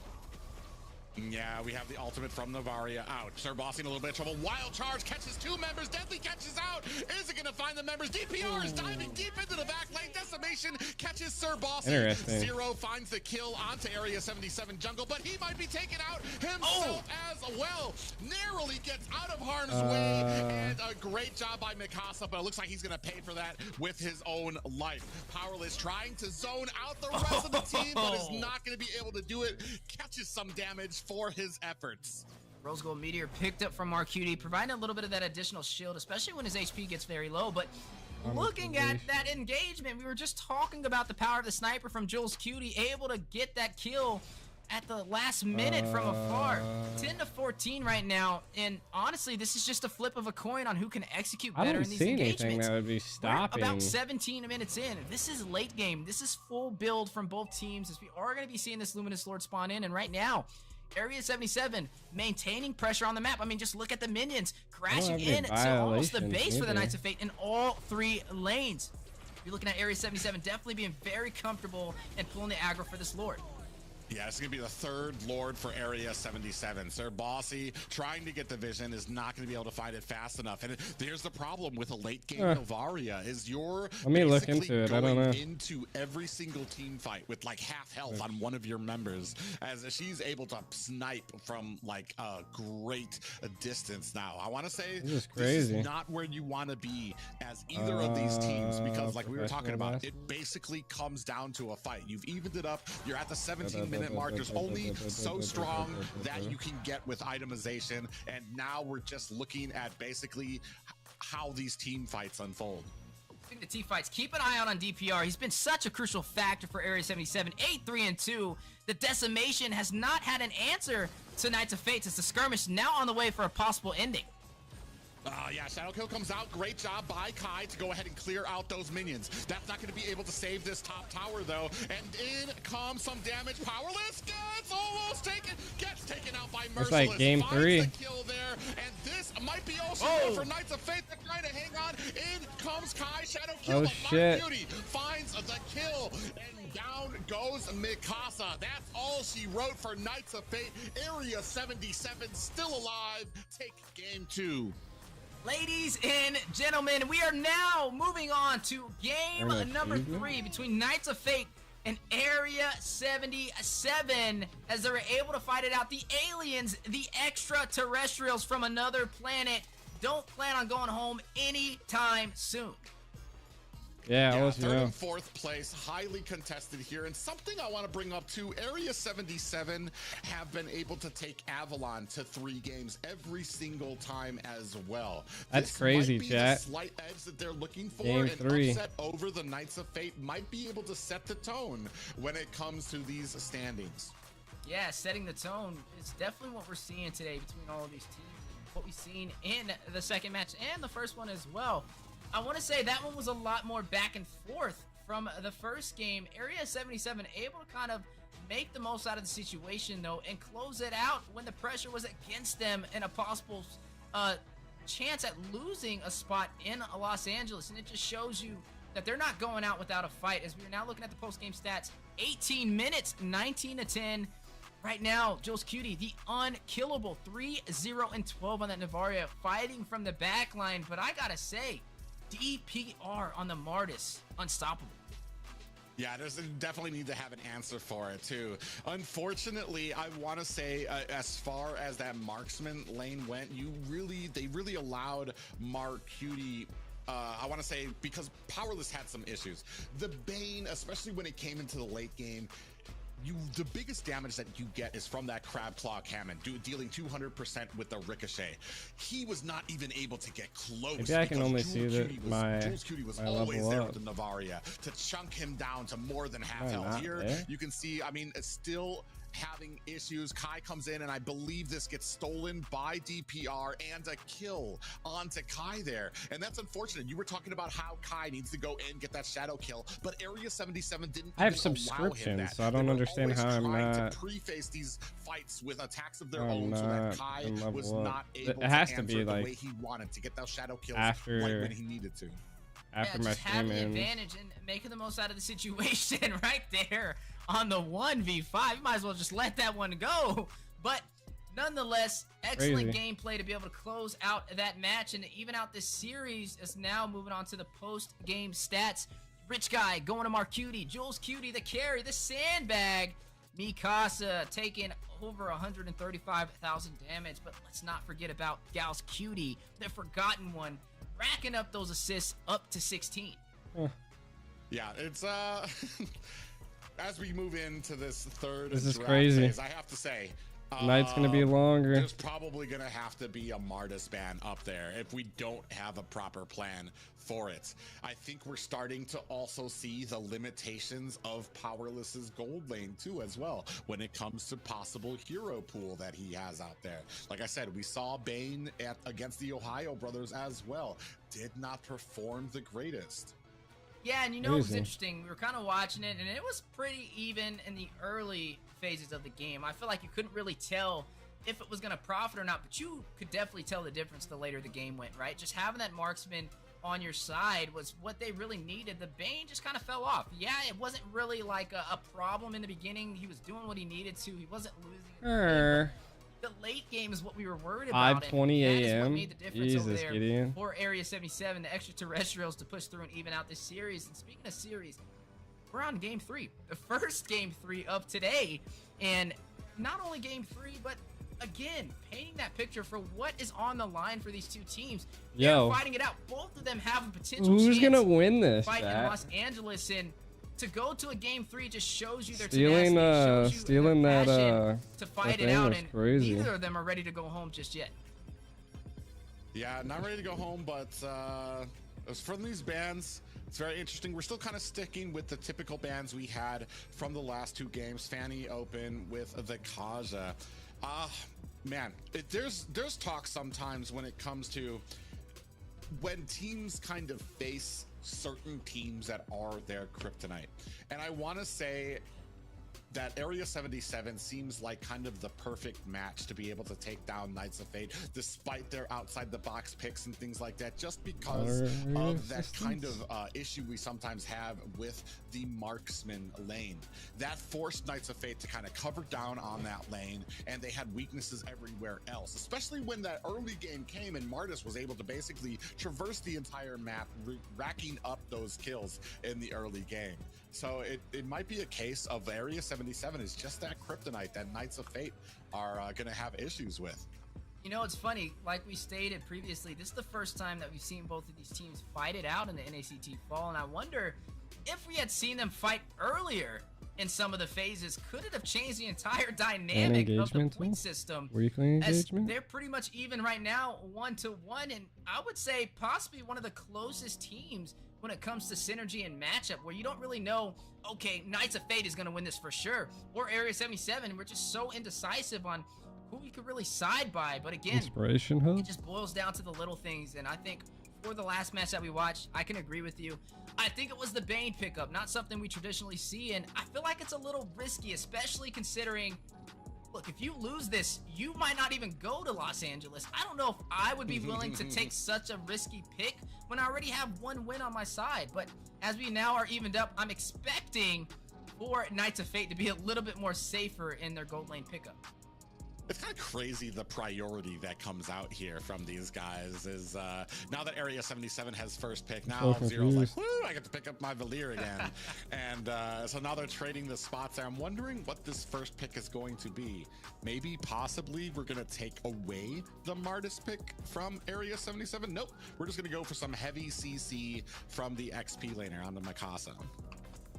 Yeah, we have the ultimate from Navaria out. Sir Bossy in a little bit of trouble. Wild charge catches two members. Deadly catches out. Is it going to find the members? DPR is diving deep into the back lane. Decimation catches Sir Bossy. Interesting. Zero finds the kill onto Area 77 jungle, but he might be taken out himself as well. Narrowly gets out of harm's way. And a great job by Mikasa, but it looks like he's going to pay for that with his own life. Powerless trying to zone out the rest of the team, but is not going to be able to do it. Catches some damage for his efforts. Rose Gold Meteor picked up from Arcuti, providing a little bit of that additional shield, especially when his HP gets very low. But looking at that engagement, we were just talking about the power of the sniper from Jules Cutie, able to get that kill at the last minute from afar. 10-14 right now, and honestly, this is just a flip of a coin on who can execute I better don't in these see anything engagements. that would be We're stopping. about 17 minutes in. This is late game. This is full build from both teams, as we are going to be seeing this Luminous Lord spawn in, and right now, Area 77 maintaining pressure on the map. I mean, just look at the minions crashing have any in to almost the violations base for the either. Knights of Fate in all three lanes. You're looking at Area 77 definitely being very comfortable and pulling the aggro for this Lord. Yeah, it's going to be the third Lord for Area 77. Sir Bossy trying to get the vision is not going to be able to find it fast enough. And here's the problem with a late game Novaria is you're Let me look basically into it. I don't going know. into every single team fight with like half health on one of your members, as she's able to snipe from like a great distance now. I want to say This is this crazy. is not where you want to be as either of these teams, because like we were talking professional about, best. it basically comes down to a fight. You've evened it up. You're at the 17-minute mark. There's only so strong that you can get with itemization, and now we're just looking at basically how these team fights unfold. Speaking of team fights, keep an eye out on DPR. He's been such a crucial factor for Area 77. 8-3-2. The decimation has not had an answer to Knights of Fate since the skirmish, now on the way for a possible ending. Yeah, Shadow Kill comes out. Great job by Kai to go ahead and clear out those minions. That's not going to be able to save this top tower, though. And in comes some damage. Powerless gets almost taken. Gets taken out by Merciless. like game Finds 3. the kill there. And this might be also for Knights of Fate. They're trying to hang on. In comes Kai. Shadow Kill. Oh, but shit. Mark Beauty finds the kill. And down goes Mikasa. That's all she wrote for Knights of Fate. Area 77 still alive. Take game 2. Ladies and gentlemen, we are now moving on to game Alright, number evening. 3 between Knights of Fate and Area 77, as they were able to fight it out. The aliens, the extraterrestrials from another planet, don't plan on going home anytime soon. Yeah, I'll Yeah, let you third know. and fourth place, highly contested here. And something I want to bring up too, Area 77 have been able to take Avalon to 3 games every single time as well. That's This crazy, might be chat. the slight edge that they're looking for. Game An 3. upset over the Knights of Fate might be able to set the tone when it comes to these standings. Yeah, setting the tone is definitely what we're seeing today between all of these teams. And what we've seen in the second match and the first one as well. I want to say that one was a lot more back and forth from the first game. Area 77 able to kind of make the most out of the situation, though, and close it out when the pressure was against them and a possible chance at losing a spot in Los Angeles. And it just shows you that they're not going out without a fight, as we are now looking at the post-game stats. 18 minutes, 19-10. Right now, Jules Cutie, the unkillable, 3-0-12 on that Navaria, fighting from the back line. But I gotta say, DPR on the Martis, unstoppable. Yeah, there's definitely need to have an answer for it too. Unfortunately, I want to say as far as that marksman lane went, they really allowed Mark Cutie. I want to say, because Powerless had some issues. The Bane, especially when it came into the late game, the biggest damage that you get is from that Crab Claw Cannon, dealing 200% with the ricochet. He was not even able to get close. Maybe I can only see that Jules Cutie was always there with the Navaria to chunk him down to more than half health. Here, you can see, I mean, it's still having issues. Kai comes in, and I believe this gets stolen by DPR and a kill onto Kai there. And that's unfortunate. You were talking about how Kai needs to go in, get that shadow kill, but Area 77 didn't I have even allow him subscriptions, that. so I don't understand how I'm not to preface these fights with attacks of their own, so that Kai was not able it has to to be answer like the way he wanted to get those shadow kills after right when he needed to. After my just having the stream advantage and making the most out of the situation right there on the 1v5. You might as well just let that one go. But nonetheless, excellent gameplay to be able to close out that match and even out this series. Is now moving on to the post-game stats. Rich Guy going to Mark Cutie, Jules Cutie, the carry, the sandbag. Mikasa taking over 135,000 damage. But let's not forget about Gals Cutie, the forgotten one, racking up those assists up to 16. Yeah, it's as we move into this third This is draft crazy. phase, I have to say, Night's gonna be longer. There's probably gonna have to be a Martis ban up there if we don't have a proper plan for it. I think we're starting to also see the limitations of Powerless's gold lane too, as well, when it comes to possible hero pool that he has out there. Like I said, we saw Bane against the Ohio brothers as well. Did not perform the greatest. Yeah, and you know, it was interesting. We were kind of watching it, and it was pretty even in the early phases of the game. I feel like you couldn't really tell if it was going to profit or not, but you could definitely tell the difference the later the game went, right? Just having that marksman on your side was what they really needed. The Bane just kind of fell off. Yeah, it wasn't really like a problem in the beginning. He was doing what he needed to. He wasn't losing. The late game is what we were worried about. 5:20 a.m. Jesus, Gideon. For Area 77, the extraterrestrials to push through and even out this series. And speaking of series, we're on game 3, the first game 3 of today. And not only game 3, but again, painting that picture for what is on the line for these two teams. They're fighting it out. Both of them have a potential who's chance gonna win this fight in chat? Los Angeles. And to go to a game 3 just shows you their stealing tenacity, shows you stealing their that passion to fight it out, and crazy. neither of them are ready to go home just yet. Yeah, not ready to go home, but as from these bans, it's very interesting. We're still kind of sticking with the typical bans we had from the last 2 games. Fanny Open with the Kaja. Man, there's talk sometimes when it comes to when teams kind of face certain teams that are their kryptonite. And I want to say that Area 77 seems like kind of the perfect match to be able to take down Knights of Fate, despite their outside the box picks and things like that, just because of that kind of issue we sometimes have with the marksman lane. That forced Knights of Fate to kind of cover down on that lane, and they had weaknesses everywhere else, especially when that early game came and Martis was able to basically traverse the entire map, racking up those kills in the early game. So it might be a case of Area 77 is just that kryptonite that Knights of Fate are going to have issues with. You know, it's funny, like we stated previously, this is the first time that we've seen both of these teams fight it out in the NACT fall, and I wonder if we had seen them fight earlier in some of the phases, could it have changed the entire dynamic of the point system? Weekly engagement? They're pretty much even right now, 1-1, and I would say possibly one of the closest teams when it comes to synergy and matchup, where you don't really know, okay, Knights of Fate is going to win this for sure, or Area 77, we're just so indecisive on who we could really side by. But again, Inspiration Hub? it just boils down to the little things, and I think for the last match that we watched, I can agree with you. I think it was the Bane pickup, not something we traditionally see, and I feel like it's a little risky, especially considering, look, if you lose this, you might not even go to Los Angeles. I don't know if I would be willing to take such a risky pick when I already have one win on my side. But as we now are evened up, I'm expecting for Knights of Fate to be a little bit more safer in their gold lane pickup. It's kind of crazy the priority that comes out here from these guys is now that Area 77 has first pick, now Zero's like, woo, I get to pick up my Valir again. And so now they're trading the spots there. I'm wondering what this first pick is going to be. Maybe, possibly, we're going to take away the Martis pick from Area 77. Nope, we're just going to go for some heavy CC from the XP laner on the Mikasa.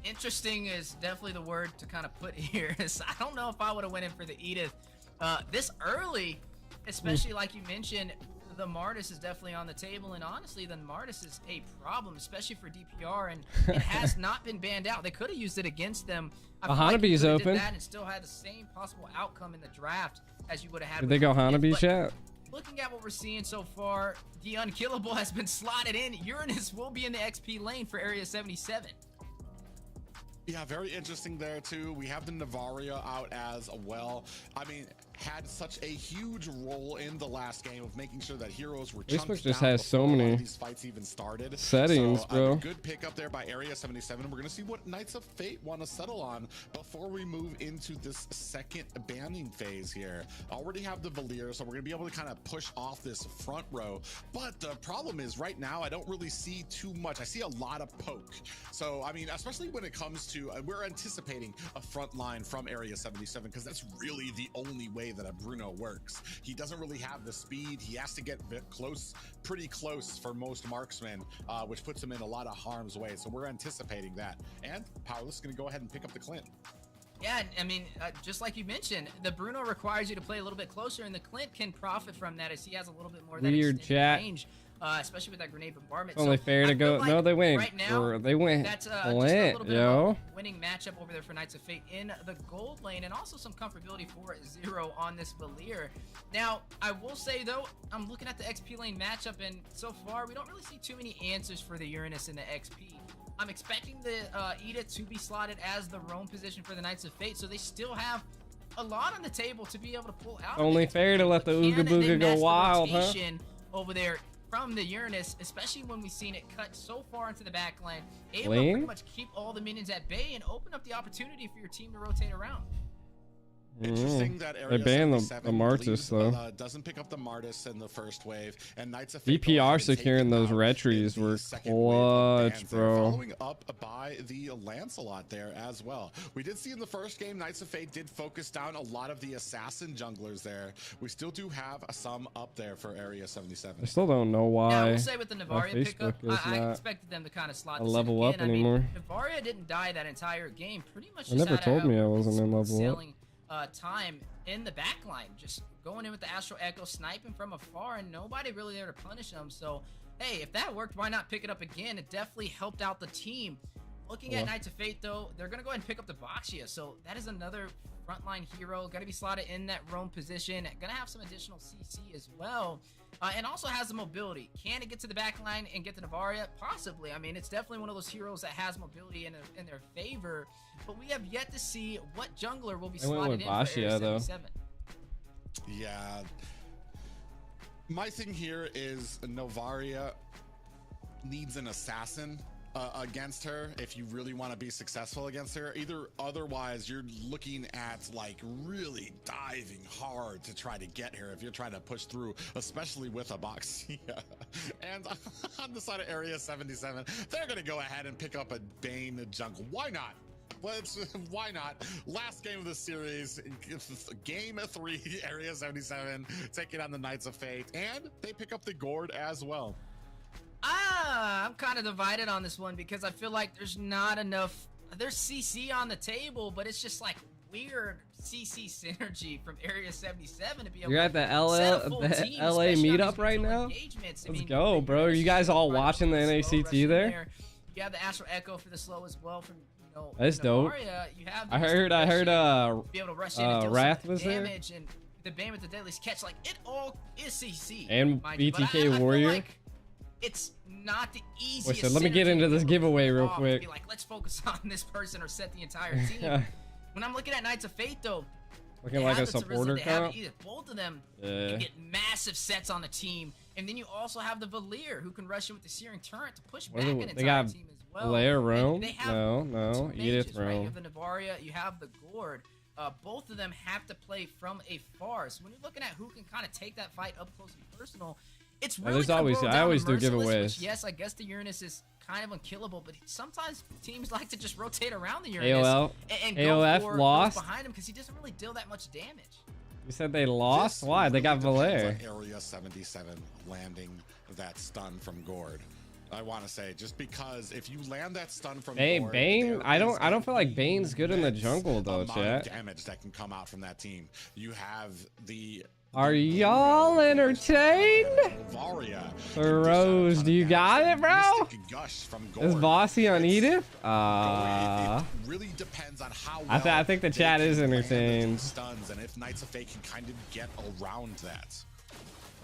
Interesting is definitely the word to kind of put here. I don't know if I would have went in for the Edith this early, especially like you mentioned, the Martis is definitely on the table, and honestly, the Martis is a problem, especially for DPR, and it has not been banned out. They could have used it against them. I feel like Hanabi's open. did that and still had the same possible outcome in the draft as you would have had. Did they go Hanabi chat? Looking at what we're seeing so far, the Unkillable has been slotted in. Uranus will be in the XP lane for Area 77. Yeah, very interesting there too. We have the Navaria out as well. I mean, had such a huge role in the last game of making sure that heroes were chunked Facebook just down has so before many these fights even started. settings, so, bro. A good pick up there by Area 77. We're gonna see what Knights of Fate want to settle on before we move into this second banning phase here. Already have the Valir, so we're gonna be able to kind of push off this front row. But the problem is right now I don't really see too much. I see a lot of poke. So I mean, especially when it comes to we're anticipating a front line from Area 77 because that's really the only way that a Bruno works. He doesn't really have the speed. He has to get close, pretty close for most marksmen, which puts him in a lot of harm's way. So we're anticipating that. And Powerless is going to go ahead and pick up the Clint. Yeah, I mean, just like you mentioned, the Bruno requires you to play a little bit closer, and the Clint can profit from that as he has a little bit more of that extended range. Especially with that grenade bombardment. It's only fair to go. Like no, they went. Right now, they went. That's just a Clint, little bit yo. of a winning matchup over there for Knights of Fate in the gold lane, and also some comfortability for Zero on this Valir. Now, I will say though, I'm looking at the XP lane matchup, and so far we don't really see too many answers for the Uranus and the XP. I'm expecting the Edith to be slotted as the roam position for the Knights of Fate, so they still have a lot on the table to be able to pull out. Only fair to let the Ooga Booga go wild, huh? Over there from the Uranus, especially when we've seen it cut so far into the back line, able to pretty much keep all the minions at bay and open up the opportunity for your team to rotate around. Interesting that Area they banned the Martis though. Doesn't pick up the Martis in the first wave, and Knights of Fate DPR securing those retries were clutch, bro. Following up by the Lancelot there as well. We did see in the first game, Knights of Fate did focus down a lot of the assassin junglers there. We still do have some up there for Area 77. I still don't know why. Yeah, I will say with the Navaria pickup, I expected them to kind of slot a level up anymore. I mean, Navaria didn't die that entire game. Pretty much. They never told me I wasn't in level up. Time in the back line, just going in with the Astral Echo, sniping from afar, and nobody really there to punish them. So hey, if that worked, why not pick it up again? It definitely helped out the team. Looking at Knights of Fate though, they're gonna go ahead and pick up the Boxia, so that is another frontline hero, gonna be slotted in that roam position, gonna have some additional CC as well, and also has the mobility. Can it get to the back line and get to Navaria? Possibly. I mean, it's definitely one of those heroes that has mobility in their favor, but we have yet to see what jungler will be slotted in for Area 77. Yeah. My thing here is Novaria needs an assassin against her if you really want to be successful against her. Otherwise you're looking at like really diving hard to try to get her if you're trying to push through, especially with a Boxia. And on the side of Area 77, they're gonna go ahead and pick up a Bane junk. Why not? Why not? Last game of the series, game 3, Area 77, taking on the Knights of Fate, and they pick up the gourd as well. I'm kind of divided on this one because I feel like there's not enough. There's CC on the table, but it's just like weird CC synergy from Area 77 to be able You're at the set a full team, LA especially on meetup these right regional now? engagements. I Let's mean, go, bro. Are you guys all watching the NACT there? You have the Astral Echo for the slow as well from That's dope. You have I heard be able to rush in and deal Wrath some was there, damage and the Bane with the Deadliest Catch. Like it all is CC and mind you, but I BTK feel Warrior. like it's not the easiest. Listen, let me get synergy into this to giveaway real pull off, quick. Be like, let's focus on this person or set the entire team. When I'm looking at Knights of Fate, though, Looking they like have a the Terizla, supporter they have comp. either both of them Yeah. can get massive sets on the team, and then you also have the Valir who can rush in with the Searing Turret to push What back do an they entire got? team as well. Lair And Rome? they have No, two Edith mages, right? You Rome. have the Navaria, you have the Gourd. Both of them have to play from afar. So when you're looking at who can kind of take that fight up close and personal, it's really there's gonna always- boil I down to always do Merciless, giveaways. which, yes, I guess the Uranus is kind of unkillable, but sometimes teams like to just rotate around the Uranus AOL. and AOF go for lost? those behind him because he doesn't really deal that much damage. You said they lost? This Why? They got really depends Valer. on Area 77 landing that stun from gourd. I want to say, just because if you land that stun from Hey, gourd, Bane. there I is don't feel like an Bane's good in the immense jungle though, amount of chat. damage that can come out from that team. You have the Are y'all entertained? Varia. Rose, do you got it, bro? Is Bossy on Edith? It really depends on how well I think the they chat can is land entertained. those stuns, and if Knights of Fate can kind of get around that.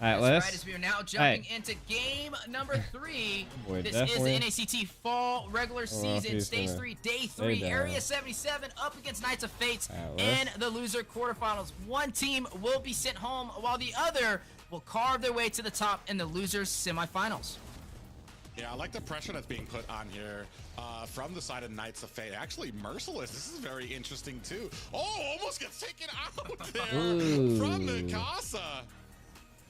Alright, That's let's. right, as we are now jumping into game number 3. Boy, This definitely. is the NACT Fall Regular Season, he's Stage gonna 3, Day stay 3, down. Area 77 up against Knights of Fate Alright, in the loser quarterfinals. One team will be sent home, while the other will carve their way to the top in the losers semifinals. Yeah, I like the pressure that's being put on here from the side of Knights of Fate. Actually, Merciless, this is very interesting too. Oh, almost gets taken out there Ooh. from the Casa.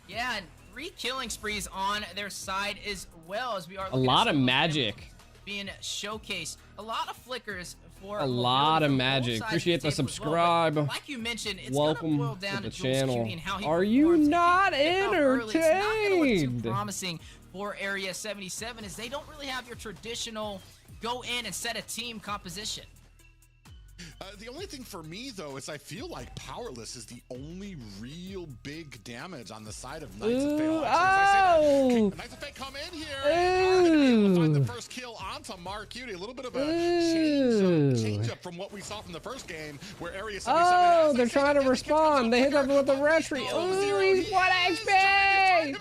Yeah, and 3 killing sprees on their side as well, as we are A looking at lot of some them magic. being showcased. A lot of flickers for A lot of from both magic. sides Appreciate of the table as well, subscribe. but like you mentioned, it's Welcome gonna boil down to the Jules channel. Cutie and how he Are you performs. If he not gets out early, it's not gonna look too entertained? promising for Area 77, as they don't really have your traditional go in and set a team composition. The only thing for me, though, is I feel like Powerless is the only real big damage on the side of Knights of Fate. Ooh, Actually, as I say that, oh! Knights of Fate come in here and are going to be able to find the first kill onto Mark Cutie. A little bit of a change up from what we saw from the first game, where Area 77... Oh, they're trying to respond. They hit up with the retry. Ooh, he's 1 HP!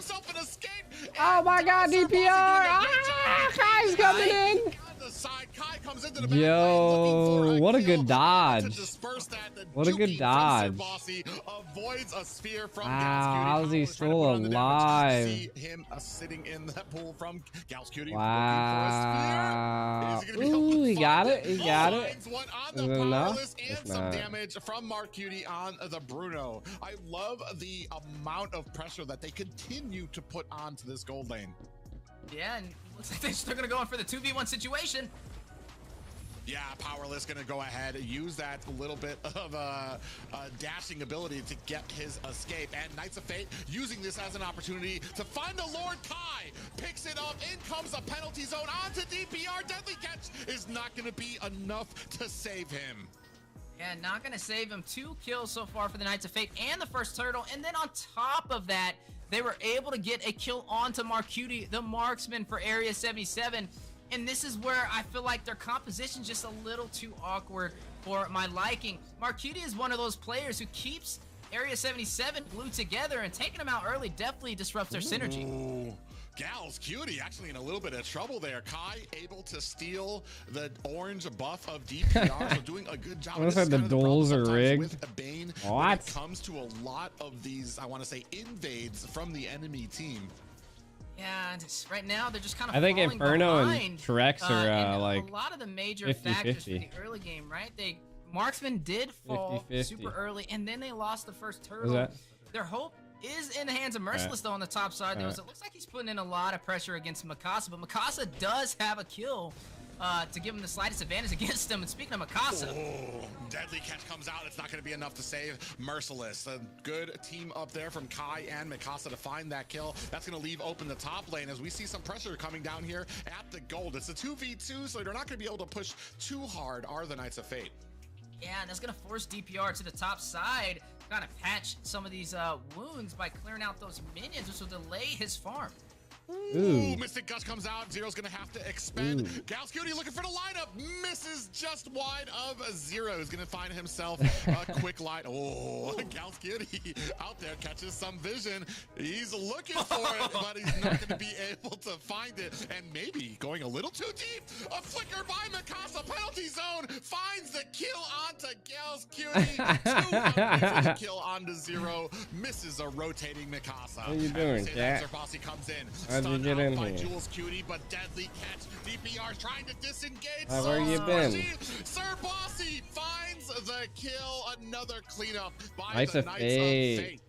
Oh my god, DPR! Ah, Kai's coming in! Yo, what a good dodge. What a good dodge. Wow, how's he still alive? See him sitting in that pool from Gals Cutie. Wow. Ooh, he got it. He got it. One on Is the it enough? Powerless and It's some not. damage from Mark Cutie on the Bruno. I love the amount of pressure that they continue to put onto this gold lane. Yeah, and looks like they're still gonna go in for the 2v1 situation. Yeah, Powerless gonna go ahead, use that little bit of dashing ability to get his escape. And Knights of Fate using this as an opportunity to find the Lord Kai. Picks it up, in comes a penalty zone onto DPR. Deadly Catch is not gonna be enough to save him. Yeah, not gonna save him. 2 kills so far for the Knights of Fate and the first turtle. And then on top of that, they were able to get a kill onto Marcuti, the marksman for Area 77. And this is where I feel like their composition's just a little too awkward for my liking. Marcuti is one of those players who keeps Area 77 glued together, and taking them out early definitely disrupts their synergy. Ooh. Gals Cutie actually in a little bit of trouble there. Kai able to steal the orange buff of DPR, so doing a good job. Looks This like is the kind of problem duels are sometimes rigged. with a Bane when What? it comes to a lot of these, I want to say, invades from the enemy team. Yeah, just right now they're just kind of I think falling Inferno and behind, Trex are and like a lot of the major 50-50. factors for the early game, right? Marksman did fall 50-50. super early, and then they lost the first What turtle. was that? Their hope is in the hands of Merciless, though, on the top side. It looks like he's putting in a lot of pressure against Mikasa, but Mikasa does have a kill to give him the slightest advantage against him. And speaking of Mikasa, oh, deadly catch comes out. It's not going to be enough to save Merciless. A good team up there from Kai and Mikasa to find that kill. That's going to leave open the top lane as we see some pressure coming down here at the gold. It's a 2v2, so they're not going to be able to push too hard, are the Knights of Fate. Yeah, and that's going to force DPR to the top side, kind of patch some of these wounds by clearing out those minions, which will delay his farm. Ooh, Mystic Gush comes out. Zero's gonna have to expend. Galscuity looking for the lineup. Misses just wide of Zero. Is gonna find himself a quick light. Oh, Galscuity out there catches some vision. He's looking for it, but he's not gonna be able to find it. And maybe going a little too deep. A flicker by Mikasa. Penalty zone finds the kill onto Galscuity. 2 for the kill onto Zero. Misses a rotating Mikasa. What are you doing, Jack? Bossy comes in. How'd you get in here? Jules Cutie, but deadly catch. DPR trying to disengage. Where you been? Sir Bossy finds the kill. Another cleanup by Knights the of Knights Fate. of Fate.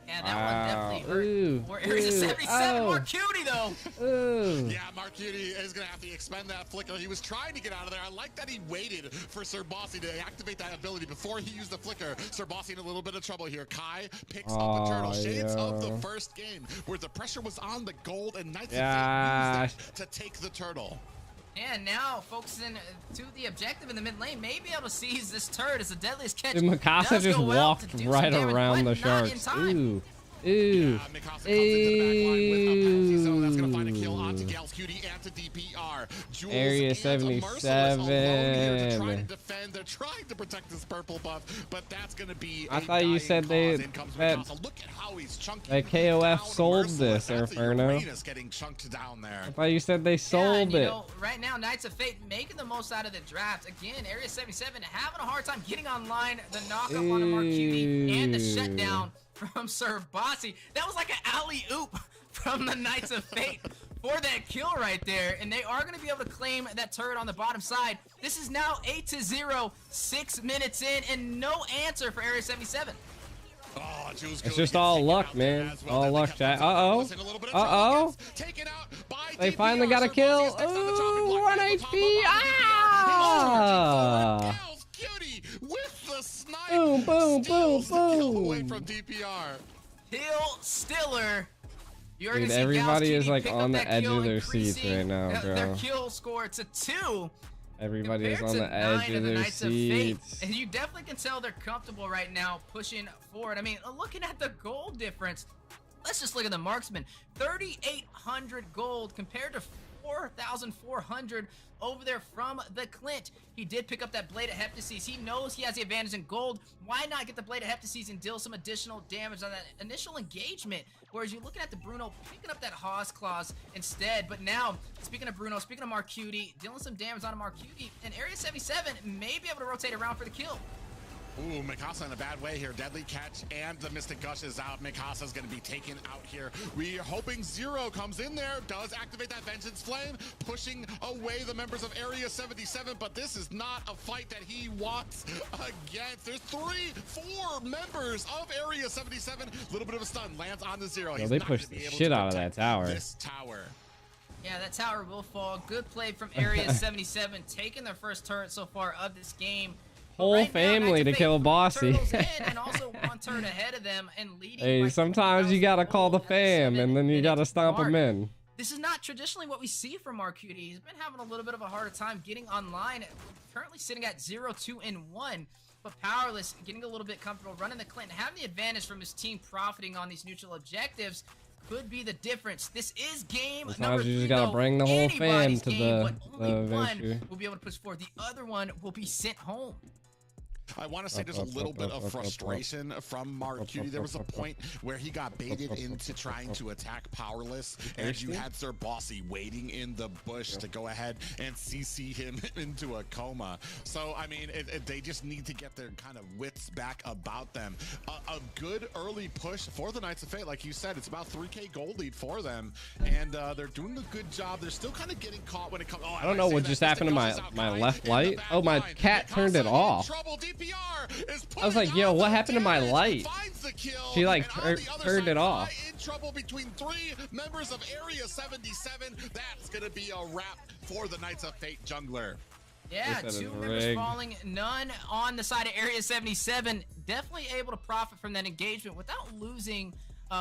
Yeah, that one definitely hurt. Ooh, Or here's a 77 more cutie though. Ooh. Yeah, Marcuti is going to have to expend that flicker. He was trying to get out of there. I like that he waited for Sir Bossy to activate that ability before he used the flicker. Sir Bossy in a little bit of trouble here. Kai picks up the turtle. Shades of the first game where the pressure was on the gold and Knights of Fate used it to take the turtle. And now focusing to the objective in the mid lane, may be able to seize this turret as the deadliest catch. Dude, Mikasa does just go well walked to do right some damage, around but the not in sharks. time. Ooh. Ooh. Yeah, Mikasa comes into the back line with a penalty zone. That's going to find a kill onto Galscuity and to DPR. Jules Area and 77. alone here to try to defend. They're trying to protect this purple buff, but that's going to be I thought you said they Look at how he's chunking that KOF sold this, Inferno. Getting chunked down there. I thought you said they sold you it. know, right now, Knights of Fate making the most out of the draft. Again, Area 77 having a hard time getting online. The knockup on the Marcuti and the shutdown from Sir Bossy. That was like an alley-oop from the Knights of Fate for that kill right there. And they are going to be able to claim that turret on the bottom side. This is now 8-0, 6 minutes in, and no answer for Area 77. Oh, it's just all luck, man. All luck, chat. Uh-oh. Uh-oh. They finally got a kill. Ooh, 1 HP. Ah! With the snipe. Boom, boom, boom, boom. Away from DPR. Hill Stiller. You Dude, everybody is like on the edge of their seats right now, bro. Their kill score to 2. Everybody is on the edge of their seats. And you definitely can tell they're comfortable right now pushing forward. I mean, looking at the gold difference, let's just look at the marksman. 3,800 gold compared to 4,400 over there from the Clint. He did pick up that Blade of Heptases. He knows he has the advantage in gold. Why not get the Blade of Heptases and deal some additional damage on that initial engagement? Whereas you're looking at the Bruno picking up that Hawes Claws instead. But now, speaking of Bruno, speaking of Marcuti, dealing some damage on a Marcuti, and Area 77 may be able to rotate around for the kill. Ooh, Mikasa in a bad way here. Deadly catch and the Mystic Gush is out. Mikasa's going to be taken out here. We are hoping Zero comes in there, does activate that Vengeance Flame, pushing away the members of Area 77, but this is not a fight that he wants against. There's 4 members of Area 77. A little bit of a stun, lands on the Zero. They pushed the shit out of that tower. This tower. Yeah, that tower will fall. Good play from Area 77, taking their first turret so far of this game. Whole family to kill Bossy. And also 1 turret ahead of them and leading. Hey, sometimes you gotta call the fam and then you gotta stomp them in. This is not traditionally what we see from Marcuti. He's been having a little bit of a harder time getting online. Currently sitting at 0-2-1, but Powerless getting a little bit comfortable running the Clinton, having the advantage from his team profiting on these neutral objectives. Could be the difference. This is game number 3. You just gotta bring the whole fam to the one will be able to push forward. The other one will be sent home. I want to say there's a little bit of frustration from Marcuti. There was a point where he got baited into trying to attack Powerless, and you had Sir Bossy waiting in the bush to go ahead and CC him into a coma. So, I mean, they just need to get their kind of wits back about them. A good early push for the Knights of Fate. Like you said, it's about 3K gold lead for them, and they're doing a good job. They're still kind of getting caught when it comes. Oh, I don't know what just happened to my left light. Oh, my cat turned it off. I was like, yo, what happened to my light? She like turned it off. In trouble between 3 members of Area 77. That's gonna be a wrap for the Knights of Fate jungler. Yeah, This is 2 members rigged. falling, none on the side of Area 77. Definitely able to profit from that engagement without losing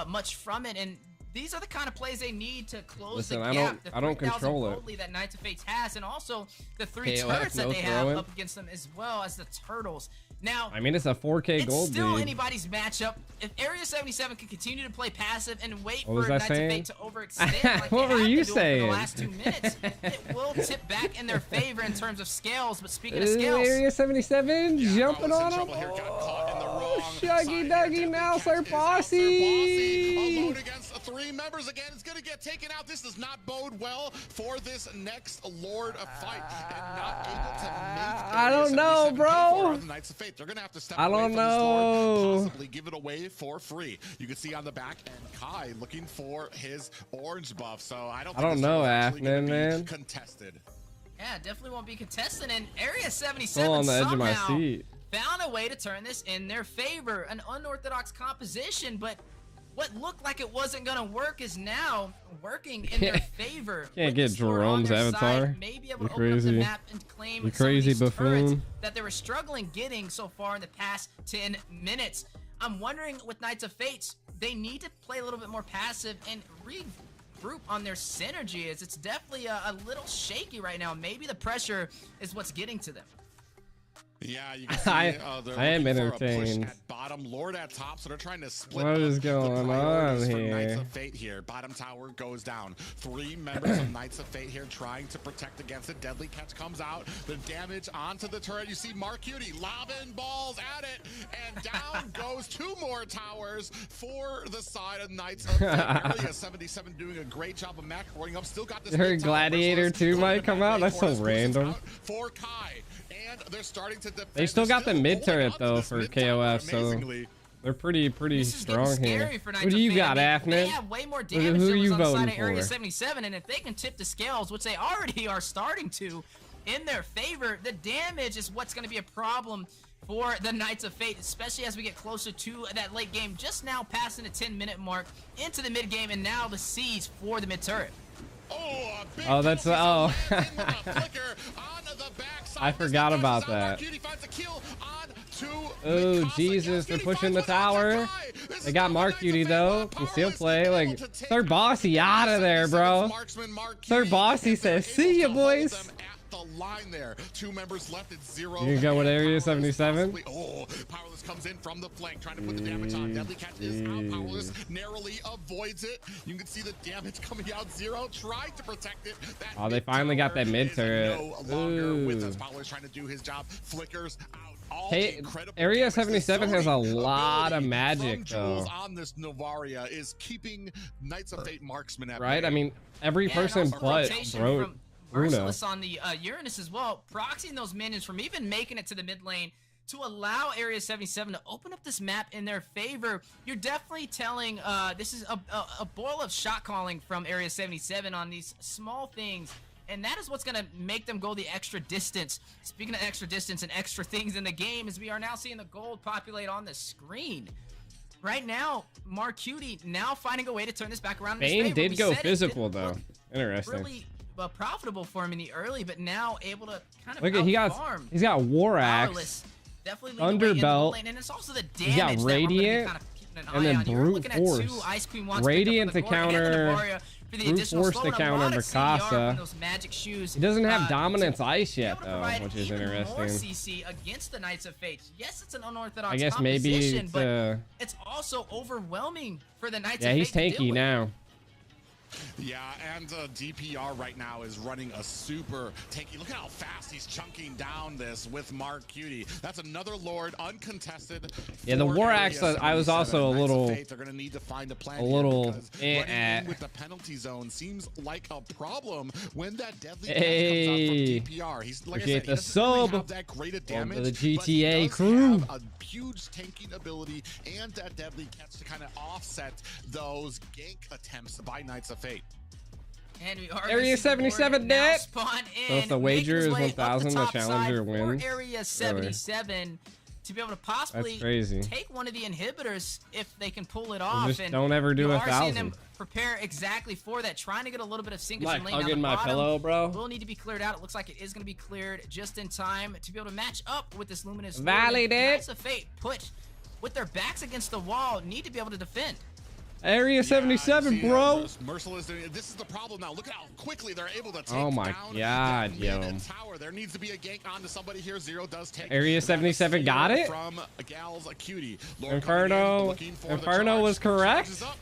much from it. And these are the kind of plays they need to close the gap. I don't control it. That Knights of Fate has, and also the 3 KOF, turrets that no they have throwing. up against them, as well as the turtles. Now, I mean, it's a 4K it's gold still lead. anybody's matchup. If Area 77 can continue to play passive and wait What was for I Knights of saying? Fate to overextend, like What they were have you been doing for saying? the last 2 minutes, it will tip back in their favor in terms of scales. But speaking of scales, Area 77 Yeah, jumping Paul on was in him. trouble here, got caught in the wrong Shuggy side. Duggy Deadly now, Catch Sir is out. Bossy. Alone against 3 members again. It's going to get taken out. This does not bode well for this next Lord of Fight. And not able to make I don't Area know, 77 bro. pay for the Knights of Fate. They're going to have to step I away don't from this Lord, know. possibly give it away for free. You can see on the back and Kai looking for his orange buff. So I don't think this know, is actually gonna Afnan, be man. contested. yeah, definitely won't be contested. And Area Still 77 on the edge of my somehow seat. found a way to turn this in their favor. An unorthodox composition, but what looked like it wasn't gonna work is now working in their favor. Can't With get this Lord on Jerome's their avatar. side, may be able You to open up the crazy. map and claim You some of crazy these turrets buffoon. that they were struggling getting so far in the past 10 minutes. I'm wondering with Knights of Fates, they need to play a little bit more passive and regroup on their synergy, as it's definitely a little shaky right now. Maybe the pressure is what's getting to them. Yeah, you can see they're I am looking for a push entertained. at bottom, Lord at top, so they're trying to split What up is the going priorities on for Knights here? of Fate here. Bottom tower goes down. 3 members of Knights of Fate here trying to protect against it. Deadly Catch comes out. The damage onto the turret. You see Mark Cutie lobbing balls at it, and down goes 2 more towers for the side of Knights of Fate. Area 77 doing a great job of macroing up. Still got this. Her mid tower Gladiator merciless 2 coming might back come lane out? That's for us. so Pushes random. out for Kai. And they're starting to defend. They still got the They're mid holding turret on to though this for mid tower KOF, so amazingly. they're pretty This is getting strong scary here. for Knights Who do of you Fate. got, I mean, They Afnan? have way more Who damage are than you was on the side voting of Area for? 77, and if they can tip the scales, which they already are starting to, in their favor, the damage is what's going to be a problem for the Knights of Fate, especially as we get closer to that late game, just now passing the 10-minute mark into the mid game, and now the siege for the mid turret. Oh, that's I forgot about that. Oh Jesus, they're pushing the tower. They got Mark Cutie though. Can still play. Like Sir Bossy out of there, bro. Sir Bossy says, "See ya, boys." The line there. 2 members left at 0. You go with Area 77? Oh, Powerless comes in from the flank, trying to put the damage on. Deadly Catch is out. Powerless narrowly avoids it. You can see the damage coming out. 0 tried to protect it. That Oh, they mid finally got tower that mid is turret. No longer with Ooh. us. Powerless trying to do his job. Flickers out. All Hey, the incredible Area damage. The 77 has a zoning lot of ability magic, from Jules though. on this Novaria is keeping Knights of Fate marksmen at Right? bay. I mean, every Yeah, person and also but rotation Bro from Bruno. Merciless on the Uranus as well, proxying those minions from even making it to the mid lane to allow Area 77 to open up this map in their favor. You're definitely telling this is a boil of shot calling from Area 77 on these small things, and that is what's going to make them go the extra distance. Speaking of extra distance and extra things in the game, as we are now seeing the gold populate on the screen. Right now, Mark Cutie now finding a way to turn this back around in his Bane favor. did We go said it physical didn't though. look Interesting. really profitable for him in the early, but now able to kind of Look at outfarm he's got War Powerless. Axe, Definitely leading the way in the Underbelt. lane, and it's also the He's got damage that we're gonna be Radiant, kind of keeping an and eye then on. You're Brute looking at Force. 2 Ice Queen Wands Radiant picked up to on the Gore and the counter Varia for the Brute additional Force to slow, and a counter lot of CDR Mikasa. from those magic shoes. He doesn't have to Dominance Ice be yet able to though, provide which is even More interesting. CC against the Knights of Fate. Yes, it's an unorthodox I guess maybe composition, it's, but it's also overwhelming for the Knights yeah, of he's Fate to deal tanky with. now. Yeah, and DPR right now is running a super tanky. Look at how fast he's chunking down this with Mark Cutie. That's another Lord, uncontested. Yeah, the for War Area Axe, I was also a 77. Knights of little- Fate, they're gonna need to find a plan a here little because eh, running eh. in with the penalty zone seems like a problem when that deadly Hey, comes out from DPR. He's like I appreciate said, he the doesn't really sub. have that great a Welcome damage, to the but he GTA does crew. have a huge tanking ability and that deadly catch to kind of offset those gank attempts by Knights of Fate. And we are Area gonna see the 77 Lord now net. spawn So if in, the wager making his is way up 1,000, the top challenger side for wins. Area 77 to be able to possibly That's crazy. take one of the inhibitors if they can pull it off. Just and don't ever do you a are seeing 1,000. them prepare exactly for that, trying to get a little bit of sinkers Like and lane down hugging the my bottom. pillow, bro. Will need to be cleared out. It looks like it is going to be cleared just in time to be able to match up with this Luminous. Validate. Knights of Fate put with their backs against the wall, need to be able to defend. Area 77, bro. Merciless. This is the problem now. Look at how quickly they're able to take Oh my down God, that yo. mid tower. There needs to be a gank onto somebody here. Zero does take Area 77 got it? from Gal's Cutie. Lord Inferno. looking for the Inferno charge. was correct. Charges up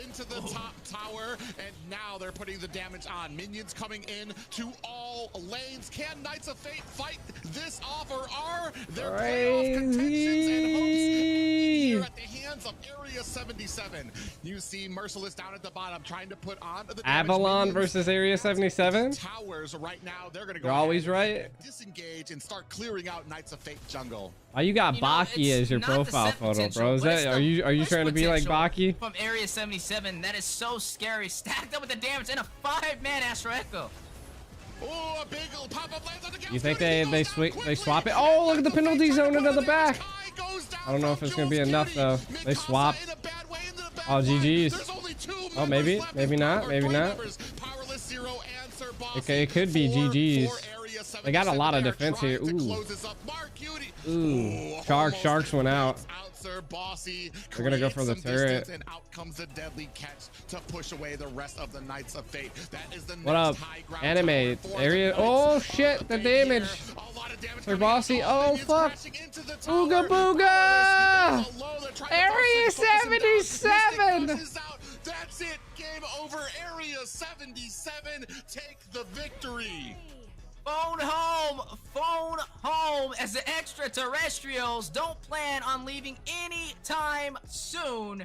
into the top tower, and now they're putting the damage on. Minions coming in to all lanes. Can Knights of Fate fight this off, or are their playoff contentions and hopes here at the hands of Area 77? You see Merciless down at the bottom trying to put on the damage. Avalon Minions versus Area 77. towers right now. They're gonna go You're always ahead right. and disengage and start clearing out Knights of Fate jungle. Oh, you got You know, Baki it's as your not the profile set photo, potential, bro. Is but it's that the are you push trying to be like potential Baki? from Area 77? That is so scary. Stacked up with the damage and a 5-man Astro Echo. Oh, a big pop-up lands on the You think they swap it? Oh, look at the penalty zone into the back. I don't know if it's gonna be enough though. They swap. Oh, GG's. Oh, maybe not. Maybe not. Okay, it could be GG's. They got a lot of defense here. Ooh. Sharks went out. They're gonna go for the turret. And out comes a deadly catch to push away the rest of the Knights of Fate. That is the What up? Anime area. Oh shit, the damage. They're bossy. Oh fuck. Ooga booga. Area 77. That's it. Game over. Area 77 take the victory. Phone home, as the extraterrestrials don't plan on leaving anytime soon.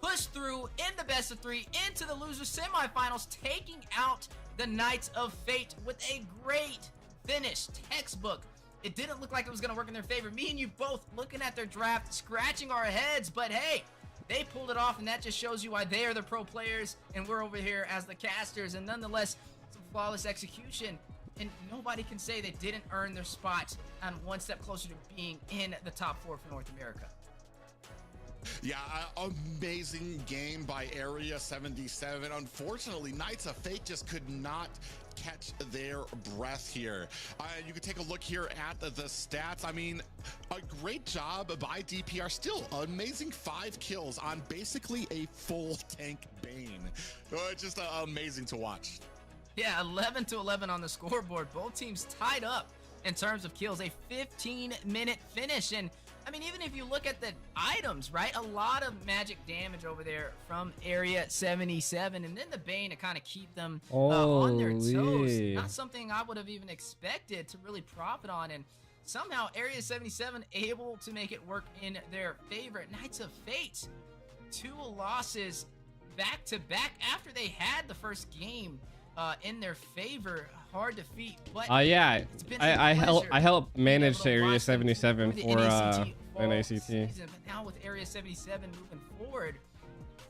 Push through in the best of 3 into the loser semifinals, taking out the Knights of Fate with a great finish. Textbook. It didn't look like it was going to work in their favor. Me and you both looking at their draft, scratching our heads, but hey, they pulled it off, and that just shows you why they are the pro players, and we're over here as the casters, and nonetheless, some flawless execution. And nobody can say they didn't earn their spot on one step closer to being in the top 4 for North America. Yeah, amazing game by Area 77. Unfortunately, Knights of Fate just could not catch their breath here. You can take a look here at the stats. I mean, a great job by DPR. Still, amazing 5 kills on basically a full tank Bane. Just amazing to watch. Yeah, 11-11 on the scoreboard. Both teams tied up in terms of kills. A 15-minute finish. And, I mean, even if you look at the items, right? A lot of magic damage over there from Area 77. And then the Bane to kind of keep them on their toes. Not something I would have even expected to really profit on. And somehow Area 77 able to make it work in their favor. Knights of Fate, 2 losses back-to-back after they had the first game in their favor. Hard defeat, but yeah, I help manage Area 77 for NACT. NACT. But now with Area 77 moving forward,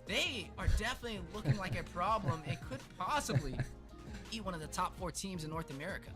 they are definitely looking like a problem. It could possibly be one of the top 4 teams in North America.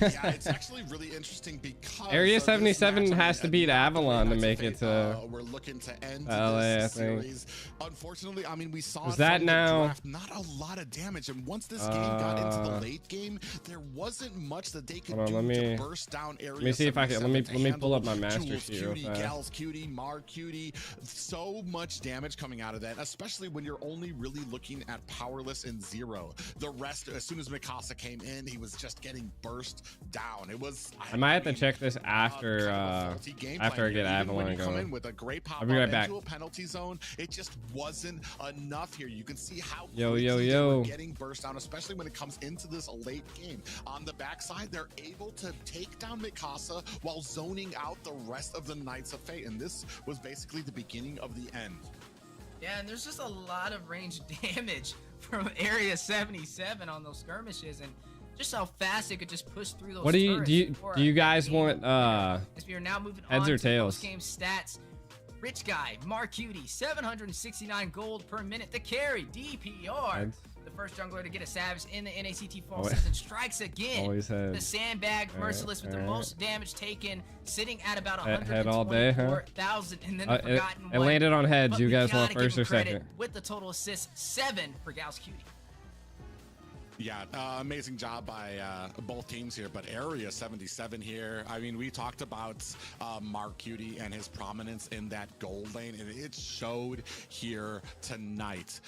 Yeah, it's actually really interesting because Area 77 has to beat Avalon to make it to we're looking to end LA, this I think. series. Unfortunately, I mean, we saw Was it that from the now? draft, not a lot of damage, and once this game got into the late game, there wasn't much that they could Hold on, do let to me- burst down Area Let me see if I can. Let me 77 pull up my to master handle sheet real Cutie, fast. Gal's Cutie, Mar Cutie. So much damage coming out of that, especially when you're only really looking at Powerless and Zero. The rest, as soon as Mikasa came in, he was just getting burst down. It was. I might have to check this after after I get Avalon going. With a great pop I'll be right back. into a penalty zone, it just wasn't enough here. You can see how Yo, quickly they were yo. getting burst down, especially when it comes into this late game. On the backside, they're able to take down Mikasa while zoning out the rest of the Knights of Fate, and this was basically the beginning of the end. Yeah, and there's just a lot of range damage from Area 77 on those skirmishes, and just how fast they could just push through those. What do you turrets do? You guys want as we are now moving heads on or to tails? post-game stats. Rich Guy, Marcutie, 769 gold per minute. The carry, DPR, Heads. the first jungler to get a Savage in the NACT fall season, strikes again. Always head. The sandbag merciless with the most damage taken, sitting at about Head all day, huh? 124,000. And then the forgotten it one. landed on heads. But You we guys want gotta give first or him credit second? with the total assists, 7 for Gauss Cutie. Yeah, amazing job by both teams here, but Area 77 here. I mean, we talked about Mark Cutie and his prominence in that gold lane, and it showed here tonight.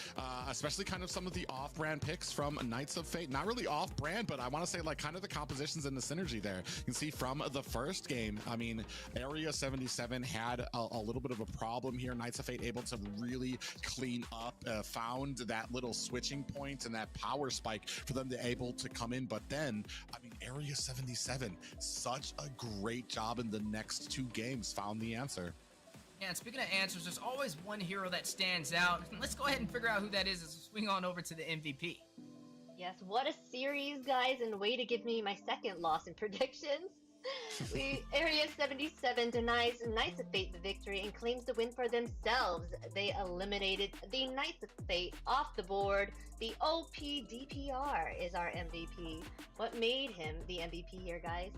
Especially kind of some of the off-brand picks from Knights of Fate. Not really off-brand, but I want to say like kind of the compositions and the synergy there. You can see from the first game, I mean, Area 77 had a little bit of a problem here. Knights of Fate able to really clean up, found that little switching point and that power spike for them to able to come in. But then, I mean, Area 77, such a great job in the next 2 games, found the answer. Yeah, and speaking of answers, there's always one hero that stands out. Let's go ahead and figure out who that is as we swing on over to the MVP. Yes, what a series, guys, and way to give me my second loss in predictions. Area 77 denies Knights of Fate the victory and claims the win for themselves. They eliminated the Knights of Fate off the board. The OP DPR is our MVP. What made him the MVP here, guys?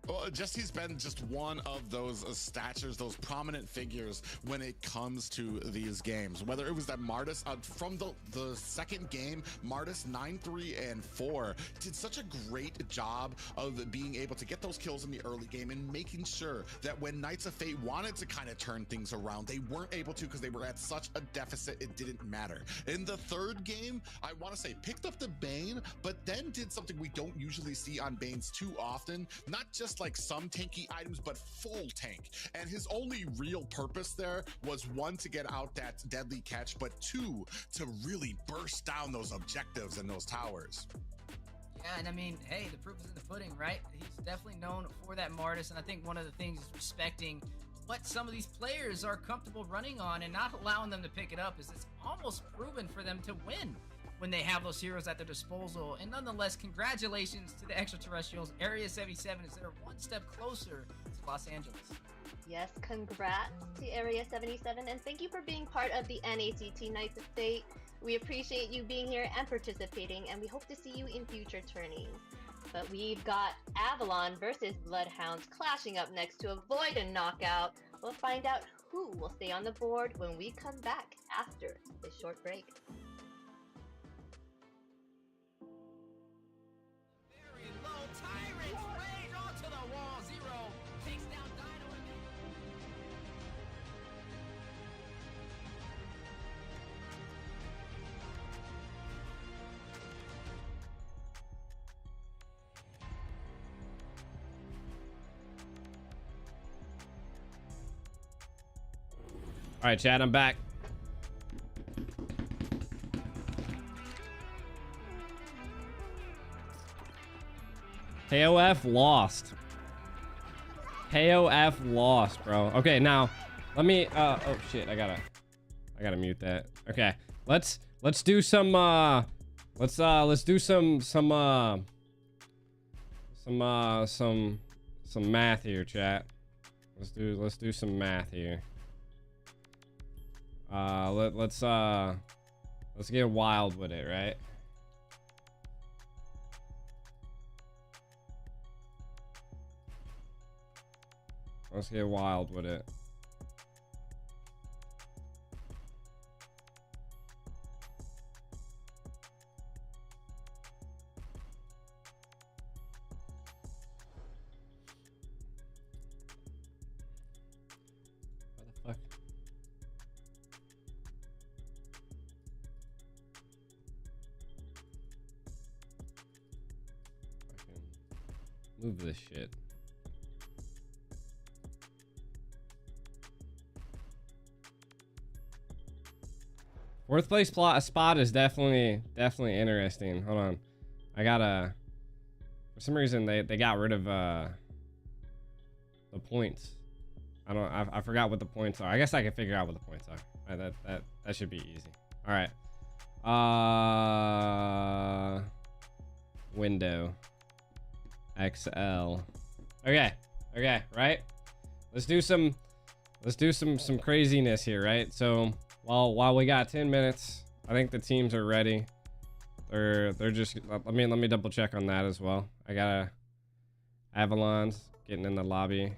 Well, he's been just one of those statures, those prominent figures when it comes to these games. Whether it was that Martis from the second game, Martis 9-3 and 4 did such a great job of being able to get those kills in the early game and making sure that when Knights of Fate wanted to kind of turn things around, they weren't able to because they were at such a deficit, it didn't matter. In the third game, I want to say picked up the Bane, but then did something we don't usually see on Banes too often, not just like some tanky items, but full tank. And his only real purpose there was 1, to get out that deadly catch, but 2, to really burst down those objectives and those towers. Yeah, and I mean, hey, the proof is in the pudding, right? He's definitely known for that Martis, and I think one of the things is respecting what some of these players are comfortable running on and not allowing them to pick it up. Is it's almost proven for them to win when they have those heroes at their disposal. And nonetheless, congratulations to the extraterrestrials. Area 77 is there one step closer to Los Angeles. Yes, congrats to Area 77, and thank you for being part of the NACT Knights of Fate. We appreciate you being here and participating, and we hope to see you in future tourneys. But we've got Avalon versus Bloodhounds clashing up next to avoid a knockout. We'll find out who will stay on the board when we come back after this short break. All right, chat, I'm back. KOF lost. KOF lost, bro. Okay, now let me oh shit, I gotta mute that. Okay. Let's do some let's do some math here, chat. Let's do some math here. Let's get wild with it, right? Let's get wild with it. What the fuck? Move this shit. Fourth place spot is definitely interesting. Hold on, I gotta. For some reason they got rid of the points. I forgot what the points are. I guess I can figure out what the points are. That should be easy. All right. Window. XL. Okay, right? Let's do some craziness here, right? So while we got 10 minutes, I think the teams are ready. They're just. Let me double check on that as well. I got Avalon's getting in the lobby.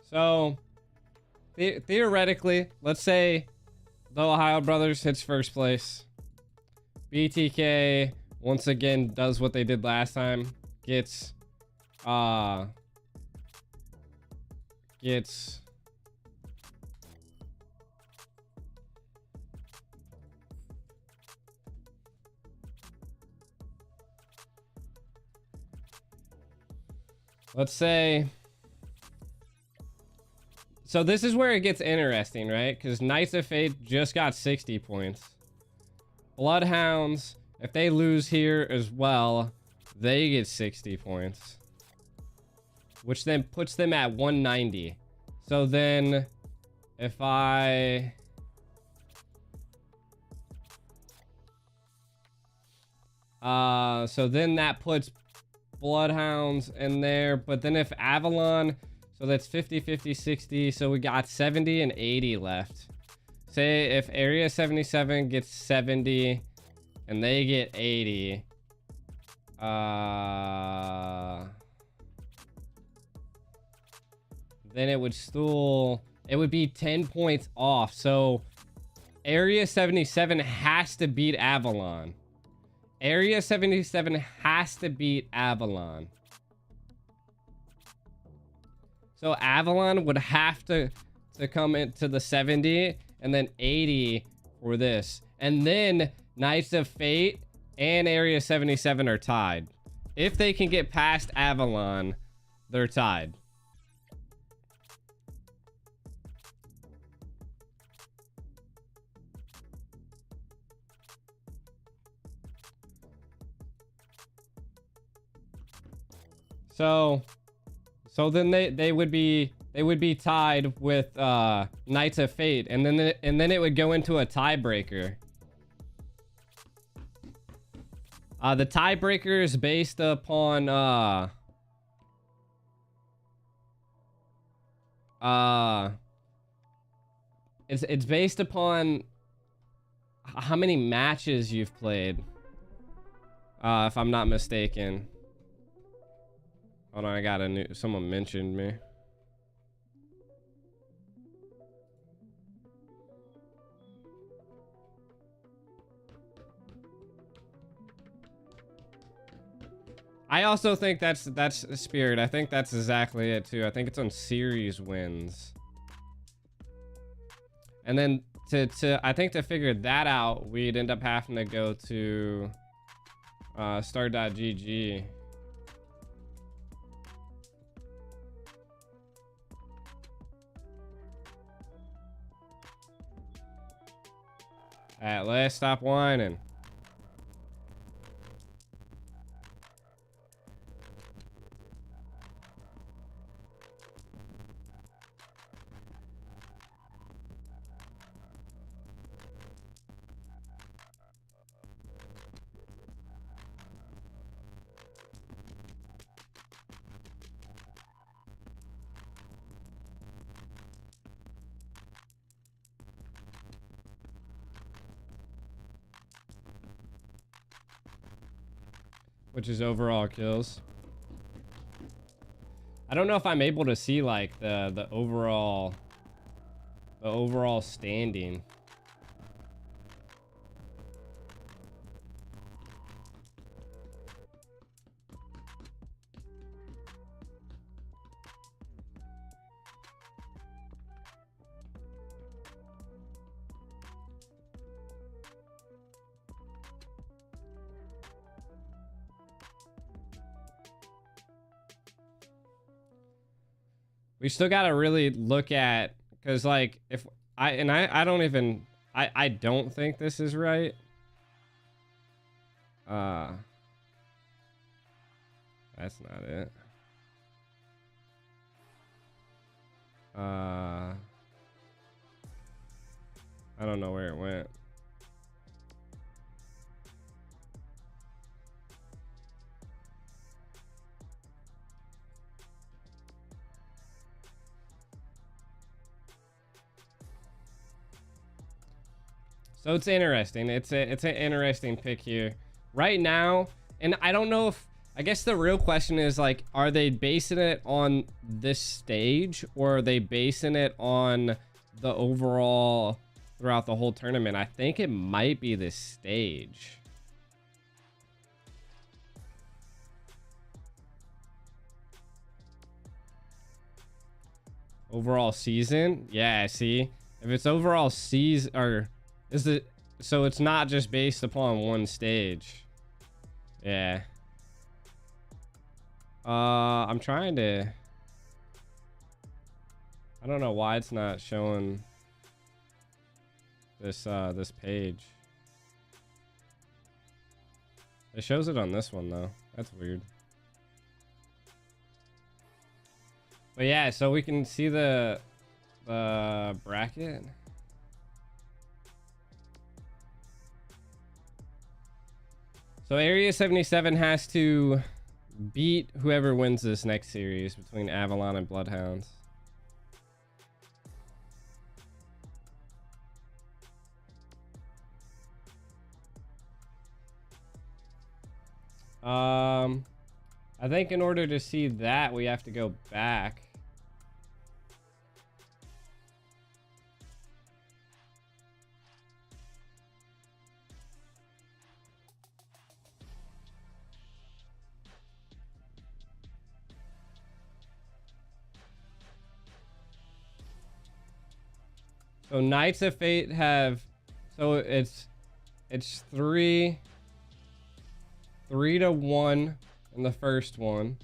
So theoretically, let's say the Ohio Brothers hits first place. BTK once again does what they did last time. Gets let's say, so this is where it gets interesting, right? Because Knights of Fate just got 60 points. Bloodhounds, if they lose here as well, they get 60 points. Which then puts them at 190. So then, if I... so then that puts Bloodhounds in there. But then if Avalon... So that's 50, 50, 60. So we got 70 and 80 left. Say if Area 77 gets 70 and they get 80. Then it would still... It would be 10 points off. So Area 77 has to beat Avalon. Area 77 has to beat Avalon. So Avalon would have to come into the 70 and then 80 for this. And then Knights of Fate and Area 77 are tied. If they can get past Avalon, they're tied. So then they would be tied with Knights of Fate, and then it would go into a tiebreaker. The tiebreaker is based upon it's based upon how many matches you've played, if I'm not mistaken. Hold on, I got a new... Someone mentioned me. I also think that's Spirit. I think that's exactly it too. I think it's on series wins. And then I think to figure that out, we'd end up having to go to star.gg. Alright, let's stop whining. Which is overall kills. I don't know if I'm able to see like the overall standing. We still gotta really look at, because like if I don't think this is right. That's not it. I don't know where it went. So it's interesting. It's an interesting pick here. Right now, and I don't know if, I guess the real question is like, are they basing it on this stage or are they basing it on the overall throughout the whole tournament? I think it might be this stage. Overall season? Yeah, see? If it's overall season, or is it, so it's not just based upon one stage. Yeah. I'm trying to, I don't know why it's not showing this this page. It shows it on this one though. That's weird. But yeah, so we can see the bracket. So Area 77 has to beat whoever wins this next series between Avalon and Bloodhounds. I think in order to see that, we have to go back. So Knights of Fate have, so it's 3-1 in the first one.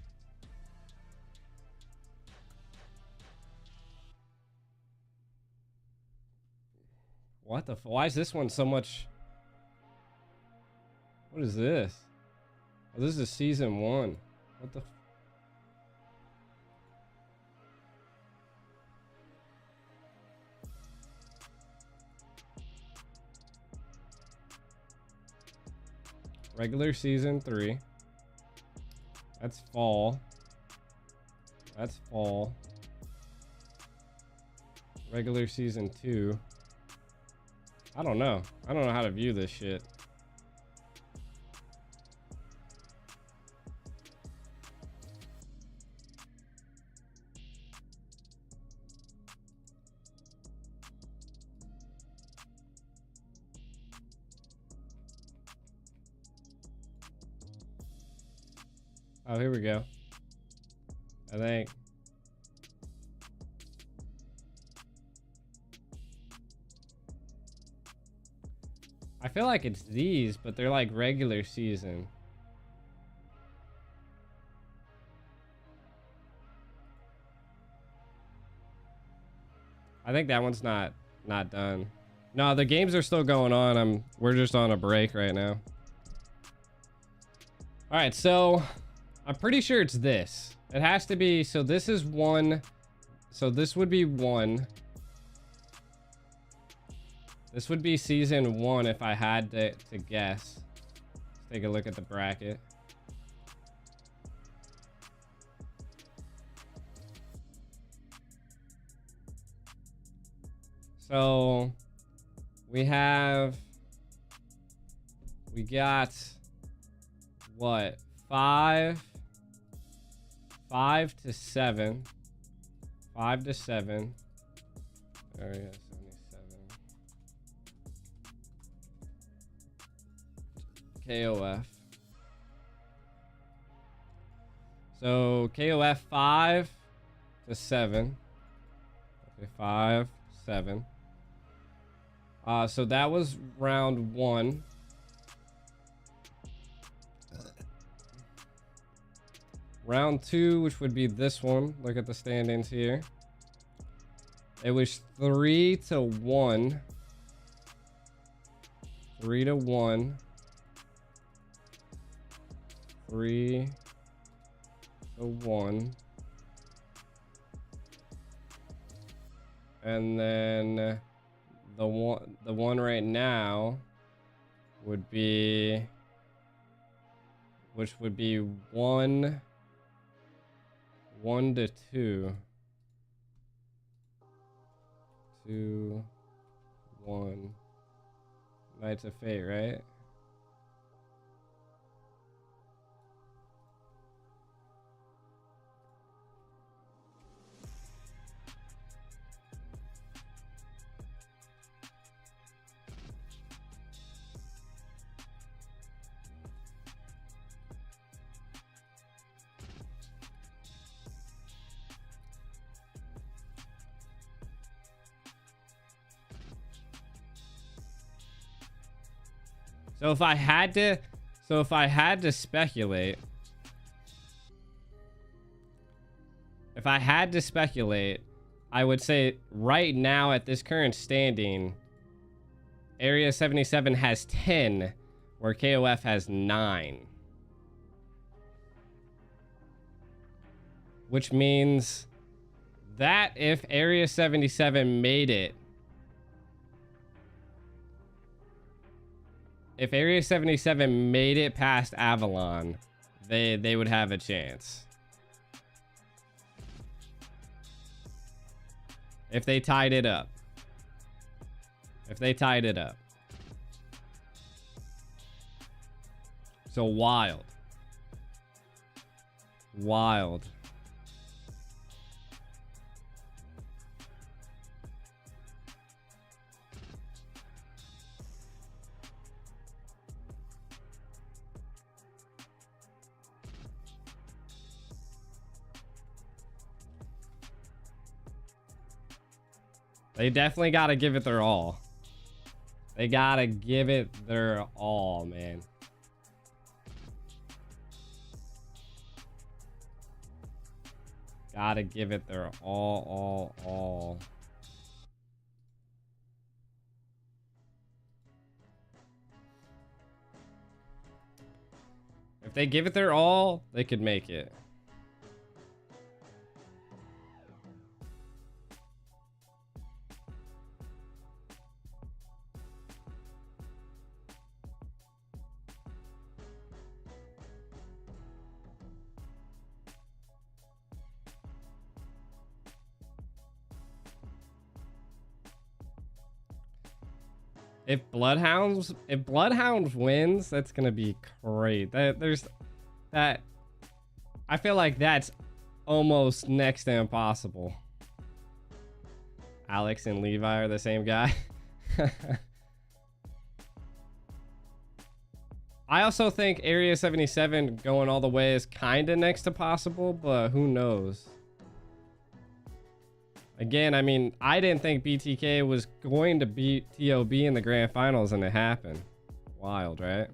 What the, why is this one so much? What is this? Oh, this is season 1. What the? Regular season 3. That's fall. That's fall. Regular season 2. I don't know. I don't know how to view this shit. Oh, here we go. I think. I feel like it's these, but they're like regular season. I think that one's not done. No, the games are still going on. We're just on a break right now. All right, so I'm pretty sure it's this. It has to be, so this is 1. So this would be 1. This would be season 1 if I had to guess. Let's take a look at the bracket. So we got what? 5 to 7. 5 to 7. Area 77. KOF. So KOF 5 to 7. Okay, 5, 7. So that was round 1. Round 2, which would be this one. Look at the standings here. It was 3 to 1. 3 to 1. 3 to 1. And then the one right now would be, which would be 1 to 2. 2, 1, Knights of Fate, right? So if I had to speculate, I would say right now at this current standing, Area 77 has 10, where KOF has 9. Which means that if Area 77 made it, if Area 77 made it past Avalon, they would have a chance. If they tied it up. So wild. They definitely got to give it their all. They got to give it their all, man. Got to give it their all. If they give it their all, they could make it. If Bloodhounds wins, that's gonna be great. There's that. I feel like that's almost next to impossible. Alex and Levi are the same guy. I also think Area 77 going all the way is kind of next to possible, but who knows? Again, I mean, I didn't think BTK was going to beat TOB in the grand finals, and it happened. Wild, right?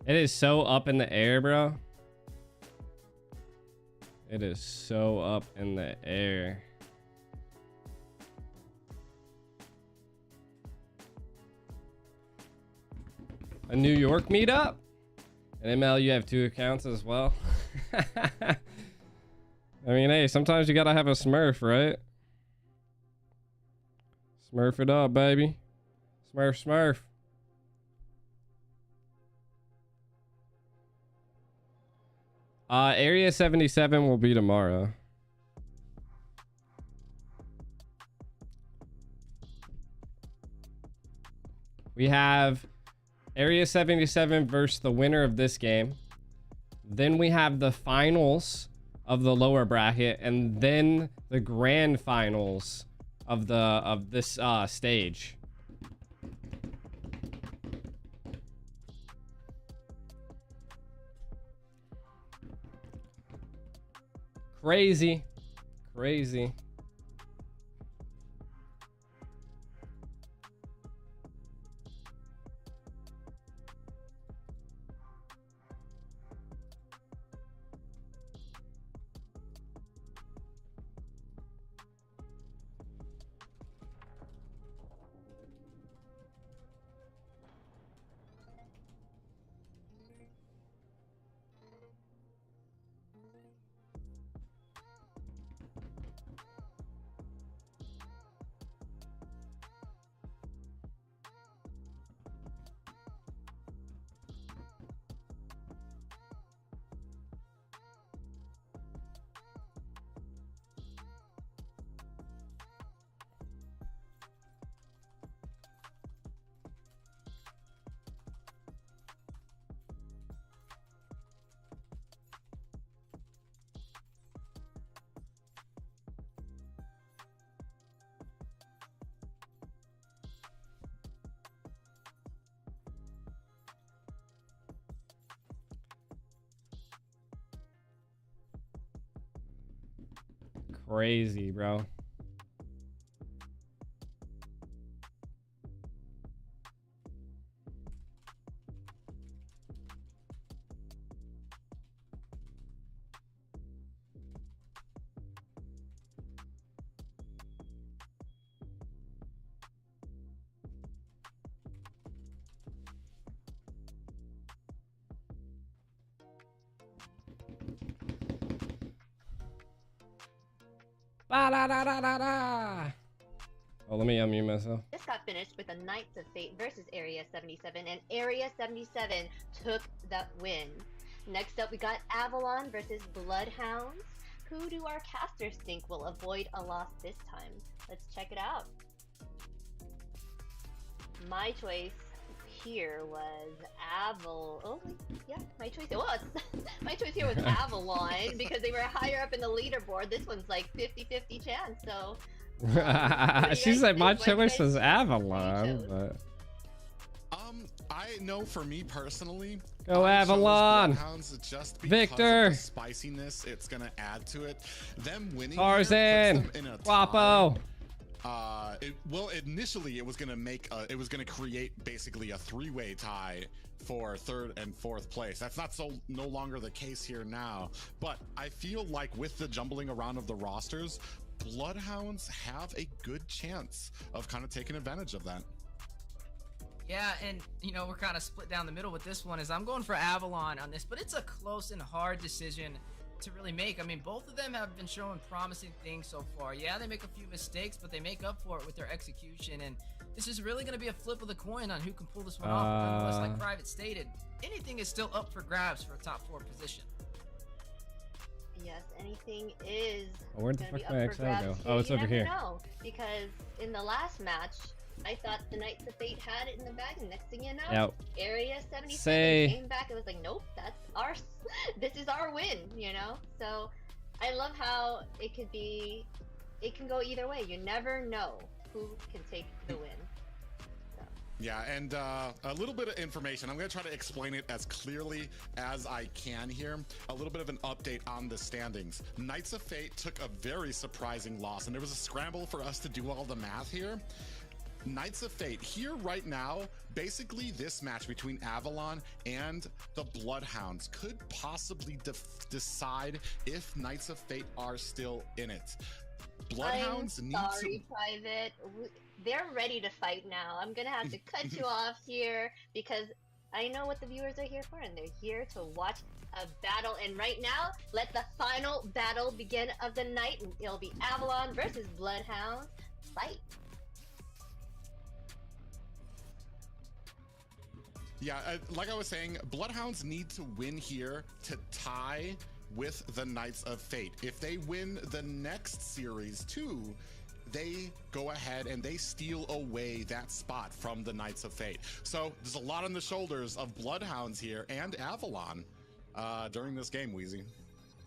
It is so up in the air, bro. It is so up in the air. A New York meetup? And ML, you have 2 accounts as well. I mean, hey, sometimes you gotta have a Smurf, right? Smurf it up, baby. Smurf. Area 77 will be tomorrow. We have Area 77 versus the winner of this game. Then we have the finals of the lower bracket, and then the grand finals of this stage. Crazy. Crazy. Crazy, bro. Ba-da-da-da-da-da. Oh, let me unmute myself. This got finished with the Knights of Fate versus Area 77, and Area 77 took that win. Next up, we got Avalon versus Bloodhounds. Who do our casters think will avoid a loss this time? Let's check it out. My choice here was my choice here was Avalon because they were higher up in the leaderboard. This one's like 50-50 chance, so she's like, my choice was Avalon, but I know for me personally, go Avalon. Just Victor. Of the spiciness it's gonna add to it. Them winning Tarzan. Guapo. Initially it was gonna create basically a three-way tie for third and fourth place. That's no longer the case here now. But I feel like with the jumbling around of the rosters, Bloodhounds have a good chance of kind of taking advantage of that. Yeah, and you know, we're kind of split down the middle with this one. As I'm going for Avalon on this, but it's a close and hard decision to really make. I mean, both of them have been showing promising things so far. Yeah, they make a few mistakes, but they make up for it with their execution, and this is really going to be a flip of the coin on who can pull this one off. Nonetheless, like Private stated, anything is still up for grabs for a top 4 position. Yes, anything is where the fuck my XL go? Oh, it's over here. No, because in the last match, I thought the Knights of Fate had it in the bag, and next thing you know, Area 77 came back and was like, nope, that's our, this is our win, you know? So I love how it can go either way. You never know who can take the win. Yeah, and a little bit of information. I'm going to try to explain it as clearly as I can here. A little bit of an update on the standings. Knights of Fate took a very surprising loss, and there was a scramble for us to do all the math here. Knights of Fate here right now, basically this match between Avalon and the Bloodhounds could possibly decide if Knights of Fate are still in it. Bloodhounds need to... Private. They're ready to fight now. I'm gonna have to cut you off here because I know what the viewers are here for, and they're here to watch a battle. And right now, let the final battle begin of the night, and it'll be Avalon versus Bloodhounds. Fight. Yeah, like I was saying, Bloodhounds need to win here to tie with the Knights of Fate. If they win the next series too, they go ahead and they steal away that spot from the Knights of Fate. So there's a lot on the shoulders of Bloodhounds here and Avalon during this game, Wheezy.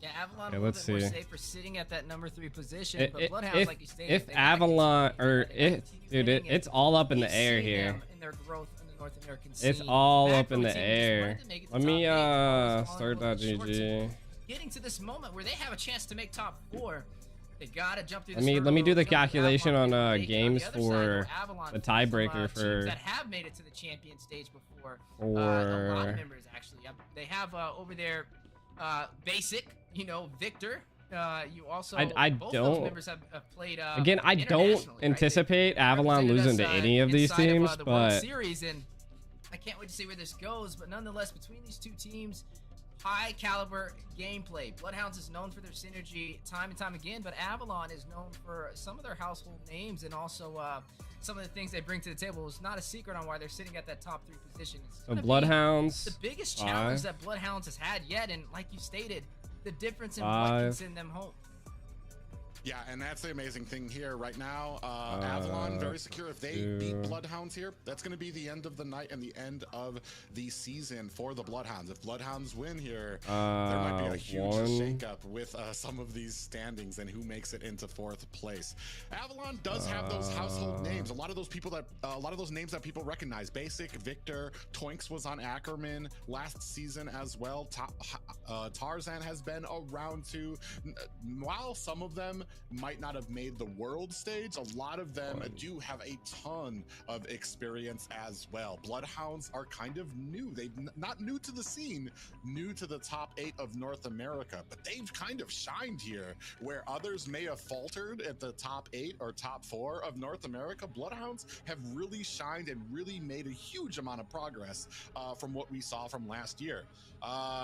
Yeah, Avalon a little bit more safer sitting at that number 3 position, but Bloodhounds, like you stated, if Avalon it's all up in the air here. In their growth in the North American scene. It's all up in the air. Let me start.gg. getting to this moment where they have a chance to make top 4. They gotta jump through. Let me do the calculation on games the for Avalon, the tiebreaker for teams that have made it to the champion stage before. A or lot of members actually. They have over there Basic, you know, Victor. You also I both don't those members have played again. I don't internationally, right? anticipate Avalon losing to any of these inside teams, of, the World but Series, and I can't wait to see where this goes. But nonetheless, between these two teams, high caliber gameplay. Bloodhounds is known for their synergy time and time again, but Avalon is known for some of their household names and also some of the things they bring to the table. It's not a secret on why they're sitting at that top 3 position. so Bloodhounds, the biggest challenge that Bloodhounds has had yet, and like you stated, the difference in what can send them home. Yeah, and that's the amazing thing here right now. Avalon, very secure. If they beat Bloodhounds here, that's going to be the end of the night and the end of the season for the Bloodhounds. If Bloodhounds win here, there might be a huge shakeup with some of these standings and who makes it into 4th place. Avalon does have those household names. A lot of those people that, a lot of those names that people recognize. Basic, Victor, Toinks was on Ackerman last season as well. Tarzan has been around too. While some of them might not have made the world stage, a lot of them do have a ton of experience as well. Bloodhounds are kind of new. They're not new to the scene, new to the top 8 of North America, but they've kind of shined here where others may have faltered at the top 8 or top 4 of North America. Bloodhounds have really shined and really made a huge amount of progress from what we saw from last year.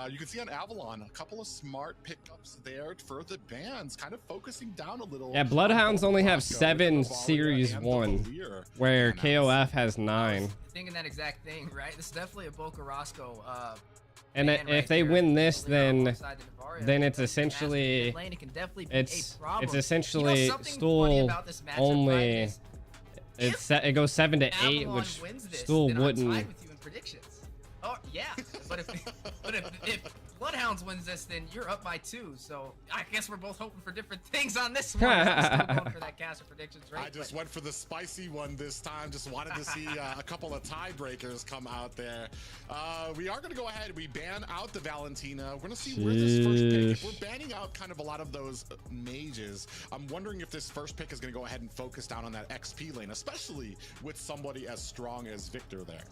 You can see on Avalon a couple of smart pickups there for the bans, kind of focusing down a little. Yeah, Bloodhounds only have 7 Series 1, where KOF has 9. Thinking that exact thing, right? This is definitely a Boca Roscoe. And if they win this, then it's essentially it's essentially Stool only. It goes 7 to 8, which Stool wouldn't. Oh yeah, but if Bloodhounds wins this, then you're up by 2. So I guess we're both hoping for different things on this one. I'm still going for that caster predictions, right? I just went for the spicy one this time. Just wanted to see a couple of tiebreakers come out there. We are going to go ahead. We ban out the Valentina. We're going to see where this first pick. If we're banning out kind of a lot of those mages, I'm wondering if this first pick is going to go ahead and focus down on that XP lane, especially with somebody as strong as Victor there.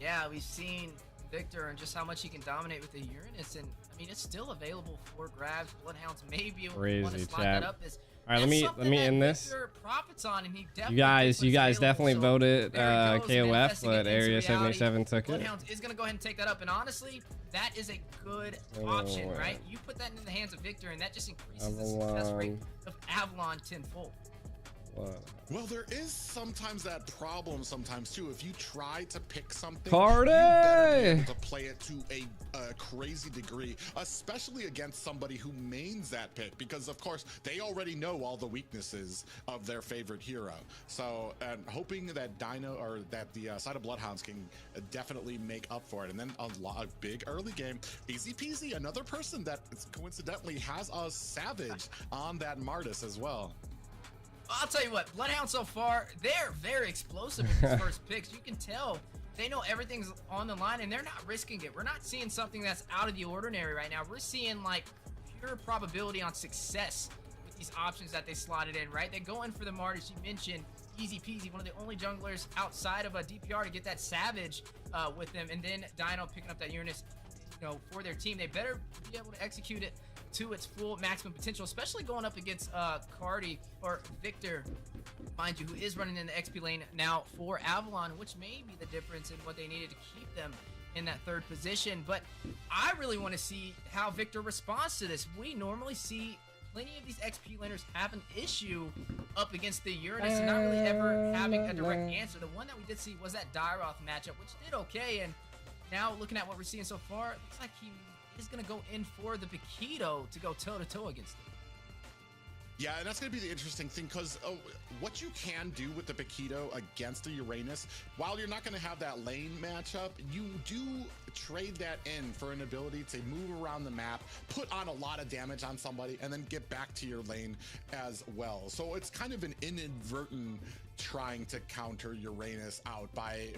Yeah, we've seen Victor and just how much he can dominate with the Uranus, and I mean it's still available for grabs. Bloodhounds may be able to want to slot that up. All right, let me end this. Profits on, and he you guys definitely voted KOF, but Area 77 took it. Bloodhounds is gonna go ahead and take that up, and honestly, that is a good option, right? You put that in the hands of Victor, and that just increases the success rate of Avalon tenfold. Well, there is sometimes that problem sometimes too. If you try to pick something, Cardi! you better be able to play it to a crazy degree, especially against somebody who mains that pick, because of course they already know all the weaknesses of their favorite hero. So hoping that Dino or that the side of Bloodhounds can definitely make up for it. And then a big early game, easy peasy, another person that coincidentally has a Savage on that Martis as well. I'll tell you what, Bloodhound so far, they're very explosive with these first picks. You can tell they know everything's on the line and they're not risking it. We're not seeing something that's out of the ordinary right now. We're seeing like pure probability on success with these options that they slotted in, right? They go in for the Martyrs. You mentioned easy peasy, one of the only junglers outside of a DPR to get that Savage with them, and then Dino picking up that Uranus, you know, for their team. They better be able to execute it to its full maximum potential, especially going up against Cardi or Victor, mind you, who is running in the XP lane now for Avalon, which may be the difference in what they needed to keep them in that 3rd position. But I really want to see how Victor responds to this. We normally see plenty of these XP laners have an issue up against the Uranus and not really ever having a direct answer. The one that we did see was that Dyroth matchup, which did okay, and now looking at what we're seeing so far, it looks like he is going to go in for the Paquito to go toe-to-toe against him. Yeah, and that's going to be the interesting thing, because what you can do with the Paquito against the Uranus, while you're not going to have that lane matchup, you do trade that in for an ability to move around the map, put on a lot of damage on somebody, and then get back to your lane as well. So it's kind of an inadvertent trying to counter Uranus out by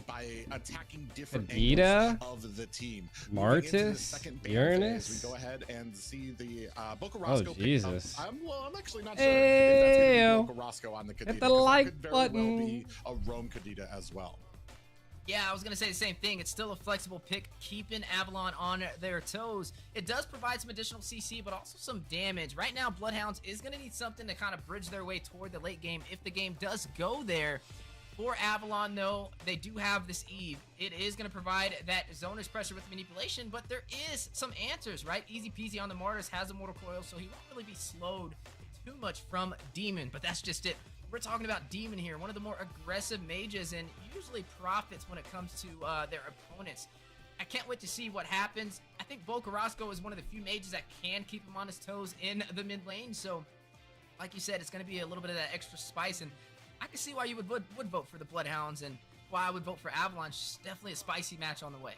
attacking different Vegeta, angles of the team. Martis, Uranus. We go ahead and see the Boca Roscoe. Oh Jesus! I'm actually not sure if that's going to be Boca Roscoe on the Kadita. Hit the like could button. very well be a Roam Kadita as well. Yeah, I was going to say the same thing. It's still a flexible pick, keeping Avalon on their toes. It does provide some additional CC, but also some damage. Right now, Bloodhounds is going to need something to kind of bridge their way toward the late game if the game does go there. For Avalon, though, they do have this Eve. It is going to provide that zoner's pressure with manipulation, but there is some answers, right? Easy peasy on the Martyrs, has a Mortal Coil, so he won't really be slowed too much from Demon, but that's just it. We're talking about Demon here, one of the more aggressive mages, and usually profits when it comes to their opponents. I can't wait to see what happens. I think Boca Roscoe is one of the few mages that can keep him on his toes in the mid lane, so like you said, it's going to be a little bit of that extra spice, and I can see why you would vote for the Bloodhounds and why I would vote for Avalon. It's definitely a spicy match on the way.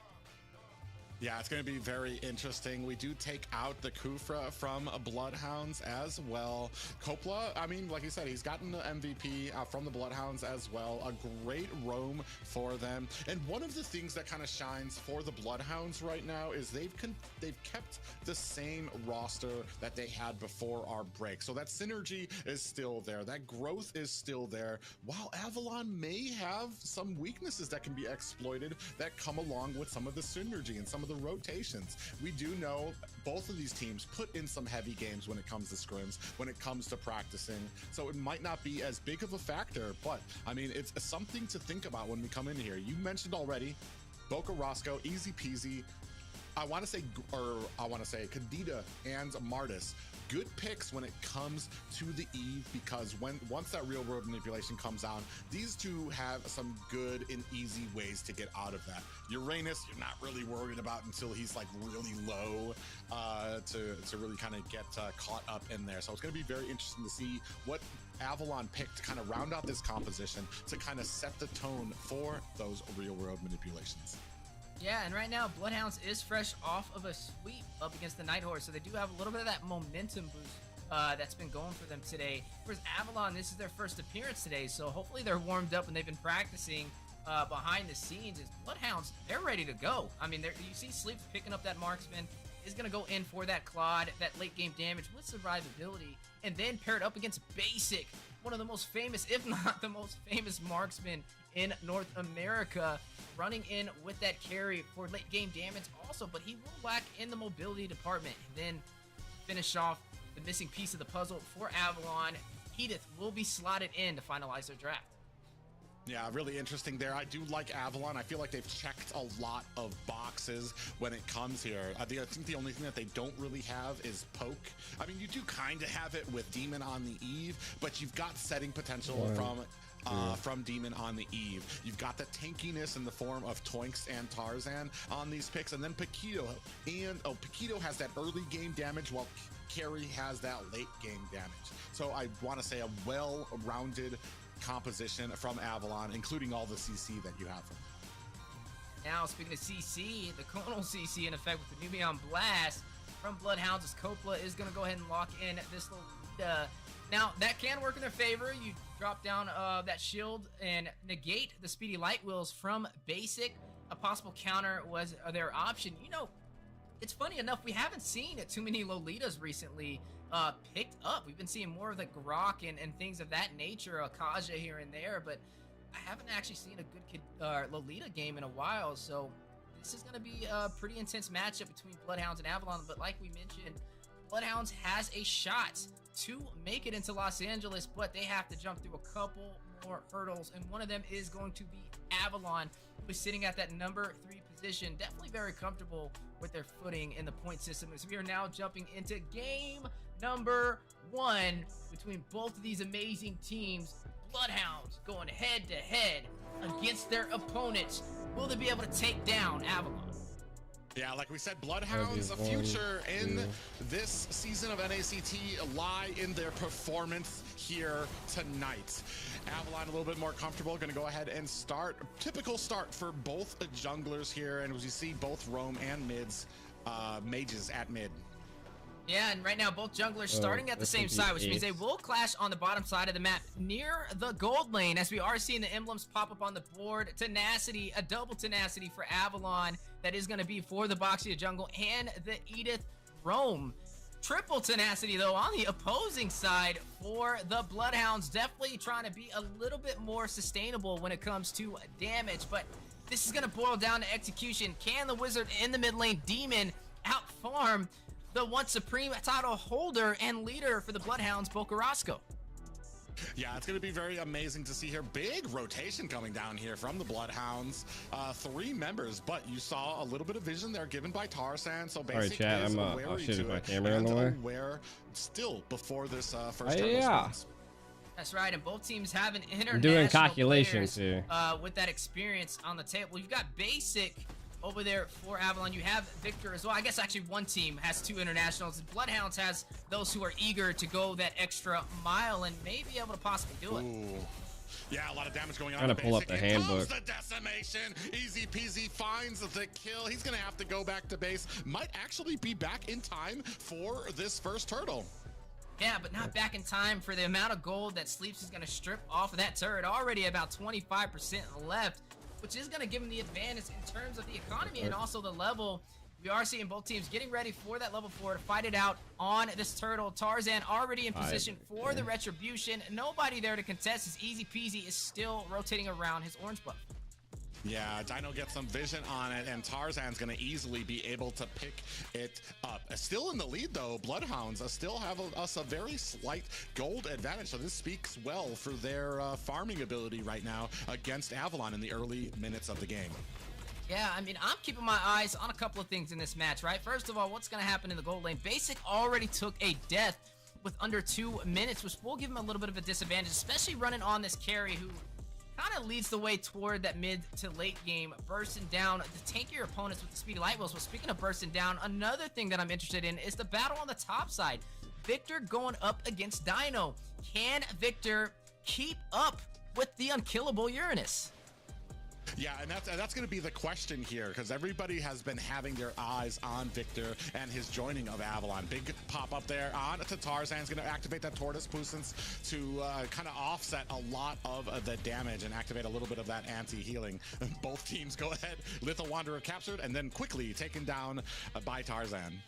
Yeah, it's going to be very interesting. We do take out the Kufra from Bloodhounds as well. Coppola, I mean, like you said, he's gotten the MVP from the Bloodhounds as well. A great roam for them. And one of the things that kind of shines for the Bloodhounds right now is they've kept the same roster that they had before our break. So that synergy is still there. That growth is still there. While Avalon may have some weaknesses that can be exploited that come along with some of the synergy and some of the rotations. We do know both of these teams put in some heavy games when it comes to scrims, when it comes to practicing, so it might not be as big of a factor, but I mean, it's something to think about when we come in here. You mentioned already Boca Roscoe, easy peasy. I want to say Kadita and Martis. Good picks when it comes to the Eve, because once that real world manipulation comes out, these two have some good and easy ways to get out of that. Uranus, you're not really worried about until he's like really low to really kind of get caught up in there. So it's going to be very interesting to see what Avalon picked to kind of round out this composition to kind of set the tone for those real world manipulations. Yeah, and right now, Bloodhounds is fresh off of a sweep up against the NightHorde, so they do have a little bit of that momentum boost that's been going for them today. Whereas Avalon, this is their first appearance today, so hopefully they're warmed up and they've been practicing behind the scenes. As Bloodhounds, they're ready to go. I mean, you see Sleep picking up that marksman, is going to go in for that Claude, that late game damage with survivability, and then pair it up against Basic, one of the most famous, if not the most famous marksman in North America, running in with that carry for late game damage also, but he will lack in the mobility department. And then finish off the missing piece of the puzzle for Avalon. Edith will be slotted in to finalize their draft. Yeah, really interesting there. I do like Avalon. I feel like they've checked a lot of boxes when it comes here. I think the only thing that they don't really have is poke. I mean, you do kind of have it with Demon on the Eve, but you've got setting potential from Demon on the Eve. You've got the tankiness in the form of Toinks and Tarzan on these picks, and then Paquito. And Paquito has that early game damage while Carry has that late game damage. So I want to say a well-rounded composition from Avalon, including all the CC that you have from them. Now, speaking of CC, the Conal CC in effect with the Nubian Blast from Bloodhounds, as Coppola is going to go ahead and lock in this little now, that can work in their favor. You drop down that shield and negate the speedy light wheels from Basic. A possible counter was their option. You know, it's funny enough, we haven't seen too many Lolitas recently picked up. We've been seeing more of the Grok and things of that nature, Akaja here and there, but I haven't actually seen a good Lolita game in a while, so this is going to be a pretty intense matchup between Bloodhounds and Avalon, but like we mentioned, Bloodhounds has a shot to make it into Los Angeles, but they have to jump through a couple more hurdles, and one of them is going to be Avalon, who is sitting at that number 3 position, definitely very comfortable with their footing in the point system, as we are now jumping into game number 1 between both of these amazing teams. Bloodhounds going head to head against their opponents. Will they be able to take down Avalon? Yeah, like we said, Bloodhounds' future in this season of NACT lie in their performance here tonight. Avalon a little bit more comfortable, going to go ahead and start. Typical start for both junglers here, and as you see, both roam and mages at mid. Yeah, and right now both junglers starting at the same side, which means they will clash on the bottom side of the map near the gold lane, as we are seeing the emblems pop up on the board. Tenacity, a double tenacity for Avalon. That is going to be for the Boxia jungle and the Edith Rome. Triple tenacity, though, on the opposing side for the Bloodhounds. Definitely trying to be a little bit more sustainable when it comes to damage, but this is going to boil down to execution. Can the Wizard in the mid lane Demon outfarm the once supreme title holder and leader for the Bloodhounds, Bocarasco? Yeah, it's going to be very amazing to see here. Big rotation coming down here from the Bloodhounds. 3 members, but you saw a little bit of vision there given by Tarzan. So basically, chat, I'll shoot my camera in the way. Where still before this first That's right, and both teams have an international I'm doing calculations players, here. with that experience on the table. You've got Basic over there for Avalon. You have Victor as well. I guess actually one team has 2 internationals. Bloodhounds has those who are eager to go that extra mile and may be able to possibly do it. Ooh. Yeah, a lot of damage going on. Trying to pull up the handbook. The decimation. Easy peasy finds the kill. He's going to have to go back to base. Might actually be back in time for this first turtle. Yeah, but not back in time for the amount of gold that Sleeps is going to strip off of that turret. Already about 25% left, which is going to give him the advantage in terms of the economy and also the level. We are seeing both teams getting ready for that level 4 to fight it out on this turtle. Tarzan already in position for the retribution. Nobody there to contest. His Easy Peasy is still rotating around his orange buff. Yeah, Dino gets some vision on it, and Tarzan's going to easily be able to pick it up. Still in the lead, though, Bloodhounds still have us a very slight gold advantage, so this speaks well for their farming ability right now against Avalon in the early minutes of the game. Yeah, I mean, I'm keeping my eyes on a couple of things in this match, right? First of all, what's going to happen in the gold lane? Basic already took a death with under 2 minutes, which will give him a little bit of a disadvantage, especially running on this carry who kind of leads the way toward that mid to late game, bursting down the tankier opponents with the speedy light wheels. Well, speaking of bursting down, another thing that I'm interested in is the battle on the top side. Victor going up against Dino. Can Victor keep up with the unkillable Uranus? Yeah, and that's going to be the question here, because everybody has been having their eyes on Victor and his joining of Avalon. Big pop up there on to Tarzan's going to activate that Tortoise Puissance to kind of offset a lot of the damage and activate a little bit of that anti-healing. Both teams go ahead. Lethal Wanderer captured and then quickly taken down by Tarzan.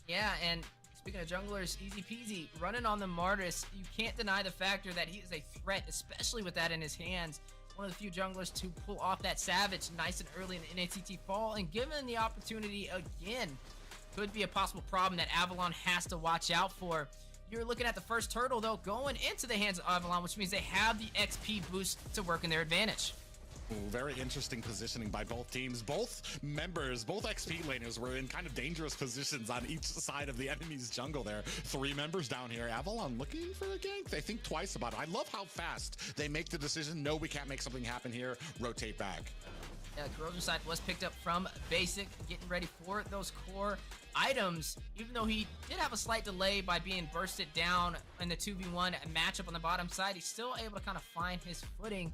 Yeah, and speaking of junglers, Easy Peasy running on the Martis. You can't deny the factor that he is a threat, especially with that in his hands. One of the few junglers to pull off that Savage nice and early in the NACT fall, and given the opportunity again, could be a possible problem that Avalon has to watch out for. You're looking at the first turtle, though, going into the hands of Avalon, which means they have the XP boost to work in their advantage. Ooh, very interesting positioning by both teams. Both members, both XP laners were in kind of dangerous positions on each side of the enemy's jungle there. 3 members down here. Avalon looking for a gank. They think twice about it. I love how fast they make the decision. No, we can't make something happen here. Rotate back. Yeah, Corrosion Scythe was picked up from Basic, getting ready for those core items. Even though he did have a slight delay by being bursted down in the 2v1 matchup on the bottom side, he's still able to kind of find his footing.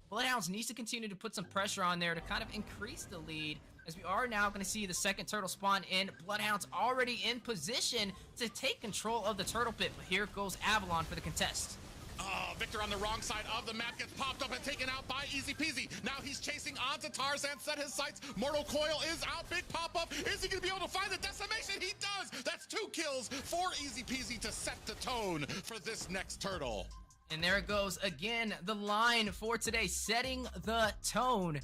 Bloodhounds needs to continue to put some pressure on there to kind of increase the lead, as we are now going to see the second turtle spawn in. Bloodhounds already in position to take control of the turtle pit, but here goes Avalon for the contest. Victor on the wrong side of the map gets popped up and taken out by Easy Peasy. Now he's chasing onto Tarzan, set his sights. Mortal Coil is out, big pop up. Is he going to be able to find the decimation? He does. That's 2 kills for Easy Peasy to set the tone for this next turtle. And there it goes again, the line for today, setting the tone.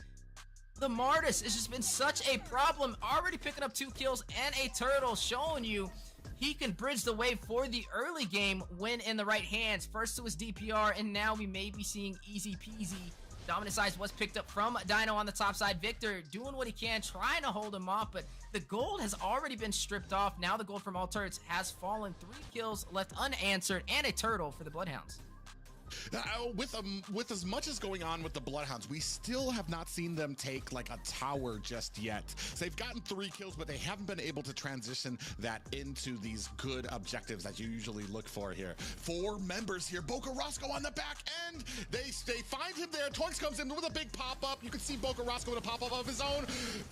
The Martis has just been such a problem, already picking up 2 kills and a turtle, showing you he can bridge the way for the early game when in the right hands. First to his DPR, and now we may be seeing Easy Peasy. Dominant size was picked up from Dino on the top side. Victor doing what he can, trying to hold him off, but the gold has already been stripped off. Now the gold from all turrets has fallen. 3 kills left unanswered, and a turtle for the Bloodhounds. With as much as going on with the Bloodhounds, we still have not seen them take like a tower just yet. So they've gotten 3 kills, but they haven't been able to transition that into these good objectives that you usually look for here. 4 members here. Bocarosco on the back end. They find him there. Toinks comes in with a big pop-up. You can see Bocarosco with a pop-up of his own.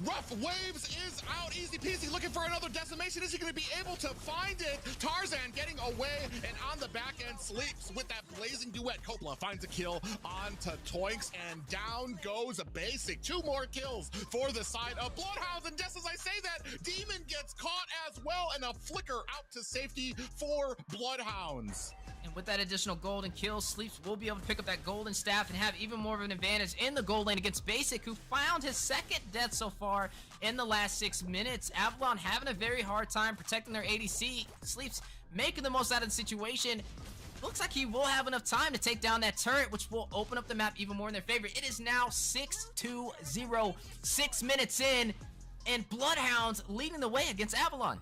Rough Waves is out. Easy peasy looking for another decimation. Is he going to be able to find it? Tarzan getting away, and on the back end sleeps with that blazing duet. Coppola finds a kill onto Toinks, and down goes a basic. 2 more kills for the side of Bloodhounds, and just as I say that, Demon gets caught as well, and a flicker out to safety for Bloodhounds. And with that additional golden kill, Sleeps will be able to pick up that golden staff and have even more of an advantage in the gold lane against Basic, who found his 2nd death so far in the last 6 minutes. Avalon having a very hard time protecting their ADC. Sleeps making the most out of the situation. Looks like he will have enough time to take down that turret, which will open up the map even more in their favor. It is now 6-2-0, 6 minutes in, and Bloodhounds leading the way against Avalon.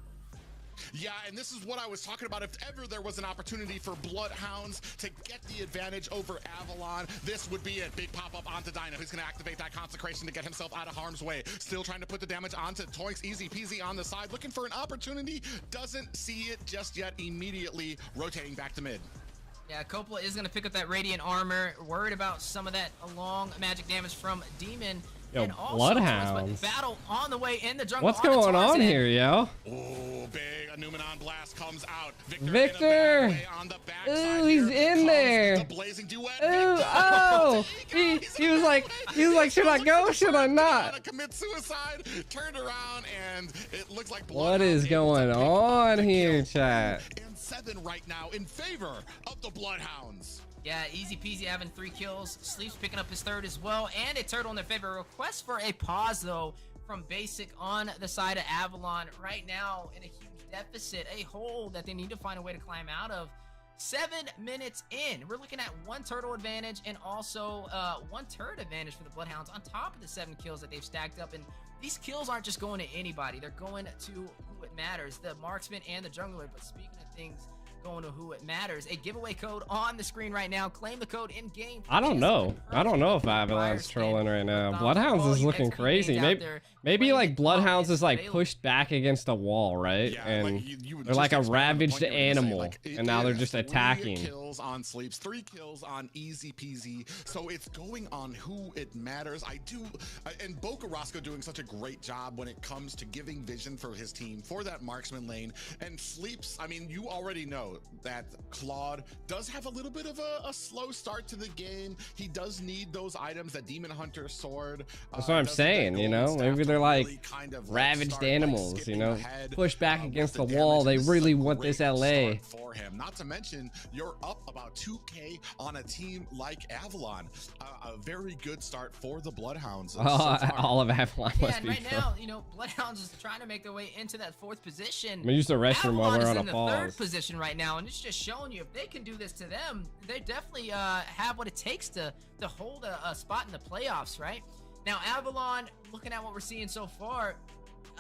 Yeah, and this is what I was talking about. If ever there was an opportunity for Bloodhounds to get the advantage over Avalon, this would be it. Big pop-up onto Dino, who's going to activate that consecration to get himself out of harm's way. Still trying to put the damage onto Toinks. Easy peasy on the side. Looking for an opportunity. Doesn't see it just yet. Immediately rotating back to mid. Yeah, Coppola is going to pick up that Radiant Armor. Worried about some of that long magic damage from Demon. Yo, and also Bloodhounds. Battle on the way in the jungle. What's going on here, yo? Oh, big a Numenon blast comes out. Victor! On the Ooh, he's in there. The blazing duet. Ooh, oh! He was like, should I go? Should I not? Commit suicide. Turned around, and it looks like What is going on here, chat? And 7 right now in favor of the Bloodhounds. Yeah, easy peasy having 3 kills. Sleeps picking up his 3rd as well, and a turtle in their favor. Request for a pause, though, from Basic on the side of Avalon. Right now, in a huge deficit, a hole that they need to find a way to climb out of. 7 minutes in, we're looking at 1 turtle advantage and also 1 turret advantage for the Bloodhounds on top of the 7 kills that they've stacked up. And these kills aren't just going to anybody. They're going to who it matters, the marksman and the jungler. But speaking of things going to who it matters, a giveaway code on the screen right now. Claim the code in game. I don't know if Avalon's trolling right now. Bloodhounds is looking crazy. Maybe like Bloodhounds is like pushed back against a wall, right? Yeah, and like you they're like a ravaged animal, and now they're just attacking. 3 kills on Sleeps, 3 kills on Easy Peasy. So it's going on who it matters. And Bocarosco doing such a great job when it comes to giving vision for his team for that marksman lane. And Sleeps, I mean, you already know that Claude does have a little bit of a slow start to the game. He does need those items, that Demon Hunter sword. That's what I'm saying, you know? Maybe they're like really kind of ravaged animals, you know? Push back against the wall. They really want this LA. For him. Not to mention, you're up about 2K on a team like Avalon. A very good start for the Bloodhounds. All of Avalon must and be right now, you know, Bloodhounds is trying to make their way into that 4th position. I'm gonna use the restroom while we're on a pause. Avalon is in the 3rd position right now, and it's just showing you if they can do this to them, they definitely have what it takes to hold a spot in the playoffs, right? Now, Avalon, looking at what we're seeing so far,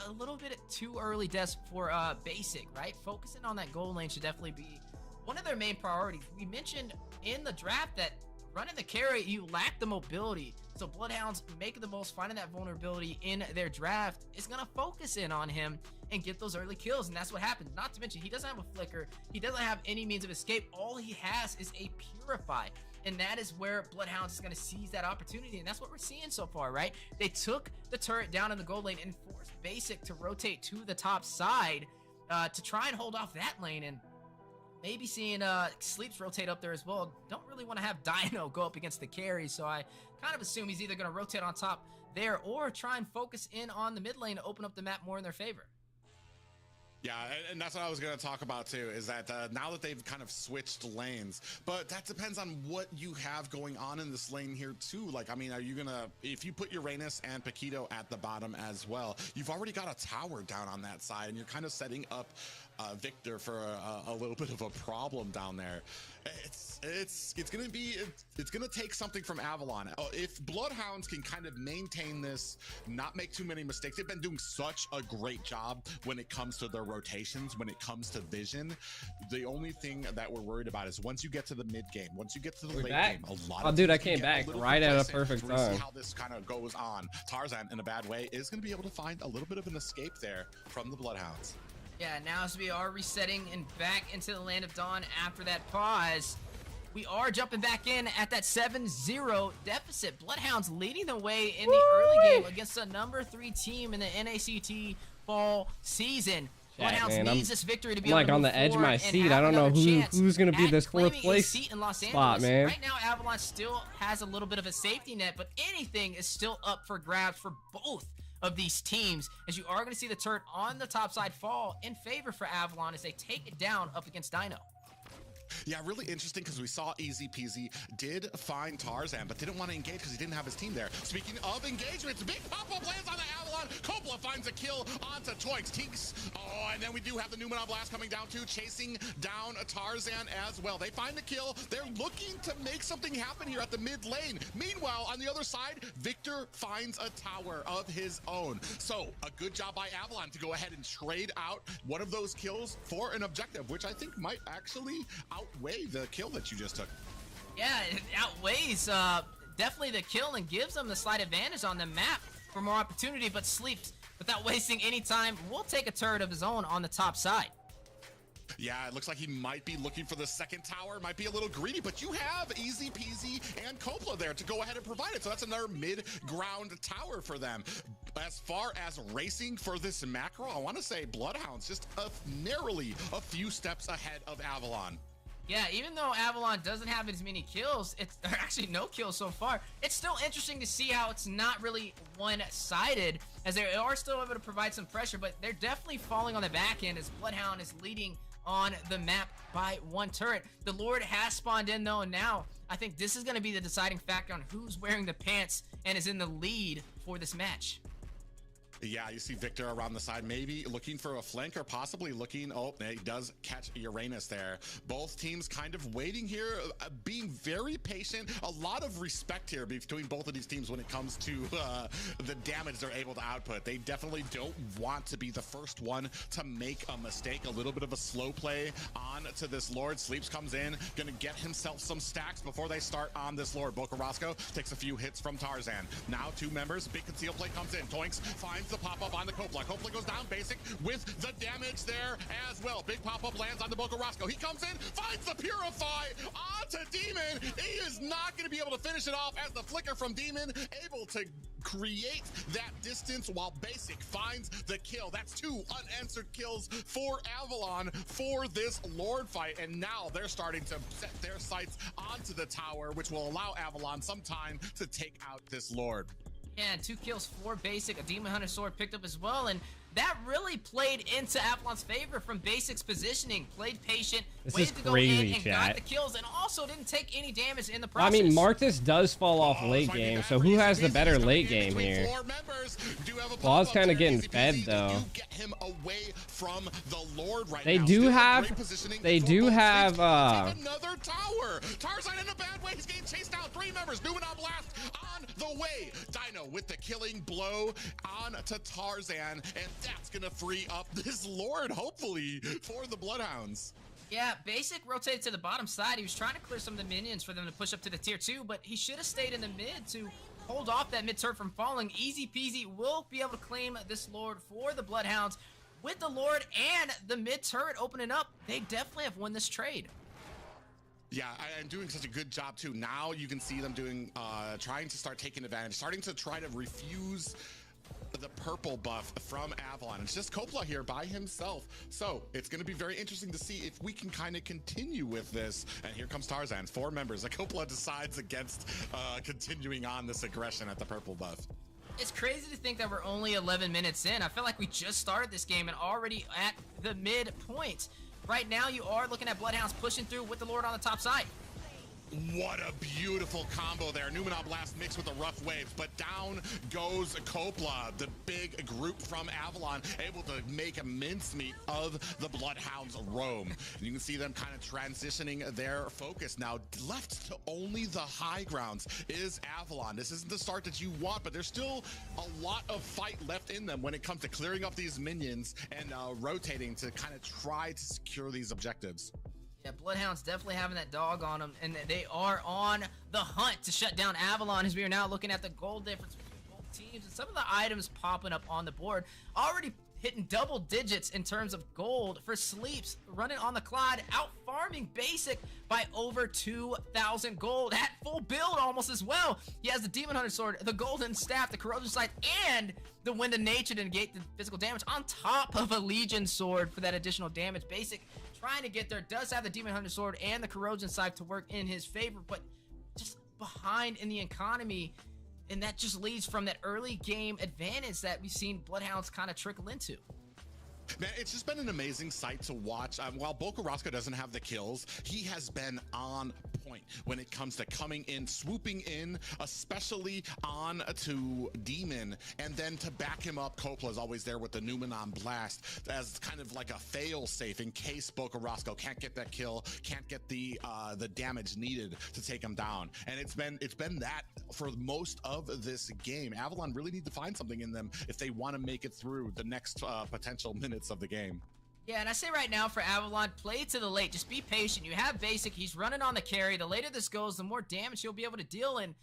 a little bit too early deaths for Basic, right? Focusing on that goal lane should definitely be one of their main priorities. We mentioned in the draft that running the carry, you lack the mobility. So Bloodhounds making the most, finding that vulnerability in their draft is going to focus in on him and get those early kills. And that's what happens. Not to mention, he doesn't have a flicker. He doesn't have any means of escape. All he has is a Purify. And that is where Bloodhounds is going to seize that opportunity. And that's what we're seeing so far, right? They took the turret down in the gold lane and forced Basic to rotate to the top side to try and hold off that lane. And maybe seeing Sleeps rotate up there as well. Don't really want to have Dino go up against the carry, so I kind of assume he's either going to rotate on top there or try and focus in on the mid lane to open up the map more in their favor. Yeah, and that's what I was going to talk about too, is that now that they've kind of switched lanes, but that depends on what you have going on in this lane here too. Like, I mean, are you going to, if you put Uranus and Paquito at the bottom as well, you've already got a tower down on that side, and you're kind of setting up Victor for a little bit of a problem down there. It's gonna take something from Avalon. If Bloodhounds can kind of maintain this, not make too many mistakes, they've been doing such a great job when it comes to their rotations when it comes to vision. The only thing that we're worried about is once you get to the mid game, once you get to the late game, a lot of dude, I teams can came get back a little right at a complacent. perfect We see time. how this kind of goes on. Tarzan, in a bad way, is going to be able to find a little bit of an escape there from the Bloodhounds. Yeah, now as we are resetting and back into the Land of Dawn after that pause, we are jumping back in at that 7-0 deficit. Bloodhounds leading the way in the early game against the number 3 team in the NACT fall season. Bloodhounds man, needs this victory to be I'm able to like on move the edge of my forward and seat. have I don't know another chance who's gonna be at this fourth claiming a place seat in Los spot, Angeles. man. Right now, Avalon still has a little bit of a safety net, but anything is still up for grabs for both of these teams, as you are going to see the turret on the top side fall in favor for Avalon as they take it down up against Dino. Yeah, really interesting because we saw Easy Peasy did find Tarzan, but didn't want to engage because he didn't have his team there. Speaking of engagements, big pop-up lands on the Avalon. Coppola finds a kill onto Toix. Tinks. Oh, and then we do have the Numenor Blast coming down too, chasing down Tarzan as well. They find the kill. They're looking to make something happen here at the mid lane. Meanwhile, on the other side, Victor finds a tower of his own. So, a good job by Avalon to go ahead and trade out one of those kills for an objective, which I think might actually outweigh the kill that you just took. Yeah, it outweighs definitely the kill and gives them the slight advantage on the map for more opportunity, but Sleeps, without wasting any time, will take a turret of his own on the top side. Yeah, it looks like he might be looking for the second tower, might be a little greedy, but you have Easy Peasy and Coppola there to go ahead and provide it. So that's another mid-ground tower for them. As far as racing for this macro, I want to say Bloodhounds just narrowly a few steps ahead of Avalon. Yeah, even though Avalon doesn't have as many kills, or actually no kills so far, it's still interesting to see how it's not really one-sided, as they are still able to provide some pressure, but they're definitely falling on the back end as Bloodhound is leading on the map by 1 turret. The Lord has spawned in though, and now I think this is going to be the deciding factor on who's wearing the pants and is in the lead for this match. Yeah, you see Victor around the side, maybe looking for a flank or possibly looking. Oh, he does catch Uranus there. Both teams kind of waiting here, being very patient. A lot of respect here between both of these teams when it comes to the damage they're able to output. They definitely don't want to be the first one to make a mistake. A little bit of a slow play on to this Lord. Sleeps comes in, gonna get himself some stacks before they start on this Lord. Bocarasco takes a few hits from Tarzan. Now 2 members, big conceal play comes in. Toinks finds the pop-up on the Coppola. Coppola goes down basic with the damage there as well. Big pop-up lands on the Bocarasco. He comes in, finds the Purify onto Demon. He is not going to be able to finish it off as the flicker from Demon able to create that distance while Basic finds the kill. That's 2 unanswered kills for Avalon for this Lord fight, and now they're starting to set their sights onto the tower, which will allow Avalon some time to take out this Lord. Yeah, and 2 kills for Basic, a Demon Hunter sword picked up as well, and that really played into Avalon's favor from Basic's positioning. Played patient, waited to go in and got the kills, and also didn't take any damage in the process. I mean, Marcus does fall off late game, so who has the better late game here? Claw's kind of getting fed though. They do have another tower. Tarzan in a bad way. He's getting chased out. 3 members. Numenor Blast on the way. Dino with the killing blow on to Tarzan, and that's gonna free up this Lord, hopefully, for the Bloodhounds. Yeah, Basic rotated to the bottom side. He was trying to clear some of the minions for them to push up to the tier 2, but he should have stayed in the mid to hold off that mid turret from falling. Easy Peasy will be able to claim this Lord for the Bloodhounds. With the Lord and the mid turret opening up, they definitely have won this trade. Yeah, and doing such a good job too. Now you can see them doing, trying to start taking advantage, starting to try to refuse the purple buff from Avalon. It's just Coppola here by himself. So it's going to be very interesting to see if we can kind of continue with this. And here comes Tarzan, 4 members. Coppola decides against continuing on this aggression at the purple buff. It's crazy to think that we're only 11 minutes in. I feel like we just started this game and already at the midpoint. Right now, you are looking at Bloodhounds pushing through with the Lord on the top side. What a beautiful combo there. Numenor Blast mixed with the rough waves, but down goes Copla, the big group from Avalon, able to make a mincemeat of the Bloodhounds roam. And you can see them kind of transitioning their focus now. Left to only the high grounds is Avalon. This isn't the start that you want, but there's still a lot of fight left in them when it comes to clearing up these minions and rotating to kind of try to secure these objectives. Yeah, Bloodhounds definitely having that dog on them, and they are on the hunt to shut down Avalon, as we are now looking at the gold difference between both teams and some of the items popping up on the board. Already hitting double digits in terms of gold for Sleeps, running on the cloud, out farming Basic by over 2,000 gold at full build almost as well. He has the Demon Hunter Sword, the Golden Staff, the Corrosion Sight, and the Wind of Nature to negate the physical damage on top of a Legion Sword for that additional damage. Basic trying to get there, does have the Demon Hunter Sword and the Corrosion Sight to work in his favor, but just behind in the economy, and that just leads from that early game advantage that we've seen Bloodhounds kind of trickle into. Man, it's just been an amazing sight to watch. While Bokarosco doesn't have the kills, he has been on point when it comes to coming in, swooping in, especially on to Demon, and then to back him up, Copla is always there with the Numenor Blast as kind of like a fail-safe in case Bokarosco can't get that kill, can't get the damage needed to take him down. And it's been that for most of this game. Avalon really need to find something in them if they want to make it through the next potential minutes of the game. Yeah, and I say right now for Avalon, play to the late. Just be patient. You have Basic. He's running on the carry. The later this goes, the more damage he'll be able to deal, and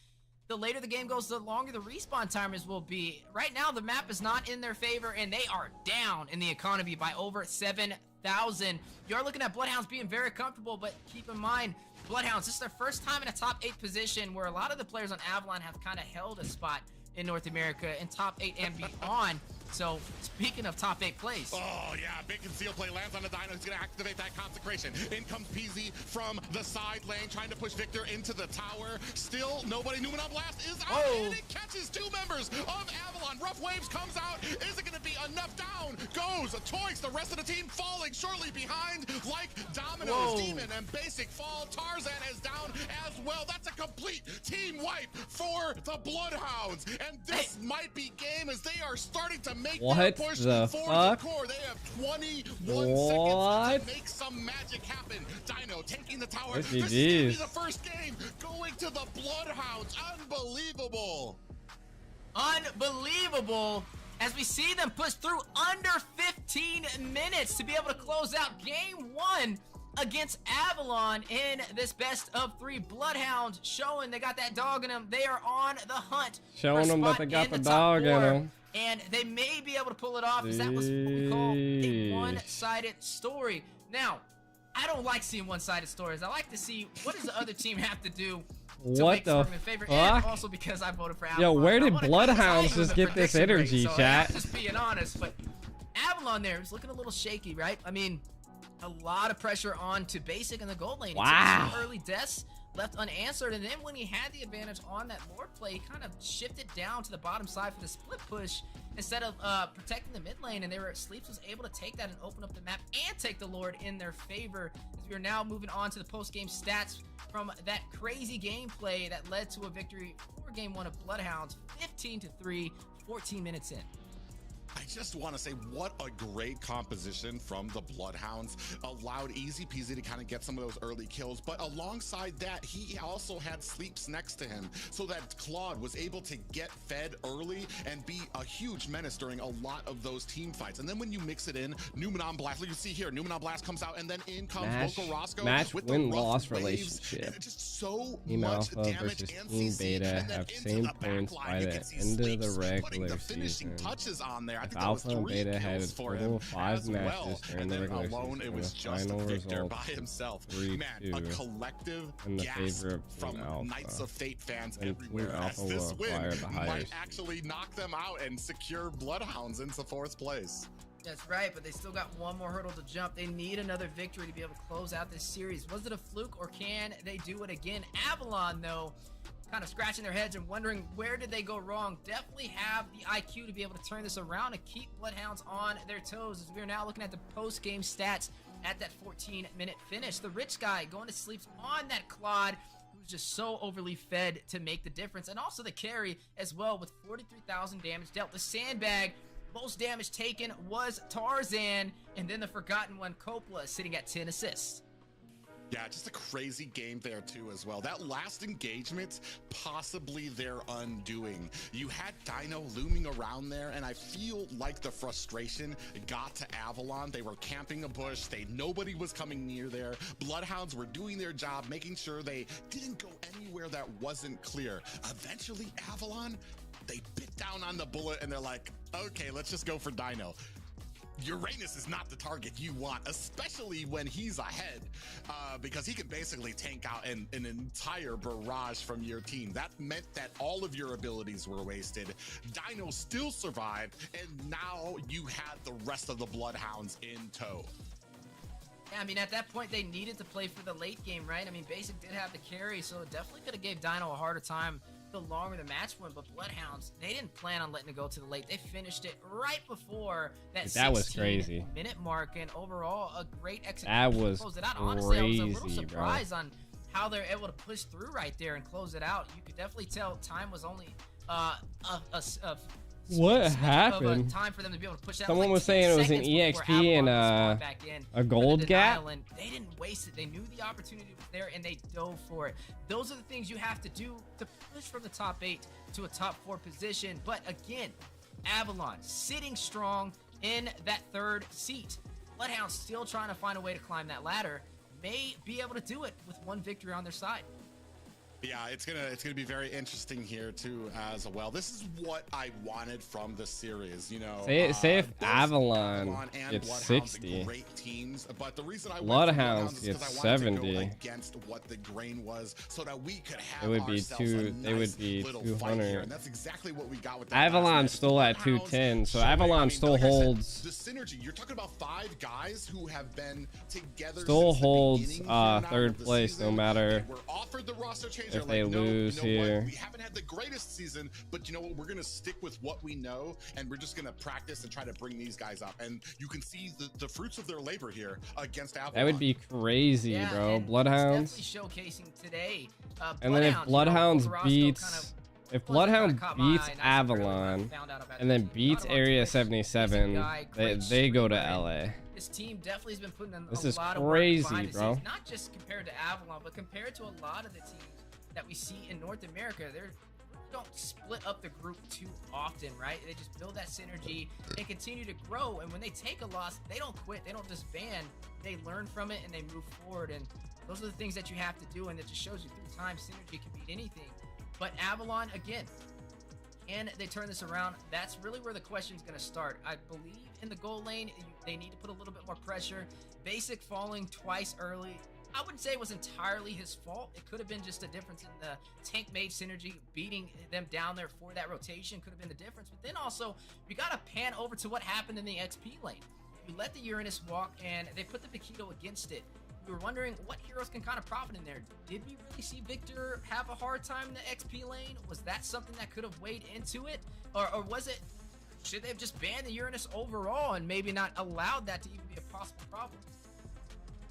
the later the game goes, the longer the respawn timers will be. Right now, the map is not in their favor, and they are down in the economy by over 7,000. You're looking at Bloodhounds being very comfortable, but keep in mind, Bloodhounds, this is their first time in a top 8 position, where a lot of the players on Avalon have kind of held a spot in North America in top 8 and beyond. So, speaking of top 8 plays. Oh, yeah, big conceal play lands on the Dino. He's going to activate that Consecration. In comes PZ from the side lane, trying to push Victor into the tower. Still, nobody. Numenor Blast is out, and it catches 2 members of Avalon. Rough Waves comes out. Is it going to be enough? Down goes Toys. The rest of the team falling shortly behind like dominoes. Whoa. Demon and Basic fall. Tarzan is down as well. That's a complete team wipe for the Bloodhounds. And this might be game as they are starting to make their push the for fuck? the core. They have 21 seconds to make some magic happen. Dino taking the tower. This is gonna be the first game going to the Bloodhounds. Unbelievable. Unbelievable. As we see them push through under 15 minutes to be able to close out game 1 against Avalon in this best of 3. Bloodhounds showing they got that dog in them. They are on the hunt. Showing them that they got the dog in them. And they may be able to pull it off, because that was what we call a one-sided story. Now, I don't like seeing one-sided stories. I like to see what does the other team have to do to make them in favor. And also because I voted for Avalon. Yo, where did Bloodhounds just get this energy, rate, so chat? Just being honest, but Avalon there is looking a little shaky, right? I mean, a lot of pressure on to Basic in the gold lane. Wow. Some early deaths left unanswered, and then when he had the advantage on that Lord play, he kind of shifted down to the bottom side for the split push instead of protecting the mid lane, and Sleeps was able to take that and open up the map and take the Lord in their favor. As we are now moving on to the post-game stats from that crazy gameplay that led to a victory for game 1 of Bloodhounds, 15-3, 14 minutes in. I just want to say what a great composition from the Bloodhounds. Allowed Easy Peasy to kind of get some of those early kills, but alongside that, he also had Sleeps next to him, so that Claude was able to get fed early and be a huge menace during a lot of those team fights. And then when you mix it in, Numenor Blast, like you see here, Numenor Blast comes out, and then in comes Bokarosco with the win-loss rough relationship. waves, and just so Team much Alpha damage versus and Team CC, Beta and then have into same the points backline, by you the can see end of Sleeps the putting regular the finishing season. touches on there. I think that Alpha was and 3 Beta had kills for total him 5 as matches well. during And the then regular alone, season. it was The just final Victor result by himself. 3-2 Man, a collective in the gasp favor of from Team Alpha. Knights of Fate fans And everywhere. Team Alpha As this will acquire win the might highest. actually knock them out and secure Bloodhounds into 4th place. That's right, but they still got one more hurdle to jump. They need another victory to be able to close out this series. Was it a fluke, or can they do it again? Avalon, though, kind of scratching their heads and wondering where did they go wrong. Definitely have the IQ to be able to turn this around and keep Bloodhounds on their toes, as we are now looking at the post-game stats at that 14-minute finish. The rich guy going to sleep on that Claude, who's just so overly fed to make the difference. And also the carry as well with 43,000 damage dealt. The sandbag, most damage taken was Tarzan, and then the forgotten one, Coppola, sitting at 10 assists. Yeah, just a crazy game there too as well. That last engagement, possibly their undoing. You had Dino looming around there, and I feel like the frustration got to Avalon. They were camping a bush. Nobody was coming near there. Bloodhounds were doing their job, making sure they didn't go anywhere that wasn't clear. Eventually, Avalon, they bit down on the bullet, and they're like, okay, let's just go for Dino. Uranus is not the target you want, especially when he's ahead, because he can basically tank out an entire barrage from your team. That meant that all of your abilities were wasted. Dino still survived, and now you had the rest of the Bloodhounds in tow. Yeah, I mean, at that point, they needed to play for the late game, right? I mean, Basic did have the carry, so it definitely could have gave Dino a harder time the longer the match went, but Bloodhounds, they didn't plan on letting it go to the late. They finished it right before that was crazy minute mark, and overall a great execution. That was close it out. Honestly, I was a little crazy, surprised on how they're able to push through right there and close it out. You could definitely tell time was only what happened? Time for them to be able to push out. Someone like was saying it was an EXP and a gold gap. Island. They didn't waste it. They knew the opportunity was there and they dove for it. Those are the things you have to do to push from the top 8 to a top 4 position. But again, Avalon sitting strong in that 3rd seat. Bloodhounds still trying to find a way to climb that ladder. May be able to do it with one victory on their side. Yeah, it's gonna be very interesting here too as well. This is what I wanted from the series, you know. Say if Avalon and gets Bloodhounds 60, great teams, but the reason I Bloodhounds went gets for Bloodhounds is 'cause I wanted 70. to go against what the grain was, so that we could have it would be ourselves a nice they would be little fight here, 200. and that's exactly what we got with that Avalon's last still match. at 210, so Bloodhounds Avalon showing, still like I said, holds. the synergy. You're talking about 5 guys who have been together. Still since the holds beginning here now 3rd of the place, season. no matter They were offered the roster change. if They're they like, no, lose you know what? here. We haven't had the greatest season, but you know what? We're gonna stick with what we know, and we're just gonna practice and try to bring these guys up. And you can see the fruits of their labor here against Avalon. That would be crazy, Yeah, bro. and Bloodhounds. it's definitely showcasing today. And then if Bloodhounds beats, if Bloodhound caught beats my eye, and I really Avalon, found out about and this then team. beats Got him on Area Twitch. 77, Decent guy, great they go to streamer. LA. This team definitely has been putting in This a is lot crazy, of work behind the bro. scenes, not just compared to Avalon, but compared to a lot of the teams that we see in North America. They don't split up the group too often, right? They just build that synergy and continue to grow. And when they take a loss, they don't quit. They don't disband. They learn from it and they move forward. And those are the things that you have to do. And it just shows you through time, synergy can beat anything. But Avalon, again, can they turn this around? That's really where the question is going to start. I believe in the goal lane, they need to put a little bit more pressure. Basic falling twice early, I wouldn't say it was entirely his fault. It could have been just a difference in the tank mage synergy, beating them down there for that rotation could have been the difference. But then also, we got to pan over to what happened in the XP lane. You let the Uranus walk, and they put the Paquito against it. We were wondering what heroes can kind of profit in there. Did we really see Victor have a hard time in the XP lane? Was that something that could have weighed into it? Or was it, should they have just banned the Uranus overall and maybe not allowed that to even be a possible problem?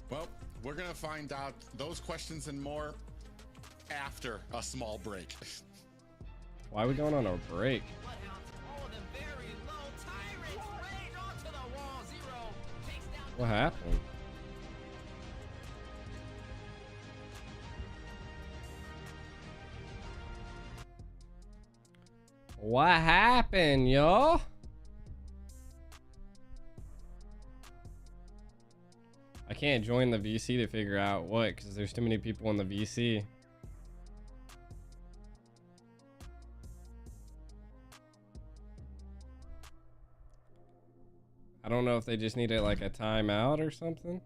Well, we're gonna find out those questions and more after a small break. Why are we going on a break? What happened? What happened, yo? I can't join the VC to figure out what, because there's too many people in the VC. I don't know if they just needed like a timeout or something.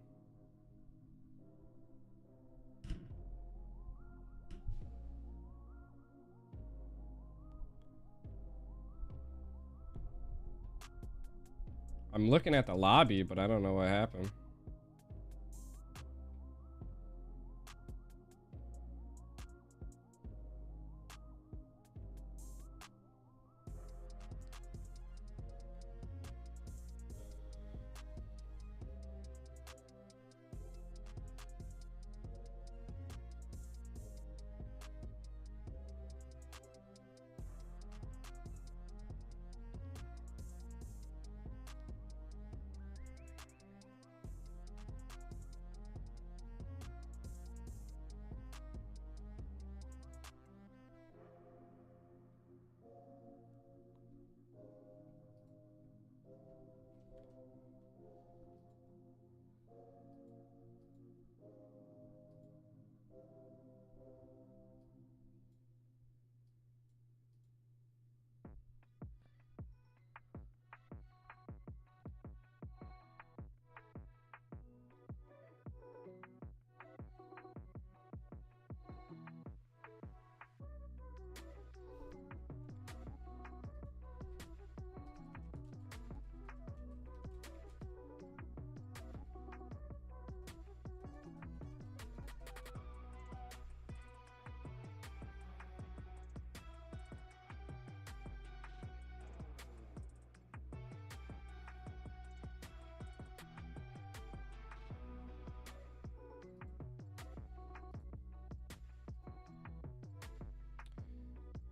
I'm looking at the lobby, but I don't know what happened.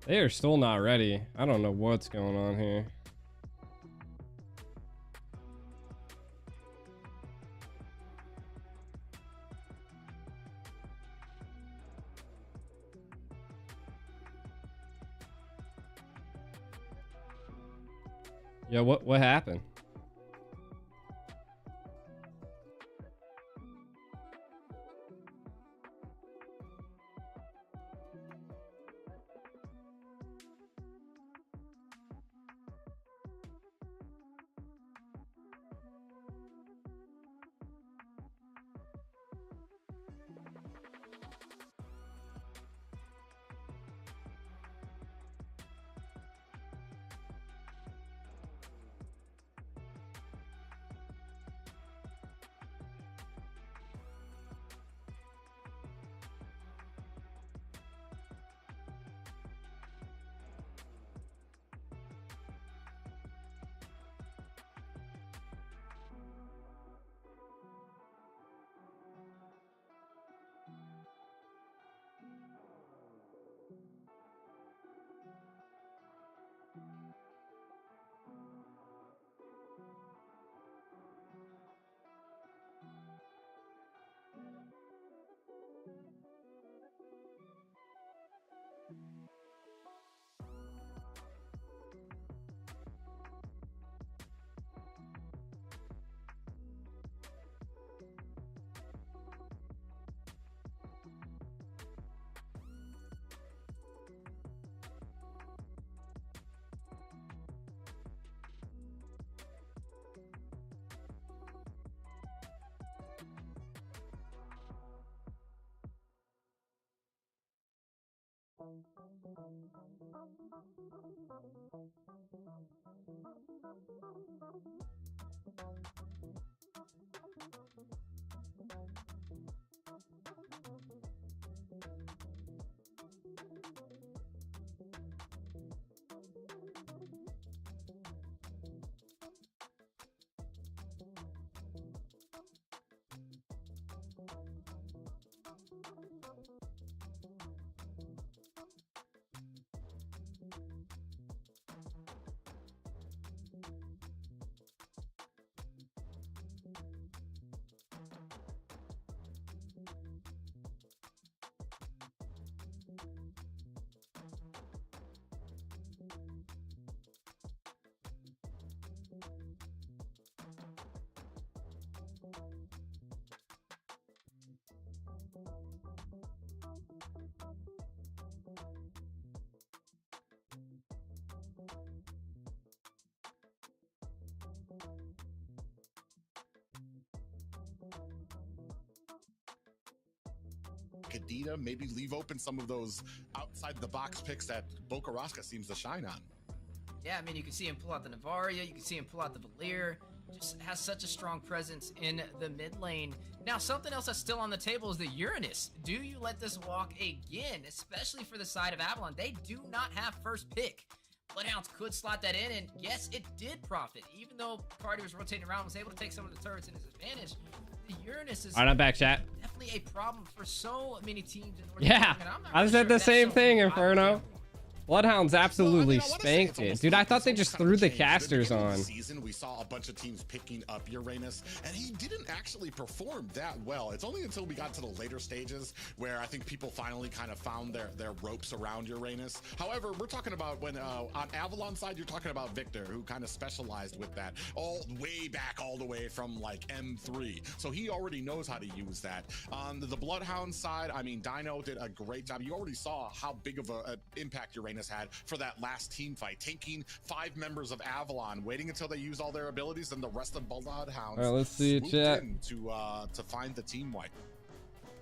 They are still not ready. I don't know what's going on here. Yeah, what happened? Kadena, maybe leave open some of those outside the box picks that Bokaraska seems to shine on. Yeah, I mean, you can see him pull out the Navaria, you can see him pull out the Valir. Just has such a strong presence in the mid lane. Now, something else that's still on the table is the Uranus. Do you let this walk again, especially for the side of Avalon? They do not have first pick. Bloodhounds could slot that in, and yes, it did profit. Even though Cardi was rotating around, was able to take some of the turrets in his advantage. The Uranus is I'm back, chat. definitely a problem for so many teams in North Yeah, America. I'm not I really said sure the if that's same so thing, viable. Inferno. Bloodhounds absolutely Well, I wanna say spanked it's it. almost Dude, I like thought it's they almost just kind of threw the changed. At casters beginning of on. the season, we saw a bunch of teams picking up Uranus, and he didn't actually perform that well. It's only until we got to the later stages where I think people finally kind of found their ropes around Uranus. However, we're talking about when on Avalon side, you're talking about Victor, who kind of specialized with that all the way from like M3. So he already knows how to use that. On the Bloodhound side, I mean, Dino did a great job. You already saw how big of an impact Uranus had for that last team fight, tanking 5 members of Avalon, waiting until they use all their abilities, and the rest of Bloodhounds All right, let's see, swooped chat. in to find the team wipe.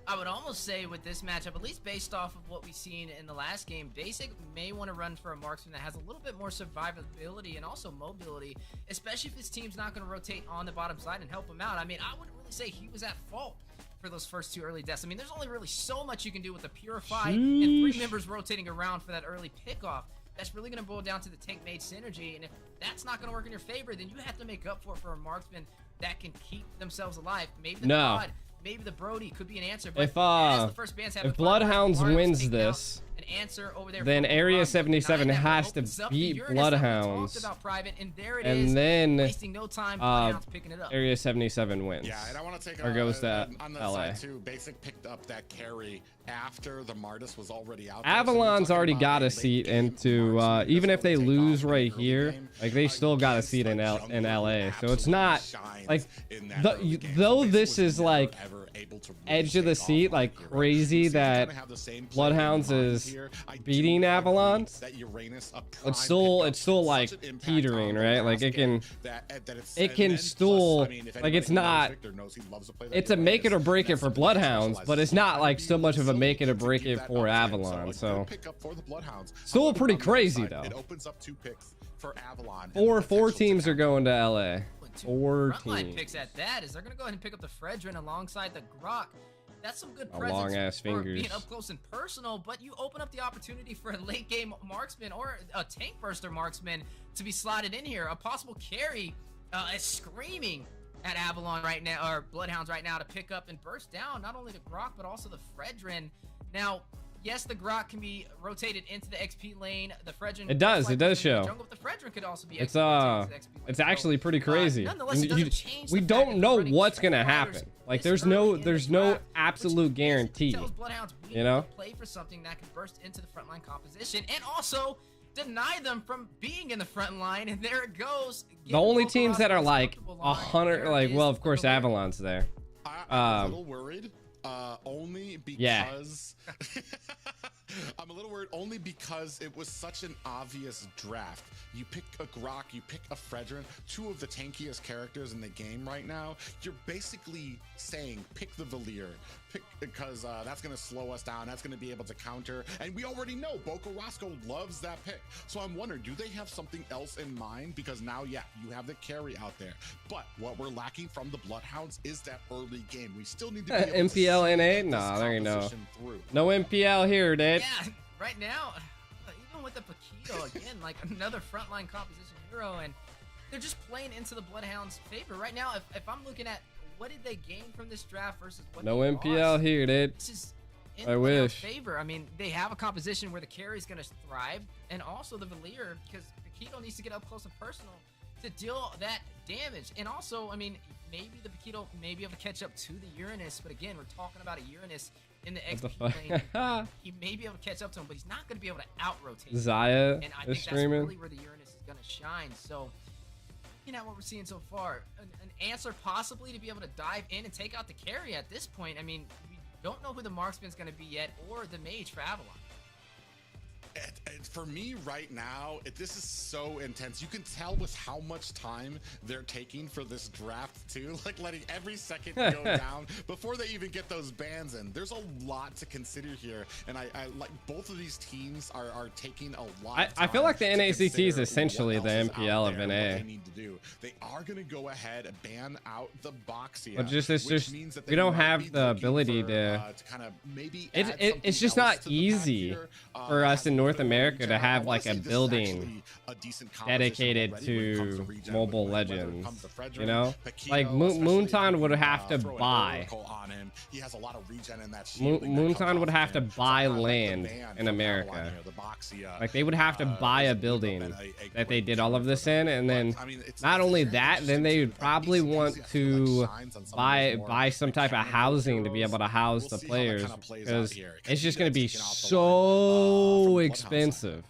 I would almost say with this matchup, at least based off of what we've seen in the last game, Basic may want to run for a marksman that has a little bit more survivability and also mobility, especially if his team's not going to rotate on the bottom side and help him out. I mean, I wouldn't really say he was at fault for those first 2 early deaths. I mean, there's only really so much you can do with a Purify and 3 members rotating around for that early pickoff. That's really going to boil down to the tank mage synergy, and if that's not going to work in your favor, then you have to make up for it for a marksman that can keep themselves alive. Maybe the God, maybe the Brody could be an answer. But If as the first bands have if Bloodhounds wins this, an answer over there. then for Area Ron. 77 Nine, that has to opens up the beat Uranus that we Bloodhounds. talked about, Private, and there it And is, then wasting no time, Bloodhounds picking it up. Area 77 wins. Yeah, and I want to take or goes to on that LA. side too. Basic picked up that carry after the Martis was already out there. Avalon's So already you're talking got a about seat late game into Marks even if they take lose off in right early here, game. like they still got a seat in LA. So it's not like though this is like edge of the seat, like crazy that Bloodhounds is beating Avalon's. It's still like teetering, right? Like it can still, like it's not, it's a make it or break it for Bloodhounds, but it's not like so much of a make it or break it for Avalon. So still pretty crazy though. It opens up 2 picks for Avalon. Four teams are going to LA. 4 Frontline teams. picks at that is they're gonna go ahead and pick up the Fredrin alongside the Grok. That's some good A presence long-ass for fingers. being up close and personal, but you open up the opportunity for a late game marksman or a tank burster marksman to be slotted in here. A possible carry is screaming at Avalon right now, or Bloodhounds right now, to pick up and burst down not only the Grok but also the Fredrin. Now, yes, the Grok can be rotated into the XP lane. The Fredrin, It does show. Jungle, the Fredrin could also be It's rotated into the XP lane. it's actually pretty crazy. Nonetheless, it doesn't change We the fact don't that know running what's gonna fires happen. Like this there's early in the no draft, absolute which guarantee. tells Bloodhounds we You need know? to play for something that can burst into the frontline composition and also deny them from being in the front line. And there it goes. The only teams that are like 100, like, well, of course Avalon's there. I'm a little worried. Only because Yeah. I'm a little worried only because it was such an obvious draft. You pick a Grok, you pick a Fredrin, 2 of the tankiest characters in the game right now. You're basically saying pick the Valier, because that's going to slow us down. That's going to be able to counter. And we already know Boko Roscoe loves that pick. So I'm wondering, do they have something else in mind? Because now, yeah, you have the carry out there. But what we're lacking from the Bloodhounds is that early game. We still need to be able to MPLNA? see Nah, this there ain't no. composition through. No MPL here, dude. Yeah, right now, even with the Paquito, again, like another frontline composition hero, and they're just playing into the Bloodhounds' favor. Right now, if I'm looking at what did they gain from this draft versus what No they MPL lost, here, dude. this is in I the Bloodhounds' wish. favor. I mean, they have a composition where the carry is going to thrive, and also the Valier, because Paquito needs to get up close and personal to deal that damage. And also, I mean, maybe the Paquito may be able to catch up to the Uranus, but again, we're talking about a Uranus in the What the XP fuck? lane. He may be able to catch up to him, but he's not going to be able to out-rotate him. Zaya And I is think streaming. that's really where the Uranus is going to shine. So, looking at what we're seeing so far, an answer possibly to be able to dive in and take out the carry at this point. I mean, we don't know who the marksman's going to be yet, or the mage for Avalon. And for me right now, this is so intense. You can tell with how much time they're taking for this draft too, like letting every second go down before they even get those bans in. There's a lot to consider here, and I like both of these teams are taking a lot of I feel time like the to NACT is consider essentially what the else is MPL out of there and NA. what they need to do. They are going to go ahead and ban out the Boxia, But just it's which just means that we they don't might have be the looking ability for, to kind of maybe it's add it's just something not else to the pack easy here, for us as in a North bit of a America to regen. I have wanna like say a this is building actually a decent composition dedicated already when it comes to regen, mobile whether it legends, comes to Fredrin, you know? Paquito, Like especially Moonton if would you, have to throw an buy. Oracle on him. He has a lot of regen in that shielding that Moonton comes would off have of to him. So buy I like the land ban in from America. Avalon here, the Boxia, Like they would have to buy a would've building been a that they great did all of choice this for them. in, and then But, I mean, it's not only very that, then they would interesting. probably Like, want DC, I feel like, to shines on some of buy those more buy some type of mechanical housing to be heroes. able to house We'll the see how that players, kinda plays out because here. It could it's be just them gonna be taking off the line, so from Bloodhounds. expensive.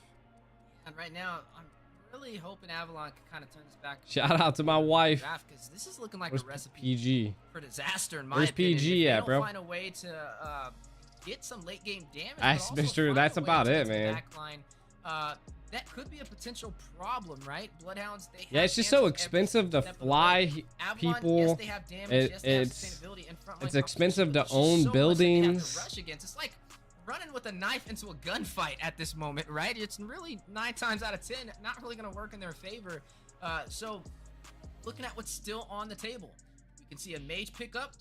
And right now, I'm really hoping Avalon can kind of turn this back. Shout out to my wife. Because this is looking like Where's a recipe PG? for disaster in my Where's opinion. PG If they at, don't bro? find a way to get some late game damage. That's but also Mr. find That's a way about to it, get to the man. back line, that could be a potential problem, right? Bloodhounds, they Yeah, have it's just damage so every expensive to step of the way. fly Avalon, people. yes, they have damage, yes, they have It's sustainability, and frontline it's expensive to competition, but own there's so much that they have to buildings. rush against. It's like running with a knife into a gunfight at this moment, right? It's really 9 times out of 10 not really going to work in their favor. So looking at what's still on the table, we can see a mage pick up.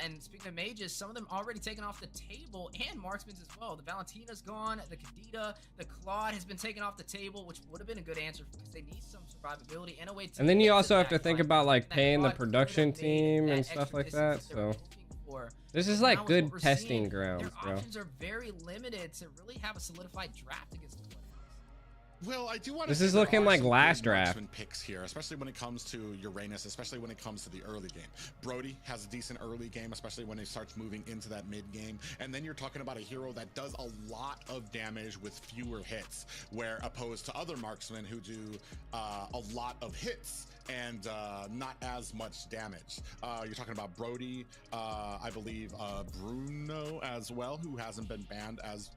And speaking of mages, some of them already taken off the table, and marksmen as well. The Valentina's gone, the Kadita, the Claude has been taken off the table, which would have been a good answer because they need some survivability and a way to. And then you get also the have to back think line. about like That paying the Claude could have production made team that and extra stuff like distance that. they were So hoping for. This is But like now with good what we're testing seeing, grounds, their bro. options are very limited to really have a solidified draft against the Bloodhounds. Well, I do want to. This is looking like last draft. Picks here, especially when it comes to Uranus, especially when it comes to the early game. Brody has a decent early game, especially when he starts moving into that mid game. And then you're talking about a hero that does a lot of damage with fewer hits, where opposed to other marksmen who do a lot of hits and not as much damage. You're talking about Brody, I believe Bruno as well, who hasn't been banned as.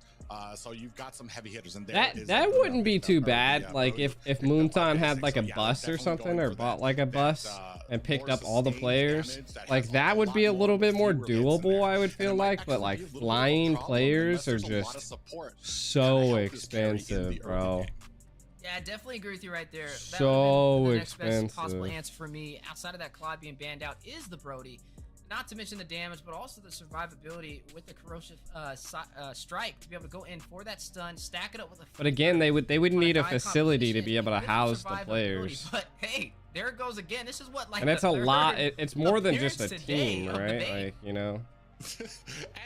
So you've got some heavy hitters, and that wouldn't be too bad. Like if Moonton had like a bus or something, or bought like a bus and picked up all the players, like that would be a little bit more doable, I would feel like. But like flying players are just so expensive, bro. Yeah, I definitely agree with you right there. That So would've been the next best expensive. possible answer for me outside of that Claude being banned out is the Brody. Not to mention the damage, but also the survivability with the corrosive strike to be able to go in for that stun, stack it up with a. But again, they would need a die facility to be able to with house the survivability. players. But hey, there it goes again. This is what like. And it's a lot. It's more than just a appearance today team, of the right? bait. Like, you know.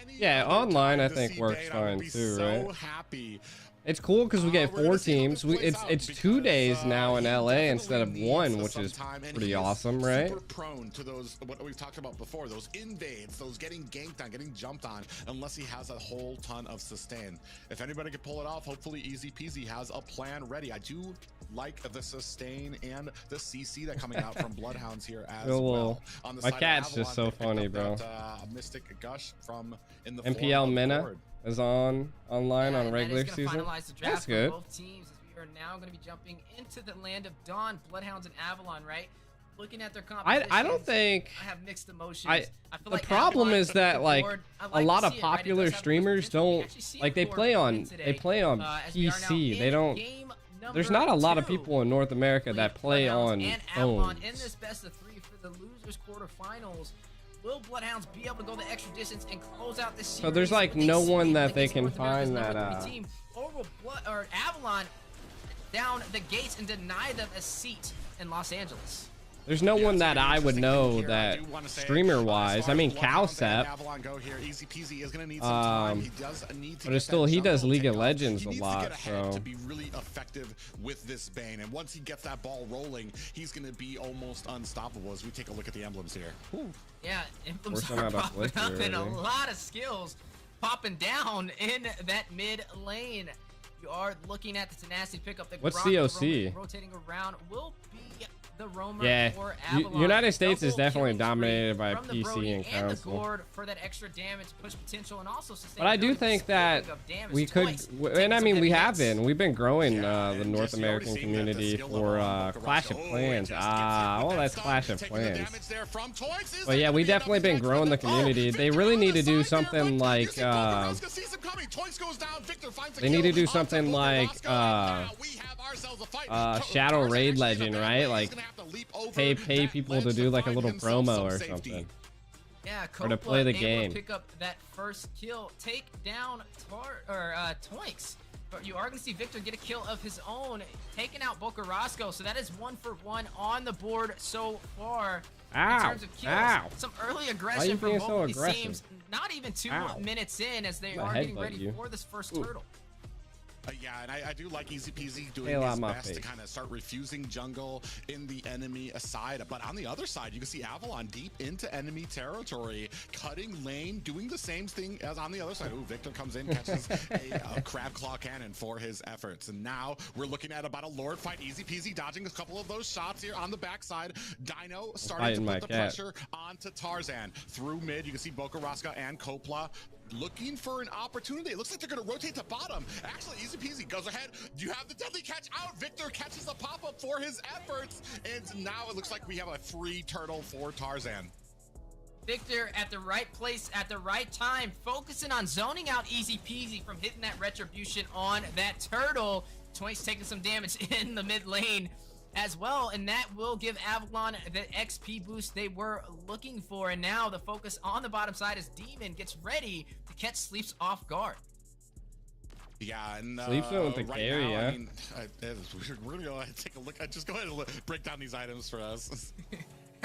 Any Yeah, other online time I to think see works Bane, I would fine be too, so right? happy. It's cool because we get We're gonna 4 see how teams. this plays out It's 2 because, days now in he LA instead of definitely 1, needs which some is time, and pretty he is awesome, right? Super prone to those, what we've talked about before, those invades, those getting ganked on, getting jumped on, unless he has a whole ton of sustain. If anybody can pull it off, hopefully Easy Peasy has a plan ready. I do like the sustain and the CC that coming out from Bloodhounds here as well. On the My side of cat's just Avalon, so they picked funny, up bro. that, Mystic Gush from in the form MPL of Mena Ward. is online Yeah, on and regular that is gonna season. finalize the draft That's for good. both teams as we are now going to be jumping into the land of Dawn, Bloodhounds, and Avalon, right? Looking at their competition. I don't think. I have mixed emotions. I feel the like problem Avalon is took that the like board. I a like lot to of see it, right? It popular does have streamers potential. We don't actually see like they Core play on win today, PC. as we are now They in don't. game There's number not a lot of 2. people in North America that play Bloodhounds on and Avalon in phones. this best of 3 for the losers quarterfinals. Will Bloodhounds be able to go the extra distance and close out this series? So there's like with a no sweep one that they against can North America's find number that 3 team? Or will Avalon down the gates and deny them a seat in Los Angeles? There's no one that I would know that streamer wise. I mean, Calcep. But it's still he does League of Legends a lot, so to be really effective with this Bane, and once he gets that ball rolling, he's going to be almost unstoppable. As we take a look at the emblems here. Whew. Yeah, emblems We're are somehow popping up already. and a lot of skills popping down in that mid lane. You are looking at the tenacity pickup. The What's Grok, COC? the Roman rotating around will be the roamer Yeah, for Avalon. United States is Double definitely killing spree dominated by from the PC Brody and the console. Gourd for that extra damage, push potential, and also But I do sustainability. think that Speaking of damage, we could, Toys and I taking some mean we heavy have hits. been. We've been growing the and North just you already American seen that the community skill for level on Clash of Boca Clans. Rosso, it Well, that's just Clash of gets you with that Clans. damage there from Toys. Is But there yeah, gonna we be definitely enough been damage growing the from community. They really need to do something like they they need to do something like Shadow Raid Legend, right? Like pay people to do like a little promo or something. Yeah, Or to play the able game. To pick up that first kill, take down Toinks. But you are going to see Victor get a kill of his own, taking out Boca Roscoe. So that is 1 for 1 on the board so far. In Ow! terms of kills, Ow! some early Why you aggression from being both so of these aggressive? teams. Not even 2 Ow. minutes in as they I'm gonna are getting headbutt ready you. for this first Ooh. turtle. Yeah, and I do like Easy Peasy doing Hail out his my best to face. kind of start refusing jungle in the enemy side. But on the other side, you can see Avalon deep into enemy territory, cutting lane, doing the same thing as on the other side. Ooh, Victor comes in, catches a crab claw cannon for his efforts. And now we're looking at about a Lord fight. Easy Peasy dodging a couple of those shots here on the backside. Dino starting to fighting my put the cat. pressure onto Tarzan. Through mid, you can see Boca Rosca and Kopla looking for an opportunity. It looks like they're going to rotate to bottom. Actually, Easy Peasy goes ahead. You have the deadly catch out. Victor catches the pop-up for his efforts. And now it looks like we have a free turtle for Tarzan. Victor at the right place at the right time, focusing on zoning out Easy Peasy from hitting that retribution on that turtle. Toinks taking some damage in the mid lane as well, and that will give Avalon the XP boost they were looking for. And now the focus on the bottom side as Demon gets ready to catch Sleeps off guard. Yeah, and Sleeps with the right carry, now, yeah. I mean, we're gonna go ahead and take a look. Just go ahead and break down these items for us.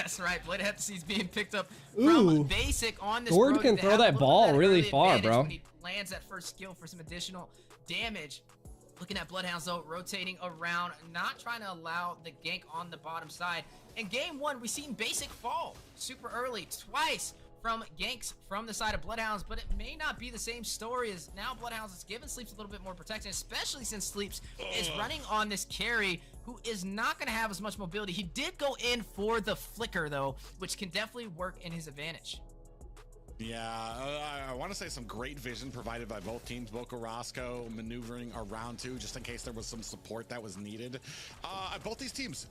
That's right. Blood Hepsi's being picked up Ooh. from Basic on this. Gord Brody can to throw have a that little ball bit of really early far, advantage bro. when he lands that first skill for some additional damage. Looking at Bloodhounds though, rotating around, not trying to allow the gank on the bottom side. In game 1, we've seen Basic fall super early twice from ganks from the side of Bloodhounds, but it may not be the same story as now Bloodhounds is giving Sleeps a little bit more protection, especially since Sleeps is running on this carry who is not going to have as much mobility. He did go in for the flicker though, which can definitely work in his advantage. Yeah, I want to say some great vision provided by both teams. Boca Roscoe maneuvering around too, just in case there was some support that was needed. Both these teams,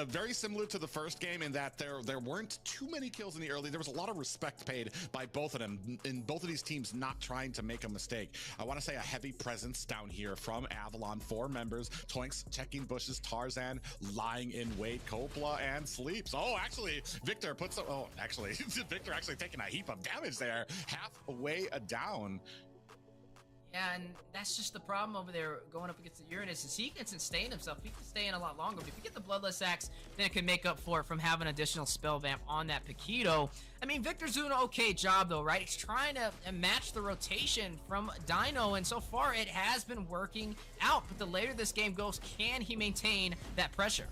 very similar to the first game in that there weren't too many kills in the early. There was a lot of respect paid by both of them, in both of these teams not trying to make a mistake. I want to say a heavy presence down here from Avalon, 4 members. Toinks checking bushes, Tarzan lying in wait, Copla and Sleeps. Oh, actually, Victor puts some, oh, actually, Victor actually taking a heap of damage there, halfway down. Yeah, and that's just the problem over there going up against the Uranus is he can sustain himself. He can stay in a lot longer. But if you get the Bloodless Axe, then it can make up for it from having additional spell vamp on that Paquito. I mean, Victor's doing an okay job though, right? He's trying to match the rotation from Dino, and so far it has been working out. But the later this game goes, can he maintain that pressure?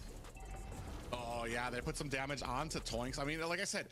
Oh yeah, they put some damage onto Toinks. I mean, like I said,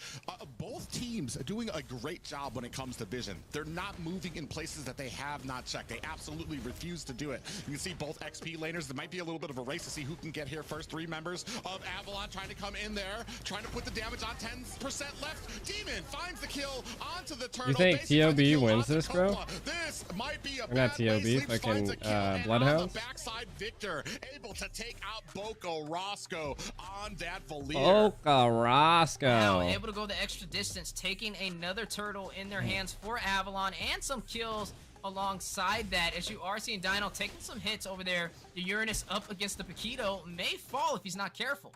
both teams are doing a great job when it comes to vision. They're not moving in places that they have not checked. They absolutely refuse to do it. You can see both XP laners. There might be a little bit of a race to see who can get here first. 3 members of Avalon trying to come in there, trying to put the damage on. 10% left. Demon finds the kill onto the turtle. You think TOB wins this, bro? This might be a or not TOB, fucking Bloodhounds. Backside Victor able to take out Boca Roscoe on that Valier. Boca Roscoe. Now able to go the extra distance, taking another turtle in their hands for Avalon and some kills alongside that, as you are seeing Dino taking some hits over there. The Uranus up against the Paquito may fall if he's not careful.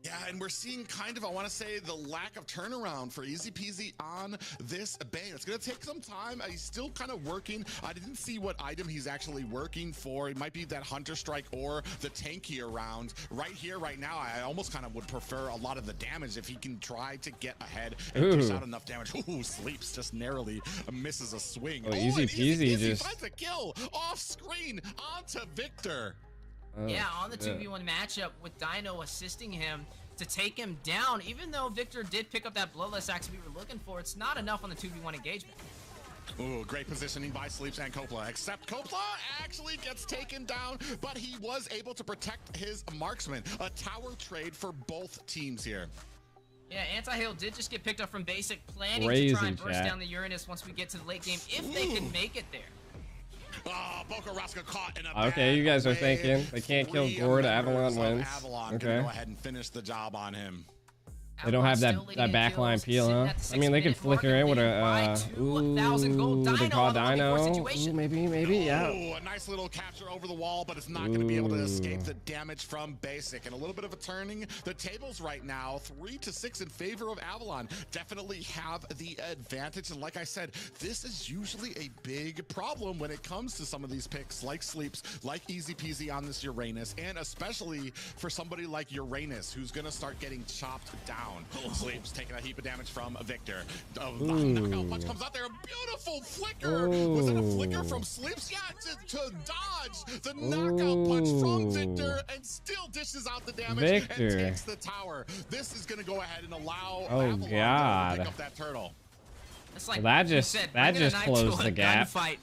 Yeah, and we're seeing kind of, I want to say, the lack of turnaround for Easy Peasy on this Bane. It's going to take some time. He's still kind of working. I didn't see what item he's actually working for. It might be that Hunter Strike or the tankier round. Right here, right now, I almost kind of would prefer a lot of the damage if he can try to get ahead and dish out enough damage. Ooh, Sleeps just narrowly misses a swing. Oh, Easy Peasy just finds a kill off screen onto Victor. Yeah, on the 2v1 matchup with Dino assisting him to take him down. Even though Victor did pick up that Bloodless Axe we were looking for, it's not enough on the 2v1 engagement. Ooh, great positioning by Sleeps and Copla, except Copla actually gets taken down, but he was able to protect his marksman. A tower trade for both teams here. Yeah, Anti-Hail did just get picked up from Basic, planning Crazy, to try and burst chat. down the Uranus once we get to the late game, if they can make it there. Oh, Boca Roscoe caught in a Okay, you guys are bad way. thinking they can't kill 3 Gord. members Avalon of wins. Avalon Okay. gonna go ahead and finish the job on him. They don't have that Avalon's still leading in backline kills, peel, sitting huh? at the I mean, they could 6-minute mark flicker in and with leading by a 2,000 gold. they Dino call on the 1v4 Dino. situation. Ooh, maybe, yeah. Ooh, a nice little capture over the wall, but it's not going to be able to escape the damage from Basic. And a little bit of a turning the tables right now, 3-6 in favor of Avalon. Definitely have the advantage. And like I said, this is usually a big problem when it comes to some of these picks, like Sleeps, like Easy Peasy on this Uranus, and especially for somebody like Uranus, who's going to start getting chopped down. Sleeps taking a heap of damage from Victor. Knockout punch comes out there. A beautiful flicker. Was it a flicker from Sleeps? Yeah, to dodge the knockout punch from Victor, and still dishes out the damage and takes the tower. This is going to go ahead and allow Avalon to pick up that turtle. It's like Well, that you just said, that bringing a just knife to closed a the gap. gunfight.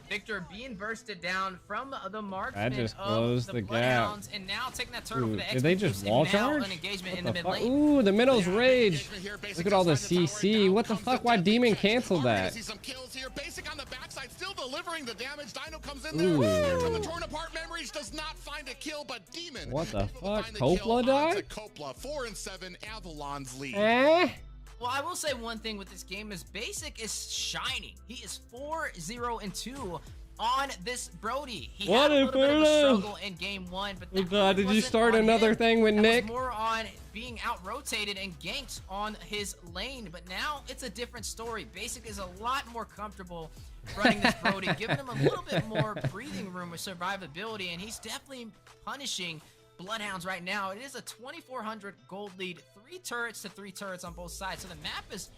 Victor being bursted down from the marksman That just of closed the the gap. Bloodhounds, and now taking that turtle Ooh, for the did they XP just boost, wall and now charge? an engagement in What the the mid fuck? lane. Ooh, the middle's rage. Here, Basic Look at all the does find CC. tower. Down What the comes fuck? Why death Demon check. canceled We're gonna that? see some kills here. Basic on the backside, still delivering the damage. Dino comes in Ooh. there. Here come the torn apart memories. Does not find a kill, but Demon. What the able to fuck? find the kill Copla onto died? Copla. 4-7, Avalon's lead. Well, I will say one thing with this game is Basic is shining. He is 4-0-2 on this Brody. He What had a a little bit of a photo. struggle in game 1, but Oh that god, did you wasn't start on another him. thing with That Nick? was more on being out-rotated and ganked on his lane, but now it's a different story. Basic is a lot more comfortable running this Brody, giving him a little bit more breathing room with survivability, and he's definitely punishing Bloodhounds right now. It is a 2,400 gold lead, 3 turrets to 3 turrets on both sides. So the map is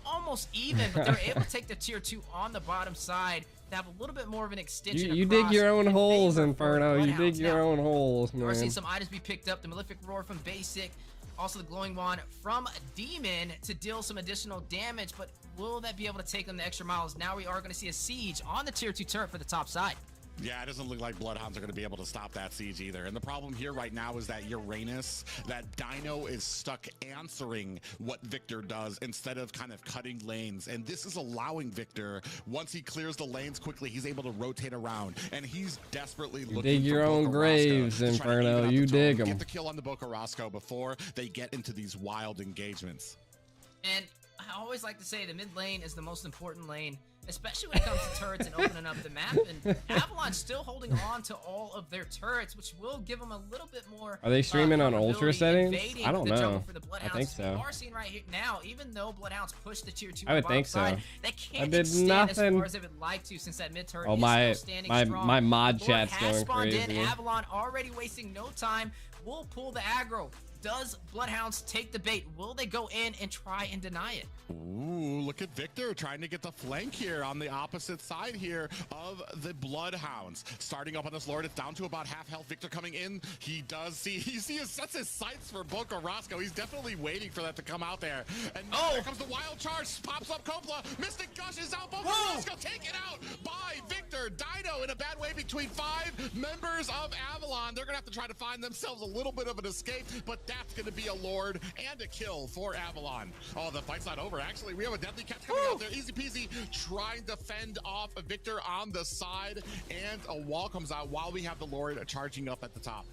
almost even, but they're able to take the tier 2 on the bottom side to have a little bit more of an extension. You dig your own holes, Inferno. You dig Bloodhounds. your Now, own holes, man. we're seeing some items be picked up. The Malefic Roar from Basic. Also the Glowing Wand from Demon to deal some additional damage. But will that be able to take them the extra miles? Now we are going to see a siege on the tier 2 turret for the top side. Yeah, it doesn't look like Bloodhounds are going to be able to stop that siege either. And the problem here right now is that Uranus, that Dino is stuck answering what Victor does instead of kind of cutting lanes. And this is allowing Victor, once he clears the lanes quickly, he's able to rotate around. And he's desperately looking dig your for own Boca graves, Roscoe to try to Inferno. even out You the total, dig 'em. Get the kill on the Boca Roscoe before they get into these wild engagements. And I always like to say the mid lane is the most important lane, especially when it comes to turrets and opening up the map. And Avalon's still holding on to all of their turrets, which will give them a little bit more. Are they streaming on vulnerability ultra settings? invading I don't the jungle know. for the I Bloodhounds. think so. We are seeing right here now, even though Bloodhounds push the tier 2 I would on the bottom think so. side, they can't I did extend nothing. as far as they would like to, since that mid turret Oh, is my still standing strong. my mod Lord chat's has going spawned in. crazy. Avalon already wasting no time. Will pull the aggro. Does Bloodhounds take the bait? Will they go in and try and deny it? Ooh, look at Victor trying to get the flank here on the opposite side here of the Bloodhounds. Starting up on this Lord, it's down to about half health. Victor coming in. He does see, you see, he sets his sights for Boca Roscoe. He's definitely waiting for that to come out there. And there comes the wild charge. Pops up Coppola. Mystic gushes out. Boca Roscoe taken out by Victor. Dino in a bad way between 5 members of Avalon. They're going to have to try to find themselves a little bit of an escape, but that's going to be a Lord and a kill for Avalon. Oh, the fight's not over. Actually, we have a Deadly Catch coming out there. Easy peasy, trying to fend off Victor on the side, and a wall comes out while we have the Lord charging up at the top.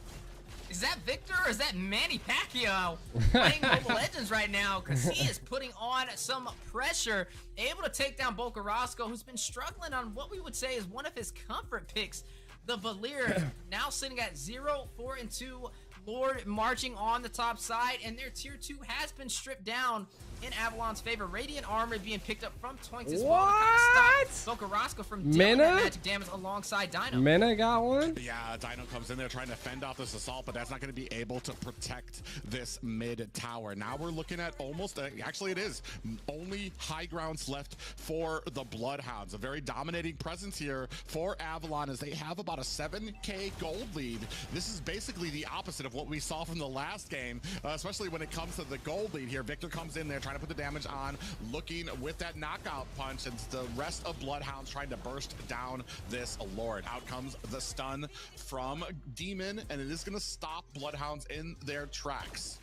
Is that Victor or is that Manny Pacquiao playing Mobile Legends right now? Because he is putting on some pressure, able to take down Boca Roscoe, who's been struggling on what we would say is one of his comfort picks, the Valir, now sitting at 0, 4, and 2. Lord marching on the top side, and their tier 2 has been stripped down in Avalon's favor. Radiant armor being picked up from Twinks as well to stop Boca Roscoe from dealing that magic damage alongside Dino. Mena got one? Yeah, Dino comes in there trying to fend off this assault, but that's not going to be able to protect this mid tower. Now we're looking at almost, actually it is, only high grounds left for the Bloodhounds. A very dominating presence here for Avalon as they have about a 7K gold lead. This is basically the opposite of what we saw from the last game, especially when it comes to the gold lead here. Victor comes in there trying to put the damage on, looking with that knockout punch, and the rest of Bloodhounds trying to burst down this Lord. Out comes the stun from Demon, and it is going to stop Bloodhounds in their tracks.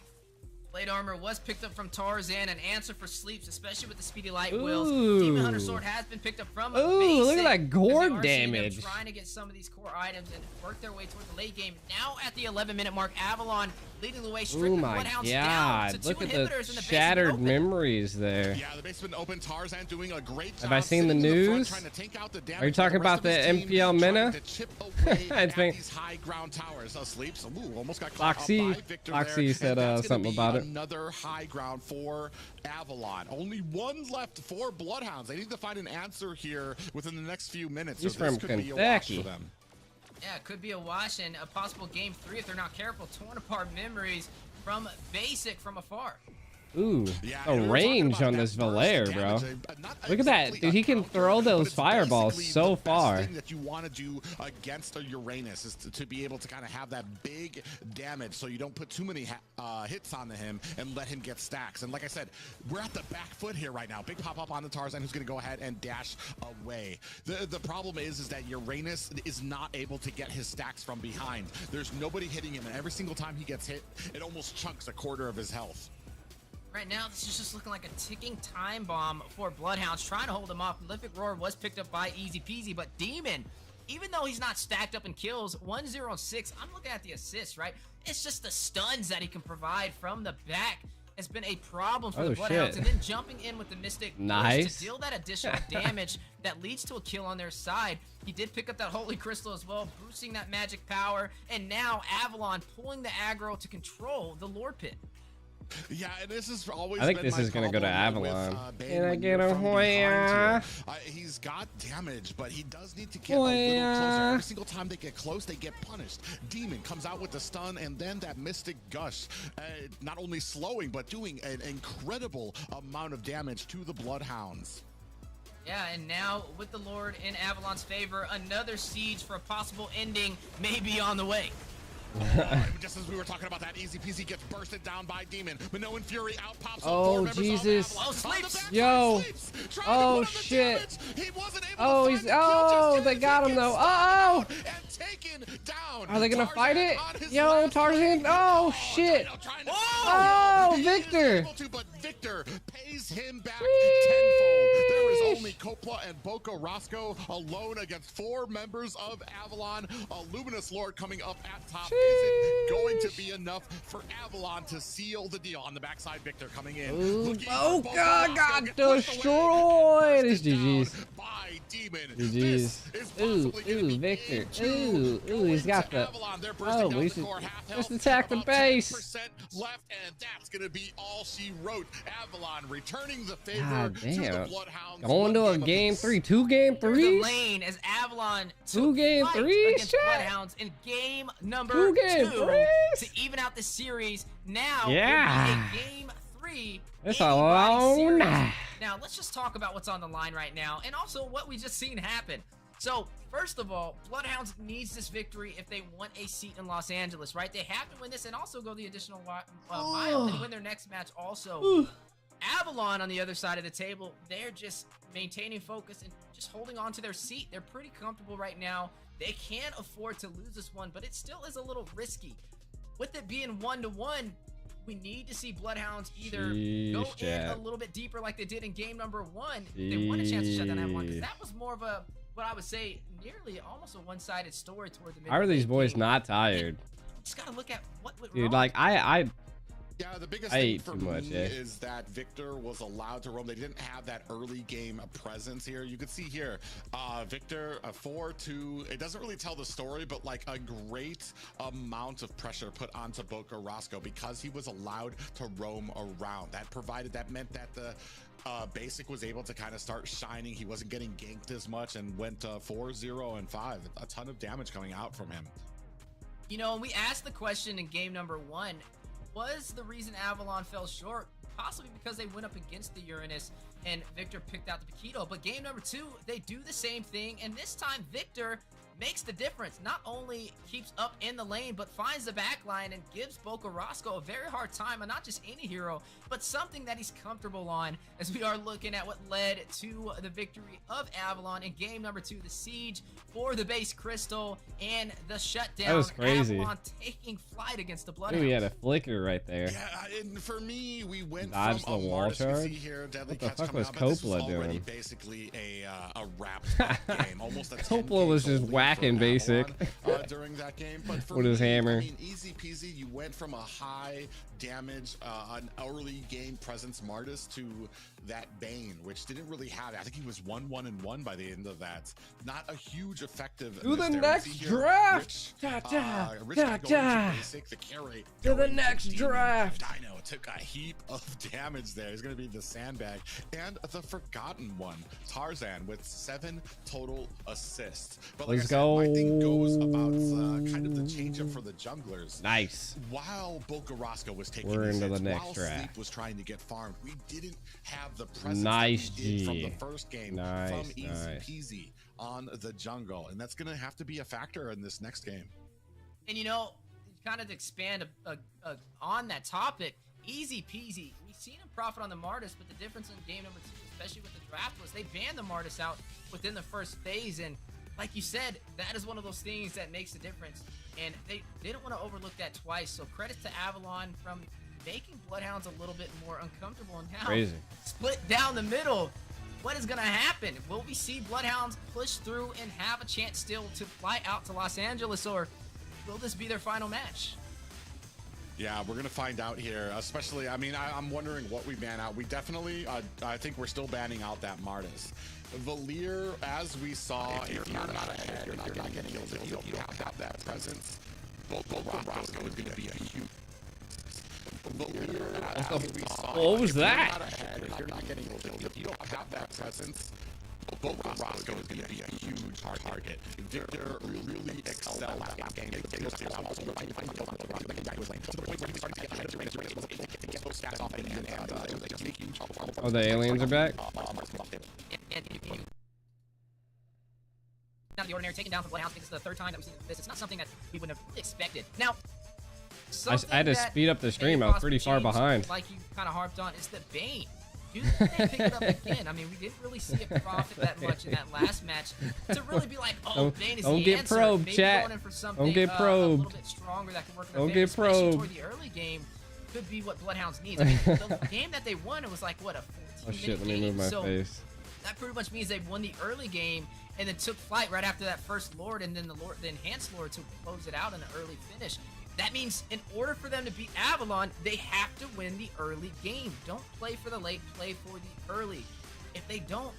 Blade armor was picked up from Tarzan, an answer for sleeps, especially with the speedy light wheels. Demon Hunter sword has been picked up from Basic, look at that gore as they are seeing them damage. trying to get some of these core items and work their way toward the late game. Now at the 11-minute mark, Avalon leading the way, stripping Bloodhounds down to 2 look at inhibitors the in the shattered basement memories there. Yeah, the basement open. Tarzan doing a great job. Have I seen the sitting in news? front, trying to take out the damage. Are you talking about the MPL Mena? It's these high ground towers. Sleeps. Ooh, almost got caught up by Victor Foxy there. said And that's gonna something be about it. Another high ground for Avalon. Only one left for Bloodhounds. They need to find an answer here within the next few minutes. He's so this from could be a wash Kentucky. for them. Yeah, it could be a wash and a possible game 3 if they're not careful. Torn apart memories from Basic from afar. Ooh, Yeah, the and we were talking range about on that this burst Valair, damage, bro. not Look at that, exactly dude. He can a counter, throw but those it's fireballs basically so the best far. thing that you want to do against a Uranus is to be able to kind of have that big damage, so you don't put too many hits onto him and let him get stacks. And like I said, we're at the back foot here right now. Big pop up on the Tarzan, who's going to go ahead and dash away. The problem is that Uranus is not able to get his stacks from behind. There's nobody hitting him, and every single time he gets hit, it almost chunks a quarter of his health. Right now, this is just looking like a ticking time bomb for Bloodhounds, trying to hold him off. Malefic Roar was picked up by Easy Peasy, but Demon, even though he's not stacked up in kills, 1-0-6, I'm looking at the assists, right? It's just the stuns that he can provide from the back has been a problem for the Bloodhounds. And then jumping in with the Mystic nice to deal that additional damage that leads to a kill on their side. He did pick up that Holy Crystal as well, boosting that magic power. And now Avalon pulling the aggro to control the Lord Pit. Yeah, and this is always. I think been this my is gonna go to problem with, Avalon. Bane Can I when get you're a from behind Hoya? here. He's got damage, but he does need to get a little closer. Every single time they get close, they get punished. Demon comes out with the stun, and then that Mystic Gush, not only slowing, but doing an incredible amount of damage to the Bloodhounds. Yeah, and now with the Lord in Avalon's favor, another siege for a possible ending may be on the way. Just as we were talking about that, Easy Peasy gets bursted down by Demon. Minoan Fury out pops Oh, Jesus. Yo. Oh, shit. Oh, he's. Oh, they got him, though. Oh! Are they gonna fight it? Yo, Tarzan. Oh, shit. Oh, Victor. But Victor pays him back tenfold. There is only Coppola and Boko Roscoe alone against 4 members of Avalon. A Luminous Lord coming up at top. Is it going to be enough for Avalon to seal the deal? On the backside, Victor coming in. Ooh, oh, God, got destroyed. It's GG's. By Demon. GG's. Ooh, Victor. Ooh, he's got the. Oh, we should just attack the base. Left, and that's going to be all she wrote. Avalon returning the favor God to the damn. Bloodhounds. Going to a game 3, 2 game 3. The lane as Avalon 2 game 3 against Bloodhounds in game number 2 game 2 3 to even out the series. Now yeah. will be a game 3. It's a long night. Now let's just talk about what's on the line right now, and also what we just seen happen. So, first of all, Bloodhounds needs this victory if they want a seat in Los Angeles, right? They have to win this and also go the additional mile and win their next match also. Avalon on the other side of the table, they're just maintaining focus and just holding on to their seat. They're pretty comfortable right now. They can't afford to lose this one, but it still is a little risky. With it being 1-1, we need to see Bloodhounds either go in a little bit deeper like they did in game number 1. They want a chance to shut down Avalon, because that was more of a, what I would say, nearly almost a one-sided story toward the middle. How are these boys not tired? Just gotta look at what went Dude, wrong. like Yeah, the biggest I thing ate for too much, me eh? is that Victor was allowed to roam. They didn't have that early game presence here. You can see here, Victor, 4-2. It doesn't really tell the story, but like a great amount of pressure put onto Boko Roscoe because he was allowed to roam around. That meant that the Basic was able to kind of start shining. He wasn't getting ganked as much and went 4-0-5. A ton of damage coming out from him. You know, we asked the question in game number 1, was the reason Avalon fell short possibly because they went up against the Uranus and Victor picked out the Paquito? But game number 2, they do the same thing, and this time Victor makes the difference. Not only keeps up in the lane, but finds the back line and gives Boko Roscoe a very hard time, and not just any hero, but something that he's comfortable on, as we are looking at what led to the victory of Avalon in game number 2, the siege for the base crystal and the shutdown. That was crazy. Avalon taking flight against the Bloodhounds. Ooh, he had a flicker right there. Yeah, and for me, we went Dodged from the a wall Martis, charge? we see here, Deadly What the Catch fuck coming was out, but this Coppola already doing? basically a wrapped up game. Almost a 10 Coppola was games just lead whacking for Basic. Avalon, during that game. But for with his me, hammer. I mean, easy peasy. You went from a high damage, an early game presence Martis to that Bane, which didn't really have it. I think he was 1-1-1 by the end of that. Not a huge effective. To the there. next See here, draft. Rich, Rich Da, got going da. to Basic, the carry. To the going next Demon. draft. Dino took a heap of damage there. He's going to be the sandbag. And the forgotten one, Tarzan, with 7 total assists. But like Let's I said, go. my thing goes about kind of the change up for the junglers. Nice. While Boko Roscoe was taking We're these into hits, the next while draft. Sleep was trying to get farmed, we didn't have the presence Nice, that we did from G. the first game Nice, from Easy nice. Peasy on the jungle. And that's going to have to be a factor in this next game. And you know, kind of to expand on that topic, Easy Peasy, we've seen him profit on the Martis, but the difference in game number 2, especially with the draft, was they banned the Martis out within the first phase. And like you said, that is one of those things that makes the difference. And they didn't want to overlook that twice. So credit to Avalon from making Bloodhounds a little bit more uncomfortable. And now Crazy. split down the middle. What is going to happen? Will we see Bloodhounds push through and have a chance still to fly out to Los Angeles, or will this be their final match? Yeah, we're going to find out here, especially, I mean, I'm wondering what we ban out. We definitely, I think we're still banning out that Martis. Valier, as we saw, if you're not ahead, you're not getting kills, if you don't have that presence. Boko Roscoe is going to be a huge... Valier, What was that? You're not getting if you don't have that presence. Boca Roscoe is going to be a huge target. Victor really excelled that game. Oh, the aliens are back? Out of the ordinary, taken down from Bloodhounds. I think this is the third time that we've seen this. It's not something that we would have really expected. Now, I had to speed up the stream. I was pretty far behind. Like you kind of harped on, is the Bane. Dude, they pick it up again. I mean, we didn't really see it profit that much in that last match to really be like, oh, Bane is the answer. Probed, maybe chat. Going in for something, Don't get probed. a little bit stronger that can work in Don't their get favor, especially probed. toward the early game. Could be what Bloodhounds needs. I mean, the game that they won, it was like, what, a 14-minute Oh shit, let me move my face. That pretty much means they won the early game and then took flight right after that first Lord, and then the enhanced Lord to close it out in an early finish. That means in order for them to beat Avalon, they have to win the early game. Don't play for the late, play for the early. If they don't,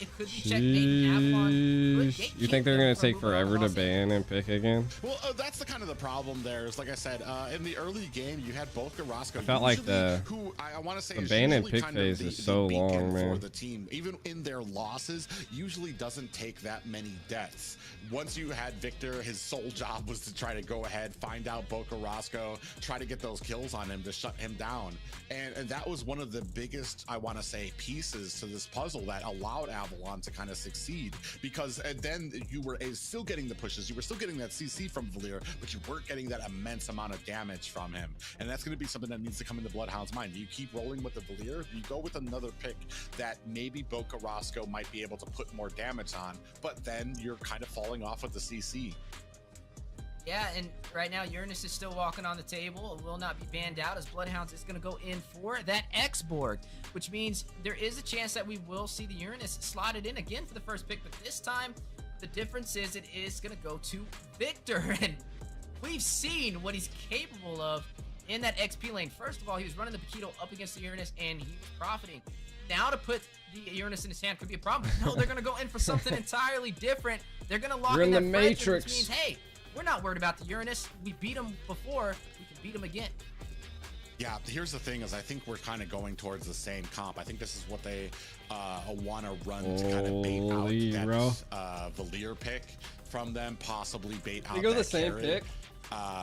it could be checkmate. Avalon You think they're gonna take forever to ban and pick again? Well, that's the kind of the problem there. Is like I said, in the early game, you had both Carrasco. I felt like the I want to say the ban and pick phase is so long, man. For the team, even in their losses, usually doesn't take that many deaths. Once you had Victor, his sole job was to try to go ahead, find out Boca Roscoe, try to get those kills on him to shut him down. And that was one of the biggest, I want to say, pieces to this puzzle that allowed Avalon to kind of succeed, because then you were still getting the pushes, you were still getting that CC from Valier, but you weren't getting that immense amount of damage from him. And that's going to be something that needs to come into Bloodhound's mind. Do you keep rolling with the Valier? Do you go with another pick that maybe Boca Roscoe might be able to put more damage on, but then you're kind of falling off with the CC? Yeah, and right now Uranus is still walking on the table. It will not be banned out as Bloodhounds is going to go in for that X board, which means there is a chance that we will see the Uranus slotted in again for the first pick, but this time the difference is it is going to go to Victor, and we've seen what he's capable of in that XP lane. First of all, he was running the Paquito up against the Uranus and he was profiting. Now to put the Uranus in his hand could be a problem. No, they're going to go in for something entirely different. They're going to lock in the that Matrix, which means, hey, we're not worried about the Uranus. We beat him before. We can beat him again. Yeah, here's the thing is I think we're kind of going towards the same comp. I think this is what they want to run to kind of bait out that Valier pick from them, possibly bait out You go that the same carry. pick?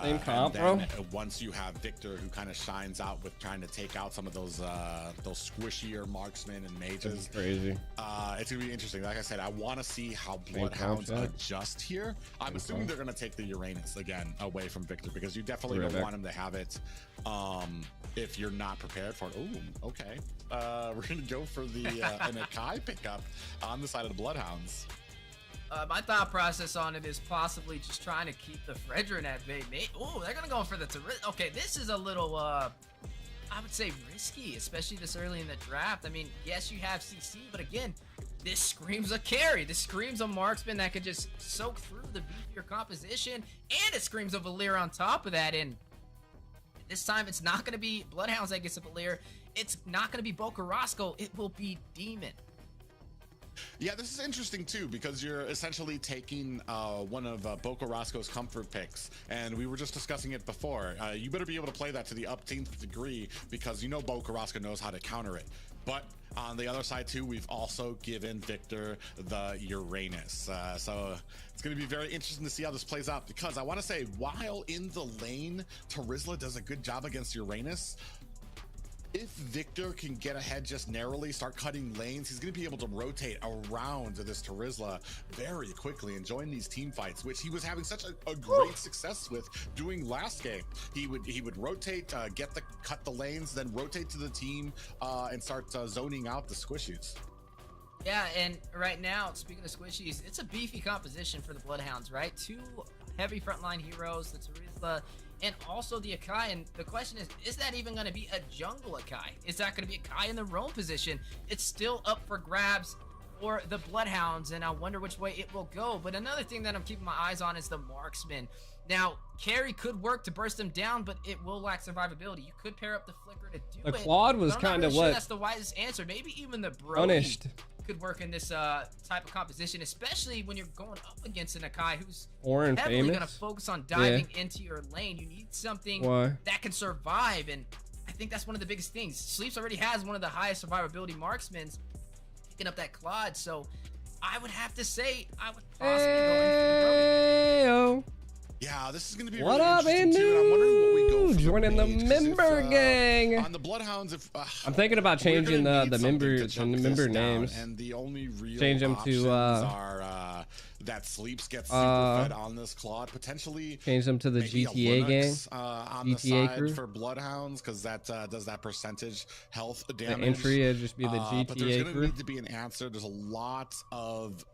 Same comp, then, bro. Once you have Victor, who kind of shines out with trying to take out some of those squishier marksmen and mages. That's crazy. It's gonna be interesting. Like I said, I want to see how Bloodhounds adjust here. I'm assuming they're gonna take the Uranus again away from Victor, because you definitely don't want him to have it if you're not prepared for it. Oh, okay. We're gonna go for the an Akai pickup on the side of the Bloodhounds. My thought process on it is possibly just trying to keep the Fredrin at bay. Oh, they're gonna go for the okay, this is a little I would say risky, especially this early in the draft. I mean, yes, you have CC, but again, this screams a carry. This screams a marksman that could just soak through the beefier composition, and it screams a Valier on top of that. And this time, it's not gonna be Bloodhounds that gets a Valier. It's not gonna be Boca Roscoe. It will be Demon. Yeah, this is interesting too, because you're essentially taking one of Boca Roscoe's comfort picks, and we were just discussing it before. You better be able to play that to the upteenth degree, because you know Boca Roscoe knows how to counter it. But on the other side too, we've also given Victor the Uranus. So it's going to be very interesting to see how this plays out, because I want to say, while in the lane, Terizla does a good job against Uranus. If Victor can get ahead just narrowly, start cutting lanes, he's going to be able to rotate around this Terizla very quickly and join these team fights, which he was having such a great success with doing last game. He would rotate, cut the lanes, then rotate to the team and start zoning out the squishies. Yeah, and right now, speaking of squishies, it's a beefy composition for the Bloodhounds, right? Two heavy frontline heroes, the Terizla, and also the Akai. And the question is that even going to be a jungle Akai? Is that going to be Akai in the roam position? It's still up for grabs for the Bloodhounds, and I wonder which way it will go. But another thing that I'm keeping my eyes on is the marksman. Now, carry could work to burst them down, but it will lack survivability. You could pair up the flicker to do it. The Claude was kind of what? That's the wisest answer. Maybe even the Brody punished could work in this type of composition, especially when you're going up against an Akai who's heavily going to focus on diving into your lane. You need something that can survive, and I think that's one of the biggest things. Sleeps already has one of the highest survivability marksmen picking up that Claude, so I would have to say I would possibly go in for the Brody. Yeah, this is going to be What really up, interesting too, and I'm wondering what we go for joining the mage, 'cause member gang. On the Bloodhounds, if I'm thinking about we're changing gonna the need member something to chunk member this down, names. and the only real Change them to, options are that Sleeps gets super fed on this Claude, potentially Change them to the maybe a GTA gang. Linux, on the GTA side crew. for Bloodhounds, because that does that percentage health The damage. entry would just be the But there's GTA going to crew. need to be an answer. There's a lot of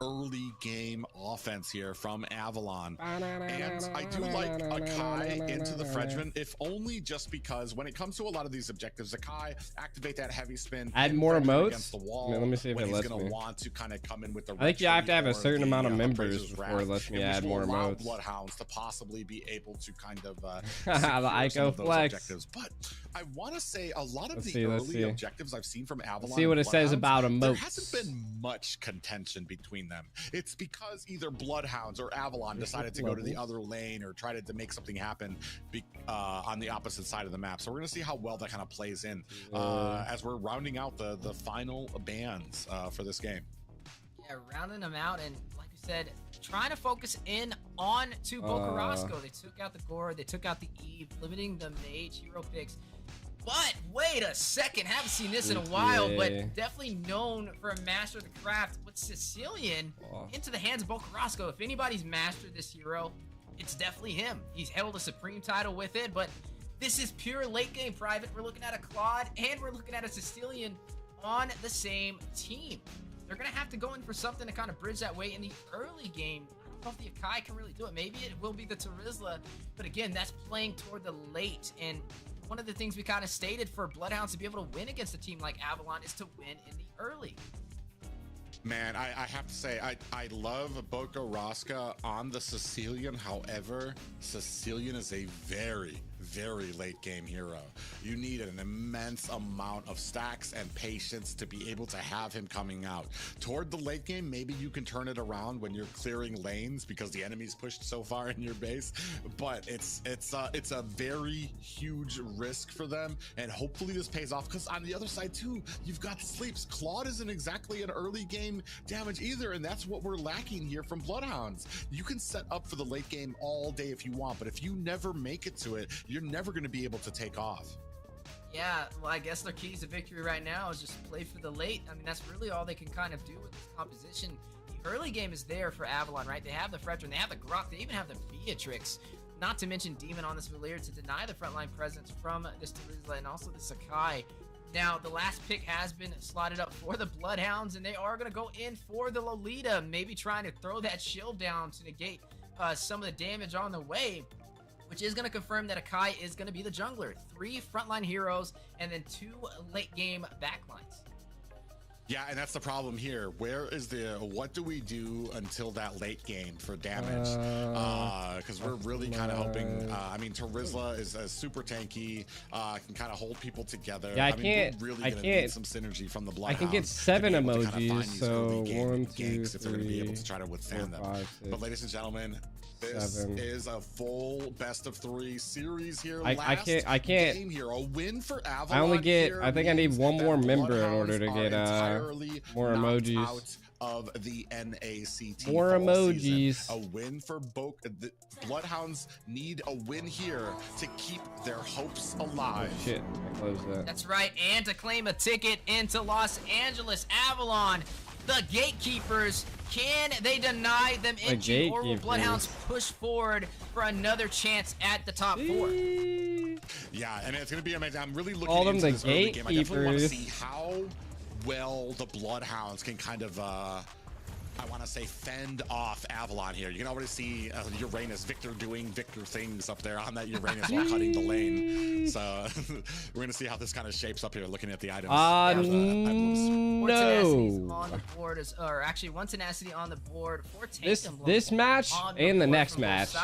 early game offense here from Avalon, and I do like Akai into the Frenchman, if only just because when it comes to a lot of these objectives, Akai activate that heavy spin, Add pin more Frenchman emotes? against the wall. Man, let me see if when it he's lets gonna me. want to kind of come in with the I think you have to have a retreat certain or amount of the members Appraiser's before it Wrath, lets me which add will more allow emotes. Bloodhounds to possibly be able to kind of The secure some Ico of those flex. objectives. But I want to say a lot of Let's the see, let's early see. objectives I've seen from Avalon, See what and it says Bloodhounds, about there emotes. hasn't been much contention between them. It's because either Bloodhounds or Avalon decided to go to the other lane or tried to make something happen on the opposite side of the map. So we're going to see how well that kind of plays in as we're rounding out the final bans for this game. Yeah, rounding them out, and like you said, trying to focus in on to Bokarasco. They took out the Gore, they took out the Eve, limiting the mage hero picks. But wait a second, haven't seen this in a while, but definitely known for a master of the craft with Sicilian into the hands of Bokarasco. If anybody's mastered this hero, it's definitely him. He's held a Supreme title with it, but this is pure late game private. We're looking at a Claude and we're looking at a Sicilian on the same team. They're going to have to go in for something to kind of bridge that way in the early game. I don't know if the Akai can really do it. Maybe it will be the Terizla, but again, that's playing toward the late. And one of the things we kind of stated for Bloodhounds to be able to win against a team like Avalon is to win in the early. Man, I have to say, I love Bokarasco on the Sicilian. However, Sicilian is a very, very late game hero. You need an immense amount of stacks and patience to be able to have him coming out. Toward the late game, maybe you can turn it around when you're clearing lanes because the enemy's pushed so far in your base, but it's a very huge risk for them, and hopefully this pays off, because on the other side too, you've got Sleeps. Claude isn't exactly an early game damage either, and that's what we're lacking here from Bloodhounds. You can set up for the late game all day if you want, but if you never make it to it, you're never going to be able to take off. Yeah, well, I guess their keys to victory right now is just play for the late. I mean, that's really all they can kind of do with this composition. The early game is there for Avalon, right? They have the Fretron, they have the Grok, they even have the Beatrix. Not to mention Demon on this Valir to deny the frontline presence from this Terizla and also the Sakai. Now, the last pick has been slotted up for the Bloodhounds, and they are going to go in for the Lolita, maybe trying to throw that shield down to negate some of the damage on the way, which is going to confirm that Akai is going to be the jungler. 3 frontline heroes, and then 2 late game backlines. Yeah, and that's the problem here. Where is what do we do until that late game for damage? Because we're really kind of hoping, I mean, Terizla is super tanky, can kind of hold people together. Yeah, I mean, we're really gonna need some synergy from the Bloodhounds. I can get 7 to be able to emojis, kind of find these so early game 1, 2, ganks if they're going to be able 3, to try to withstand 4, them. 5, 6, but ladies and gentlemen, this 7. is a full best of 3 series here. I can't. Game here, a win for Avalon. I only get. Here I think I need means one more that member in Bloodhounds order to are get entirely more knocked emojis. out of the NACT. More fall emojis. season. A win for the Bloodhounds need a win here to keep their hopes alive. Shit, I closed that. That's right, and to claim a ticket into Los Angeles, Avalon, the gatekeepers, can they deny them entry, or will Bloodhounds push forward for another chance at the top 4? Yeah, and it's going to be amazing. I'm really looking Call them into the this early game. I definitely want to gatekeepers. see how well the Bloodhounds can kind of I want to say fend off Avalon here. You can already see Uranus, Victor doing Victor things up there on that Uranus while cutting the lane. So we're going to see how this kind of shapes up here looking at the items. One tenacity No. on the board or actually one tenacity on the board for Tatum. This match and the next match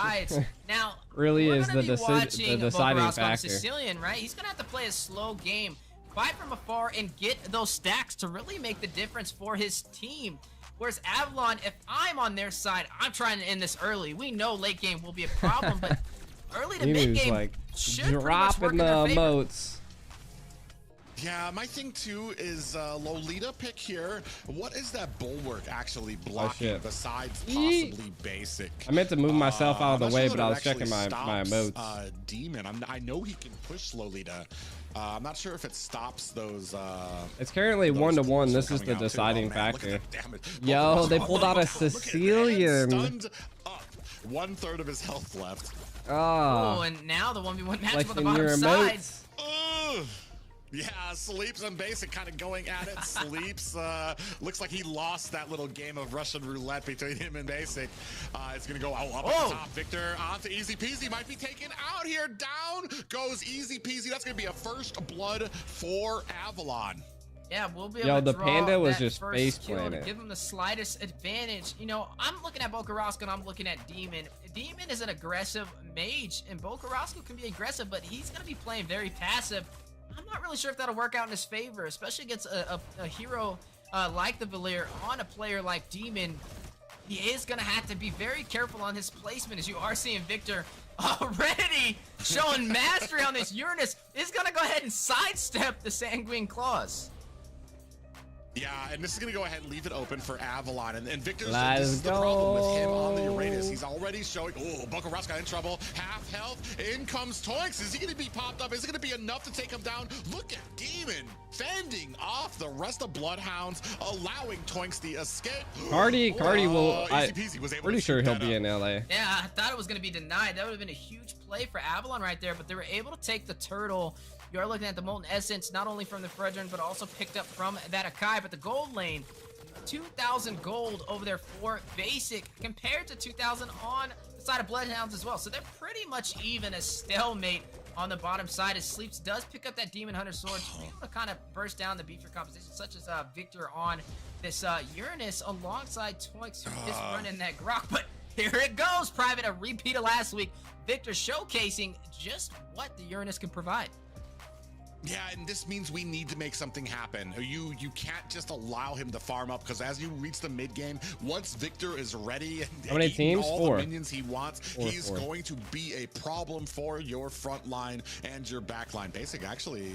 Now really we're is gonna the be watching deciding Bokarasco, factor. the Sicilian, right? He's gonna have to play a slow game, fight from afar, and get those stacks to really make the difference for his team. Whereas Avalon, if I'm on their side, I'm trying to end this early. We know late game will be a problem, but early to mid game like should pretty much work dropping in the their favor. emotes. Yeah, my thing too is Lolita pick here. What is that bulwark actually blocking besides possibly basic? I meant to move myself out of the way, sure but I that was it checking my actually emotes. stops, Demon. I know he can push Lolita. I'm not sure if it stops those. It's currently 1-1. This is the deciding factor. Yo, they pulled out a Sicilian. Stunned up. 1/3 of his health left. Oh, and now the 1v1 match like on the in bottom your side. Ugh. Yeah, Sleeps and Basic kind of going at it. Sleeps looks like he lost that little game of Russian roulette between him and Basic. It's gonna go up at the top. Victor onto Easy Peasy, might be taken out here. Down goes Easy Peasy. That's gonna be a first blood for Avalon. Yeah, we'll be able to the draw Panda was that just first face kill to planted. give him the slightest advantage. You know, I'm looking at Bokarosco and I'm looking at Demon. Demon is an aggressive mage, and Bokarosco can be aggressive, but he's going to be playing very passive. I'm not really sure if that'll work out in his favor, especially against a hero like the Valir on a player like Demon. He is going to have to be very careful on his placement, as you are seeing Victor already showing mastery on this Uranus. Is going to go ahead and sidestep the Sanguine Claws. Yeah, and this is going to go ahead and leave it open for Avalon. And Victor's, Let's this is the problem with him on the go. Uranus. He's already showing, oh, Bokarosco in trouble. Half health. In comes Toinks. Is he going to be popped up? Is it going to be enough to take him down? Look at Demon fending off the rest of Bloodhounds, allowing Toinks the escape. Cardi will. Easy Peasy was able Pretty to sure shoot he'll that be up. in LA. Yeah, I thought it was going to be denied. That would have been a huge play for Avalon right there, but they were able to take the turtle. You are looking at the Molten Essence, not only from the Fredrin, but also picked up from that Akai. But the gold lane, 2,000 gold over there for Basic, compared to 2,000 on the side of Bloodhounds as well. So they're pretty much even, a stalemate on the bottom side, as Sleeps does pick up that Demon Hunter sword to be able to kind of burst down the beefier composition, such as Victor on this Uranus alongside Toinks, who is running that Grok. But here it goes, Private, a repeat of last week. Victor showcasing just what the Uranus can provide. Yeah, and this means we need to make something happen. You can't just allow him to farm up, because as you reach the mid game, once Victor is ready and How many teams? all 4. the minions he wants, he's Four. going to be a problem for your front line and your back line. Basic actually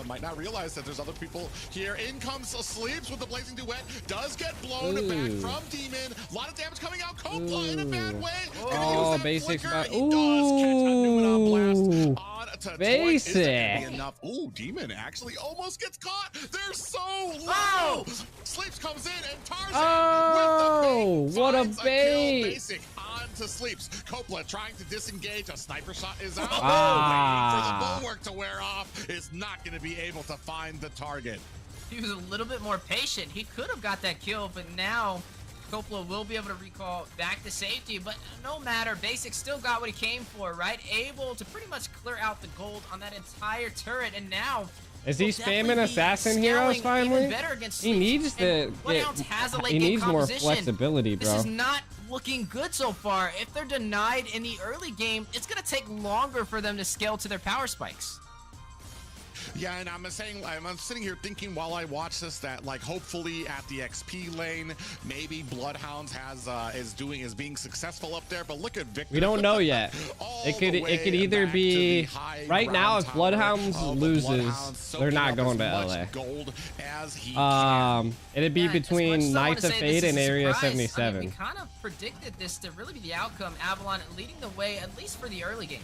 might not realize that there's other people here. In comes Sleeps with the Blazing Duet. Does get blown back from Demon. A lot of damage coming out. Copla in a bad way. Oh, Basic's Basic's He does catch a Numenon blast on to Toinks. Is it gonna be Basic. enough? Ooh, Demon actually almost gets caught. They're so low. Sleeps comes in, and Tarzan with the bait what a finds bait. kill. Basic on to Sleeps. Copla trying to disengage. A sniper shot is out. Waiting for the bulwark to wear off. Is not going to be able to find the target. He was a little bit more patient. He could have got that kill, but now Coppola will be able to recall back to safety. But no matter, Basic still got what he came for, right? Able to pretty much clear out the gold on that entire turret, and now Is he spamming assassin heroes finally? He needs to he needs more flexibility, bro. This is not looking good so far. If they're denied in the early game, it's going to take longer for them to scale to their power spikes. Yeah, and I'm sitting here thinking while I watch this that, like, hopefully at the XP lane, maybe Bloodhounds is being successful up there. But look at Victor. We don't know yet. It could either be right now. If Bloodhounds loses, they're not going to LA. It'd be between Knights of Fate and Area 77. I mean, we kind of predicted this to really be the outcome. Avalon leading the way, at least for the early game.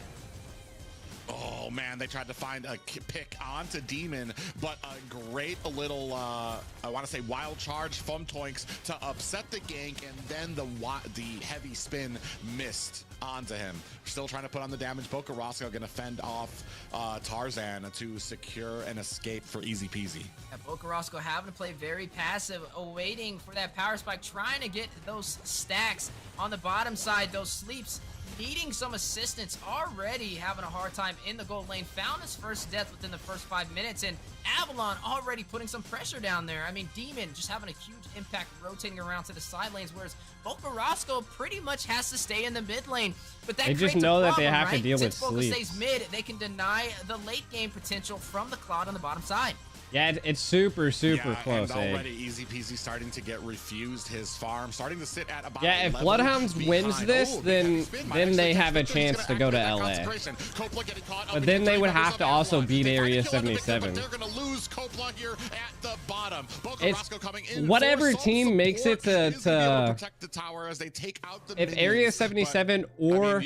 Oh man, they tried to find a pick onto Demon, but a great little, I want to say wild charge from Toinks to upset the gank, and then the heavy spin missed onto him. Still trying to put on the damage. Bokarosco going to fend off Tarzan to secure an escape for Easy Peasy. Yeah, Bokarosco having to play very passive, awaiting for that power spike, trying to get those stacks on the bottom side, those sleeps. Needing some assistance, already having a hard time in the gold lane. Found his first death within the first 5 minutes, and Avalon already putting some pressure down there. I mean, Demon just having a huge impact rotating around to the side lanes, whereas Bokarosco pretty much has to stay in the mid lane. But that they just know that they have to deal with sleep. Since Boka stays mid, they can deny the late game potential from the Cloud on the bottom side. Yeah, it's super close. And already Easy Peasy starting to get refused his farm, starting to sit at about if Bloodhounds wins this, then then they have a chance to go to LA. But then they would have to also beat Area 77. They're going to lose Coppola here at the bottom. It's whatever team makes it to if Area 77 or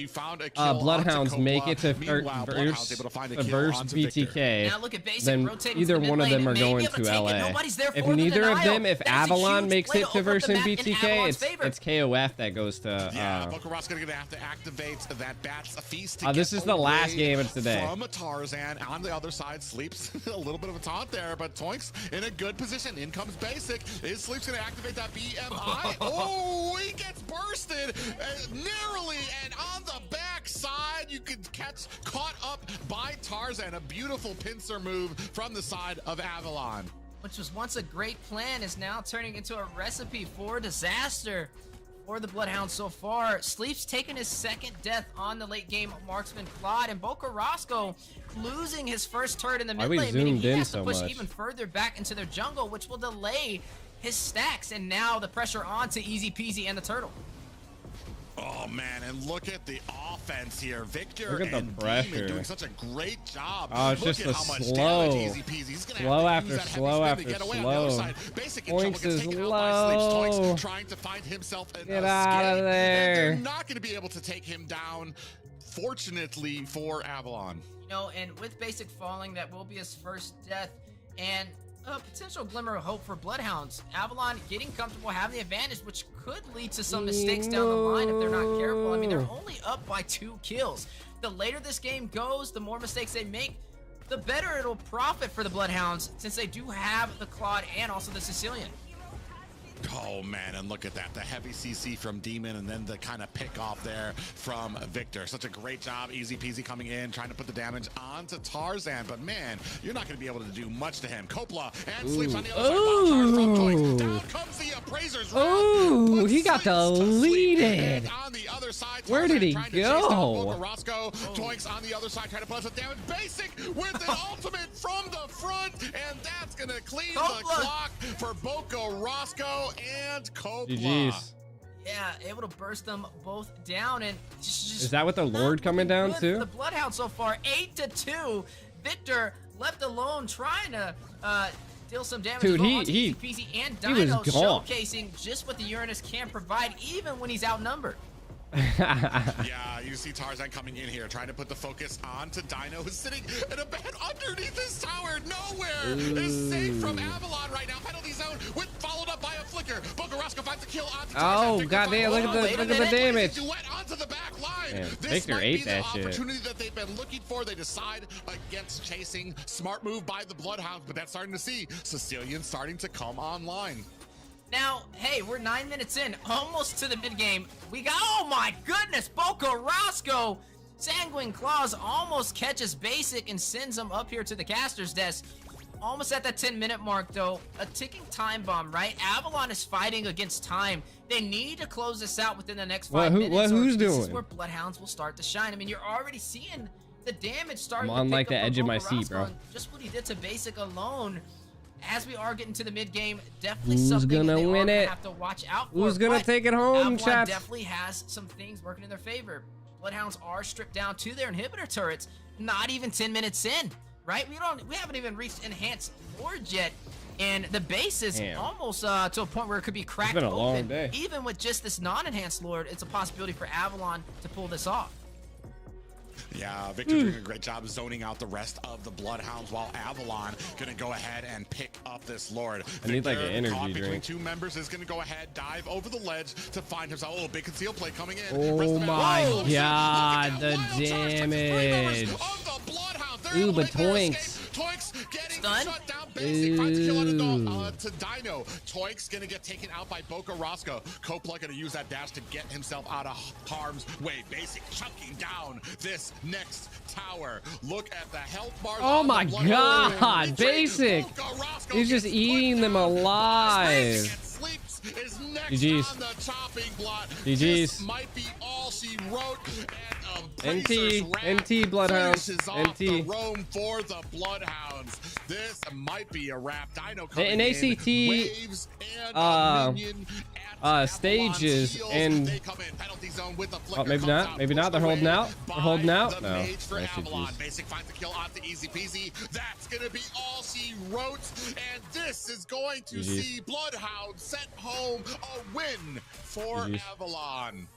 Bloodhounds make it to verse BTK, now look at Basic then rotating either to the one mid of lane them are and maybe going able to take it. LA. Nobody's there If for the neither of denial. them, if That is a Avalon huge makes play it to to open up verse the map in BTK, Avalon's favor. it's KOF that goes to. Yeah, Bokarosco going to have to activate that Bat's feast. This is the last game of today. From Tarzan on the other side, Sleeps a little bit of a taunt there, but Toinks in a good position. In comes Basic. Is Sleeps going to activate that BMI? Oh, he gets bursted narrowly, and on the back side, you could catch caught up by Tarzan. A beautiful pincer move from the side of Avalon. Which was once a great plan is now turning into a recipe for disaster for the Bloodhounds so far. Sleep's taking his second death on the late game marksman Claude, and Bokarosco losing his first turret in the mid lane, meaning he has to push even further back into their jungle, which will delay his stacks, and now the pressure on to Easy Peasy and the Turtle. Oh man, and look at the offense here. Victor look at the and pressure. Demon doing such a great job. Oh, it's look just at the how much slow. Easy Peasy. He's gonna Slow have to after use that slow heavy spin after to get away on the other slow. side. Basic in trouble, Toinks gets is taken out by Sleeps. low. Toinks trying to find himself an Get out of there. They're not going to be able to take him down, fortunately for Avalon. You know, and with Basic falling, that will be his first death, and a potential glimmer of hope for Bloodhounds. Avalon getting comfortable, having the advantage, which could lead to some mistakes down the line if they're not careful. I mean, they're only up by 2 kills. The later this game goes, the more mistakes they make, the better it'll profit for the Bloodhounds, since they do have the Claude and also the Sicilian. Oh man, and look at that, the heavy CC from Demon, and then the kind of pick off there from Victor. Such a great job. Easy Peasy coming in, trying to put the damage onto Tarzan, but man, you're not going to be able to do much to him. Coppola and Sleeps on the other side. From Toinks. Down comes the appraisers. Oh, he got deleted. On the other side, where did he go? Roscoe. Toinks on the other side trying to put some damage. Basic with an ultimate from the front, and that's going to clean the clock for Bokarosco and Coppola. GG's. Yeah, able to burst them both down, and just is that with the Lord coming down too? The Bloodhound so far, 8-2. Victor left alone, trying to deal some damage. Dude, Easy Peasy and Dino was gone. showcasing just what the Uranus can provide, even when he's outnumbered. Yeah, you see Tarzan coming in here, trying to put the focus onto Dino, who's sitting in a bed underneath his tower. Nowhere is safe from Avalon right now. Penalty zone with followed up by a flicker. Bokarosco finds a kill onto Tarzan. Oh goddamn! Look at the damage. Onto the back line. Man, this Victor might ate be the that shit. opportunity that they've been looking for. They decide against chasing. Smart move by the Bloodhounds, but that's starting to see Sicilian starting to come online. Now, hey, we're 9 minutes in, almost to the mid-game. We got, oh my goodness, Bokarosco! Sanguine Claws almost catches Basic and sends him up here to the caster's desk. Almost at that 10-minute mark, though. A ticking time bomb, right? Avalon is fighting against time. They need to close this out within the next 5 minutes. Who's doing? This is where Bloodhounds will start to shine. I mean, you're already seeing the damage starting I'm on to like pick the up edge from of my seat, Bokarosco, bro. and just what he did to Basic alone. As we are getting to the mid game, definitely Who's something gonna they win are it? gonna have to watch out for. Who's gonna but take it home, Avalon chat? definitely has some things working in their favor. Bloodhounds are stripped down to their inhibitor turrets. Not even 10 minutes in, right? We haven't even reached enhanced Lord yet, and the base is almost to a point where it could be cracked It's been a long open. day. Even with just this non-enhanced Lord, it's a possibility for Avalon to pull this off. Yeah, Victor doing a great job zoning out the rest of the Bloodhounds, while Avalon gonna go ahead and pick up this Lord. I need like an Victor, energy caught between drink. 2 members, is gonna go ahead, dive over the ledge to find himself. Oh, big conceal play coming in. Oh my god, the damage. Ooh, but Toinks. Toinks getting Stunned? shut down. Basic finds a kill to Dino. Toinks gonna get taken out by Bokarosco. Coppola gonna use that dash to get himself out of harm's way. Basic chunking down this next tower. Look at the health bars. Oh my god, Basic. He's just eating them alive. GG's. GG's. This might be all she wrote. And NT Bloodhounds. NT. Rome for the Bloodhounds. This might be a wrap. Dino coming in ACT, in. Waves and a minion at stages, and oh, maybe not. Maybe not. They're holding out. They're holding out. No. Avalon. Basic finds the kill off the easy peasy. That's gonna be all she wrote, and this is going to see Bloodhounds sent home a win for Avalon.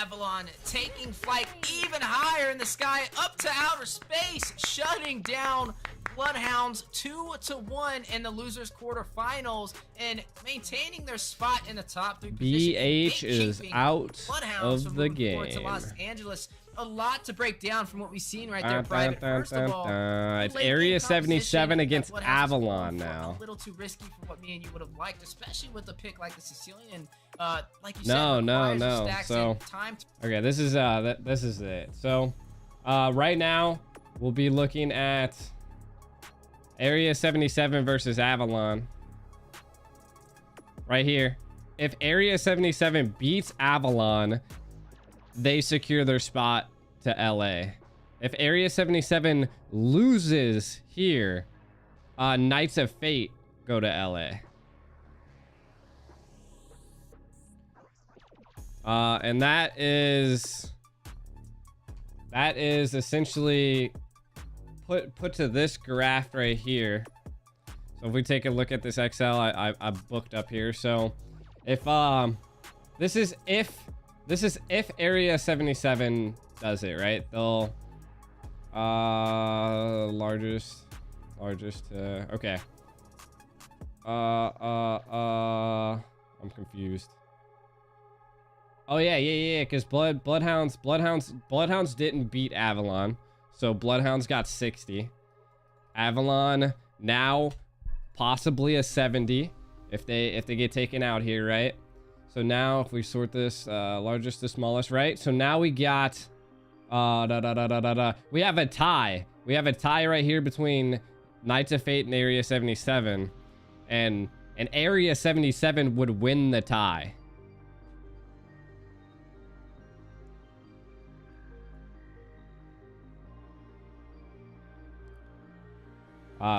Avalon taking flight even higher in the sky, up to outer space, shutting down Bloodhounds 2-1 in the losers quarterfinals and maintaining their spot in the top 3 position. BH is out of the game. To Los Angeles. A lot to break down from what we've seen right there, Private. First of all, it's Area 77 against Avalon now. A little too risky for what me and you would have liked, especially with a pick like the Sicilian. Like you said, no. So, okay, this is it. So, right now we'll be looking at Area 77 versus Avalon. Right here. If Area 77 beats Avalon, they secure their spot to LA. If Area 77 loses here, Knights of Fate go to LA. And that is essentially put to this graph right here. So if we take a look at this Excel I booked up here. So if this is if Area 77 does it, right? They'll largest okay. I'm confused. Oh yeah, because Bloodhounds didn't beat Avalon. So Bloodhounds got 60. Avalon now possibly a 70 if they get taken out here, right? So now if we sort this largest to smallest, right? So now we got we have a tie. We have a tie right here between Knights of Fate and Area 77. And Area 77 would win the tie.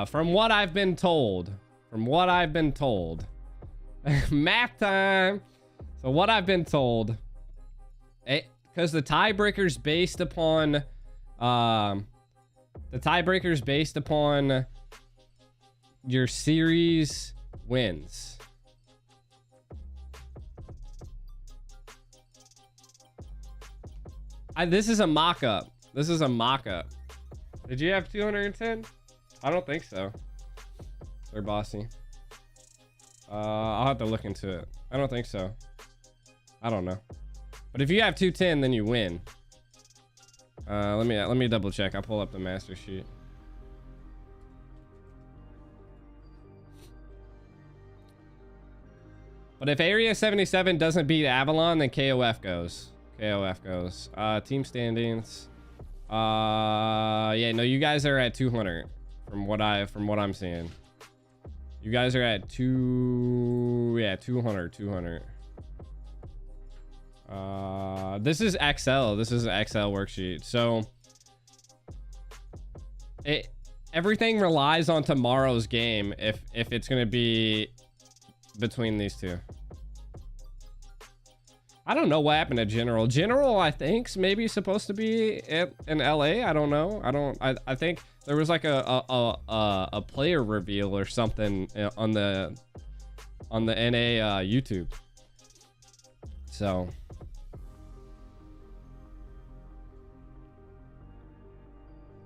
From what I've been told. Math time. So what I've been told, because the tiebreaker's based upon your series wins. This is a mock-up. Did you have 210? I don't think so. They're bossy. I'll have to look into it. I don't think so. I don't know. But if you have 210, then you win. Let me double check. I'll pull up the master sheet. But if Area 77 doesn't beat Avalon, then KOF goes. Team standings. Yeah, no, you guys are at 200 from what I'm seeing. You guys are at 200. This is Excel. This is an Excel worksheet. So everything relies on tomorrow's game if it's gonna be between these two. I don't know what happened to General. General, I think's maybe supposed to be in LA. I don't know. I think there was like a player reveal or something on the NA YouTube. So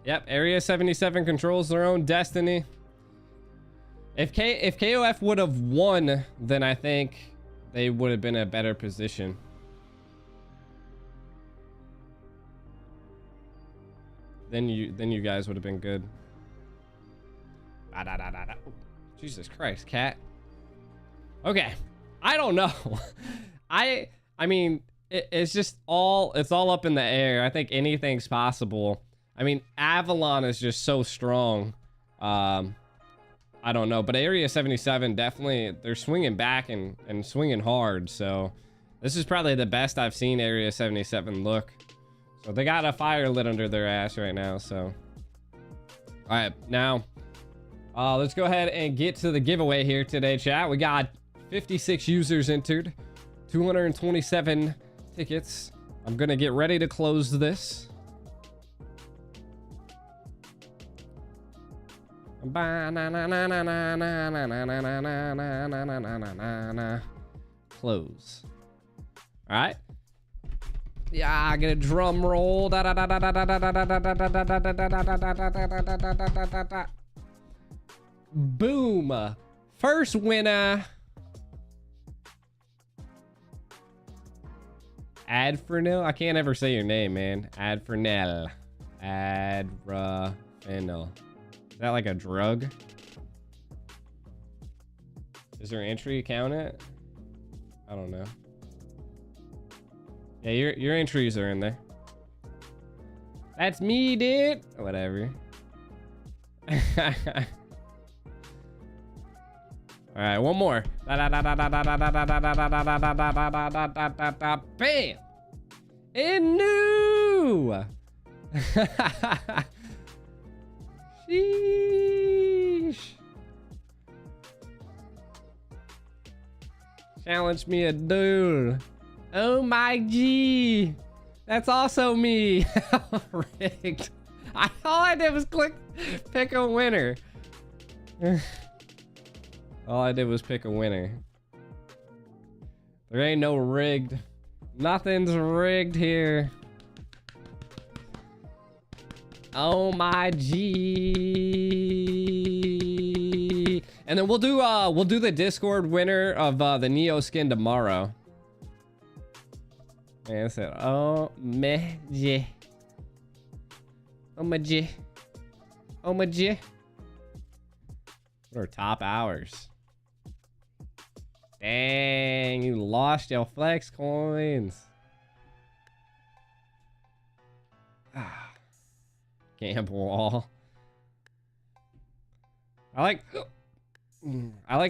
yep, Area 77 controls their own destiny. If KOF would have won, then I think they would have been in a better position. Then you guys would have been good. Jesus Christ, cat. Okay, I don't know. I mean, it's all up in the air. I think anything's possible. I mean, Avalon is just so strong. I don't know, but Area 77 definitely, they're swinging back and swinging hard. So this is probably the best I've seen Area 77 look. So they got a fire lit under their ass right now. So all right, now let's go ahead and get to the giveaway here today, chat. We got 56 users entered 227 tickets. I'm gonna get ready to close this. Close. All right. Yeah, I get a drum roll. Boom. First winner. Adfernil? I can't ever say your name, man. Adfernil. Adfernil. Is that like a drug? Is there an entry count it? I don't know. Yeah, your entries are in there. That's me, dude. Whatever. All right, one more. Bam! And new. Sheesh. Challenge me a duel. Oh my G. That's also me. Rigged. All I did was pick a winner. All I did was pick a winner. There ain't no rigged. Nothing's rigged here. Oh my G. And then we'll do the Discord winner of the Neo skin tomorrow. And I said, oh my G. Oh my G. Oh my G. What are top hours? Dang, you lost your flex coins. Gamble wall. I like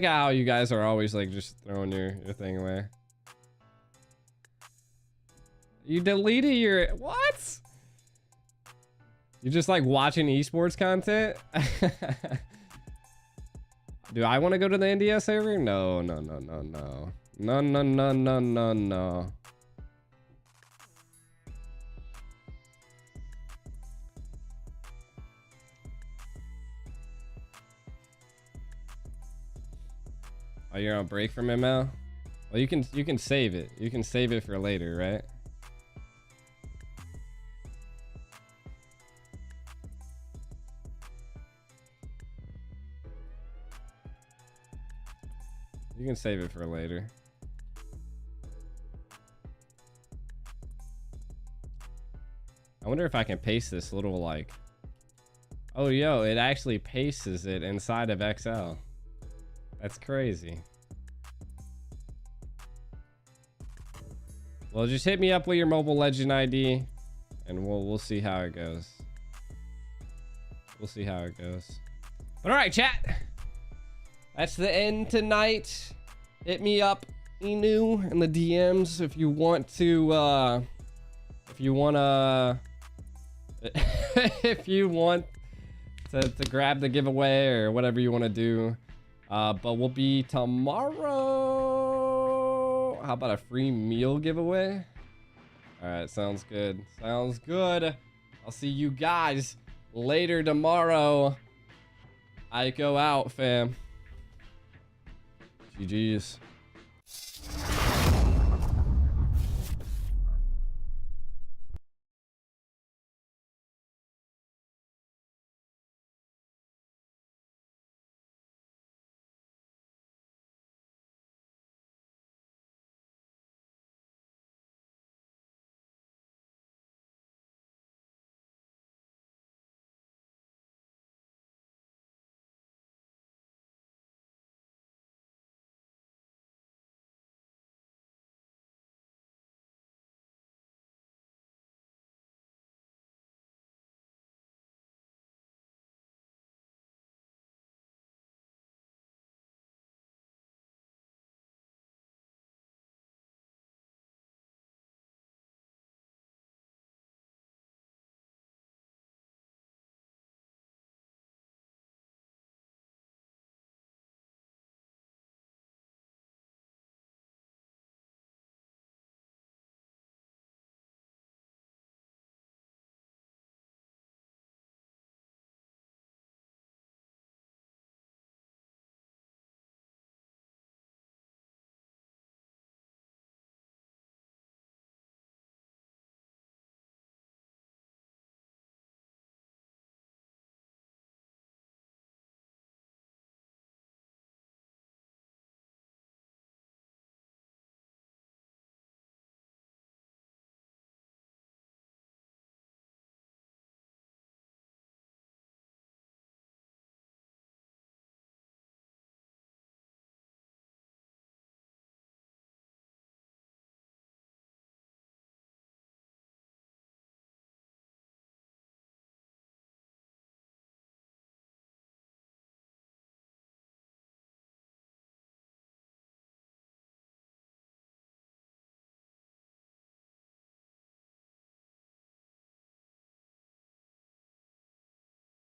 how you guys are always like just throwing your thing away. You deleted your what? You just like watching esports content? Do I want to go to the India server? No. No. Oh, you're on break from ML? Well, you can save it. You can save it for later, right? You can save it for later. I wonder if I can paste this little like... Oh, yo, it actually pastes it inside of XL. That's crazy. Well, just hit me up with your Mobile Legend ID and we'll see how it goes. We'll see how it goes. But all right, chat. That's the end tonight. Hit me up, Inu, in the DMs if you want to, if you want to grab the giveaway or whatever you want to do. But we'll be tomorrow. How about a free meal giveaway? All right, sounds good. Sounds good. I'll see you guys later tomorrow. I go out, fam. GG's.